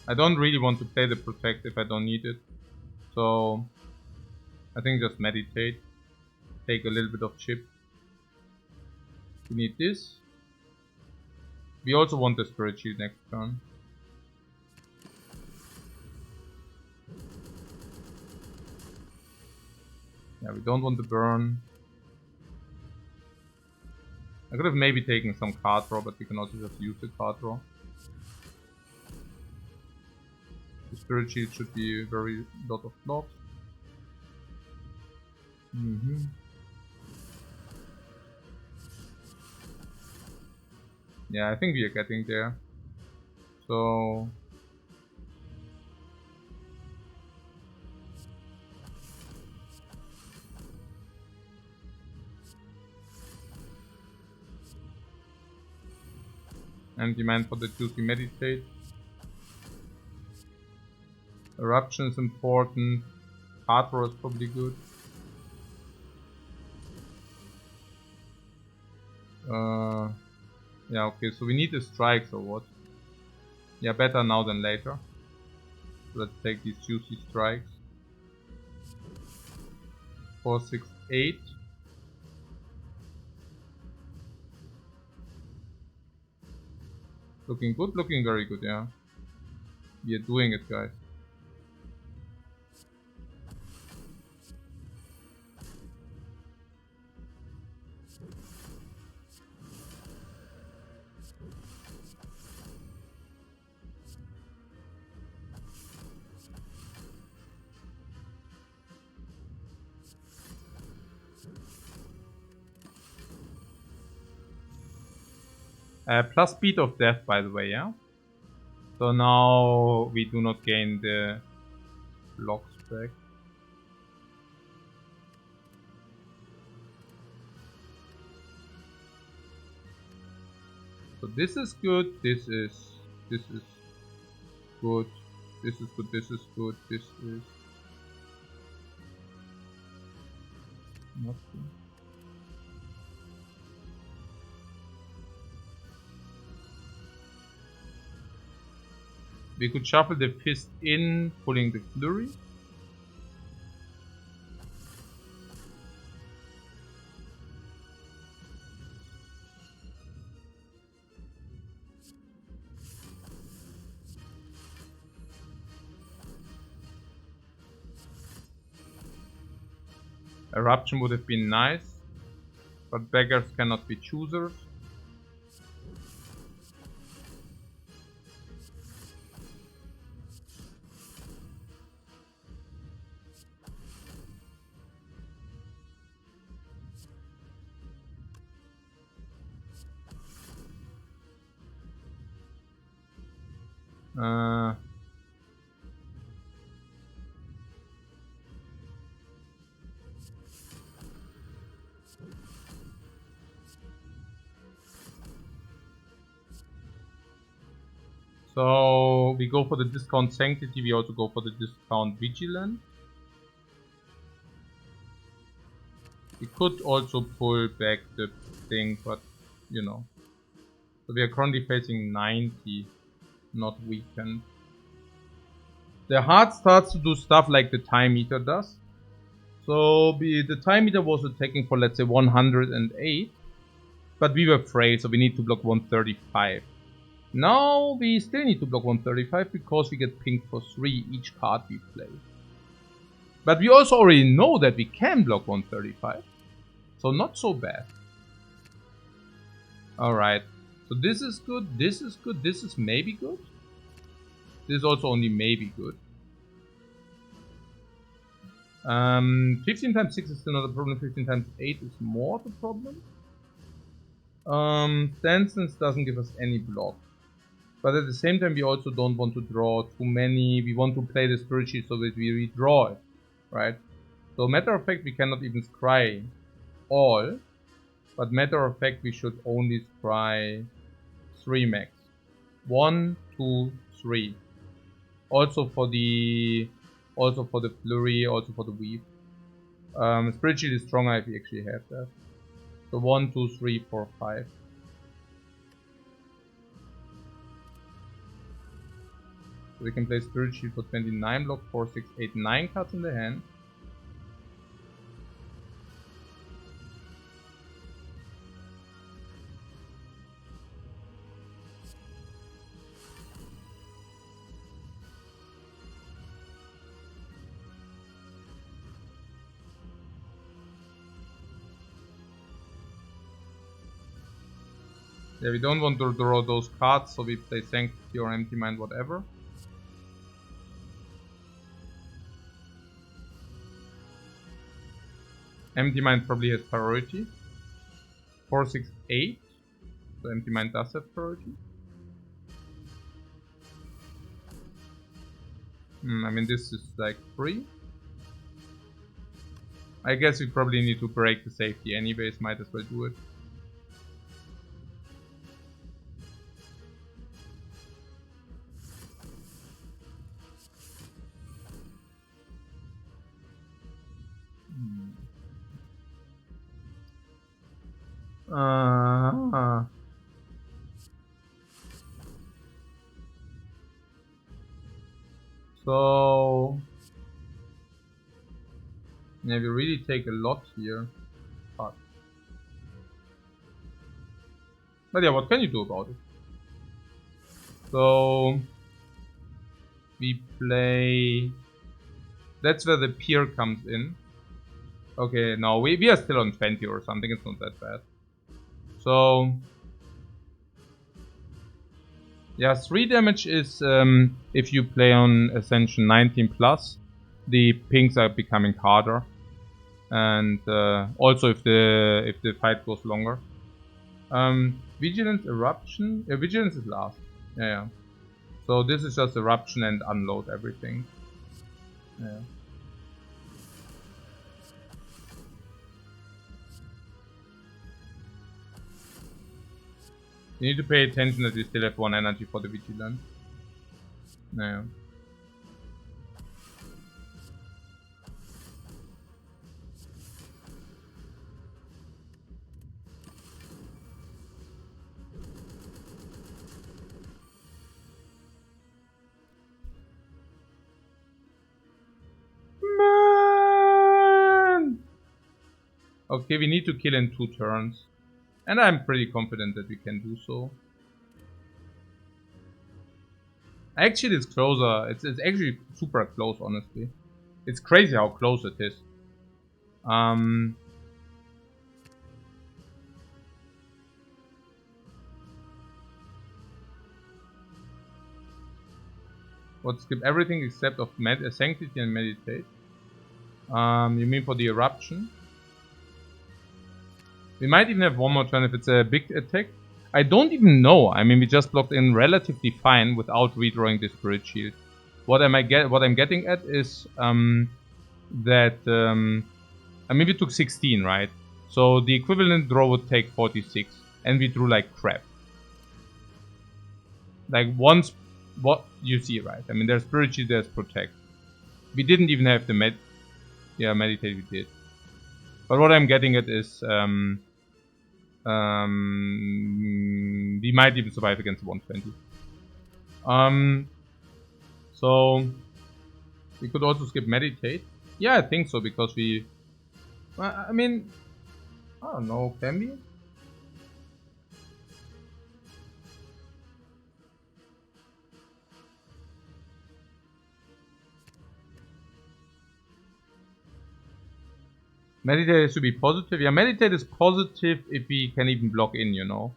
I don't really want to play the protect if I don't need it. So I think just meditate. Take a little bit of chip. We need this. We also want the Spirit Shield next turn. Yeah, we don't want the burn. I could have maybe taken some card draw, but we can also just use the card draw. The Spirit Shield should be a very lot of blocks. Yeah, I think we are getting there. So and demand for the juicy meditate. Eruption is important. Card draw is probably good. Yeah, okay, so we need the strikes or what? Yeah, better now than later. Let's take these juicy strikes. 4, 6, 8. Looking good, looking very good, yeah. We are doing it, guys. Plus speed of death, by the way, yeah? So now we do not gain the blocks back. So this is good, this is good, this is good, this is good, this is not good. We could shuffle the fist in, pulling the flurry. Eruption would have been nice, but beggars cannot be choosers. So we go for the discount Sanctity, we also go for the discount Vigilance. We could also pull back the thing, but you know. So we are currently facing 90, not weakened. The heart starts to do stuff like the Time Eater does. So the Time Eater was attacking for, let's say, 108, but we were frail, so we need to block 135. Now we still need to block 135 because we get pinged for 3 each card we play. But we also already know that we can block 135, so not so bad. Alright, so this is good, this is good, this is maybe good. This is also only maybe good. 15 times 6 is still not a problem, 15 times 8 is more the problem. Stances doesn't give us any block. But at the same time, we also don't want to draw too many. We want to play the Spirit Shield so that we redraw it, right? So matter of fact, we cannot even scry all. But matter of fact, we should only scry 3 max. 1, 2, 3. Also for the flurry, also for the weave. Spirit Shield is stronger if we actually have that. So 1, 2, 3, 4, 5. So we can play Spirit Shield for 29 block, 4, 6, 8, 9 cards in the hand. Yeah, we don't want to draw those cards, so we play Sanctity or Empty Mind, whatever. Empty Mind probably has priority. 4, 6, 8. So Empty Mind does have priority. I mean, this is like 3. I guess we probably need to break the safety anyways, might as well do it. So yeah, we really take a lot here. Fuck. But yeah, what can you do about it? So we play. That's where the peer comes in. Okay, no, we are still on 20 or something. It's not that bad. So yeah, 3 damage is if you play on Ascension 19 plus, the pings are becoming harder, and also if the fight goes longer. Vigilance Eruption. Vigilance is last. Yeah. So this is just Eruption and unload everything. Yeah. You need to pay attention that we still have 1 energy for the Vigilance. Yeah. Man! Okay, we need to kill in 2 turns. And I'm pretty confident that we can do so. Actually, it's closer. It's actually super close, honestly. It's crazy how close it is. What, skip everything except of Sanctity and Meditate? You mean for the Eruption? We might even have 1 more turn if it's a big attack. I don't even know. I mean, we just blocked in relatively fine without redrawing the Spirit Shield. What I'm getting at is that I mean, we took 16, right? So the equivalent draw would take 46, and we drew like crap. Like once, what you see, right? I mean, there's Spirit Shield, there's Protect. We didn't even have the Meditate. We did. But what I'm getting at is we might even survive against 120. So we could also skip Meditate. Yeah, I think so, because we... I mean, I don't know, can we? Meditate should be positive. Yeah, Meditate is positive if we can even block in, you know.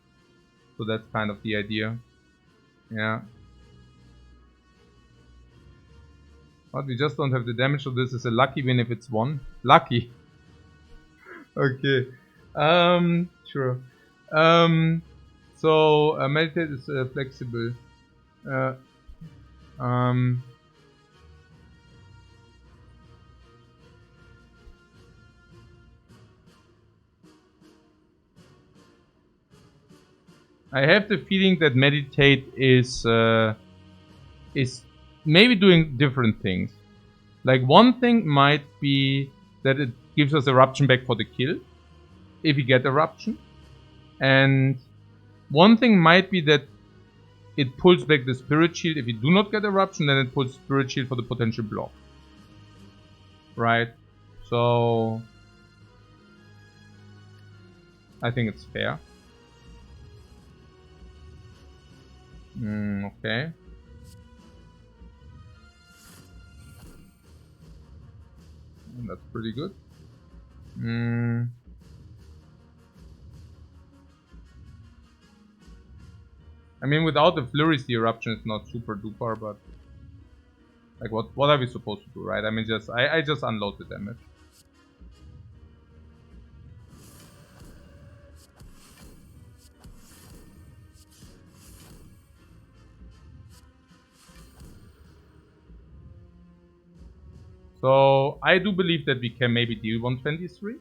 So that's kind of the idea. Yeah. But we just don't have the damage, so this is a lucky win if it's 1. Lucky. Okay. Sure. So Meditate is flexible. I have the feeling that Meditate is maybe doing different things. Like, one thing might be that it gives us Eruption back for the kill, if we get Eruption. And one thing might be that it pulls back the Spirit Shield. If we do not get Eruption, then it pulls Spirit Shield for the potential block. Right? So I think it's fair. Okay. That's pretty good. I mean, without the flurries, the eruption is not super duper, but like, what are we supposed to do, right? I mean, I just unload the damage. So I do believe that we can maybe deal 123.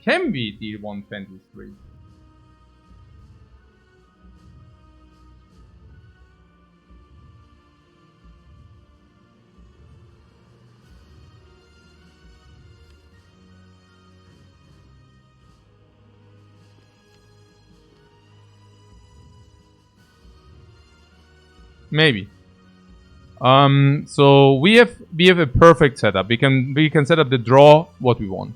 Can we deal 123? Maybe. So we have a perfect setup. We can set up the draw what we want.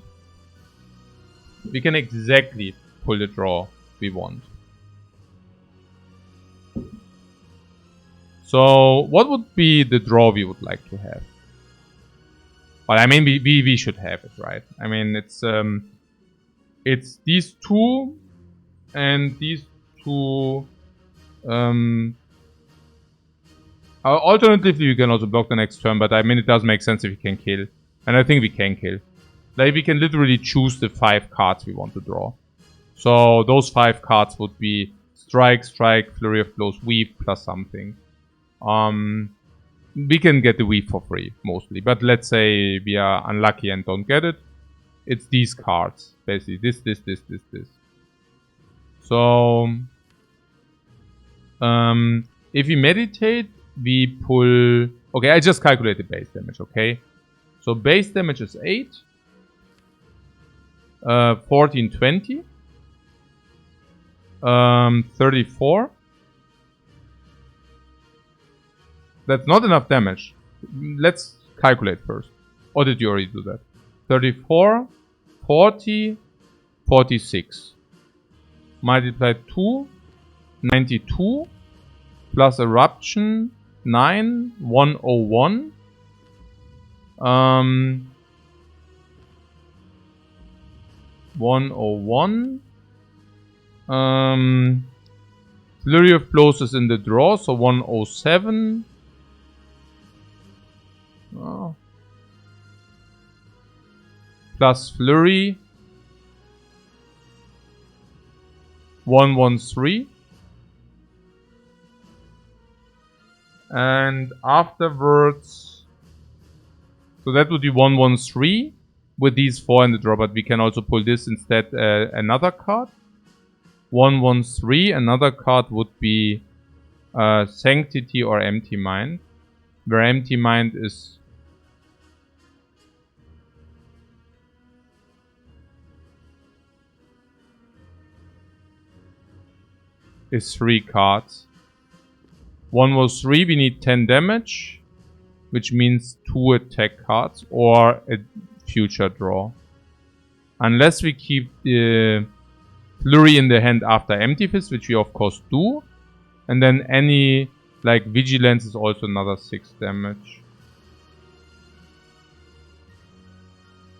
We can exactly pull the draw we want. So what would be the draw we would like to have? Well, I mean, we should have it, right? I mean, it's these two and these two. Alternatively, we can also block the next turn, but I mean, it does make sense if we can kill. And I think we can kill. Like, we can literally choose the 5 cards we want to draw. So, those 5 cards would be Strike, Strike, Flurry of Blows, Weave, plus something. We can get the Weave for free, mostly. But let's say we are unlucky and don't get it. It's these cards. Basically, this. So, if we meditate, we pull... Okay, I just calculated base damage, okay? So base damage is 8. 14, 20. 34. That's not enough damage. Let's calculate first. Or did you already do that? 34, 40, 46. Multiply 2, 92. Plus eruption, 9, 101. 101. Flurry of Blows is in the draw, so 107. Oh. Plus Flurry. 113. And afterwards, so that would be 113 with these 4 in the draw, but we can also pull this instead, another card. 113, another card would be Sanctity or Empty Mind, where Empty Mind is is 3 cards. 113, we need 10 damage, which means 2 attack cards or a future draw. Unless we keep the Flurry in the hand after Empty Fist, which we of course do. And then any, like, Vigilance is also another 6 damage.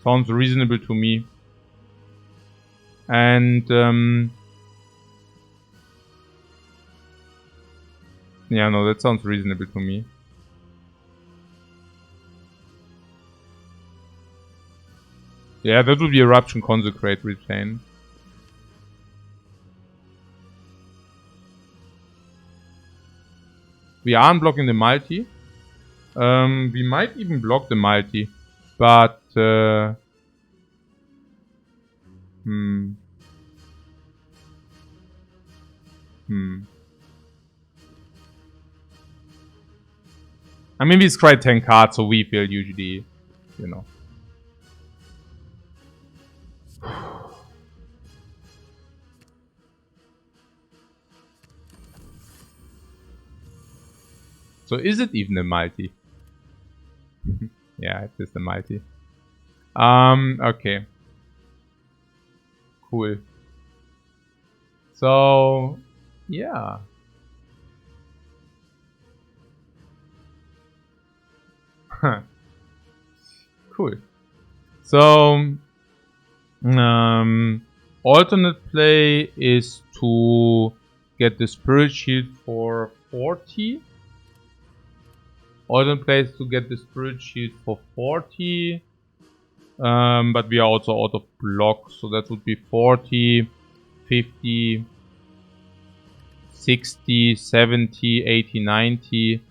Sounds reasonable to me. And, yeah, no, that sounds reasonable to me. Yeah, that would be Eruption, Consecrate, Retain. We aren't blocking the multi. We might even block the multi. But, I mean, we scry 10 cards, so we feel usually, you know. So is it even a multi? Yeah, it is the multi. Okay. Cool. So, yeah. Cool. So, alternate play is to get the Spirit Shield for 40. Alternate plays to get the Spirit Shield for 40. But we are also out of block, so that would be 40, 50, 60, 70, 80, 90.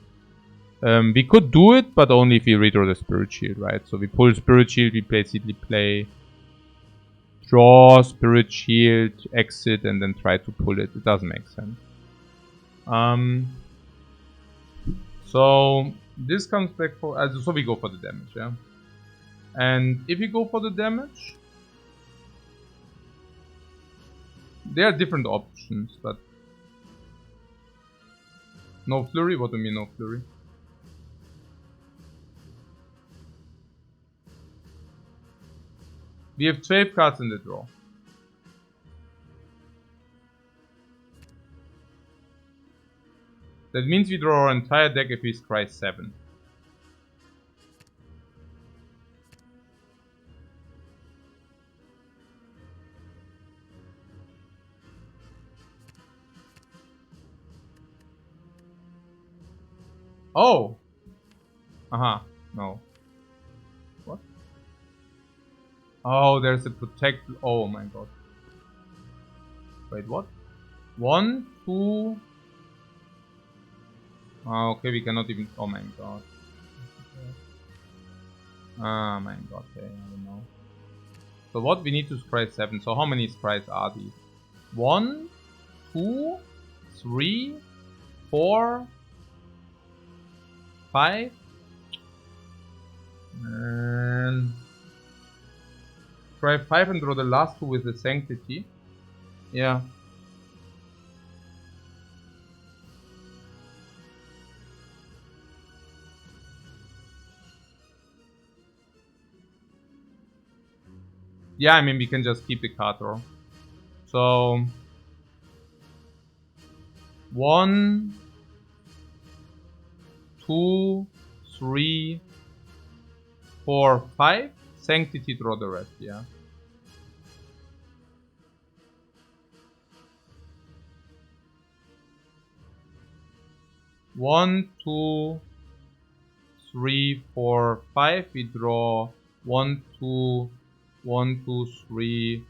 We could do it, but only if we redraw the Spirit Shield, right? So we pull Spirit Shield, we basically play draw, Spirit Shield, exit, and then try to pull it. It doesn't make sense. So this comes back for... so we go for the damage, yeah? And if you go for the damage, there are different options, but... No flurry? What do you mean no flurry? We have 12 cards in the draw. That means we draw our entire deck if we scry 7. Oh! No. What? Oh, there's a protect. Oh my god. Wait, what? 1, 2. Oh, okay, we cannot even. Oh my god. Oh my god, okay, I don't know. So what? We need to scry 7. So how many scries are these? 1, 2, 3, 4, 5. And try 5 and draw the last 2 with the Sanctity. Yeah. Yeah, I mean, we can just keep the card draw. So 1, 2, 3, 4, 5. Sanctity, draw the rest, yeah. One, 2, 3, 4, 5. We draw 1, 2, 1, 2, 3,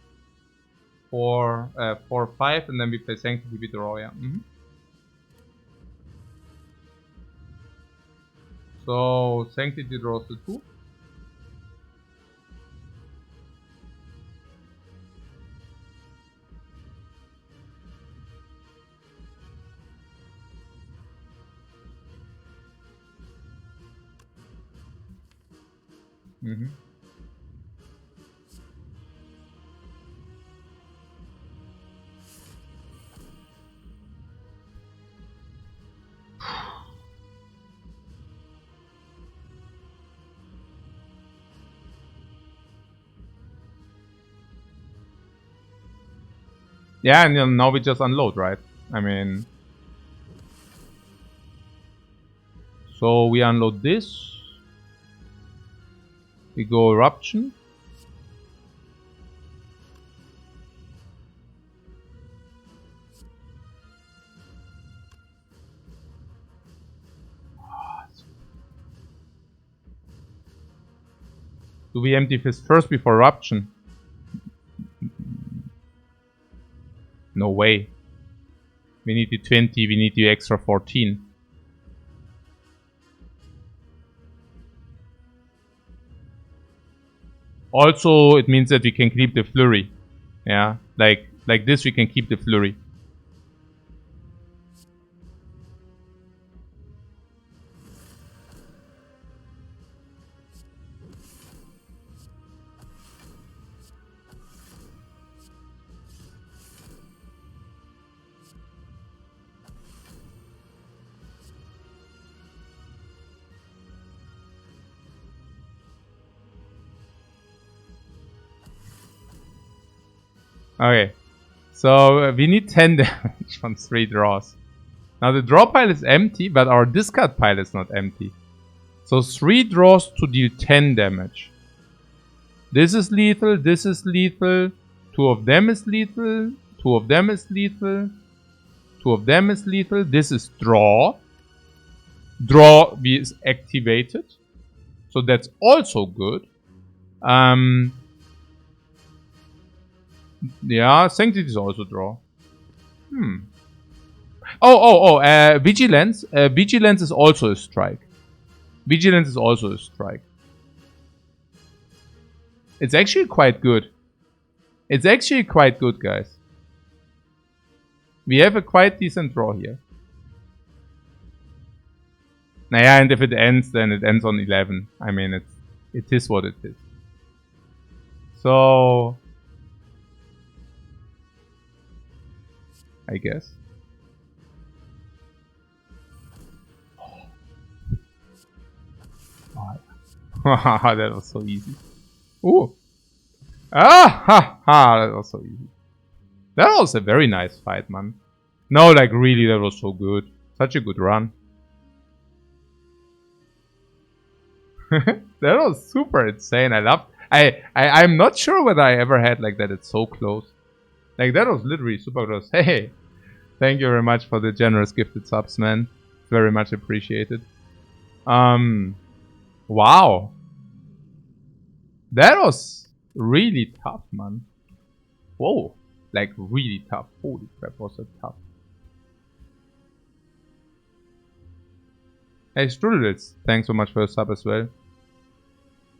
4, 4, 5, and then we play Sanctity, we draw, yeah. So Sanctity draws the 2. Yeah, and then now we just unload, right? I mean... So we unload this. We go Eruption. Do we empty Fist first before Eruption? No way. We need the 20, we need the extra 14. Also, it means that we can keep the Flurry. Yeah, like this we can keep the Flurry. Okay, so we need 10 damage on 3 draws. Now the draw pile is empty, but our discard pile is not empty. So 3 draws to deal 10 damage. This is lethal, this is lethal, 2 of them is lethal, 2 of them is lethal. 2 of them is lethal. This is draw. Draw is activated. So that's also good. Yeah, Sanctity is also draw. Vigilance. Vigilance is also a strike. Vigilance is also a strike. It's actually quite good. It's actually quite good, guys. We have a quite decent draw here. Naja, and if it ends, then it ends on 11. I mean, it is what it is. So, I guess. That was so easy. Ooh. That was so easy. That was a very nice fight, man. No, like really, that was so good. Such a good run. That was super insane. I loved. I'm not sure whether I ever had like that. It's so close. Like that was literally super close. Hey, thank you very much for the generous gifted subs, man. Very much appreciated. Wow. That was really tough, man. Whoa. Like really tough. Holy crap, was that tough. Hey, Strudels, thanks so much for your sub as well.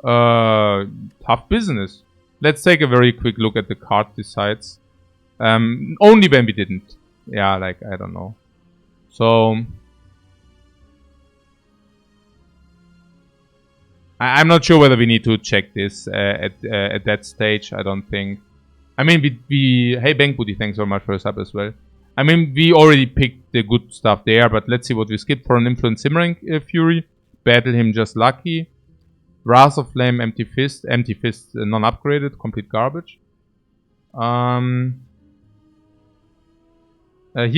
Tough business. Let's take a very quick look at the card decides. Only when we didn't. Yeah, like, I don't know. So, I'm not sure whether we need to check this at that stage. I don't think. I mean, hey, Bank Booty, thanks so much for your sub as well. I mean, we already picked the good stuff there, but let's see what we skipped. For an Influence Simmering Fury, Battle him just lucky. Wrath of Flame, Empty Fist non-upgraded, complete garbage. Here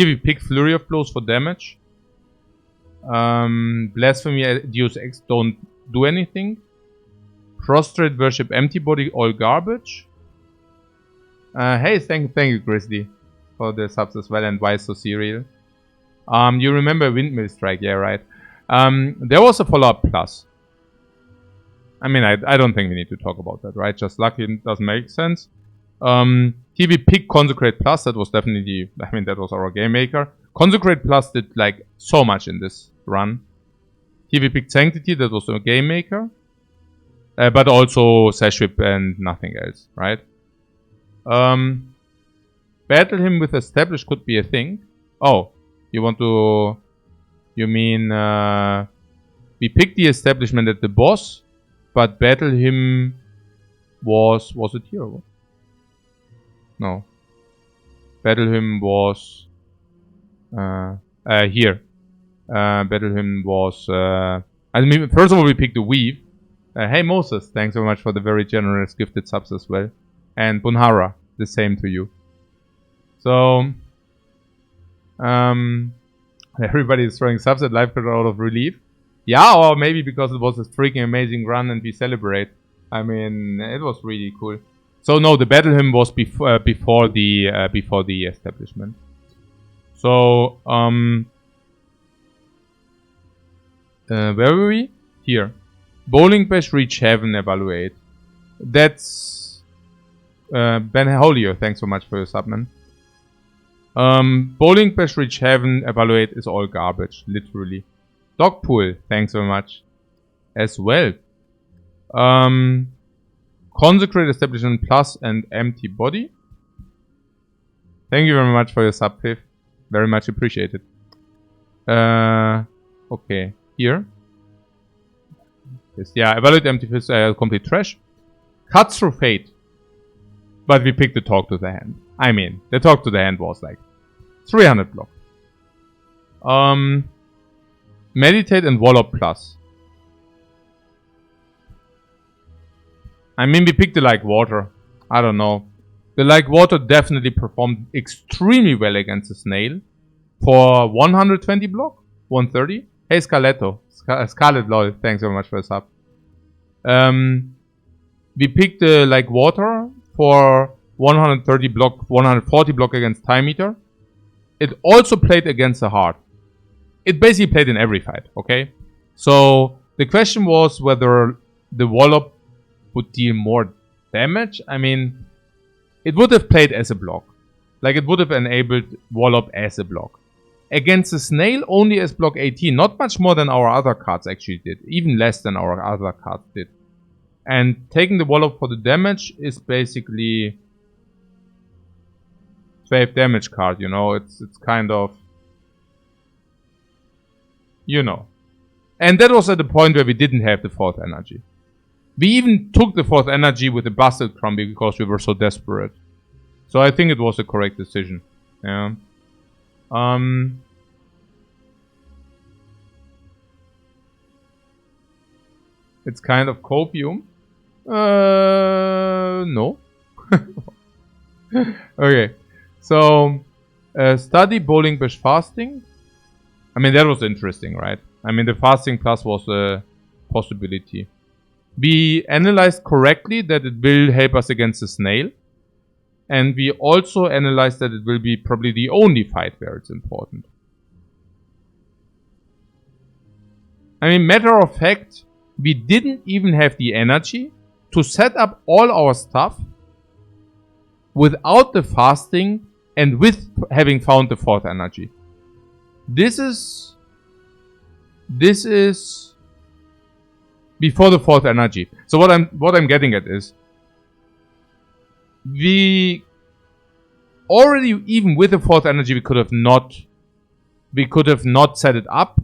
we pick Flurry of Blows for damage. Blasphemy, Deus Ex don't do anything. Prostrate, Worship, Empty Body, all garbage. Hey, thank you, Grizzly, for the subs as well, and Why So Serial. You remember Windmill Strike, yeah, right. There was a follow-up plus. I mean, I don't think we need to talk about that, right? Just lucky doesn't make sense. Here we pick Consecrate Plus. That was definitely, I mean, that was our game maker. Consecrate Plus did like so much in this run. Here we picked Sanctity. That was a game maker. But also Sash Whip and nothing else, right? Battle him with Establish could be a thing. Oh, you want to... You mean... we picked the Establishment at the boss, but battle him was it here? Or what? No. Battle him was here. Battle him was I mean, first of all we picked the Weave. Hey Moses, thanks so much for the very generous gifted subs as well. And Bunhara, the same to you. So everybody is throwing subs at Lifecoach out of relief. Yeah, or maybe because it was a freaking amazing run and we celebrate. I mean, it was really cool. So no, the Battle Hymn was before the establishment. So where were we? Here. Bowling Bash, Reach Heaven, Evaluate. That's Ben Holio, thanks so much for your sub, man. Bowling Bash, Reach Heaven, Evaluate is all garbage, literally. Dogpool, thanks so much as well. Consecrate, Establishment Plus, and Empty Body. Thank you very much for your sub, Piff. Very much appreciated. Okay, here. Yes, yeah, Evaluate, Empty Fist, complete trash. Cut Through Fate. But we picked the Talk to the Hand. I mean, the Talk to the Hand was like 300 block. Meditate and Wallop Plus. I mean, we picked the Like Water. I don't know. The Like Water definitely performed extremely well against the Snail. For 120 block? 130? Hey, Scarletto. Scarlet LOL. Thanks very much for the sub. We picked the Like Water for 130 block, 140 block against Time Eater. it also played against the heart. It basically played in every fight, okay? So the question was whether the Wallop would deal more damage. I mean, it would have played as a block. Like, it would have enabled Wallop as a block. Against the Snail, only as block 18. Not much more than our other cards actually did. Even less than our other cards did. And taking the Wallop for the damage is basically 12 damage card, you know. It's kind of... You know. And that was at the point where we didn't have the 4th energy. We even took the 4th energy with a Busted Crumb because we were so desperate. So I think it was a correct decision. Yeah. It's kind of copium. No. Okay. So, study Bowling Bash fasting. I mean, that was interesting, right? I mean, the fasting plus was a possibility. We analyzed correctly that it will help us against the Snail. And we also analyzed that it will be probably the only fight where it's important. I mean, matter of fact, we didn't even have the energy to set up all our stuff without the fasting and with having found the 4th energy. This is before the 4th energy. So what I'm getting at is, we already, even with the 4th energy, we could have not set it up,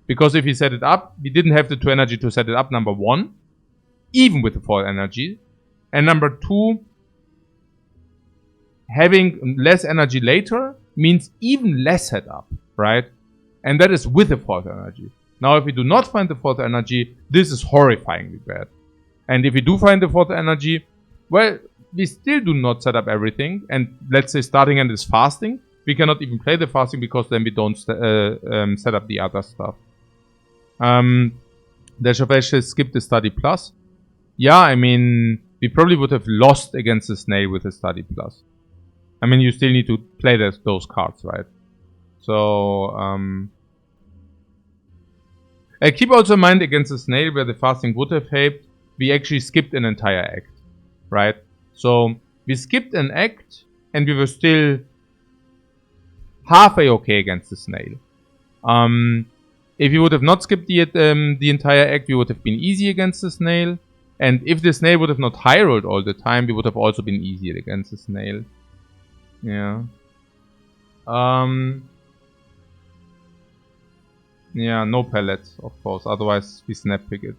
because if we set it up, we didn't have the 2 energy to set it up, number 1, even with the 4th energy, and number 2, having less energy later means even less setup, right? And that is with the 4th energy. Now, if we do not find the 4th energy, this is horrifyingly bad. And if we do find the 4th energy, well, we still do not set up everything. And let's say starting end is fasting. We cannot even play the fasting because then we don't set up the other stuff. Dash of Ashes skip the study plus. Yeah, I mean, we probably would have lost against the Snail with the study plus. I mean, you still need to play those cards, right? So, keep also in mind against the Snail where the fasting would have helped, we actually skipped an entire act, right? So, we skipped an act and we were still halfway okay against the Snail. If you would have not skipped the entire act, we would have been easy against the Snail. And if the Snail would have not high rolled all the time, we would have also been easy against the Snail. Yeah. Yeah, no pellets, of course. Otherwise, we snap pick it.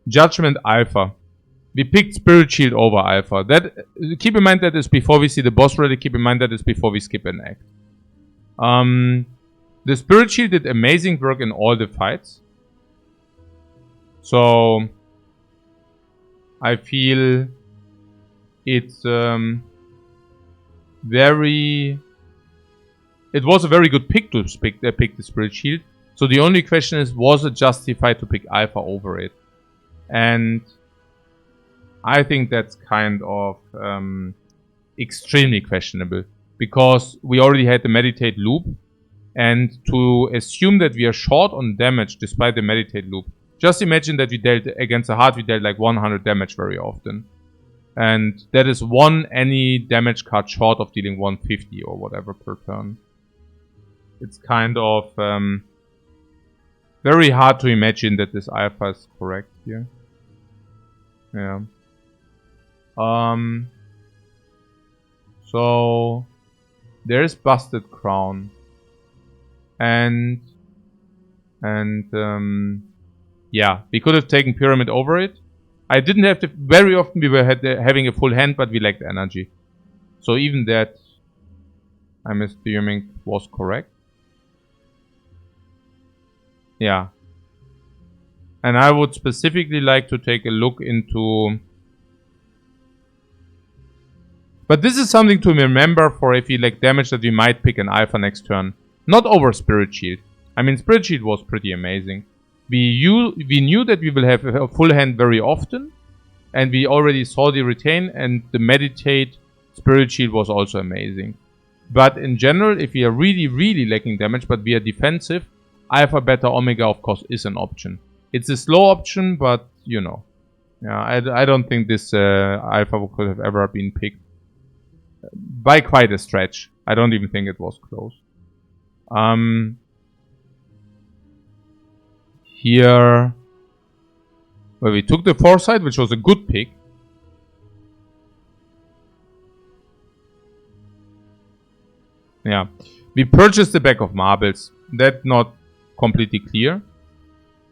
Judgment Alpha. We picked Spirit Shield over Alpha. Keep in mind that is before we see the boss ready. Keep in mind that is before we skip an act. The Spirit Shield did amazing work in all the fights. So I feel it's it was a very good pick to pick the Spirit Shield. So the only question is, was it justified to pick Alpha over it? And I think that's kind of extremely questionable, because we already had the Meditate loop, and to assume that we are short on damage despite the Meditate loop, just imagine that we dealt against a heart, we dealt like 100 damage very often. And that is any damage card short of dealing 150 or whatever per turn. It's kind of very hard to imagine that this Alpha is correct here. Yeah. So there's Busted Crown. And yeah, we could have taken Pyramid over it. I didn't have to. Very often we were having a full hand, but we lacked energy. So even that, I'm assuming, was correct. Yeah. And I would specifically like to take a look into... But this is something to remember for if you lack damage, that we might pick an Alpha next turn. Not over Spirit Shield. I mean, Spirit Shield was pretty amazing. We knew that we will have a full hand very often, and we already saw the retain, and the meditate spirit shield was also amazing. But in general, if we are really lacking damage, but we are defensive, Alpha, Beta, Omega, of course, is an option. It's a slow option, but you know, yeah, I don't think this Alpha could have ever been picked by quite a stretch. I don't even think it was close. Here, well, we took the Foresight, which was a good pick. Yeah, we purchased the Bag of Marbles. That's not completely clear.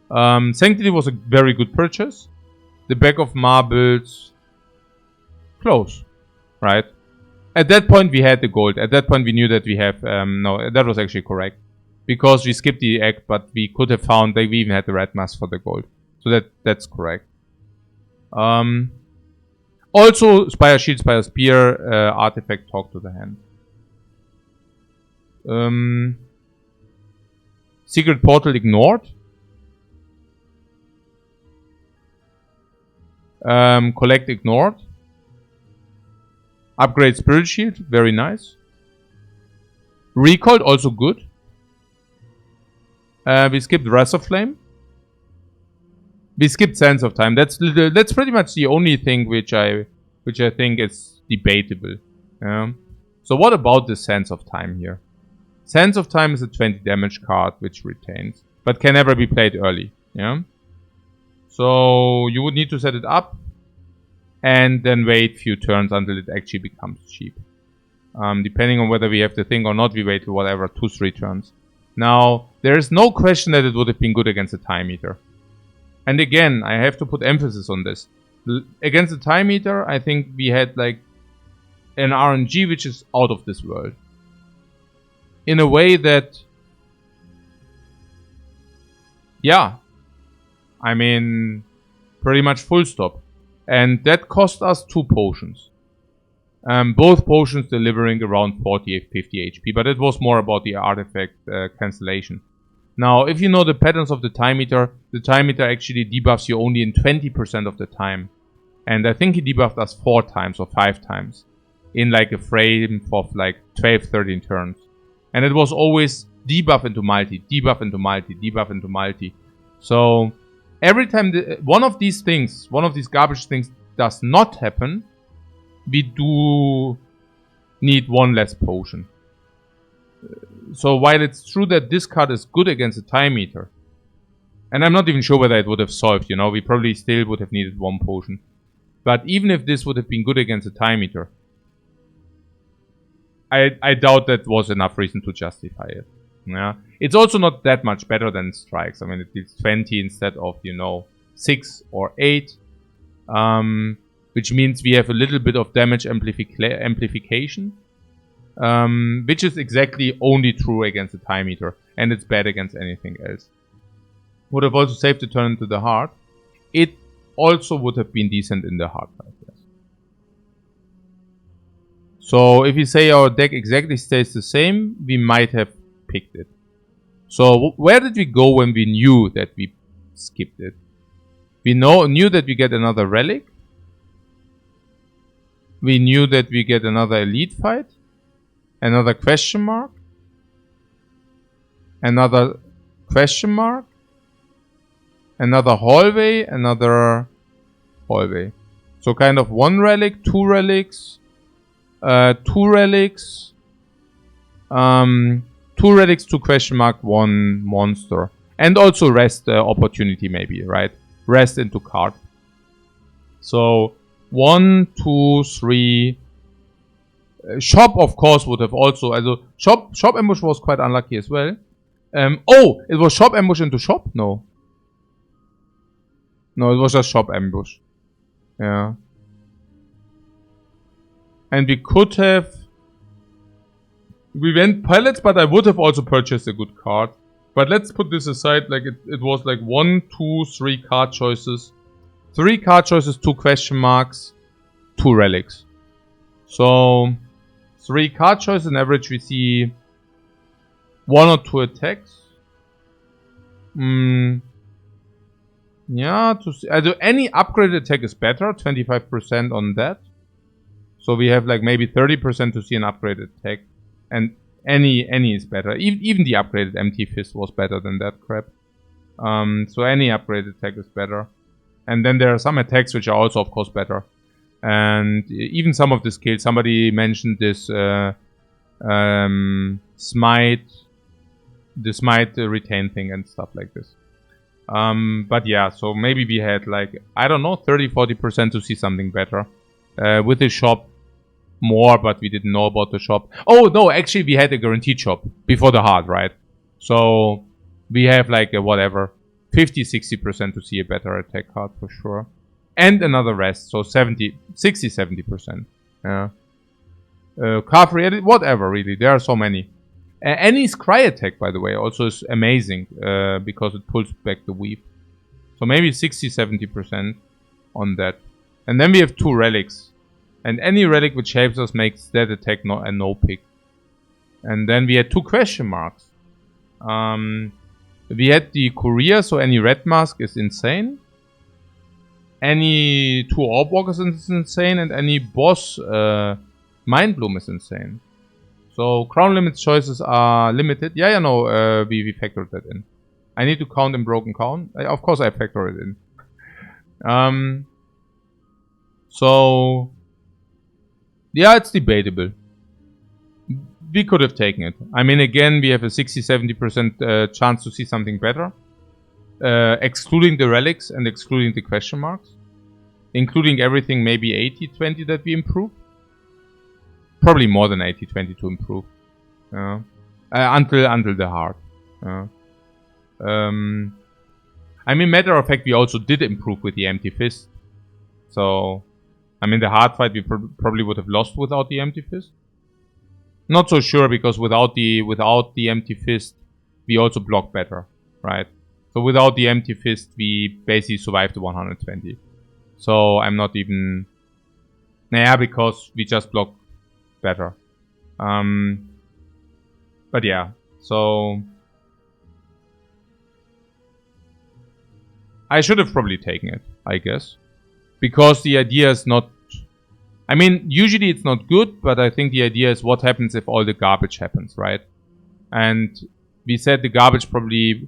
Sanctity was a very good purchase. The Bag of Marbles, close, right? At that point we had the gold. At that point we knew that we have, no, that was actually correct. Because we skipped the act, but we could have found that we even had the red mask for the gold. So that's correct. Also, Spire Shield, Spire Spear, artifact, talk to the hand. Secret Portal ignored. Collect ignored. Upgrade Spirit Shield, very nice. Recalled, also good. We skipped Wrath of Flame. We skipped Sense of Time. That's pretty much the only thing which I think is debatable. So what about the Sense of Time here? Sense of Time is a 20 damage card which retains, but can never be played early. Yeah. So you would need to set it up and then wait few turns until it actually becomes cheap. Depending on whether we have the thing or not, we wait whatever 2-3 turns. Now, there is no question that it would have been good against a Time Eater. And again, I have to put emphasis on this. Against the Time Eater, I think we had like an RNG which is out of this world. In a way that, yeah, I mean, pretty much full stop. And that cost us 2 potions. Both potions delivering around 40-50 HP, but it was more about the artifact cancellation. Now, if you know the patterns of the Time Eater actually debuffs you only in 20% of the time. And I think he debuffed us 4 times or 5 times in like a frame of like 12-13 turns. And it was always debuff into multi, debuff into multi, debuff into multi. So every time one of these garbage things does not happen, we do need 1 less potion. So while it's true that this card is good against a Time Eater, and I'm not even sure whether it would have solved, you know, we probably still would have needed 1 potion. But even if this would have been good against a Time Eater, I doubt that was enough reason to justify it. Yeah, it's also not that much better than Strikes. I mean, it deals 20 instead of, you know, 6 or 8. Which means we have a little bit of damage amplification. Which is exactly only true against the Time Eater. And it's bad against anything else. Would have also saved the turn into the heart. It also would have been decent in the heart fight. Yes. So if we say our deck exactly stays the same, we might have picked it. So where did we go when we knew that we skipped it? We knew that we get another relic. We knew that we get another elite fight. Another question mark. Another question mark. Another hallway. Another hallway. So kind of 1 relic, 2 relics. 2 relics. 2 relics, 2 question mark, 1 monster. And also rest opportunity maybe, right? Rest into card. So 1, 2, 3. Shop, of course, would have also. Also, shop ambush was quite unlucky as well. Oh, it was shop ambush into shop? No. No, it was just shop ambush. Yeah. And we could have. We went pilots, but I would have also purchased a good card. But let's put this aside. Like it was like 1, 2, 3 card choices. 3 card choices, 2 question marks, 2 relics. So 3 card choices. On average, we see 1 or 2 attacks. Yeah, any upgraded attack is better, 25% on that. So we have like maybe 30% to see an upgraded attack. And any is better. Even the upgraded Empty Fist was better than that crap. So any upgraded attack is better. And then there are some attacks which are also of course better. And even some of the skills, somebody mentioned this Smite, the Smite retain thing and stuff like this. But yeah, so maybe we had like, I don't know, 30-40% to see something better. With the shop, more, but we didn't know about the shop. Oh, no, actually we had a guaranteed shop before the hard, right? So we have like a whatever, 50-60% to see a better attack card for sure. And another rest, so 60-70%. Yeah. Card free, whatever, really. There are so many. Any Scry attack, by the way, also is amazing because it pulls back the weave. So maybe 60-70% on that. And then we have 2 relics. And any relic which helps us makes that attack a no pick. And then we had 2 question marks. We had the courier, so any red mask is insane. Any 2 orb walkers is insane. And any boss mind bloom is insane. So crown limits choices are limited. Yeah, no, we factored that in. I need to count in broken count. Of course I factor it in. So yeah, it's debatable. We could have taken it. I mean, again, we have a 60-70% chance to see something better. Excluding the relics and excluding the question marks. Including everything, maybe 80-20 that we improve. Probably more than 80-20 to improve. Until the hard. I mean, matter of fact, we also did improve with the Empty Fist. So, I mean, the hard fight we probably would have lost without the Empty Fist. Not so sure, because without the Empty Fist, we also block better, right? So without the Empty Fist, we basically survived the 120. So I'm not even... Nah, because we just block better. But yeah, so... I should have probably taken it, I guess. Because the idea is not... I mean, usually it's not good, but I think the idea is what happens if all the garbage happens, right? And we said the garbage probably...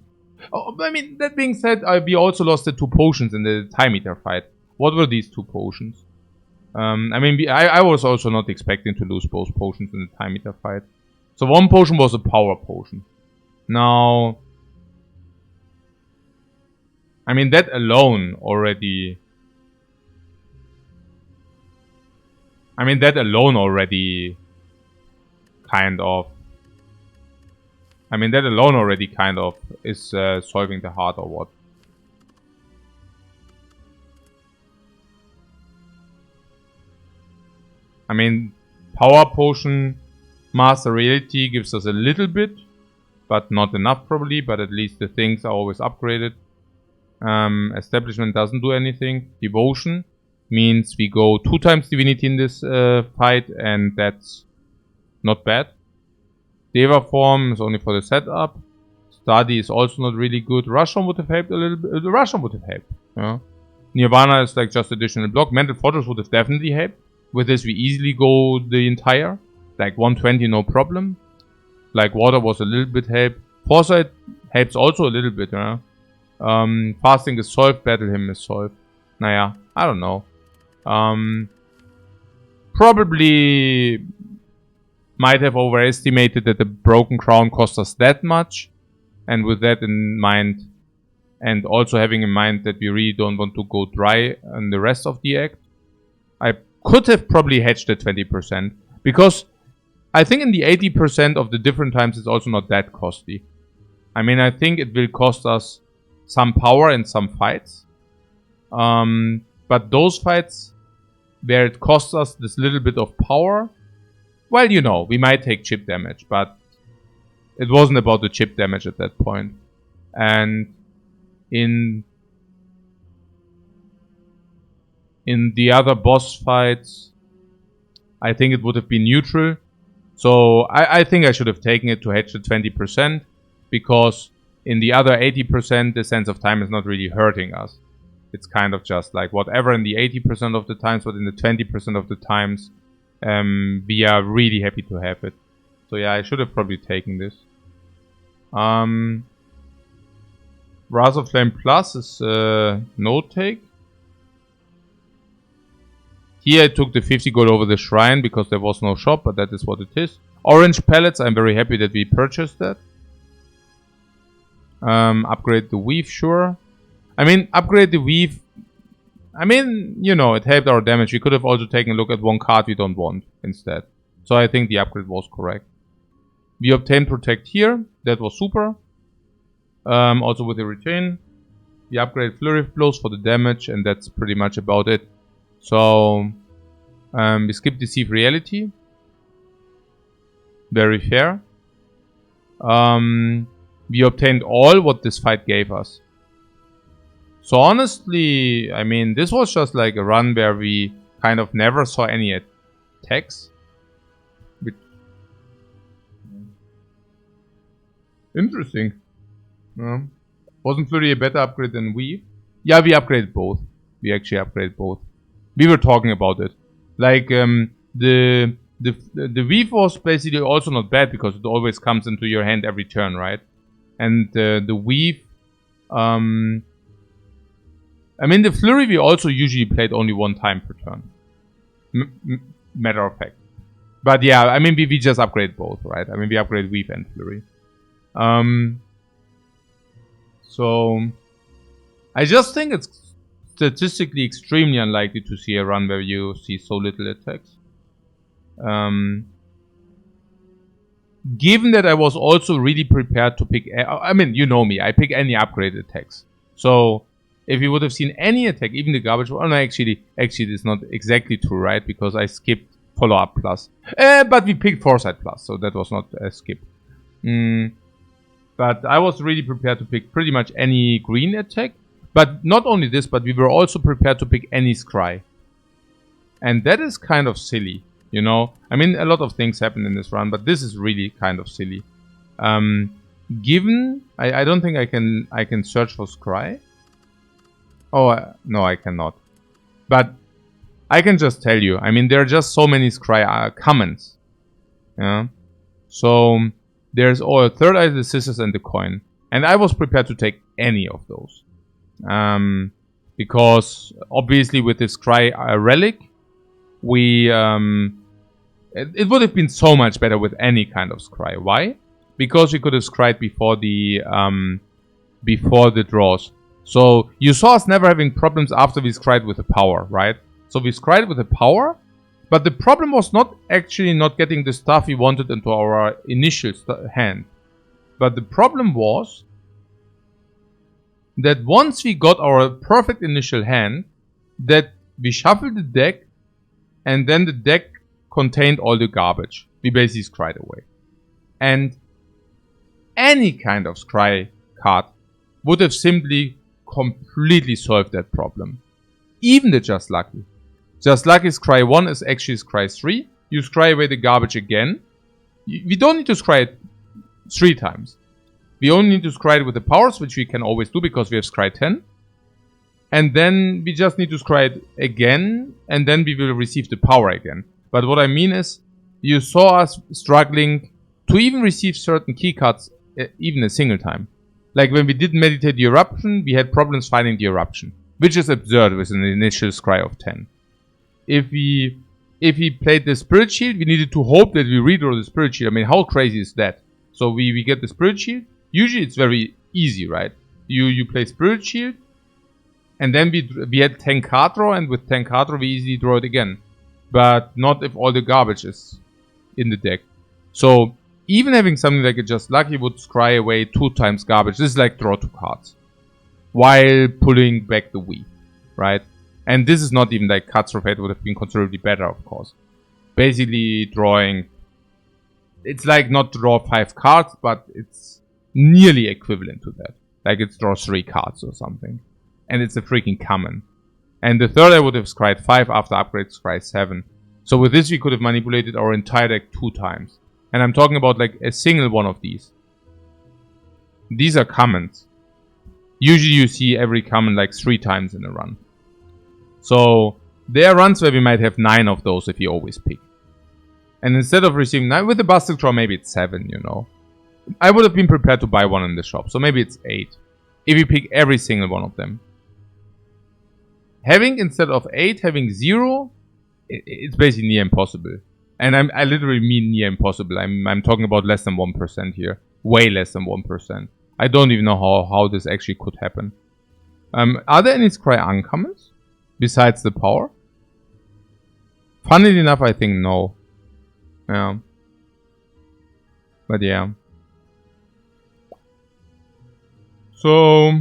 Oh, I mean, that being said, we also lost the 2 potions in the time meter fight. What were these 2 potions? I mean, I was also not expecting to lose both potions in the time meter fight. So 1 potion was a power potion. Now... I mean, that alone already... kind of... is solving the hard or what. I mean, power potion master reality gives us a little bit, but not enough probably, but at least the things are always upgraded. Establishment doesn't do anything. Devotion means we go 2 times divinity in this fight, and that's not bad. Deva form is only for the setup. Study is also not really good. Rushon would have helped a little bit. Rushon would have helped. Yeah. Nirvana is like just additional block. Mental Fortress would have definitely helped. With this we easily go the entire. Like 120 no problem. Like water was a little bit help. Foresight helps also a little bit. Yeah. Fasting is solved. Battle him is solved. Naja, I don't know. Probably might have overestimated that the broken crown cost us that much. And with that in mind, and also having in mind that we really don't want to go dry on the rest of the act, I could have probably hedged at 20%. Because I think in the 80% of the different times it's also not that costly. I mean, I think it will cost us some power in some fights. But those fights where it costs us this little bit of power, well, you know, we might take chip damage, but it wasn't about the chip damage at that point. And in the other boss fights, I think it would have been neutral. So I think I should have taken it to hedge the 20%, because in the other 80%, the sense of time is not really hurting us. It's kind of just like whatever in the 80% of the times, but in the 20% of the times, we are really happy to have it. So yeah, I should have probably taken this. Wrath of Flame Plus is no take. Here I took the 50 gold over the shrine because there was no shop, but that is what it is. Orange pellets, I'm very happy that we purchased that. Upgrade the weave, sure. I mean, upgrade the weave. I mean, you know, it helped our damage. We could have also taken a look at one card we don't want instead. So I think the upgrade was correct. We obtained Protect here. That was super. Also with the retain. We upgrade Flurry of Blows for the damage, and that's pretty much about it. So, we skip Deceive Reality. Very fair. We obtained all what this fight gave us. So honestly, I mean, this was just like a run where we kind of never saw any attacks. Which... Interesting. Wasn't Flurry a better upgrade than Weave? Yeah, we upgraded both. We actually upgraded both. We were talking about it. Like, the Weave was basically also not bad because it always comes into your hand every turn, right? And the Weave... I mean, the Flurry we also usually played only one time per turn. Matter of fact. But yeah, I mean, we just upgrade both, right? I mean, we upgrade Weave and Flurry. So, I just think it's statistically extremely unlikely to see a run where you see so little attacks. Given that I was also really prepared to pick... I mean, you know me, I pick any upgraded attacks. So... If you would have seen any attack, even the garbage... Oh, no, actually, it's not exactly true, right? Because I skipped Follow-Up Plus. But we picked Foresight Plus, so that was not a skip. But I was really prepared to pick pretty much any green attack. But not only this, but we were also prepared to pick any Scry. And that is kind of silly, you know? I mean, a lot of things happened in this run, but this is really kind of silly. Given... I don't think I can search for Scry. Oh, no, I cannot. But I can just tell you. I mean, there are just so many Scry comments. Yeah. So, there's Third Eye, the Scissors, and the Coin. And I was prepared to take any of those. Because, obviously, with this Scry Relic, we... it would have been so much better with any kind of Scry. Why? Because we could have Scryed before the draws. So, you saw us never having problems after we scryed with a power, right? So, we scryed with a power, but the problem was not actually not getting the stuff we wanted into our initial hand. But the problem was that once we got our perfect initial hand, that we shuffled the deck, and then the deck contained all the garbage. We basically scryed away. And any kind of scry card would have simply completely solved that problem. Even the Just Lucky. Just Lucky Scry 1 is actually Scry 3. You scry away the garbage again. We don't need to scry it 3 times. We only need to scry it with the powers, which we can always do because we have Scry 10. And then we just need to scry it again, and then we will receive the power again. But what I mean is, you saw us struggling to even receive certain keycards even a single time. Like when we did Meditate the Eruption, we had problems finding the Eruption, which is absurd with an initial scry of 10. If we played the Spirit Shield, we needed to hope that we redraw the Spirit Shield. I mean, how crazy is that? So we get the Spirit Shield. Usually it's very easy, right? You play Spirit Shield, and then we had 10 card draw, and with 10 card draw we easily draw it again. But not if all the garbage is in the deck. So even having something like a Just Lucky would scry away 2 times garbage. This is like draw 2 cards. While pulling back the Weave, right? And this is not even like Cuts of Fate would have been considerably better, of course. Basically drawing... It's like not draw 5 cards, but it's nearly equivalent to that. Like it's draw 3 cards or something. And it's a freaking common. And the third I would have scried 5 after upgrade scry 7. So with this we could have manipulated our entire deck 2 times. And I'm talking about like a single one of these. These are commons. Usually you see every common like 3 times in a run. So there are runs where we might have 9 of those if you always pick. And instead of receiving 9 with the busted draw, maybe it's 7, you know. I would have been prepared to buy one in the shop, so maybe it's 8. If you pick every single one of them. Having, instead of 8, having 0, it's basically near impossible. And I literally mean near impossible. I'm talking about less than 1% here. Way less than 1%. I don't even know how this actually could happen. Are there any Scry uncommons? Besides the power? Funnily enough, I think no. Yeah. But yeah. So,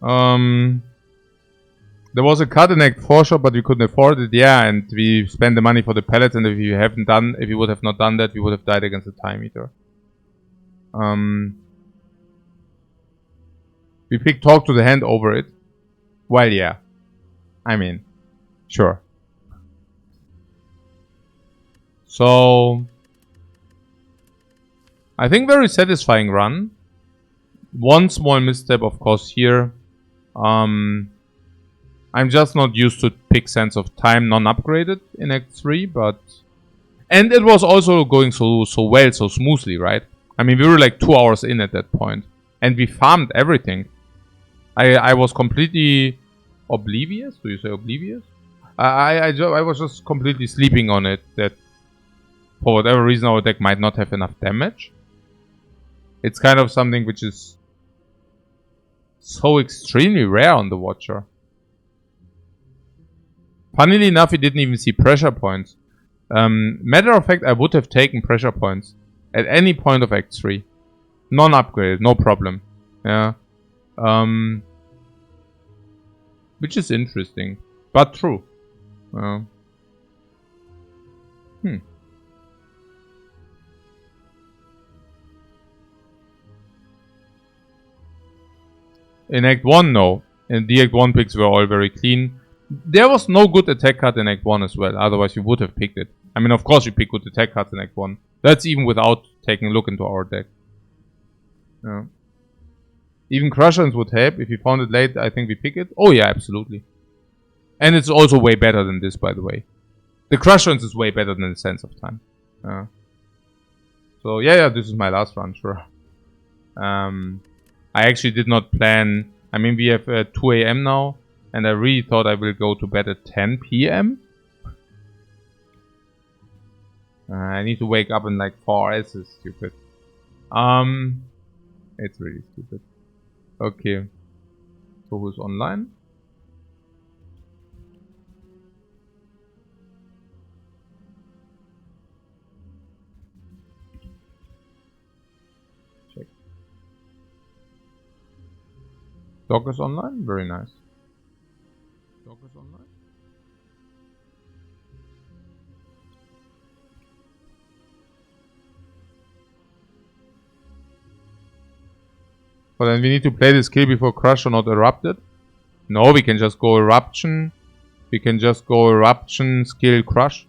there was a cut in Act 4 shop, but we couldn't afford it. Yeah, and we spent the money for the pellets, and if we would have not done that, we would have died against the Time Eater. We picked Talk to the Hand over it. Well, yeah. I mean, sure. So, I think very satisfying run. One small misstep, of course, here. I'm just not used to pick Sense of Time non-upgraded in Act 3, but... And it was also going so well, so smoothly, right? I mean, we were like 2 hours in at that point. And we farmed everything. I was completely oblivious? Do you say oblivious? I was just completely sleeping on it, that for whatever reason our deck might not have enough damage. It's kind of something which is so extremely rare on the Watcher. Funnily enough, he didn't even see pressure points. Matter of fact, I would have taken pressure points at any point of Act 3. Non-upgraded, no problem. Yeah. Which is interesting, but true. In Act 1, no. And the Act 1 picks were all very clean. There was no good attack card in Act 1 as well, otherwise you would have picked it. I mean, of course you pick good attack cards in Act 1. That's even without taking a look into our deck. Yeah. Even Crushers would help. If you found it late, I think we pick it. Oh yeah, absolutely. And it's also way better than this, by the way. The Crushers is way better than the Sense of Time. So yeah, this is my last run, sure. I actually did not plan... I mean, we have 2 AM now. And I really thought I will go to bed at 10 PM. I need to wake up in like 4 hours. This is stupid. It's really stupid. Okay. So who's online? Check. Doc is online? Very nice. Doc is online? But then we need to play this skill before Crush or not erupted. No, we can just go Eruption. We can just go Eruption, skill, Crush.